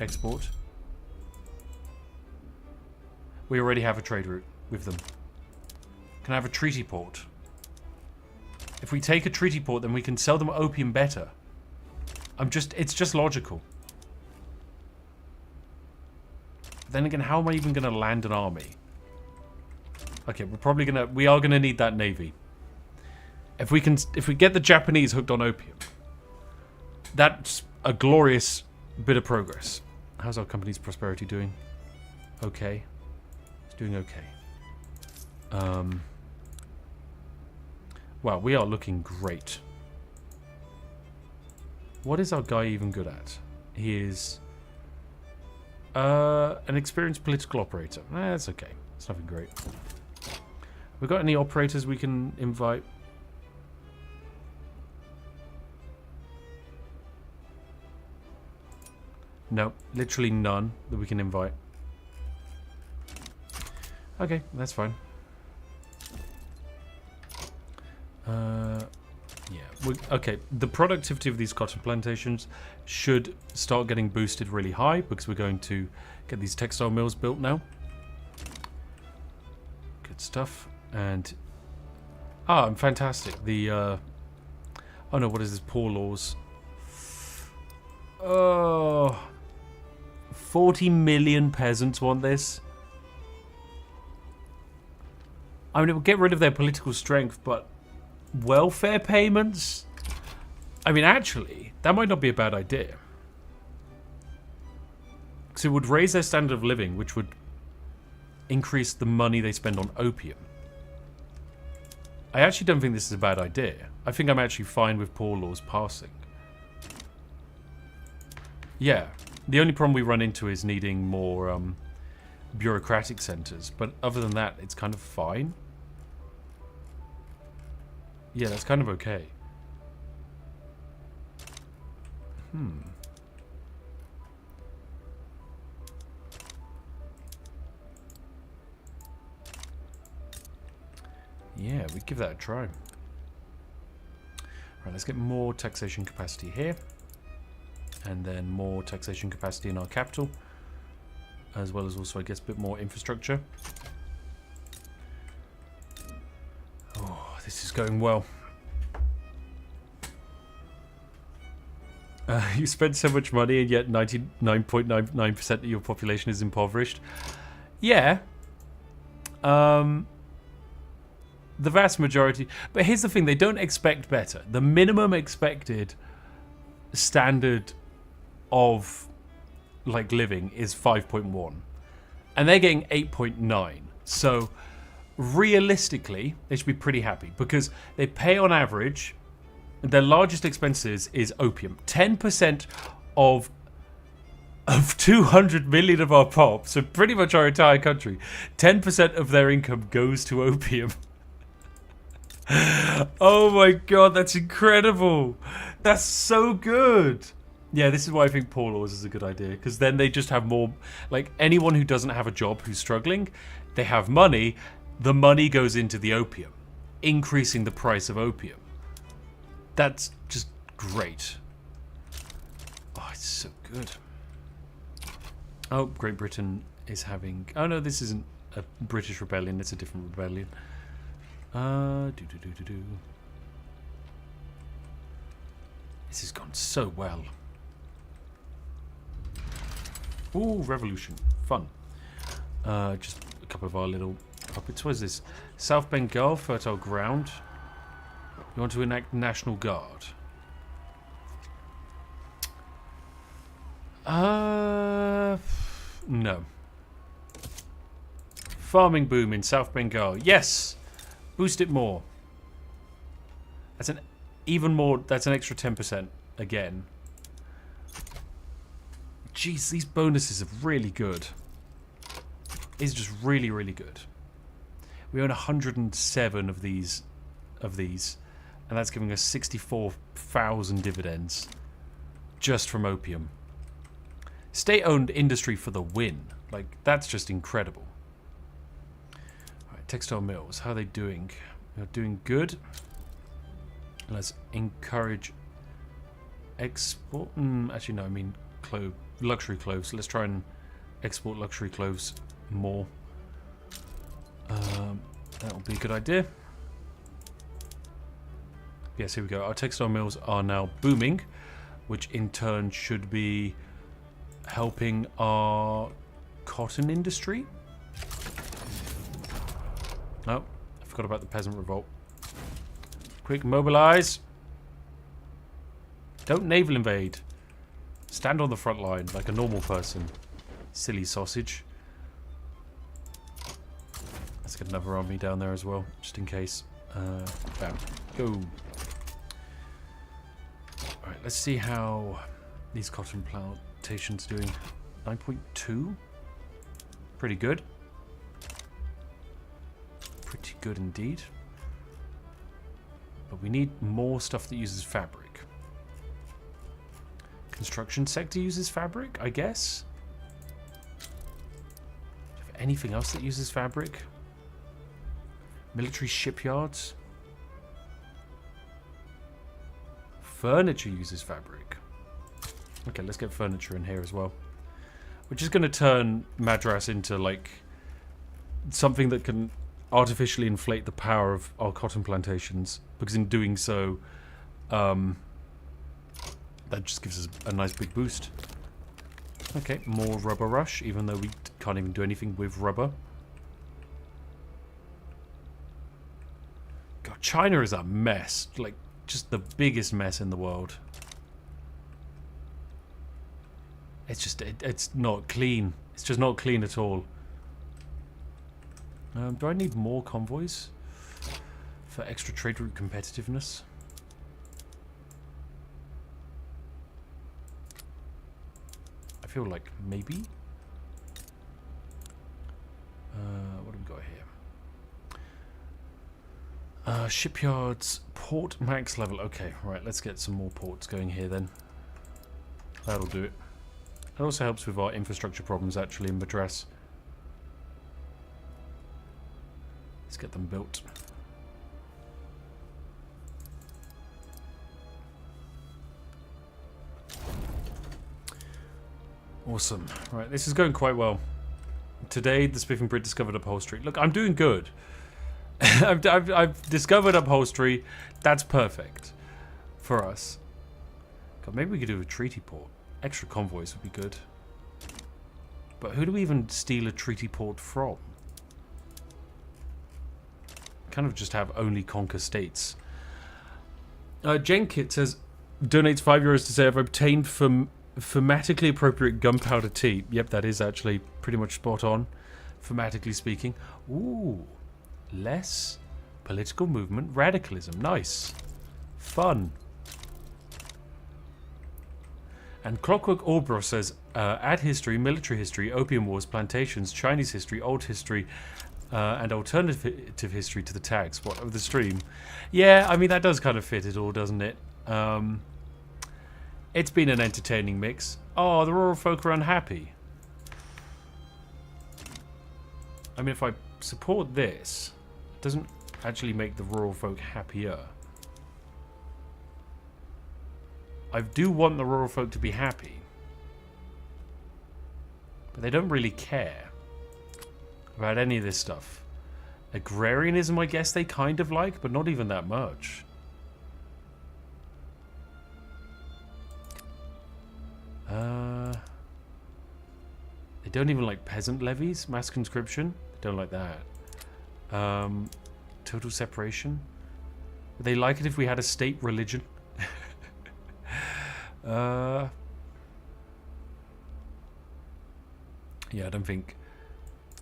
Export. We already have a trade route with them. Can I have a treaty port? If we take a treaty port, then we can sell them opium better. It's just logical. Then again, how am I even going to land an army? Okay, we are gonna need that navy. If we get the Japanese hooked on opium, that's a glorious bit of progress. How's our company's prosperity doing? Okay. It's doing okay. Wow, we are looking great. What is our guy even good at? He is an experienced political operator. That's okay. It's nothing great. We got any operators we can invite? No, literally none that we can invite. Okay, that's fine. Yeah. Okay, the productivity of these cotton plantations should start getting boosted really high because we're going to get these textile mills built now. Good stuff. And fantastic. The oh no, what is this? Poor laws. Oh, 40 million peasants want this. I mean, it will get rid of their political strength, but welfare payments? I mean, actually, that might not be a bad idea. Because it would raise their standard of living, which would increase the money they spend on opium. I actually don't think this is a bad idea. I think I'm actually fine with poor laws passing. Yeah, the only problem we run into is needing more bureaucratic centres. But other than that, it's kind of fine. Yeah, that's kind of okay. Yeah, we give that a try. Right, let's get more taxation capacity here. And then more taxation capacity in our capital. As well as also, I guess, a bit more infrastructure. Oh, this is going well. You spend so much money and yet 99.99% of your population is impoverished. Yeah. The vast majority. But here's the thing, they don't expect better. The minimum expected standard of like living is 5.1. And they're getting 8.9. So realistically, they should be pretty happy because they pay on average, their largest expenses is opium. 10% of 200 million of our pop, so pretty much our entire country, 10% of their income goes to opium. Oh my god, that's incredible. That's so good. Yeah, this is why I think poor laws is a good idea, because then they just have more, like anyone who doesn't have a job who's struggling, they have money, the money goes into the opium, increasing the price of opium. That's just great. Oh, it's so good. Oh, Great Britain is having, oh no, this isn't a British rebellion, it's a different rebellion. This has gone so well. Ooh, revolution. Fun. Just a couple of our little puppets. What is this? South Bengal, fertile ground. You want to enact National Guard? No. Farming boom in South Bengal. Yes! Boost it more. That's an even more, that's an extra 10% again. Jeez, these bonuses are really good. It's just really, really good. We own 107 of these, and that's giving us 64,000 dividends just from opium. State-owned industry for the win. Like, that's just incredible. Alright, textile mills, how are they doing? They're doing good. Let's encourage export. Actually, no, I mean luxury clothes. Let's try and export luxury clothes more. That will be a good idea. Yes, here we go. Our textile mills are now booming, which in turn should be helping our cotton industry. Oh, I forgot about the peasant revolt. Quick, mobilize. Don't naval invade. Stand on the front line like a normal person. Silly sausage. Let's get another army down there as well, just in case. Bam. Go. Alright, let's see how these cotton plantations doing. 9.2? Pretty good. Pretty good indeed. But we need more stuff that uses fabric. Construction sector uses fabric, I guess. Do you have anything else that uses fabric? Military shipyards. Furniture uses fabric. Okay, let's get furniture in here as well. Which is going to turn Madras into like something that can artificially inflate the power of our cotton plantations, because in doing so that just gives us a nice big boost. Okay, more rubber rush, even though we can't even do anything with rubber. God, China is a mess, like just the biggest mess in the world. It's just, it's not clean. It's just not clean at all. Do I need more convoys for extra trade route competitiveness? I feel like maybe. What do we got here? Shipyards, port max level. Okay, right, let's get some more ports going here then. That'll do it. It also helps with our infrastructure problems actually in Madras. Let's get them built. Awesome. Right, this is going quite well. Today, the Spiffing Brit discovered upholstery. Look, I'm doing good. I've discovered upholstery. That's perfect for us. God, maybe we could do a treaty port. Extra convoys would be good. But who do we even steal a treaty port from? Kind of just have only conquer states. Jenkit says, donates €5 to say, I've obtained thematically appropriate gunpowder tea. Yep, that is actually pretty much spot on, thematically speaking. Ooh, less political movement, radicalism. Nice. Fun. And Clockwork Orbro says, add history, military history, opium wars, plantations, Chinese history, old history, and alternative history to the tags. What, of the stream? Yeah, I mean, that does kind of fit it all, doesn't it? It's been an entertaining mix. Oh, the rural folk are unhappy. I mean, if I support this, it doesn't actually make the rural folk happier. I do want the rural folk to be happy. But they don't really care about any of this stuff. Agrarianism, I guess they kind of like, but not even that much. They don't even like peasant levies, mass conscription. They don't like that. Total separation. Would they like it if we had a state religion? Yeah, I don't think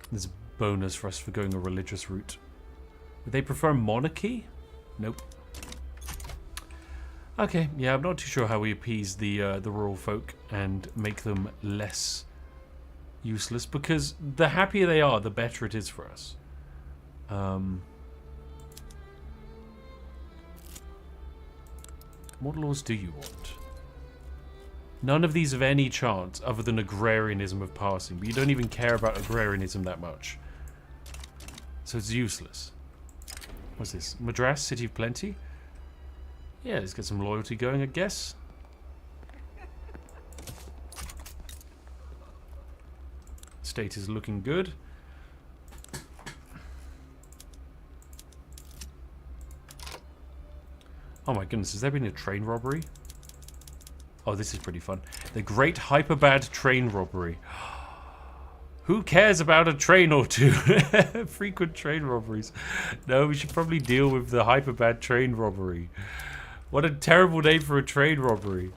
there's a bonus for us for going a religious route. Would they prefer monarchy? Nope. Okay, yeah, I'm not too sure how we appease the rural folk and make them less useless, because the happier they are, the better it is for us. What laws do you want? None of these have any chance other than agrarianism of passing, but you don't even care about agrarianism that much. So it's useless. What's this? Madras, City of Plenty? Yeah, let's get some loyalty going, I guess. State is looking good. Oh my goodness, has there been a train robbery? Oh, this is pretty fun. The Great Hyperbad Train Robbery. Who cares about a train or two? Frequent train robberies. No, we should probably deal with the Hyperbad Train Robbery. What a terrible name for a train robbery.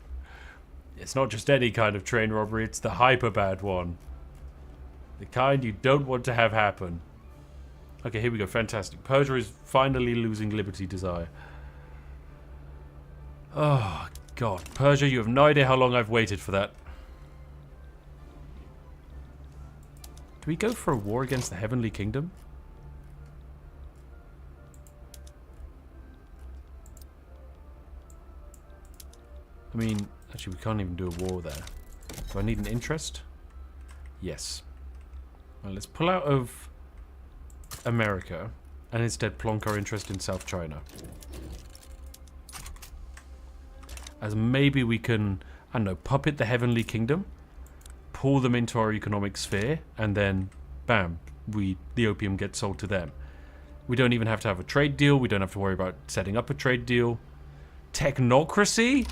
It's not just any kind of train robbery, it's the hyperbad one. The kind you don't want to have happen. Okay, here we go. Fantastic. Persia is finally losing liberty desire. Oh, God. Persia, you have no idea how long I've waited for that. Do we go for a war against the Heavenly Kingdom? I mean, actually, we can't even do a war there. Do I need an interest? Yes. Well, let's pull out of America and instead plonk our interest in South China. As maybe we can, I don't know, puppet the Heavenly Kingdom, pull them into our economic sphere, and then, bam, the opium gets sold to them. We don't even have to have a trade deal. We don't have to worry about setting up a trade deal. Technocracy?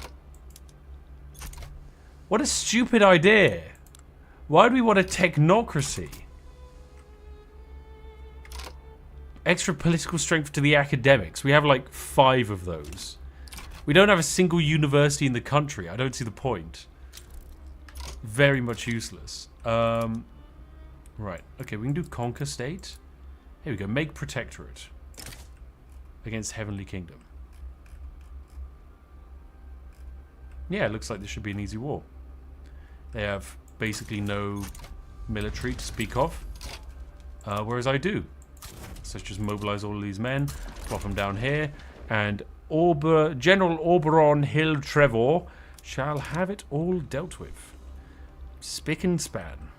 What a stupid idea. Why do we want a technocracy? Extra political strength to the academics. We have like 5 of those. We don't have a single university in the country. I don't see the point. very much useless. Right. Okay, we can do conquer state. Here we go. Make protectorate against Heavenly Kingdom. Yeah, it looks like this should be an easy war. They have basically no military to speak of, whereas I do. So let's just mobilize all of these men, plop them down here, and General Auberon Hill Trevor shall have it all dealt with. Spick and span.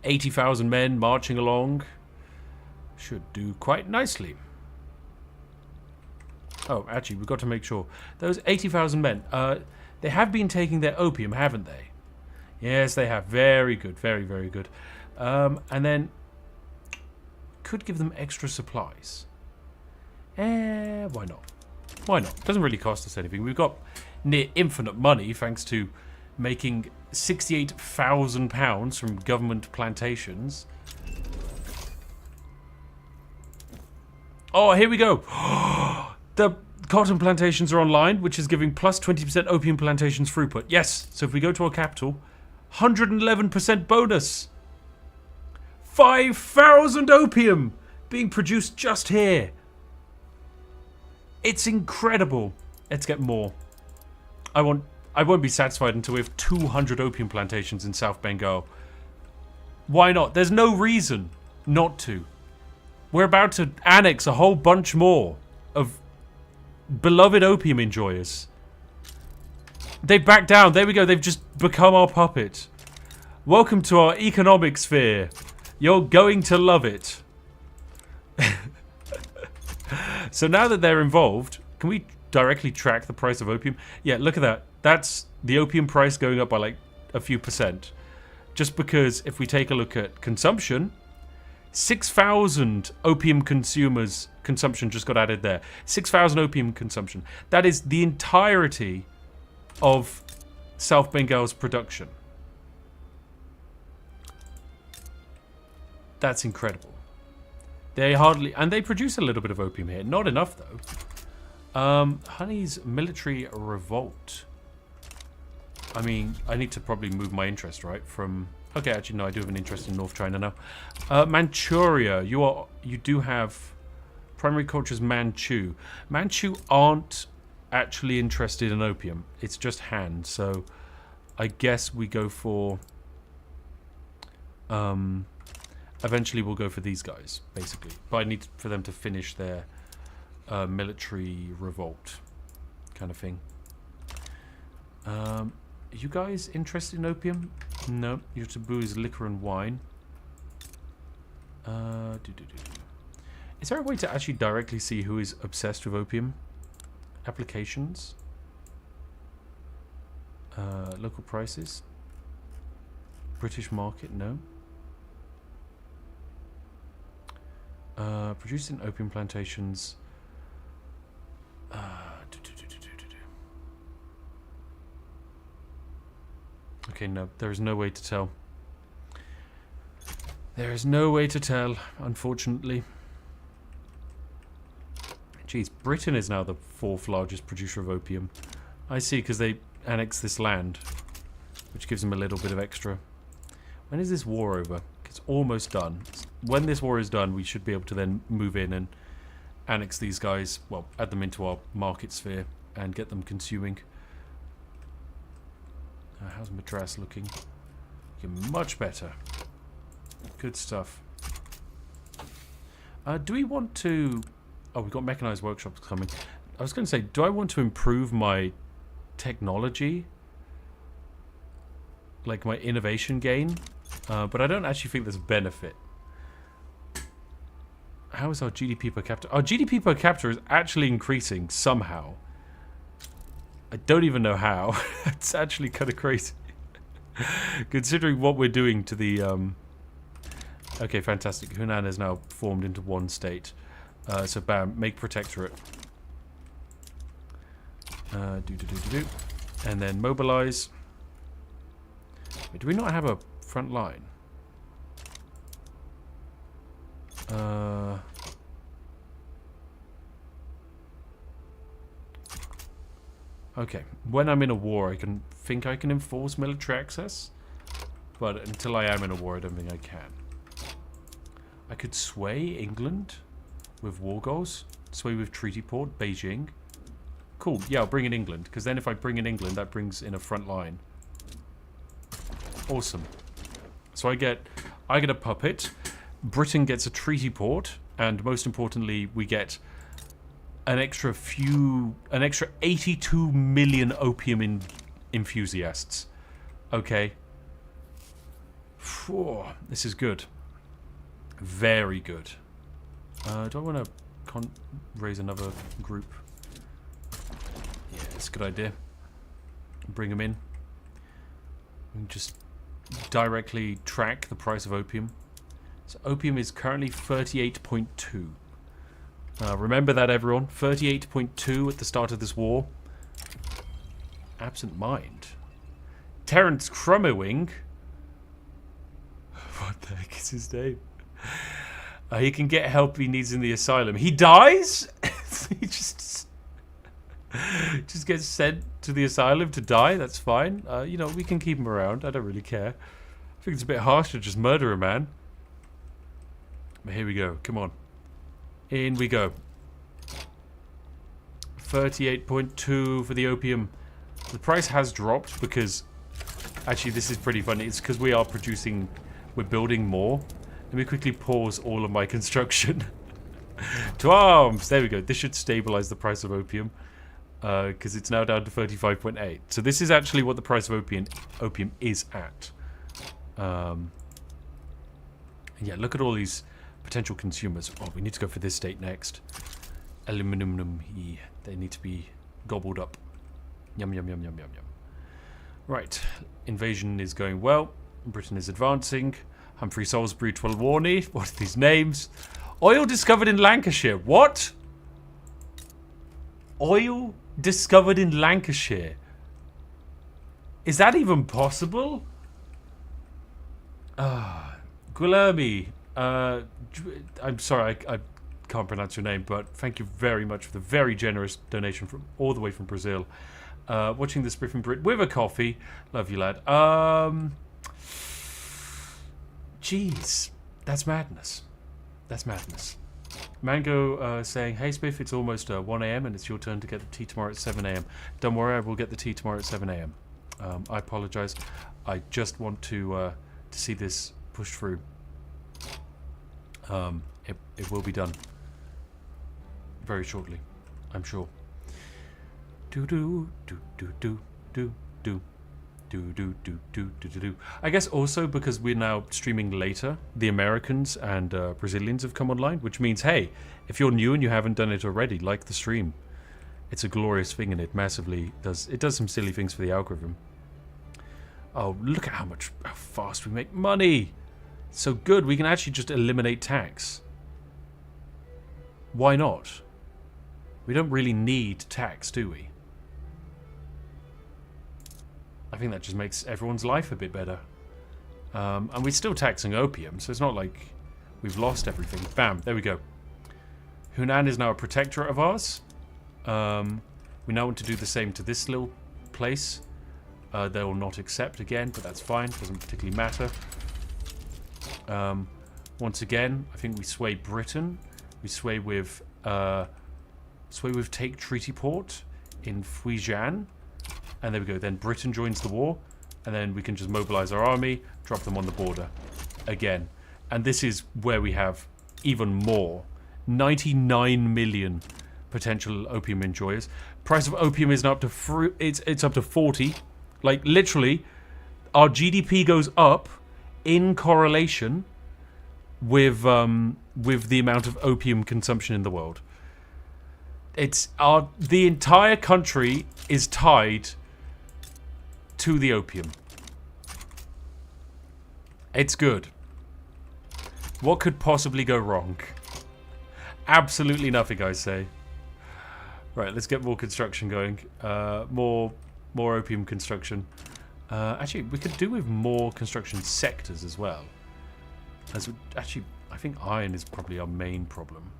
80,000 men marching along. Should do quite nicely. Oh, actually, we've got to make sure. Those 80,000 men, they have been taking their opium, haven't they? Yes, they have. Very good. Very, very good. And then could give them extra supplies. Why not? Why not? Doesn't really cost us anything. We've got near infinite money thanks to making £68,000 from government plantations. Oh, here we go. The cotton plantations are online, which is giving plus 20% opium plantations throughput. Yes, so if we go to our capital, 111% bonus. 5,000 opium being produced just here. It's incredible. Let's get more. I won't be satisfied until we have 200 opium plantations in South Bengal. Why not? There's no reason not to. We're about to annex a whole bunch more of beloved opium enjoyers. They've backed down. There we go. They've just become our puppet. Welcome to our economic sphere. You're going to love it. So now that they're involved, can we directly track the price of opium? Yeah, look at that. That's the opium price going up by like a few percent. Just because if we take a look at consumption, 6,000 opium consumers consumption just got added there. 6,000 opium consumption. That is the entirety of South Bengal's production. That's incredible. They hardly... And they produce a little bit of opium here. Not enough, though. Honey's military revolt. I mean, I need to probably move my interest, right? From... Okay, actually, no, I do have an interest in North China now. Manchuria. You do have... Primary culture is Manchu. Manchu aren't actually interested in opium. It's just Han. So, I guess we go for... Eventually we'll go for these guys, basically. But I need for them to finish their military revolt kind of thing. Are you guys interested in opium? No. Your taboo is liquor and wine. Is there a way to actually directly see who is obsessed with opium? Applications. Local prices. British market, no. Produced in opium plantations. Okay, no, there is no way to tell. There is no way to tell, unfortunately. Jeez, Britain is now the 4th largest producer of opium. I see, because they annexed this land, which gives them a little bit of extra. When is this war over? It's almost done. When this war is done, we should be able to then move in and annex these guys, well, add them into our market sphere and get them consuming. How's Madras looking? Looking much better. Good stuff. Do we want to... Oh, we've got mechanized workshops coming. I was going to say, do I want to improve my technology? Like my innovation gain? But I don't actually think there's a benefit. How is our GDP per capita? Our GDP per capita is actually increasing somehow. I don't even know how. It's actually kind of crazy. Considering what we're doing to the... Okay, fantastic. Hunan is now formed into one state. So bam, make protectorate. And then mobilize. Wait, do we not have a front line? Okay, when I'm in a war, I think I can enforce military access. But until I am in a war, I don't think I can. I could sway England with war goals. Sway with treaty port, Beijing. Cool, yeah, I'll bring in England. Because then if I bring in England, that brings in a front line. Awesome. So I get a puppet. Britain gets a treaty port. And most importantly, we get an extra 82 million opium enthusiasts. Okay. Whew, this is good. Very good. Do I want to raise another group? Yeah, it's a good idea. Bring them in. We can just directly track the price of opium. So opium is currently 38.2. Remember that, everyone. 38.2 at the start of this war. Absent mind. Terence Crumowing. What the heck is his name? He can get help he needs in the asylum. He dies? He just gets sent to the asylum to die? That's fine. You know, we can keep him around. I don't really care. I think it's a bit harsh to just murder a man. But here we go. Come on. In we go. 38.2 for the opium. The price has dropped because... Actually, this is pretty funny. It's because we are producing... We're building more. Let me quickly pause all of my construction. To arms! There we go. This should stabilize the price of opium. Because it's now down to 35.8. So this is actually what the price of opium is at. Yeah, look at all these potential consumers. Oh, we need to go for this state next. Aluminum. They need to be gobbled up. Yum, yum, yum, yum, yum, yum. Right. Invasion is going well. Britain is advancing. Humphrey Salisbury Trelawney. What are these names? Oil discovered in Lancashire. What? Oil discovered in Lancashire. Is that even possible? Guilherme. I'm sorry, I can't pronounce your name, but thank you very much for the very generous donation from all the way from Brazil. Watching the Spiffing Brit with a coffee. Love you, lad. Jeez, that's madness. That's madness. Mango saying, hey Spiff, it's almost 1 AM and it's your turn to get the tea tomorrow at 7 AM. Don't worry, I will get the tea tomorrow at 7 AM. I apologize. I just want to see this pushed through. It will be done very shortly, I'm sure. Do do do do do do do. I guess also because we're now streaming later, the Americans and Brazilians have come online, which means, hey, if you're new and you haven't done it already, like the stream. It's a glorious thing and it massively does some silly things for the algorithm. Oh, look at how fast we make money. So good, we can actually just eliminate tax. Why not? We don't really need tax, do we? I think that just makes everyone's life a bit better. And we're still taxing opium, so it's not like we've lost everything. Bam, there we go. Hunan is now a protectorate of ours. We now want to do the same to this little place. They will not accept again, but that's fine. Doesn't particularly matter. Once again, I think we sway Britain. We sway with take treaty port in Fujian. And there we go. Then Britain joins the war. And then we can just mobilize our army, drop them on the border again. And this is where we have even more. 99 million potential opium enjoyers. Price of opium is now up to it's up to 40. Like literally, our GDP goes up in correlation with the amount of opium consumption in the world. The entire country is tied to the opium. It's good. What could possibly go wrong? Absolutely nothing, I say. Right, let's get more construction going. More opium construction. Actually, we could do with more construction sectors as well. Actually, I think iron is probably our main problem.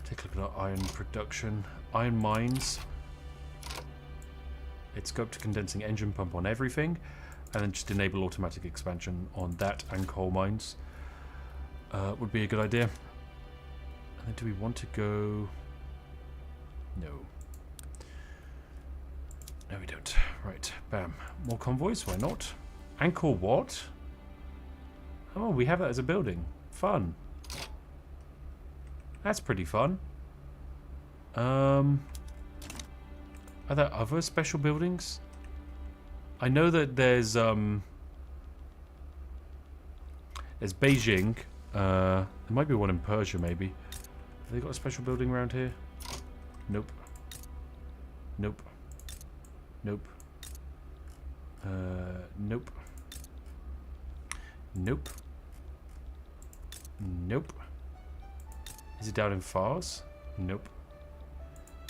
Take a look at our iron production. Iron mines. It's scope to condensing engine pump on everything. And then just enable automatic expansion on that and coal mines. Would be a good idea. And then do we want to go... No. No, we don't. Right, bam. More convoys, why not? Angkor what? Oh, we have that as a building. Fun. That's pretty fun. Are there other special buildings? I know that there's Beijing. There might be one in Persia, maybe. Have they got a special building around here? Nope. Nope. Nope. Nope. Nope. Nope. Is it down in Fars? Nope.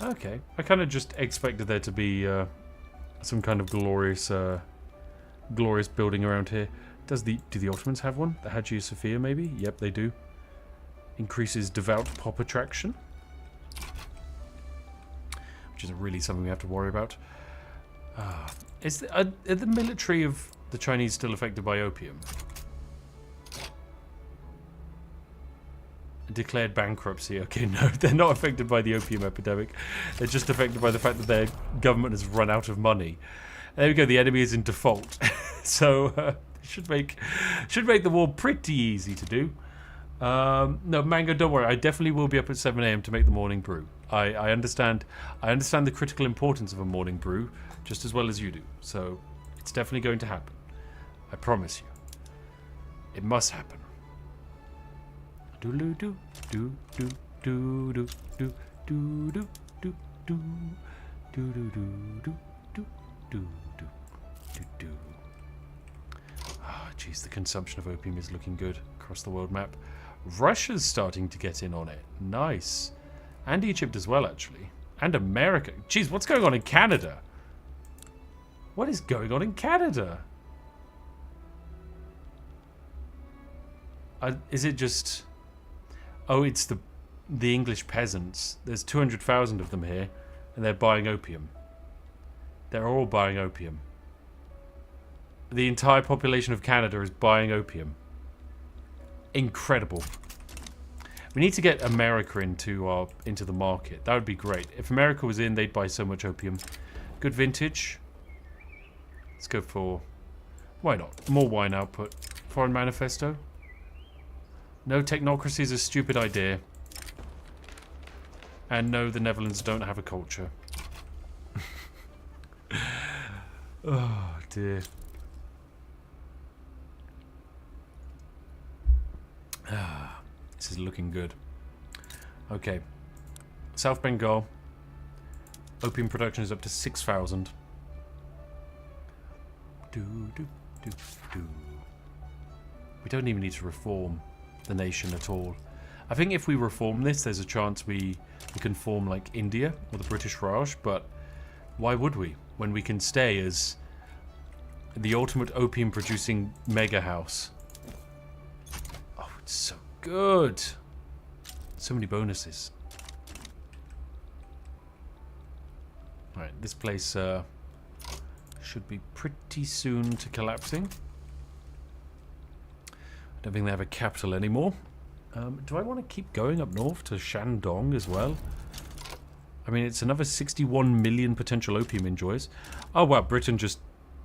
Okay. I kind of just expected there to be some kind of glorious glorious building around here. Do the Ottomans have one? The Hagia Sophia, maybe? Yep, they do. Increases devout pop attraction. Which isn't really something we have to worry about. Are the military of the Chinese still affected by opium? Declared bankruptcy. Okay, no, they're not affected by the opium epidemic. They're just affected by the fact that their government has run out of money. There we go. The enemy is in default, so should make the war pretty easy to do. No, Mango, don't worry. I definitely will be up at 7 AM to make the morning brew. I understand. I understand the critical importance of a morning brew just as well as you do. So it's definitely going to happen. I promise you. It must happen. Do do do do do do do do do do do do do do do do do do. Ah, jeez, the consumption of opium is looking good across the world map. Russia's starting to get in on it. Nice. And Egypt as well, actually. And America. Jeez, what's going on in Canada? What is going on in Canada? Is it just... Oh, it's the English peasants. There's 200,000 of them here, and they're buying opium. They're all buying opium. The entire population of Canada is buying opium. Incredible. We need to get America into the market. That would be great. If America was in, they'd buy so much opium. Good vintage. Let's go for... Why not? More wine output. Foreign manifesto. No, technocracy is a stupid idea. And no, the Netherlands don't have a culture. Oh, dear. This is looking good. Okay. South Bengal. Opium production is up to 6,000. We don't even need to reform the nation at all. I think if we reform this, there's a chance we can form like India or the British Raj, but why would we when we can stay as the ultimate opium producing mega house? Oh, it's so good. So many bonuses. Alright, this place should be pretty soon to collapsing. I don't think they have a capital anymore. Do I want to keep going up north to Shandong as well? I mean, it's another 61 million potential opium enjoyers. Oh, wow, Britain just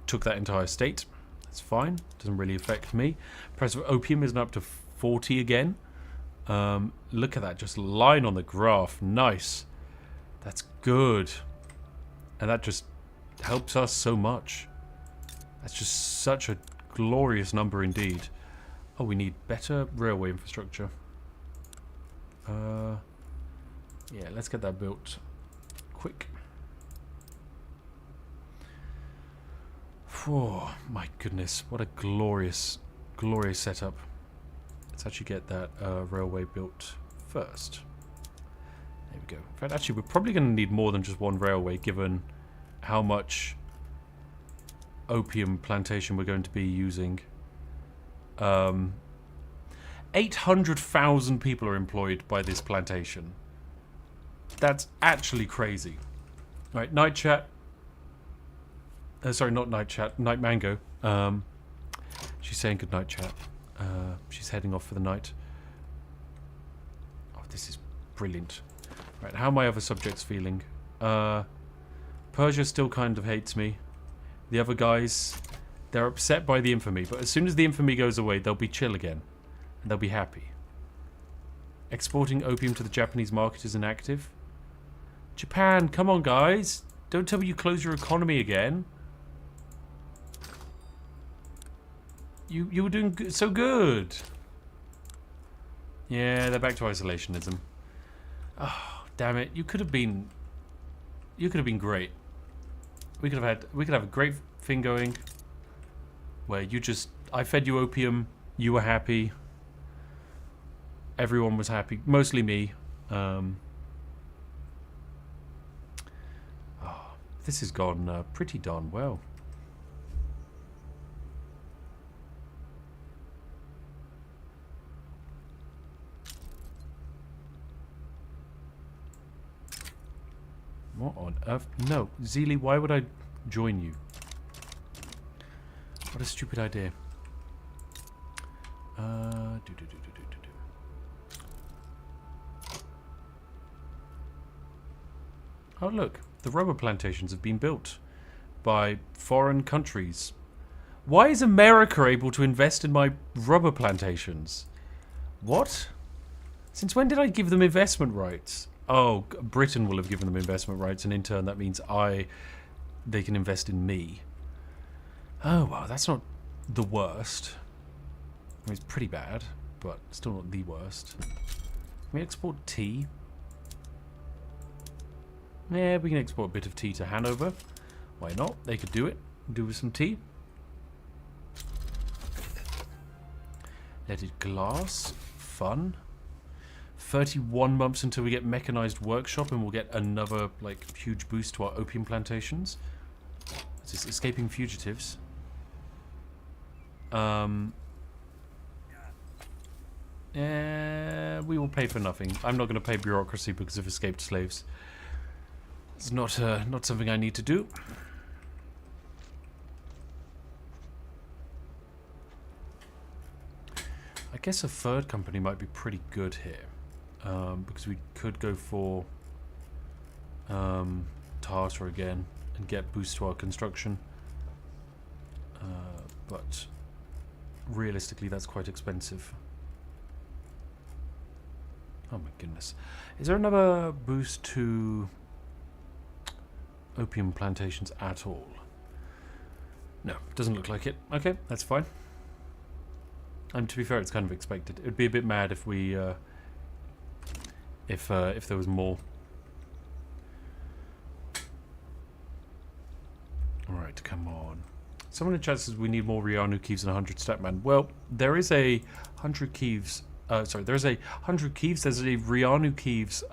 took that entire state. That's fine. Doesn't really affect me. Price of opium is now up to 40 again. Look at that, just line on the graph. Nice. That's good. And that just helps us so much. That's just such a glorious number indeed. Oh, we need better railway infrastructure. Yeah, let's get that built quick. Oh, my goodness. What a glorious, glorious setup. Let's actually get that railway built first. There we go. In fact, actually, we're probably going to need more than just one railway, given how much opium plantation we're going to be using. 800,000 people are employed by this plantation. That's actually crazy. Right, night chat. Sorry, not night chat. Night mango. She's saying good night, chat. She's heading off for the night. Oh, this is brilliant. Right, how are my other subjects feeling? Persia still kind of hates me. The other guys, they're upset by the infamy, but as soon as the infamy goes away, they'll be chill again. And they'll be happy. Exporting opium to the Japanese market is inactive. Japan, come on guys. Don't tell me you close your economy again. You were doing so good. Yeah, they're back to isolationism. Oh, damn it. You could have been great. We could have a great thing going where I fed you opium, you were happy. Everyone was happy, mostly me. This has gone pretty darn well. What on earth? No, Zeely, why would I join you? What a stupid idea. Oh look, the rubber plantations have been built by foreign countries. Why is America able to invest in my rubber plantations? What? Since when did I give them investment rights? Oh, Britain will have given them investment rights, and in turn that means they can invest in me. Oh, wow, that's not the worst. I mean, it's pretty bad, but still not the worst. Can we export tea? Yeah, we can export a bit of tea to Hanover. Why not? They could do it. Do with some tea. Leaded glass. Fun. 31 months until we get mechanized workshop, and we'll get another like huge boost to our opium plantations. It's just escaping fugitives. We will pay for nothing. I'm not going to pay bureaucracy because of escaped slaves. It's not something I need to do. I guess a third company might be pretty good here. Because we could go for Tartar again and get boost to our construction. But realistically that's quite expensive. Oh my goodness. Is there another boost to opium plantations at all? No, doesn't look like it. Okay, that's fine. And to be fair, it's kind of expected. It would be a bit mad if we if there was more. Alright, come on. Someone in chat says we need more Rianu Keeves and 100 Statman. Well, there is a 100 Keeves. There's a 100 Keeves. There's a Rianu Keeves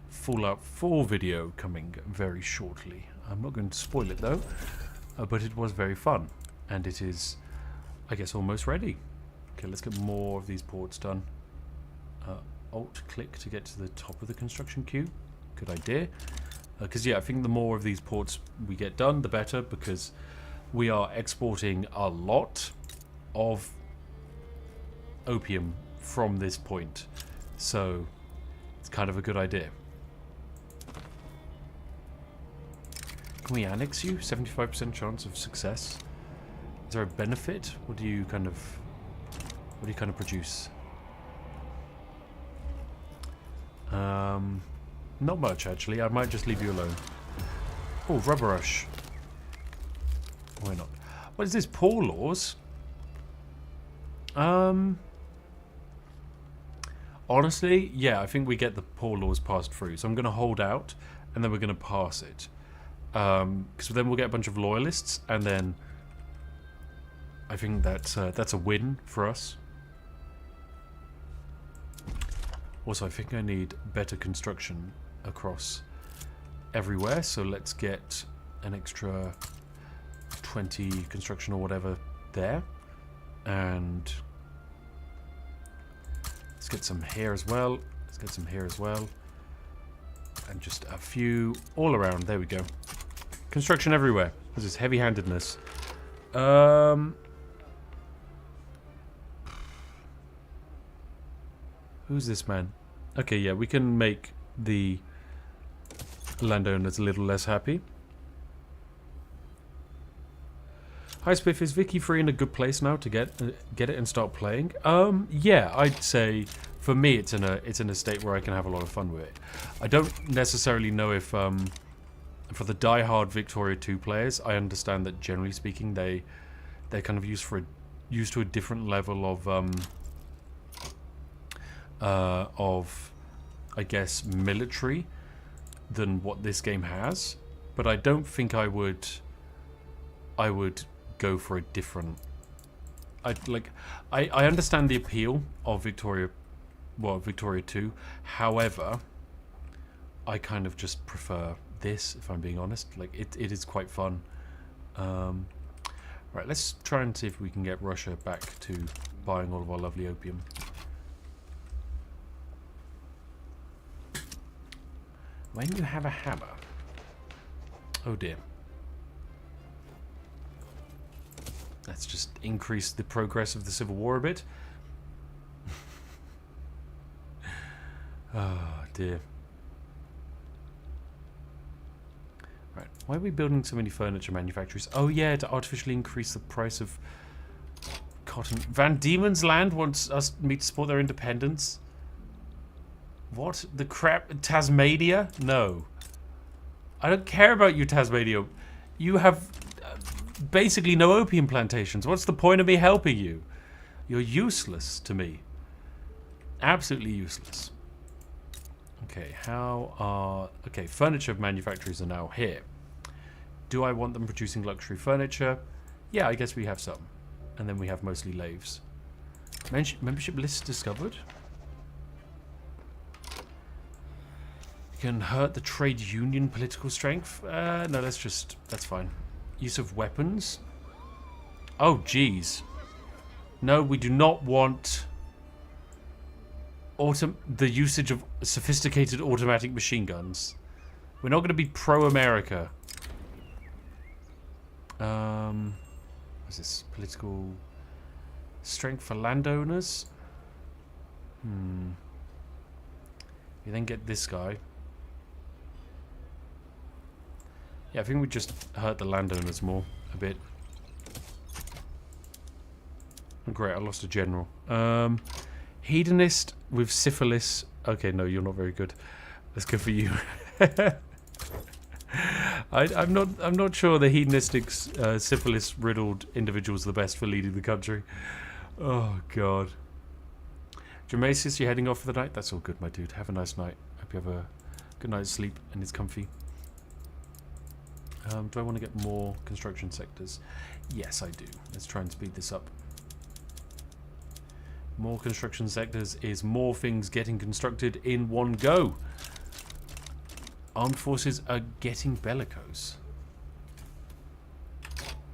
Fallout 4 video coming very shortly. I'm not going to spoil it though, but it was very fun, and it is, I guess, almost ready. Okay, let's get more of these ports done. Alt-click to get to the top of the construction queue. Good idea. Because, yeah, I think the more of these ports we get done, the better, because we are exporting a lot of opium from this point. So, it's kind of a good idea. Can we annex you? 75% chance of success. Is there a benefit? What do you kind of produce? Not much actually. I might just leave you alone. Oh, rubber rush. Why not? What is this? Poor laws? Honestly, yeah, I think we get the poor laws passed through. So I'm going to hold out, and then we're going to pass it. Because then we'll get a bunch of loyalists, and then I think that's a win for us. Also, I think I need better construction across everywhere, so let's get an extra 20 construction or whatever there, and let's get some here as well. Let's get some here as well. And just a few all around. There we go. Construction everywhere. This is heavy-handedness. Who's this man? Okay, yeah, we can make the landowners a little less happy. Hi Spiff, is Vicky Free in a good place now to get it and start playing? Yeah, I'd say for me it's in a state where I can have a lot of fun with it. I don't necessarily know if for the die-hard Victoria 2 players, I understand that generally speaking they're kind of used to a different level of I guess military than what this game has, but I don't think I would go for a different. I understand the appeal of Victoria 2. However, I kind of just prefer this, if I'm being honest. Like it is quite fun. Right, let's try and see if we can get Russia back to buying all of our lovely opium. When you have a hammer. Oh dear. Let's just increase the progress of the Civil War a bit. Oh dear. Right, why are we building so many furniture manufactories? Oh yeah, to artificially increase the price of cotton. Van Diemen's Land wants me to support their independence. What the crap? Tasmania? No. I don't care about you, Tasmania. You have basically no opium plantations. What's the point of me helping you? You're useless to me. Absolutely useless. Okay, okay, furniture manufacturers are now here. Do I want them producing luxury furniture? Yeah, I guess we have some. And then we have mostly lathes. Membership list discovered. Can hurt the trade union political strength. No, that's fine. Use of weapons. Oh, geez. No, we do not want the usage of sophisticated automatic machine guns. We're not going to be pro-America. What's this? Political strength for landowners. You then get this guy. Yeah, I think we just hurt the landowners more a bit. Oh, great, I lost a general. Hedonist with syphilis. Okay, no, you're not very good. Let's go for you. I'm not sure the hedonistic syphilis riddled individual's the best for leading the country. Oh god. Germasis, you're heading off for the night? That's all good, my dude. Have a nice night. Hope you have a good night's sleep and it's comfy. Do I want to get more construction sectors? Yes, I do. Let's try and speed this up. More construction sectors is more things getting constructed in one go. Armed forces are getting bellicose.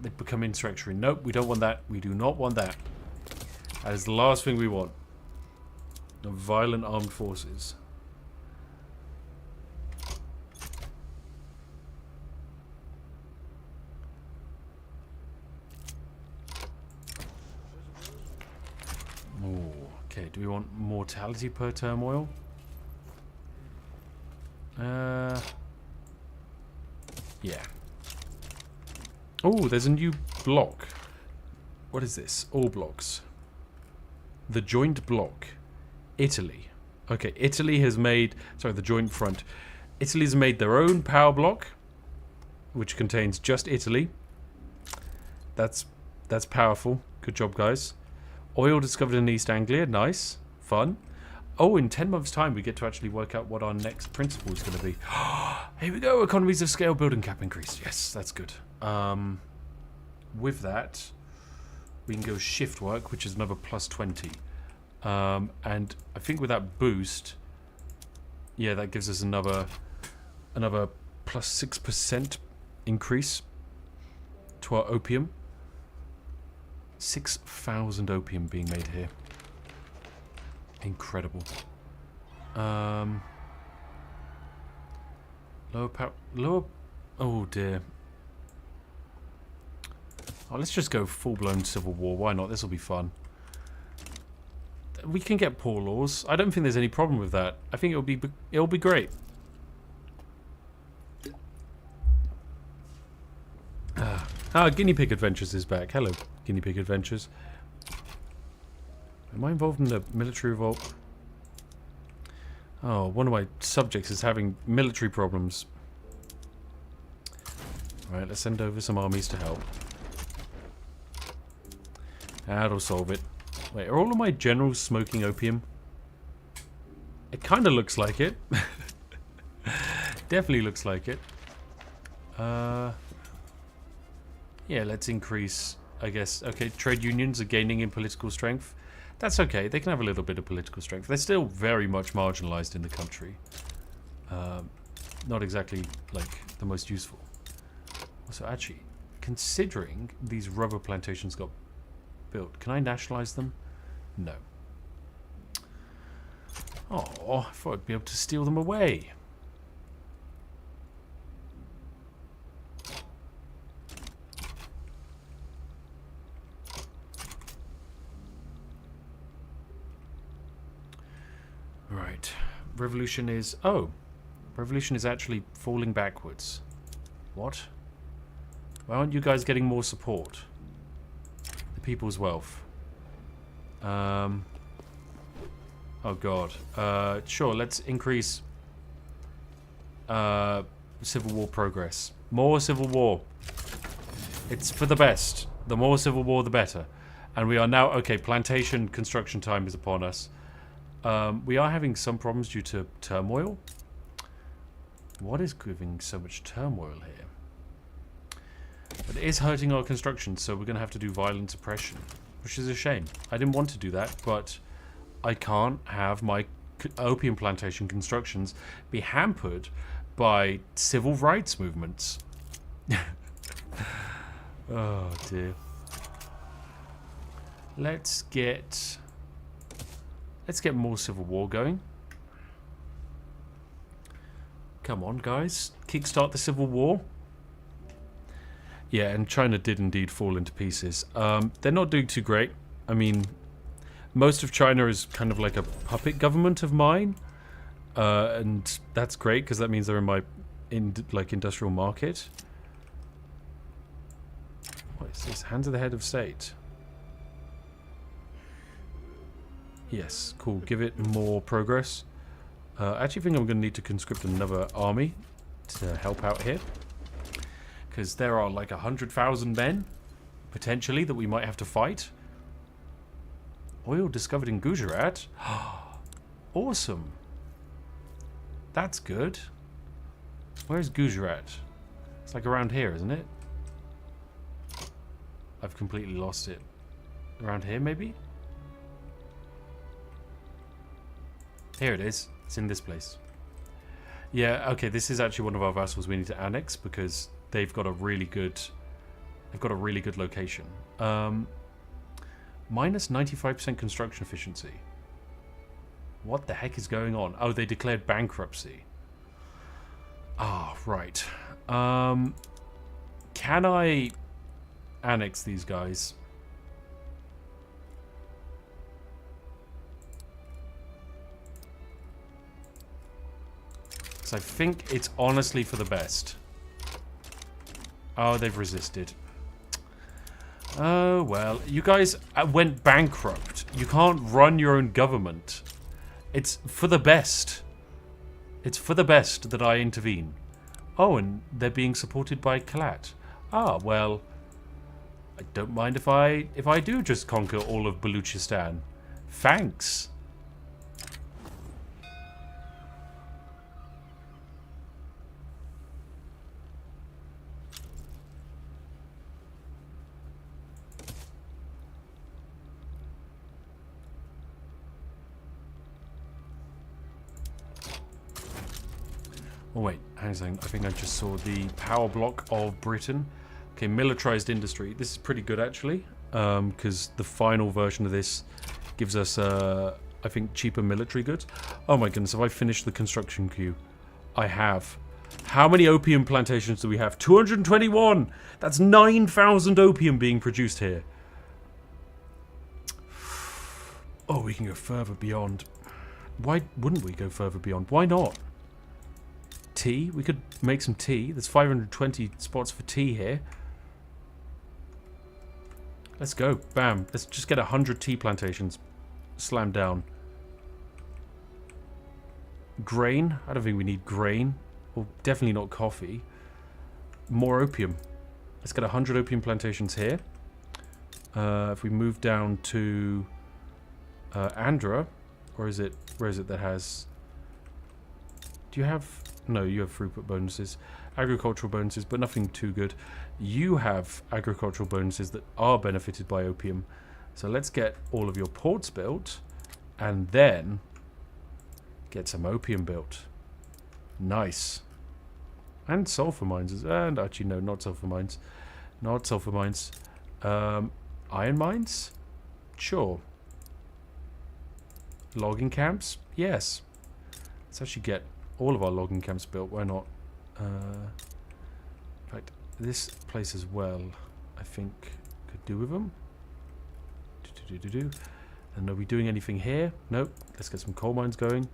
They become insurrectionary. Nope, we don't want that. We do not want that. That is the last thing we want. The violent armed forces. Okay, do we want mortality per turmoil? Yeah. Oh, there's a new block. What is this? All blocks. The joint block. Italy. Okay, Italy has made... Sorry, the joint front. Italy's made their own power block, which contains just Italy. That's powerful. Good job, guys. Oil discovered in East Anglia. Nice. Fun. Oh, in 10 months' time, we get to actually work out what our next principle is going to be. Here we go. Economies of scale building cap increase. Yes, that's good. With that, we can go shift work, which is another plus 20. And I think with that boost, yeah, that gives us another plus 6% increase to our opium. 6,000 opium being made here. Incredible. Lower power... Lower... Oh, dear. Oh, let's just go full-blown civil war. Why not? This will be fun. We can get poor laws. I don't think there's any problem with that. I think it'll be great. Guinea Pig Adventures is back. Hello, Guinea Pig Adventures. Am I involved in a military revolt? Oh, one of my subjects is having military problems. Alright, let's send over some armies to help. That'll solve it. Wait, are all of my generals smoking opium? It kind of looks like it. Definitely looks like it. Yeah, let's increase, I guess. Okay, trade unions are gaining in political strength. That's okay. They can have a little bit of political strength. They're still very much marginalized in the country. Not exactly, like, the most useful. So actually, considering these rubber plantations got built, can I nationalize them? No. Oh, I thought I'd be able to steal them away. Right. Revolution is... Oh. Revolution is actually falling backwards. What? Why aren't you guys getting more support? The people's wealth. Oh god. Sure, let's increase civil war progress. More civil war. It's for the best. The more civil war, the better. And we are now... Okay, plantation construction time is upon us. We are having some problems due to turmoil. What is giving so much turmoil here? But it is hurting our construction, so we're going to have to do violent suppression, which is a shame. I didn't want to do that, but I can't have my opium plantation constructions be hampered by civil rights movements. Oh dear. Let's get more civil war going. Come on, guys. Kickstart the civil war. Yeah, and China did indeed fall into pieces. They're not doing too great. I mean, most of China is kind of like a puppet government of mine. And that's great, because that means they're in my industrial market. What is this? Hands of the head of state. Yes, cool. Give it more progress. I actually think I'm going to need to conscript another army to help out here. Because there are like 100,000 men, potentially, that we might have to fight. Oil discovered in Gujarat. Awesome. That's good. Where's Gujarat? It's like around here, isn't it? I've completely lost it. Around here, maybe? Here it is. It's in this place. Yeah, okay, this is actually one of our vassals we need to annex because they've got a really good location. Minus 95% construction efficiency. What the heck is going on? Oh, they declared bankruptcy. Ah, right. Can I annex these guys? Because I think it's honestly for the best. Oh, they've resisted. Oh, well. You guys went bankrupt. You can't run your own government. It's for the best. It's for the best that I intervene. Oh, and they're being supported by Kalat. Ah, well, I don't mind if I do just conquer all of Baluchistan. Thanks. Oh wait, hang on a second. I think I just saw the power block of Britain. Okay, militarized industry. This is pretty good actually, because the final version of this gives us, I think, cheaper military goods. Oh my goodness, have I finished the construction queue? I have. How many opium plantations do we have? 221! That's 9,000 opium being produced here. Oh, we can go further beyond. Why wouldn't we go further beyond? Why not? Tea? We could make some tea. There's 520 spots for tea here. Let's go. Bam. Let's just get 100 tea plantations slammed down. Grain? I don't think we need grain. Well, definitely not coffee. More opium. Let's get 100 opium plantations here. If we move down to Andhra, or is it, where is it that has... Do you have... No, you have throughput bonuses. Agricultural bonuses, but nothing too good. You have agricultural bonuses that are benefited by opium. So let's get all of your ports built, and then get some opium built. Nice. And sulfur mines. And actually, no, not sulfur mines. Not sulfur mines. Iron mines? Sure. Logging camps? Yes. Let's actually get all of our logging camps built. Why not? In fact, this place as well, I think, could do with them. And are we doing anything here? Nope. Let's get some coal mines going.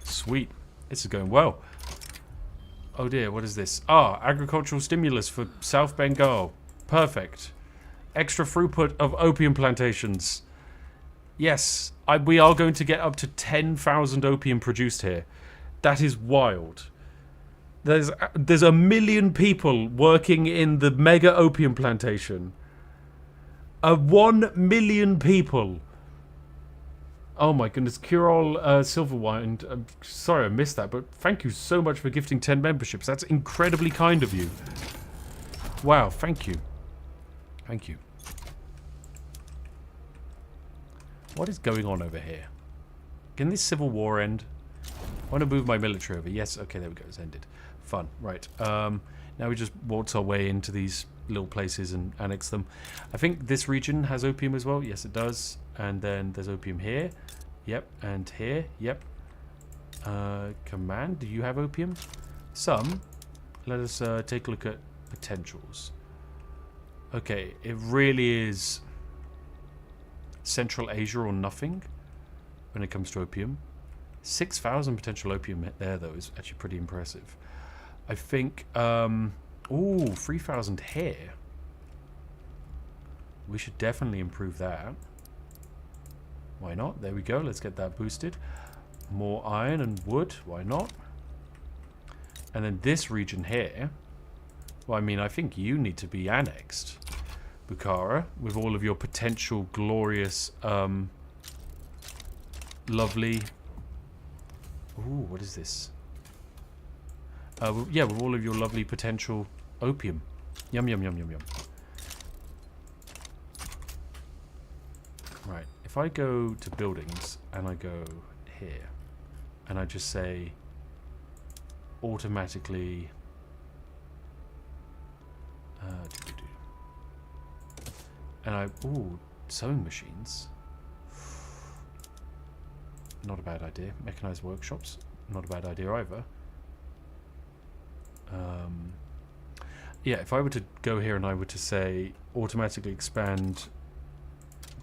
Sweet. This is going well. Oh dear, what is this? Ah, agricultural stimulus for South Bengal. Perfect. Extra throughput of opium plantations. Yes, we are going to get up to 10,000 opium produced here. That is wild. There's 1 million people working in the mega opium plantation. 1 million people. Oh my goodness, Curol Silverwind. I'm sorry I missed that, but thank you so much for gifting 10 memberships. That's incredibly kind of you. Wow, thank you. Thank you. What is going on over here? Can this civil war end? I want to move my military over. Yes, okay, there we go. It's ended. Fun. Right. Now we just waltz our way into these little places and annex them. I think this region has opium as well. Yes, it does. And then there's opium here. Yep. And here. Yep. Command, do you have opium? Some. Let us take a look at potentials. Okay, it really is Central Asia or nothing when it comes to opium. 6,000 potential opium there, though, is actually pretty impressive. I think, ooh, 3,000 here. We should definitely improve that. Why not? There we go. Let's get that boosted. More iron and wood. Why not? And then this region here. Well, I mean, I think you need to be annexed, Bukhara, with all of your potential glorious, lovely... Ooh, what is this? Yeah, with all of your lovely potential opium. Yum, yum, yum, yum, yum. Right, if I go to buildings and I go here and I just say automatically and I, ooh, sewing machines. Not a bad idea. Mechanized workshops. Not a bad idea either. Yeah, if I were to go here and I were to say automatically expand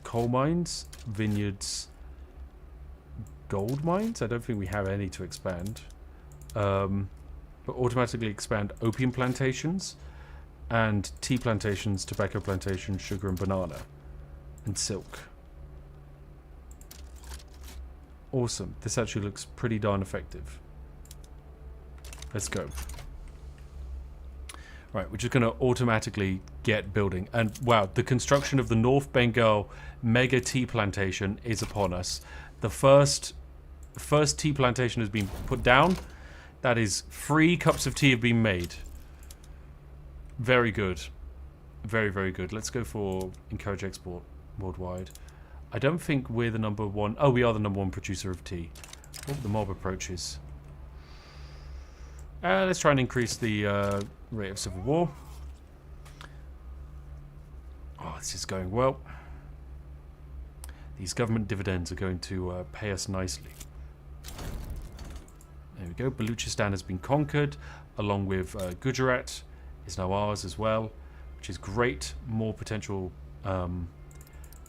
coal mines, vineyards, gold mines. I don't think we have any to expand. But automatically expand opium plantations and tea plantations, tobacco plantations, sugar and banana, and silk. Awesome. This actually looks pretty darn effective. Let's go. Right, we're just going to automatically get building. And wow, the construction of the North Bengal mega tea plantation is upon us. The first tea plantation has been put down. That is 3 cups of tea have been made. Very good. Very, very good. Let's go for encourage export worldwide. I don't think we're the #1. Oh, we are the #1 producer of tea. Oh, the mob approaches. Let's try and increase the rate of civil war. Oh, this is going well. These government dividends are going to pay us nicely. There we go. Baluchistan has been conquered, along with Gujarat is now ours as well, which is great. More potential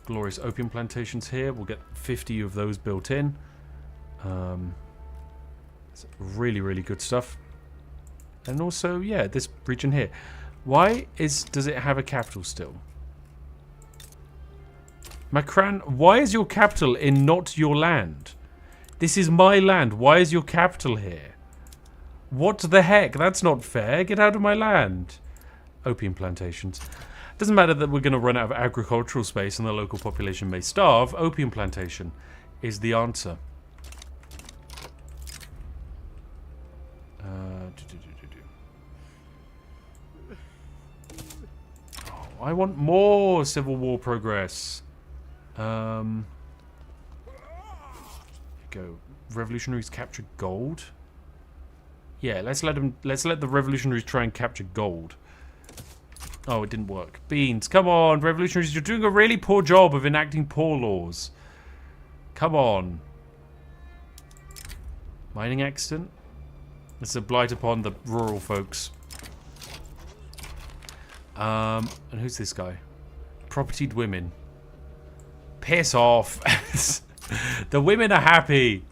glorious opium plantations here. We'll get 50 of those built in. It's really, really good stuff. And also, yeah, this region here. Why does it have a capital still? Makran, why is your capital in not your land? This is my land. Why is your capital here? What the heck? That's not fair. Get out of my land. Opium plantations. Doesn't matter that we're going to run out of agricultural space and the local population may starve. Opium plantation is the answer. Oh, I want more Civil War progress. Go. Revolutionaries capture gold. Yeah, let's let the revolutionaries try and capture gold. Oh, it didn't work. Beans, come on, revolutionaries, you're doing a really poor job of enacting poor laws. Come on. Mining accident. It's a blight upon the rural folks. And who's this guy? Propertied women. Piss off. The women are happy.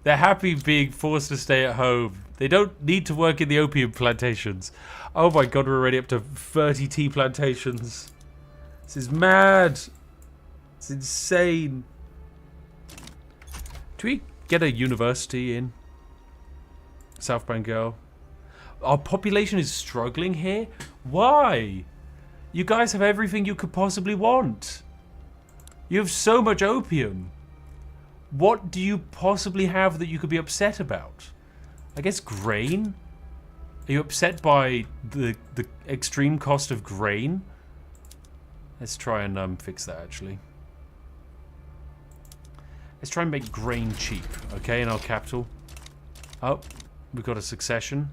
They're happy being forced to stay at home. They don't need to work in the opium plantations. Oh my god, we're already up to 30 tea plantations. This is mad. It's insane. Do we get a university in South Bengal? Our population is struggling here? Why? You guys have everything you could possibly want. You have so much opium. What do you possibly have that you could be upset about? I guess grain? Are you upset by the extreme cost of grain? Let's try and fix that, actually. Let's try and make grain cheap, okay, in our capital. Oh, we've got a succession.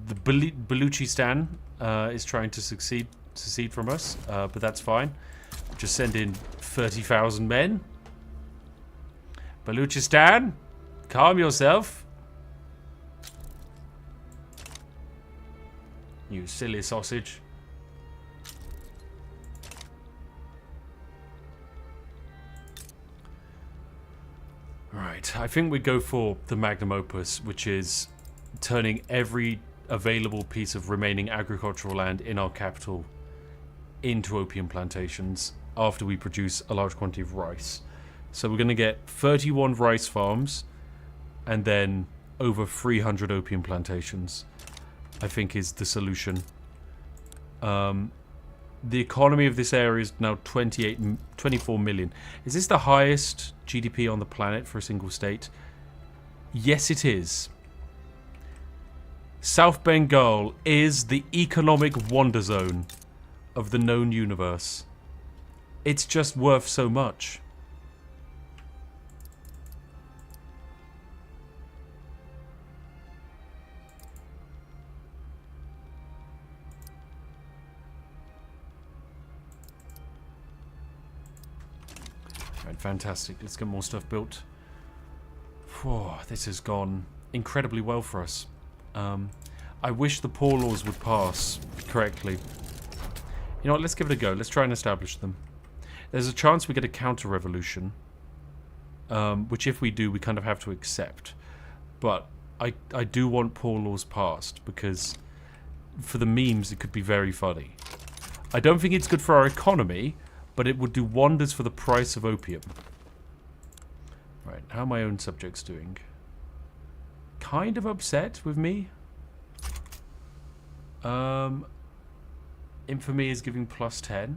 The Baluchistan is trying to secede from us, but that's fine. Just send in 30,000 men. Baluchistan, calm yourself. You silly sausage. Right, I think we go for the magnum opus, which is turning every available piece of remaining agricultural land in our capital into opium plantations after we produce a large quantity of rice. So we're going to get 31 rice farms and then over 300 opium plantations, I think is the solution. The economy of this area is now 24 million. Is this the highest GDP on the planet for a single state? Yes, it is. South Bengal is the economic wonder zone of the known universe. It's just worth so much. Right, fantastic. Let's get more stuff built. Whew, this has gone incredibly well for us. I wish the poor laws would pass correctly. You know what, let's give it a go. Let's try and establish them. There's a chance we get a counter-revolution, which if we do, we kind of have to accept. But I do want poor laws passed, because for the memes, it could be very funny. I don't think it's good for our economy, but it would do wonders for the price of opium. Right, how are my own subjects doing? Kind of upset with me. Infamy is giving +10.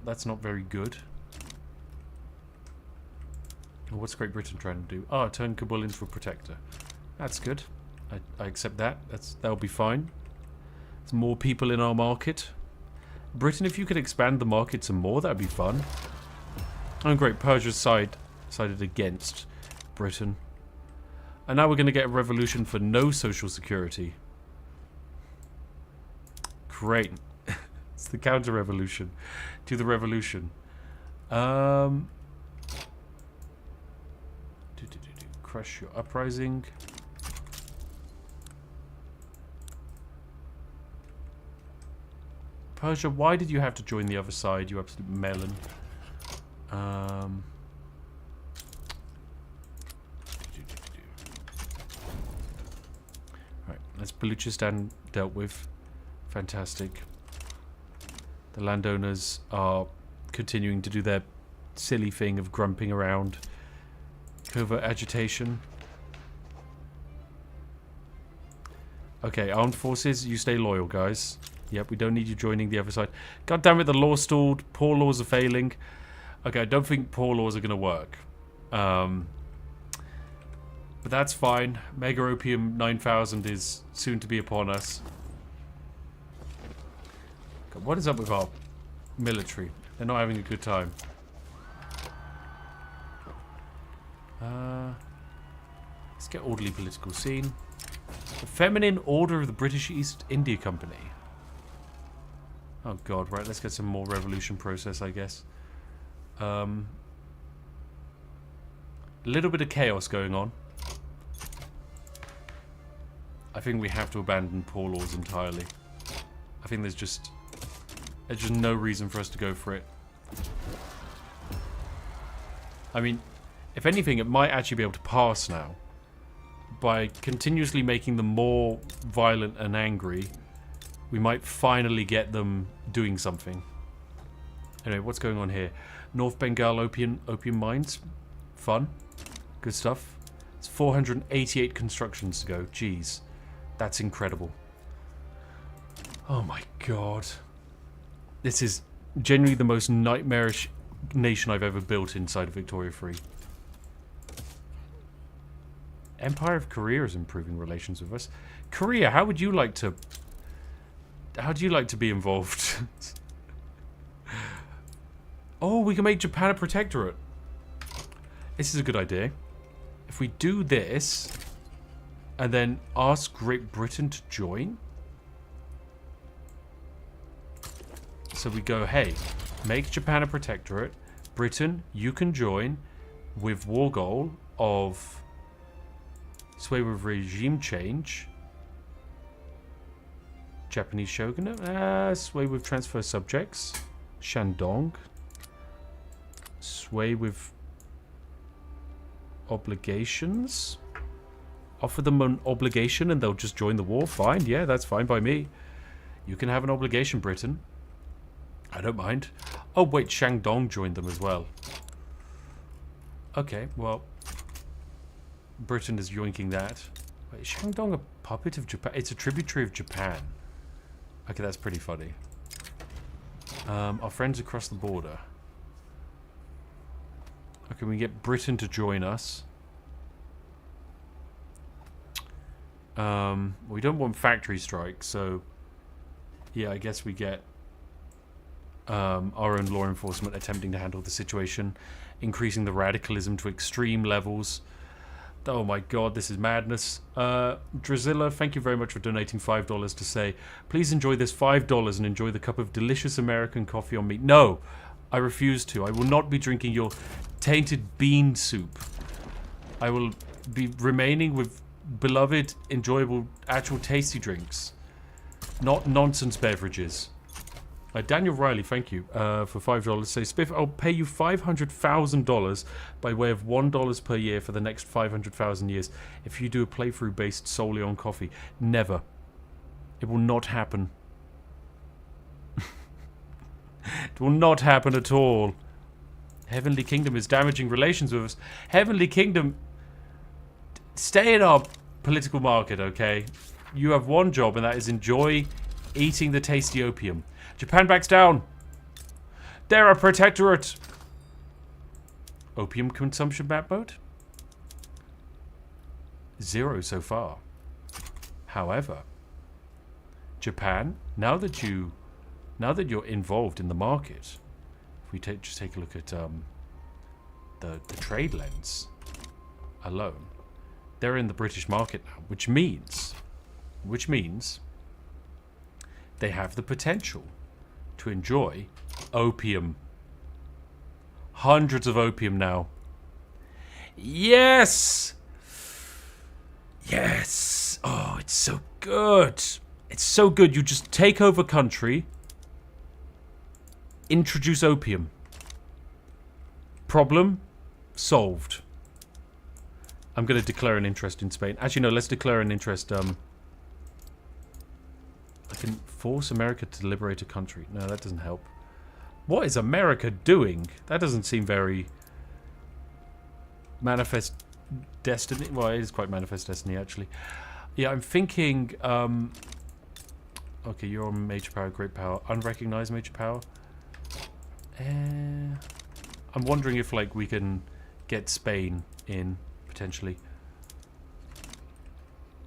That's not very good. Oh, what's Great Britain trying to do? Oh, turn Kabul into a protector. That's good. I accept that. That'll be fine. There's more people in our market. Britain, if you could expand the market some more, that'd be fun. Oh, great. Persia's sided against Britain. And now we're going to get a revolution for no social security. Great. It's the counter-revolution to the revolution. crush your uprising. Persia, why did you have to join the other side, you absolute melon? Right, that's Baluchistan dealt with. Fantastic. The landowners are continuing to do their silly thing of grumping around. Covert agitation. Okay, armed forces, you stay loyal, guys. Yep, we don't need you joining the other side. God damn it, the law stalled. Poor laws are failing. Okay, I don't think poor laws are going to work. But that's fine. Mega Opium 9000 is soon to be upon us. God, what is up with our military? They're not having a good time. Let's get orderly political scene. The Feminine Order of the British East India Company. Oh god, right, let's get some more revolution process, I guess. A little bit of chaos going on. I think we have to abandon poor laws entirely. I think there's just no reason for us to go for it. I mean, if anything, it might actually be able to pass now. By continuously making them more violent and angry, we might finally get them doing something. Anyway, what's going on here? North Bengal opium mines. Fun. Good stuff. It's 488 constructions to go. Jeez. That's incredible. Oh my god. This is genuinely the most nightmarish nation I've ever built inside of Victoria Free. Empire of Korea is improving relations with us. Korea, how would you like to... How do you like to be involved? Oh, we can make Japan a protectorate. This is a good idea. If we do this, and then ask Great Britain to join. So we go, hey, make Japan a protectorate. Britain, you can join with war goal of sway with regime change. Japanese shogunate. Sway with transfer subjects. Shandong. Sway with obligations. Offer them an obligation and they'll just join the war. Fine, yeah, that's fine by me. You can have an obligation, Britain. I don't mind. Oh, wait, Shandong joined them as well. Okay, well, Britain is yoinking that. Wait, is Shandong a puppet of Japan? It's a tributary of Japan. Okay, that's pretty funny. Our friends across the border. Okay, we get Britain to join us. We don't want factory strikes, so yeah, I guess we get our own law enforcement attempting to handle the situation, increasing the radicalism to extreme levels. Oh my god, this is madness. Drazilla, thank you very much for donating $5 to say, please enjoy this $5 and enjoy the cup of delicious American coffee on me. No, I refuse to. I will not be drinking your tainted bean soup. I will be remaining with beloved, enjoyable, actual tasty drinks. Not nonsense beverages. Daniel Riley, thank you for $5. Say, Spiff, I'll pay you $500,000 by way of $1 per year for the next 500,000 years if you do a playthrough based solely on coffee. Never. It will not happen. It will not happen at all. Heavenly Kingdom is damaging relations with us. Heavenly Kingdom, stay in our political market, okay? You have one job, and that is enjoy eating the tasty opium. Japan backs down. They're a protectorate. Opium consumption map mode? 0 so far. However, Japan, now that you're involved in the market, if we just take a look at the trade lens alone, they're in the British market now, which means they have the potential to enjoy opium. Hundreds of opium now. Yes! Yes! Oh, it's so good. It's so good. You just take over country, introduce opium. Problem solved. I'm going to declare an interest in Spain. Actually, no, let's declare an interest. I can force America to liberate a country. No, that doesn't help. What is America doing? That doesn't seem very manifest destiny. Well, it is quite manifest destiny, actually. Yeah, I'm thinking... okay, you're on major power, great power. Unrecognized major power. I'm wondering if, like, we can get Spain in, potentially.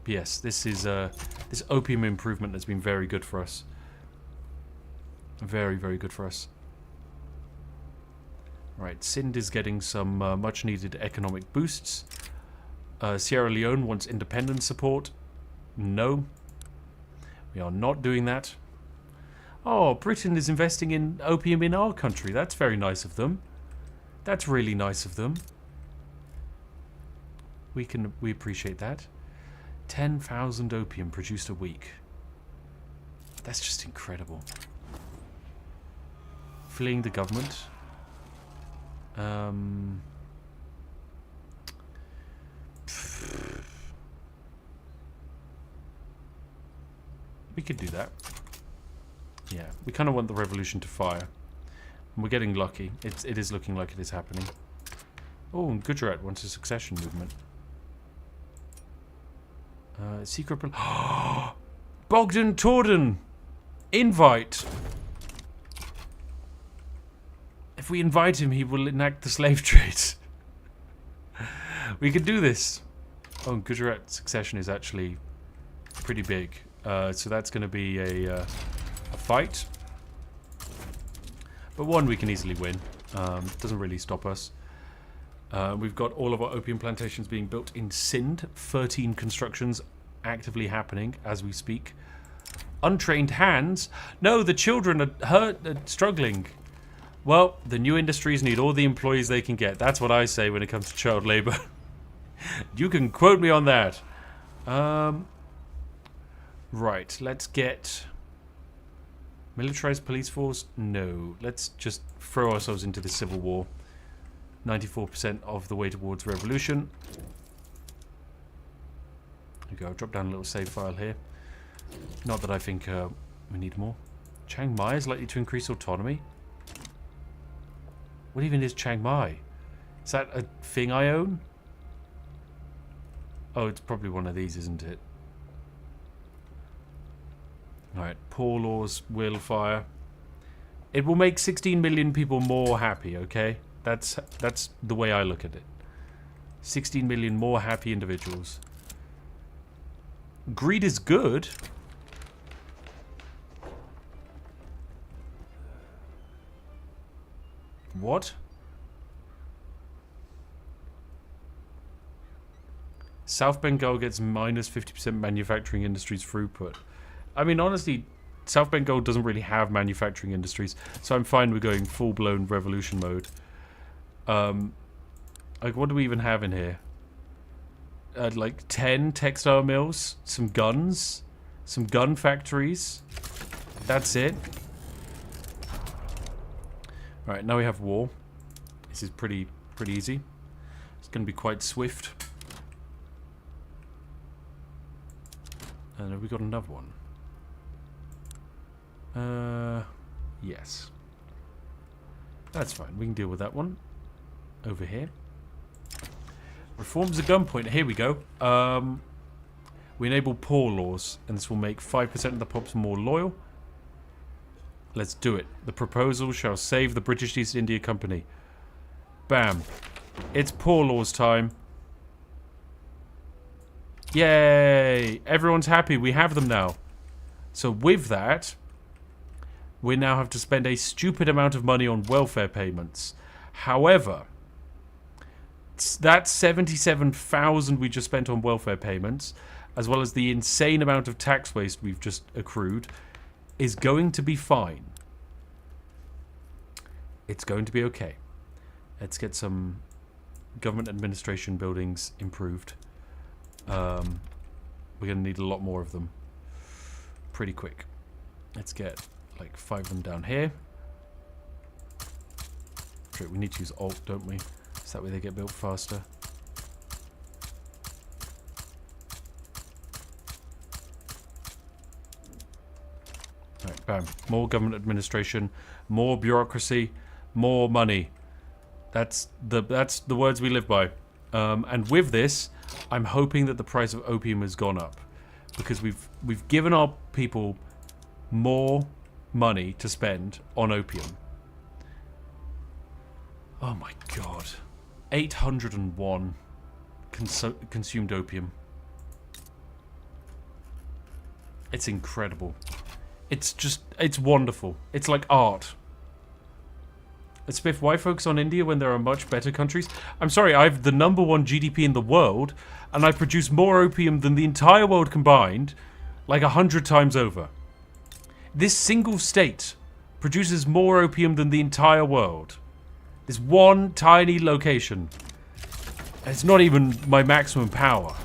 Yes, this is this opium improvement has been very good for us. Very, very good for us. Right, Sind is getting some much-needed economic boosts. Sierra Leone wants independence support. No. We are not doing that. Oh, Britain is investing in opium in our country. That's very nice of them. That's really nice of them. We appreciate that. 10,000 opium produced a week. That's just incredible. Fleeing the government. We could do that. Yeah, we kind of want the revolution to fire. And we're getting lucky. It is looking like it is happening. Oh, and Gujarat wants a succession movement. Secret... Bogdan Torden! Invite! If we invite him, he will enact the slave trade. We could do this. Oh, and Gujarat succession is actually pretty big. So that's going to be a fight. But one we can easily win. Doesn't really stop us. We've got all of our opium plantations being built in Sind. 13 constructions actively happening as we speak. Untrained hands? No, the children are hurt, struggling. Well, the new industries need all the employees they can get. That's what I say when it comes to child labor. You can quote me on that. Right, let's get... Militarized police force? No. Let's just throw ourselves into the civil war. 94% of the way towards revolution. There we go. I'll drop down a little save file here. Not that I think we need more. Chiang Mai is likely to increase autonomy. What even is Chiang Mai? Is that a thing I own? Oh, it's probably one of these, isn't it? Alright, poor laws will fire. It will make 16 million people more happy, okay? That's the way I look at it. 16 million more happy individuals. Greed is good. What? South Bengal gets minus 50% manufacturing industries throughput. I mean, honestly, South Bengal doesn't really have manufacturing industries, so I'm fine with going full-blown revolution mode. Like, what do we even have in here? Like 10 textile mills, some guns, some gun factories. That's it. Right, now we have war. This is pretty easy. It's going to be quite swift. And have we got another one? Yes. That's fine. We can deal with that one. Over here. Reforms at gunpoint. Here we go. We enable poor laws, and this will make 5% of the pops more loyal. Let's do it. The proposal shall save the British East India Company. Bam. It's poor laws time. Yay! Everyone's happy. We have them now. So with that, we now have to spend a stupid amount of money on welfare payments. However, that 77,000 we just spent on welfare payments, as well as the insane amount of tax waste we've just accrued, is going to be fine. It's going to be okay. Let's get some government administration buildings improved. We're going to need a lot more of them. Pretty quick. Let's get like 5 of them down here. Great, we need to use Alt, don't we? So that way they get built faster. Alright, bam. More government administration, more bureaucracy, more money. That's the words we live by. And with this, I'm hoping that the price of opium has gone up. Because we've given our people more money to spend on opium. Oh my god. 801 consumed opium. It's incredible. It's wonderful. It's like art. Spiff, why focus on India when there are much better countries? I'm sorry, I have the #1 GDP in the world, and I produce more opium than the entire world combined, like 100 times over. This single state produces more opium than the entire world. This one tiny location. And it's not even my maximum power.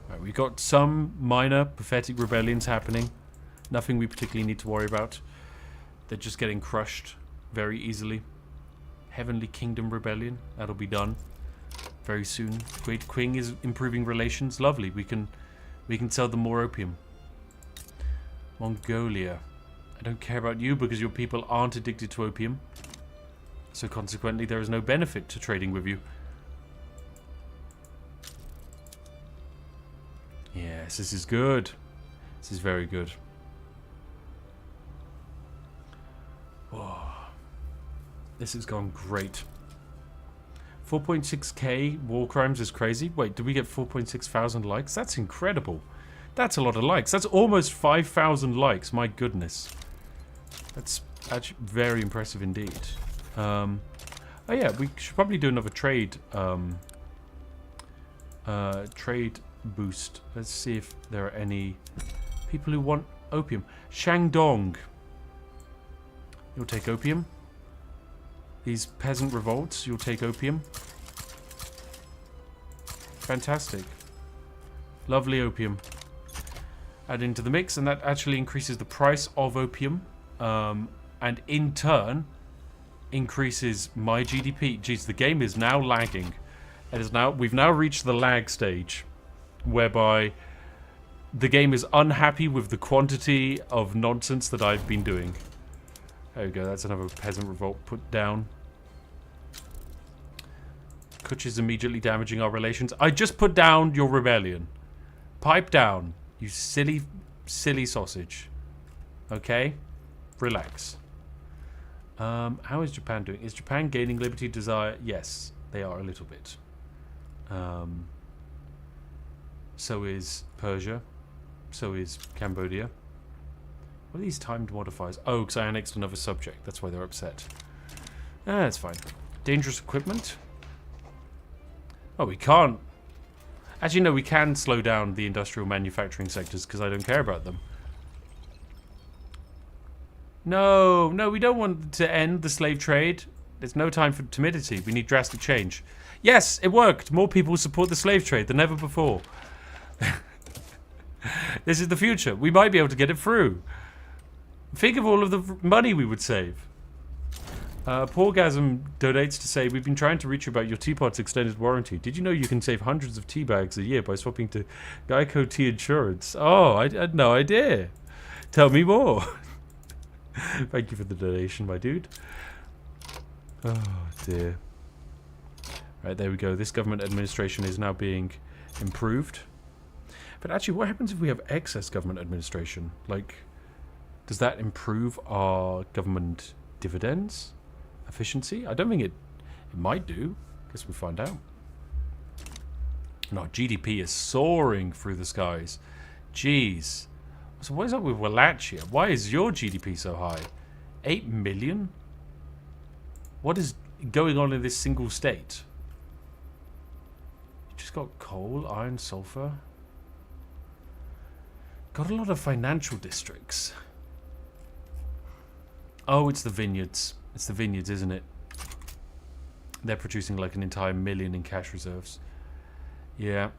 Right, we got some minor pathetic rebellions happening. Nothing we particularly need to worry about. They're just getting crushed very easily. Heavenly Kingdom Rebellion. That'll be done very soon. Great Qing is improving relations. Lovely. We can sell them more opium. Mongolia. I don't care about you because your people aren't addicted to opium. So consequently, there is no benefit to trading with you. Yes, this is good. This is very good. Whoa. This has gone great. 4.6k war crimes is crazy. Wait, did we get 4.6 thousand likes? That's incredible. That's a lot of likes. That's almost 5,000 likes. My goodness. That's actually very impressive indeed. Oh yeah, we should probably do another trade trade boost. Let's see if there are any people who want opium. Shandong. You'll take opium. These peasant revolts, you'll take opium. Fantastic. Lovely opium. Add into the mix, and that actually increases the price of opium. And in turn, increases my GDP. Jeez, the game is now lagging. We've now reached the lag stage, whereby the game is unhappy with the quantity of nonsense that I've been doing. There we go, that's another peasant revolt put down. Kutch is immediately damaging our relations. I just put down your rebellion. Pipe down, you silly, silly sausage. Okay? Relax. How is Japan doing? Is Japan gaining liberty desire? Yes, they are a little bit. So is Persia. So is Cambodia. What are these timed modifiers? Oh, because I annexed another subject. That's why they're upset. That's fine. Dangerous equipment. Oh, we can't. Actually, no, we can slow down the industrial manufacturing sectors because I don't care about them. No, no, we don't want to end the slave trade. There's no time for timidity. We need drastic change. Yes, it worked. More people support the slave trade than ever before. This is the future. We might be able to get it through. Think of all of the money we would save. Porgasm donates to say, we've been trying to reach you about your teapot's extended warranty. Did you know you can save hundreds of tea bags a year by swapping to Geico Tea Insurance? Oh, I had no idea. Tell me more. Thank you for the donation, my dude. Oh, dear. Right, there we go. This government administration is now being improved. But actually, what happens if we have excess government administration? Like, does that improve our government dividends? Efficiency? I don't think it might do. Guess we'll find out. And our GDP is soaring through the skies. Jeez. So what is up with Wallachia? Why is your GDP so high? 8 million? What is going on in this single state? You just got coal, iron, sulfur. Got a lot of financial districts. Oh, it's the vineyards. It's the vineyards, isn't it? they're producing like an entire million in cash reserves. Yeah,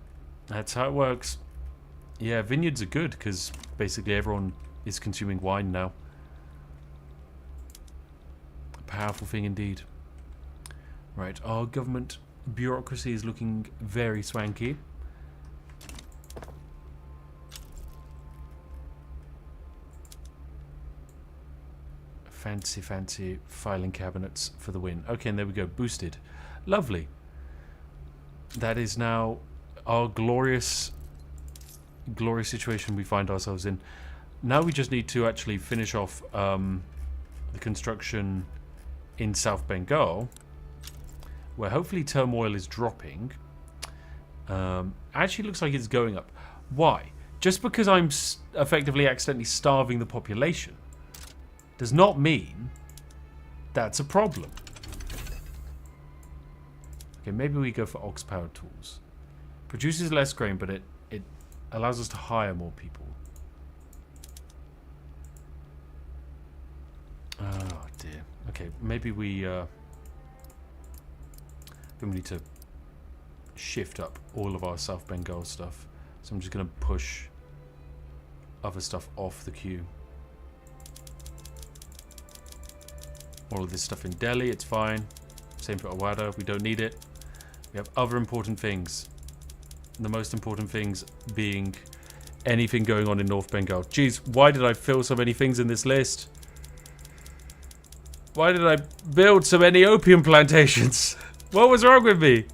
that's how it works. Yeah, vineyards are good because basically everyone is consuming wine now. A powerful thing indeed. Right, our government bureaucracy is looking very swanky. Fancy, fancy filing cabinets for the win. Okay, and there we go. Boosted. Lovely. That is now our glorious situation we find ourselves in. Now we just need to actually finish off the construction in South Bengal, where hopefully turmoil is dropping. Actually looks like it's going up. Why? Just because I'm effectively accidentally starving the population does not mean that's a problem. Okay, maybe we go for ox-powered tools. Produces less grain, but it allows us to hire more people. Oh dear. Okay, maybe we need to shift up all of our South Bengal stuff. So I'm just going to push other stuff off the queue. All of this stuff in Delhi, it's fine. Same for Awada, we don't need it. We have other important things. The most important things being anything going on in North Bengal. Jeez, why did I fill so many things in this list? Why did I build so many opium plantations? What was wrong with me?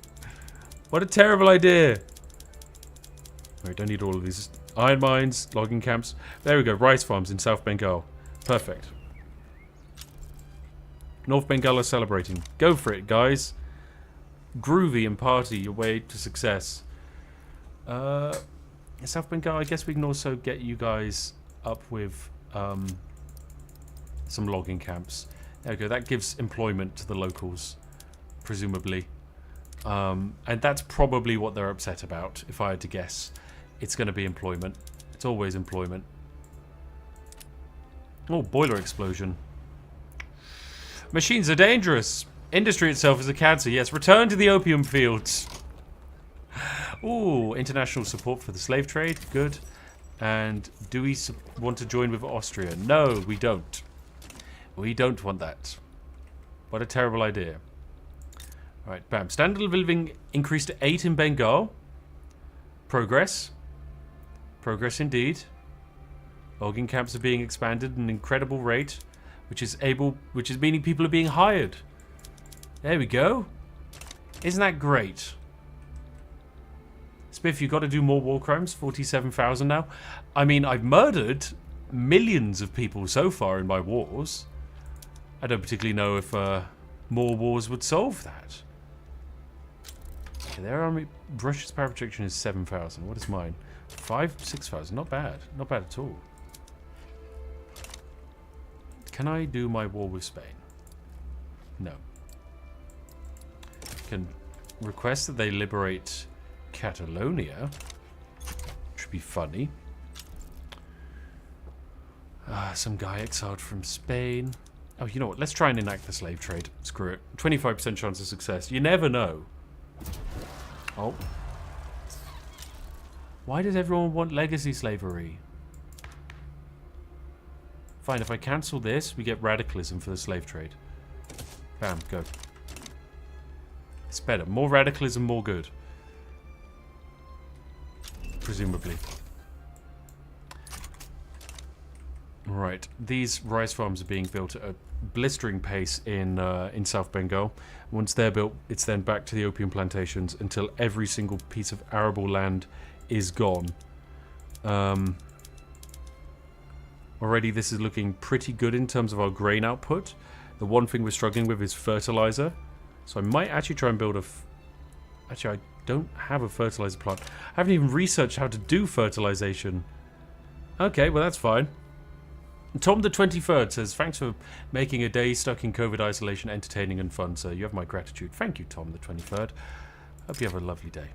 What a terrible idea. We don't need all of these. Iron mines, logging camps. There we go, rice farms in South Bengal. Perfect. North Bengal are celebrating. Go for it, guys. Groovy and party your way to success. South Bengal, I guess we can also get you guys up with some logging camps. There we go. That gives employment to the locals, presumably. And that's probably what they're upset about, if I had to guess. It's going to be employment. It's always employment. Oh, boiler explosion. Machines are dangerous. Industry itself is a cancer. Yes, return to the opium fields. Ooh, international support for the slave trade. Good. And do we want to join with Austria? No, we don't. We don't want that. What a terrible idea. Alright, bam. Standard of living increased to 8 in Bengal. Progress. Progress indeed. Logging camps are being expanded at an incredible rate, which is meaning people are being hired. There we go. Isn't that great? Spiff, you got to do more war crimes. 47,000 now. I mean, I've murdered millions of people so far in my wars. I don't particularly know if more wars would solve that. Okay, their army Russia's power projection is 7,000. What is mine? 6,000. Not bad. Not bad at all. Can I do my war with Spain? No. Can request that they liberate Catalonia. Should be funny. Some guy exiled from Spain. Oh, you know what? Let's try and enact the slave trade. Screw it. 25% chance of success. You never know. Oh. Why does everyone want legacy slavery? Fine, if I cancel this, we get radicalism for the slave trade. Bam, go. It's better. More radicalism, more good. Presumably. Right, these rice farms are being built at a blistering pace in South Bengal. Once they're built, it's then back to the opium plantations until every single piece of arable land is gone. Already this is looking pretty good in terms of our grain output. The one thing we're struggling with is fertilizer. So I might actually try and build a... Actually, I don't have a fertilizer plant. I haven't even researched how to do fertilization. Okay, well that's fine. Tom the 23rd says, thanks for making a day stuck in COVID isolation entertaining and fun, sir. You have my gratitude. Thank you, Tom the 23rd. Hope you have a lovely day.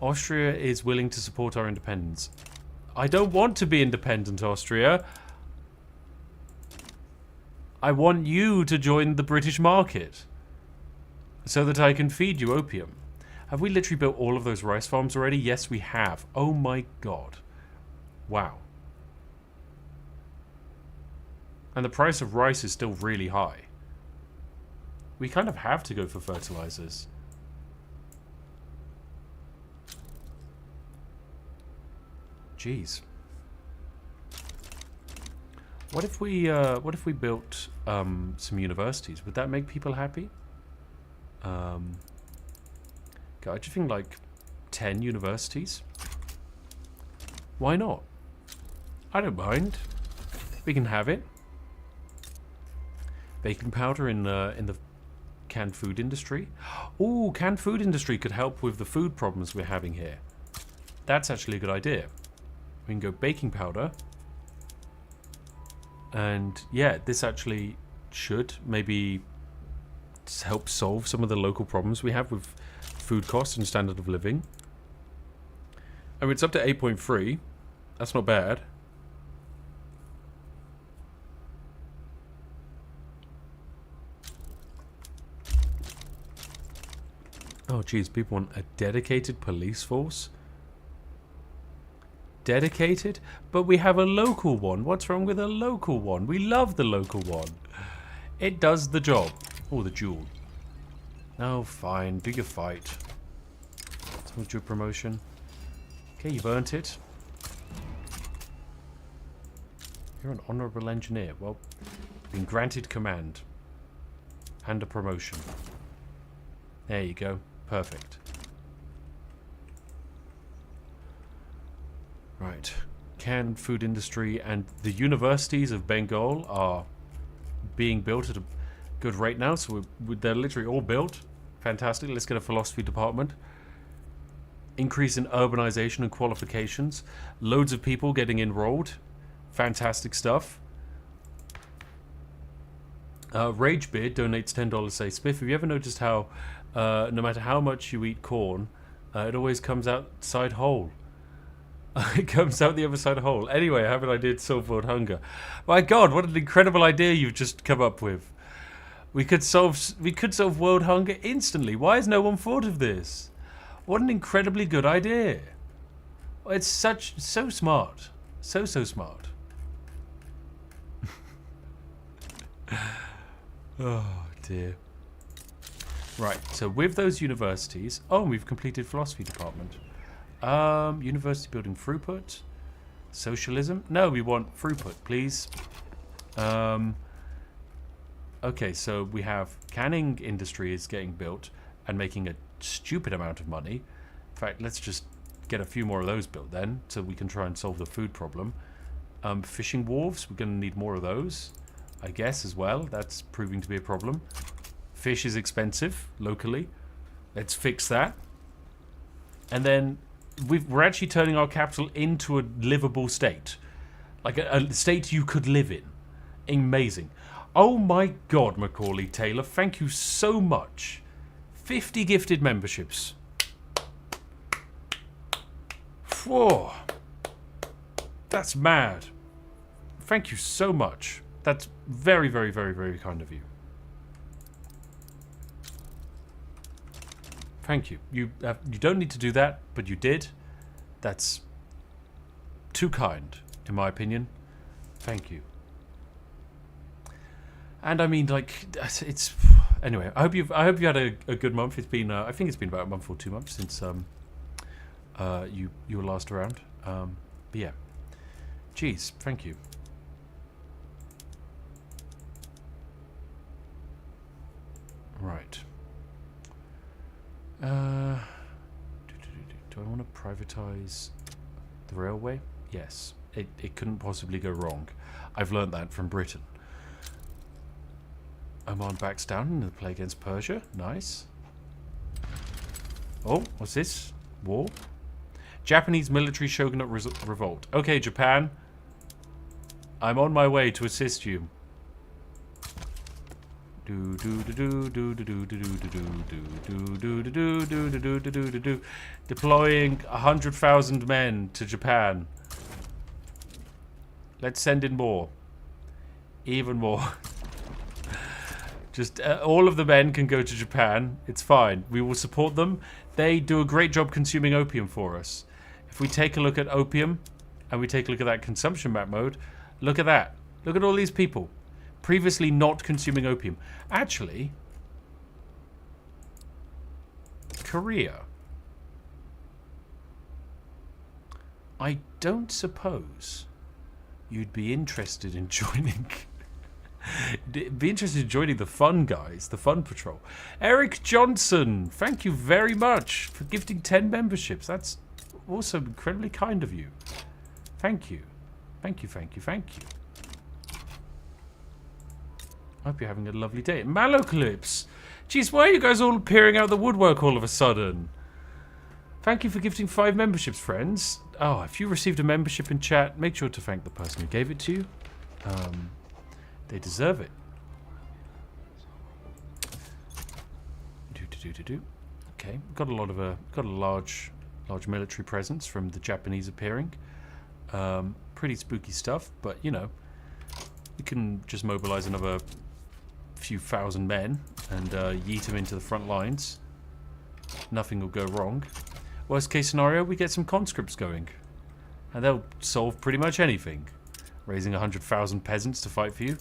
Austria is willing to support our independence. I don't want to be independent, Austria. I want you to join the British market. so that I can feed you opium. Have we literally built all of those rice farms already? Yes, we have. Oh my god. Wow. And the price of rice is still really high. We kind of have to go for fertilizers. Jeez. What if we built some universities? Would that make people happy? God, I just think like 10 universities. Why not? I don't mind. We can have it. Baking powder in the canned food industry. Oh, canned food industry could help with the food problems we're having here. That's actually a good idea. We can go baking powder. And yeah, this actually should maybe help solve some of the local problems we have with food costs and standard of living. I mean, it's up to 8.3. That's not bad. Oh, geez, people want a dedicated police force? Dedicated? But we have a local one. What's wrong with a local one? We love the local one. It does the job. Oh, the jewel. Oh, fine. Do your fight. Told you a promotion. Okay, you've earned it. You're an honorable engineer. Well, been granted command. And a promotion. There you go. Perfect. Right. Canned food industry and the universities of Bengal are being built at a good rate now. So they're literally all built. Fantastic. Let's get a philosophy department. Increase in urbanization and qualifications. Loads of people getting enrolled. Fantastic stuff. Ragebeard donates $10. Say, Spiff, have you ever noticed how no matter how much you eat corn, it always comes outside whole? It comes out the other side whole. Anyway, I have an idea to solve world hunger. My God, what an incredible idea you've just come up with. We could solve world hunger instantly. Why has no one thought of this? What an incredibly good idea. It's so smart. So smart. Oh dear. Right, so with those universities, oh, we've completed philosophy department. University building throughput. Socialism? No, we want throughput, please. Okay, so we have canning industry is getting built and making a stupid amount of money. In fact, let's just get a few more of those built then, so we can try and solve the food problem. Fishing wharves, we're going to need more of those, I guess, as well. That's proving to be a problem. Fish is expensive locally. Let's fix that. And then we're actually turning our capital into a livable state. Like a state you could live in. Amazing. Oh my God, Macaulay Taylor, thank you so much. 50 gifted memberships. Whoa. That's mad. Thank you so much. That's very, very, very, very kind of you. Thank you. You don't need to do that, but you did. That's too kind, in my opinion. Thank you. And I mean, like, it's anyway. I hope you had a good month. It's been I think it's been about a month or 2 months since you were last around. But yeah, jeez, thank you. Right. Do I want to privatize the railway? Yes. It couldn't possibly go wrong. I've learned that from Britain. Oman backs down in the play against Persia. Nice. Oh, what's this? War? Japanese military shogunate revolt. Okay, Japan. I'm on my way to assist you. Deploying 100,000 men to Japan. Let's send in more. Even more. Just all of the men can go to Japan. It's fine. We will support them. They do a great job consuming opium for us. If we take a look at opium and we take a look at that consumption map mode, look at that. Look at all these people previously not consuming opium. Actually, Korea. I don't suppose you'd be interested in joining... be interested in joining the fun guys, the fun patrol. Eric Johnson, thank you very much for gifting 10 memberships. That's also incredibly kind of you. Thank you. Thank you, thank you, thank you. I hope you're having a lovely day. Maloclips. Jeez, why are you guys all appearing out of the woodwork all of a sudden? Thank you for gifting 5 memberships, friends. Oh, if you received a membership in chat, make sure to thank the person who gave it to you. They deserve it. Okay, got a large military presence from the Japanese appearing. Pretty spooky stuff, but you know, we can just mobilize another few thousand men and yeet them into the front lines. Nothing will go wrong. Worst case scenario, we get some conscripts going, and they'll solve pretty much anything. Raising 100,000 peasants to fight for you.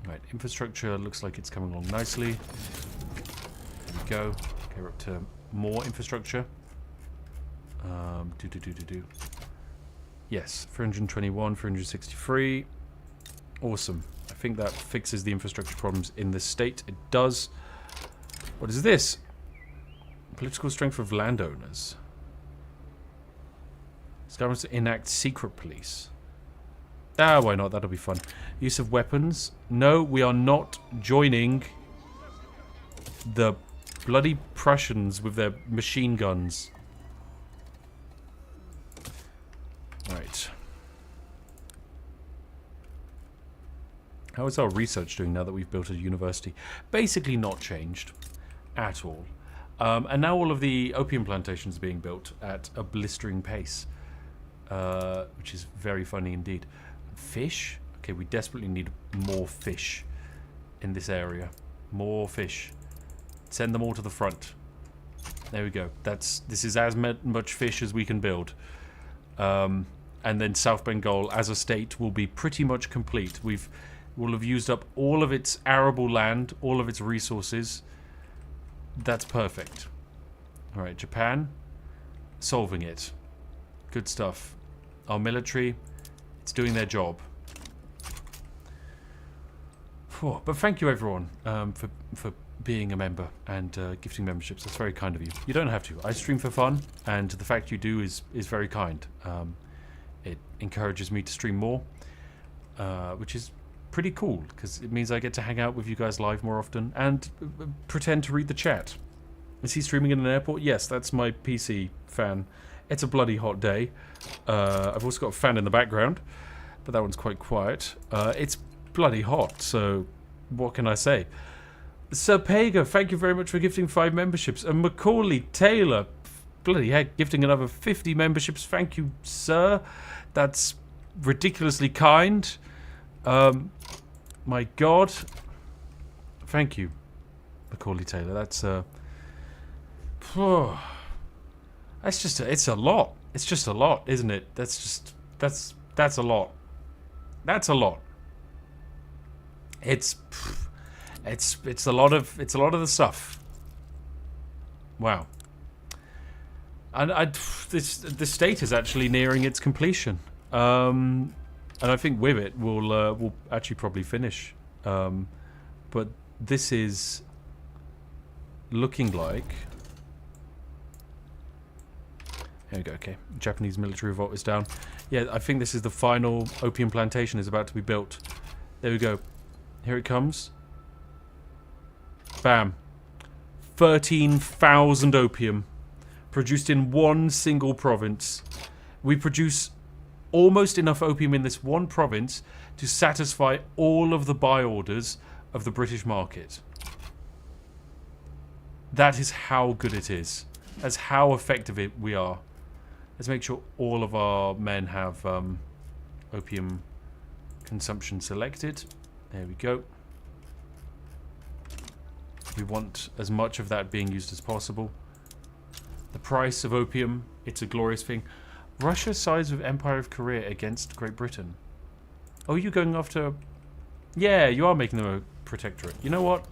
Right, infrastructure looks like it's coming along nicely. There we go. Okay, we're up to more infrastructure. Yes, 321, 363. Awesome. I think that fixes the infrastructure problems in this state. It does. What is this? Political strength of landowners. Skyrim wants to enact secret police. Ah, why not? That'll be fun. Use of weapons. No, we are not joining the bloody Prussians with their machine guns. Right. How is our research doing now that we've built a university? Basically not changed at all. And now all of the opium plantations are being built at a blistering pace, which is very funny indeed. Fish? Okay, we desperately need more fish in this area. More fish. Send them all to the front. There we go. This is as much fish as we can build. And then South Bengal as a state will be pretty much complete. We'll have used up all of its arable land, all of its resources. That's perfect. Alright, Japan. Solving it. Good stuff. Our military, it's doing their job. But thank you everyone for being a member and gifting memberships. That's very kind of you. You don't have to. I stream for fun, and the fact you do is very kind. It encourages me to stream more, which is pretty cool because it means I get to hang out with you guys live more often and pretend to read the chat. Is he streaming in an airport? Yes, that's my PC fan. It's a bloody hot day. I've also got a fan in the background, but that one's quite quiet. It's bloody hot, so what can I say? Sir Pega, thank you very much for gifting 5 memberships. And Macaulay Taylor, bloody heck, gifting another 50 memberships. Thank you, sir. That's ridiculously kind. My God. Thank you, Macaulay Taylor. That's it's a lot. It's just a lot, isn't it? That's a lot. That's a lot. It's a lot of the stuff. Wow. And the state is actually nearing its completion. And I think with it we'll actually probably finish. But this is looking like. Here we go. Okay, Japanese military revolt is down. Yeah, I think this is the final opium plantation is about to be built. There we go. Here it comes. Bam. 13,000 opium produced in one single province. We produce almost enough opium in this one province to satisfy all of the buy orders of the British market. That is how good it is. That's how effective we are. Let's make sure all of our men have opium consumption selected. There we go. We want as much of that being used as possible. The price of opium, it's a glorious thing. Russia sides with Empire of Korea against Great Britain. Oh, you going after... Yeah, you are making them a protectorate. You know what?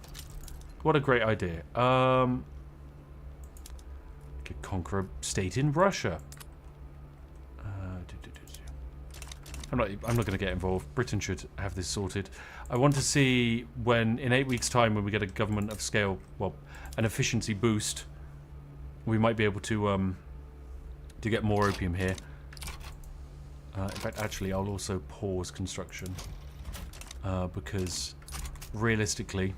What a great idea. Could conquer a state in Russia. I'm not going to get involved. Britain should have this sorted. I want to see when, in 8 weeks' time, when we get a government of scale, well, an efficiency boost, we might be able to get more opium here. In fact, actually, I'll also pause construction because realistically,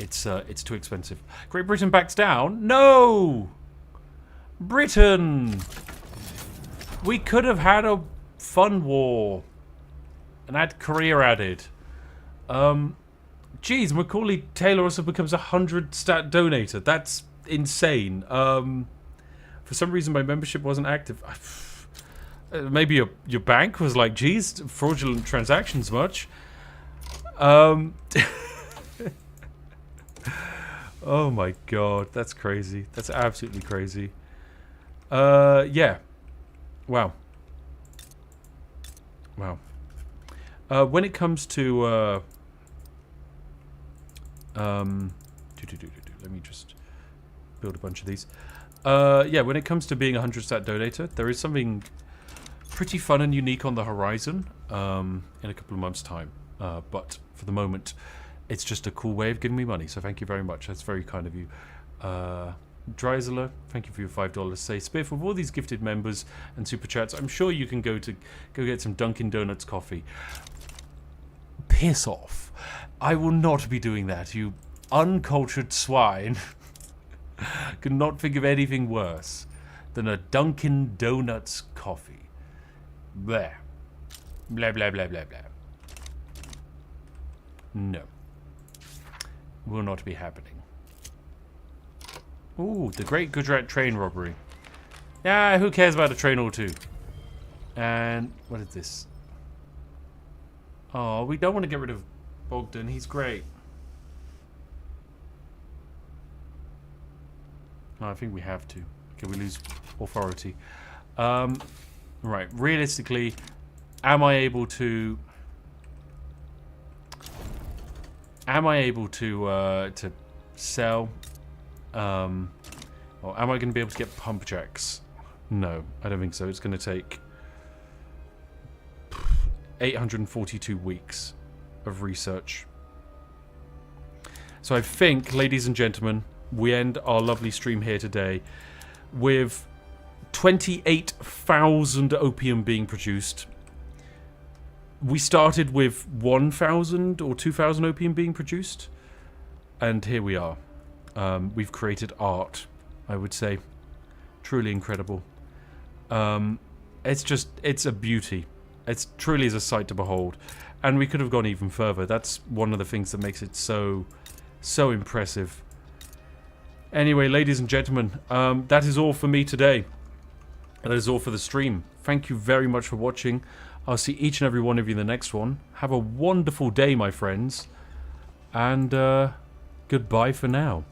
it's too expensive. Great Britain backs down. No, Britain. We could have had a fun war and had Korea added. Geez, Macaulay Taylor also becomes a 100 stat donator. That's insane. For some reason, my membership wasn't active. Maybe your bank was like, geez, fraudulent transactions much. Oh my god, that's crazy. That's absolutely crazy. Yeah. Wow. Wow. When it comes to let me just build a bunch of these. Yeah, when it comes to being a 100 stat donator, there is something pretty fun and unique on the horizon in a couple of months' time. But for the moment, it's just a cool way of giving me money. So thank you very much. That's very kind of you. Dreisler, thank you for your $5. Say, Spiff, with all these gifted members and super chats, I'm sure you can go get some Dunkin' Donuts coffee. Piss off. I will not be doing that, you uncultured swine. Could not think of anything worse than a Dunkin' Donuts coffee. Blah. Blah, blah, blah, blah, blah. No. Will not be happening. Ooh, the Great Gujarat train robbery. Yeah, who cares about a train or two? And what is this? Oh, we don't want to get rid of Bogdan. He's great. No, I think we have to. Okay, we lose authority. Right, realistically, am I able to sell? Or am I going to be able to get pump jacks? No, I don't think so. It's going to take 842 weeks of research. So I think, ladies and gentlemen, we end our lovely stream here today with 28,000 opium being produced. We started with 1,000 or 2,000 opium being produced, and here we are. We've created art, I would say. Truly incredible. It's a beauty. It truly is a sight to behold. And we could have gone even further. That's one of the things that makes it so impressive. Anyway, ladies and gentlemen, that is all for me today. That is all for the stream. Thank you very much for watching. I'll see each and every one of you in the next one. Have a wonderful day, my friends. And goodbye for now.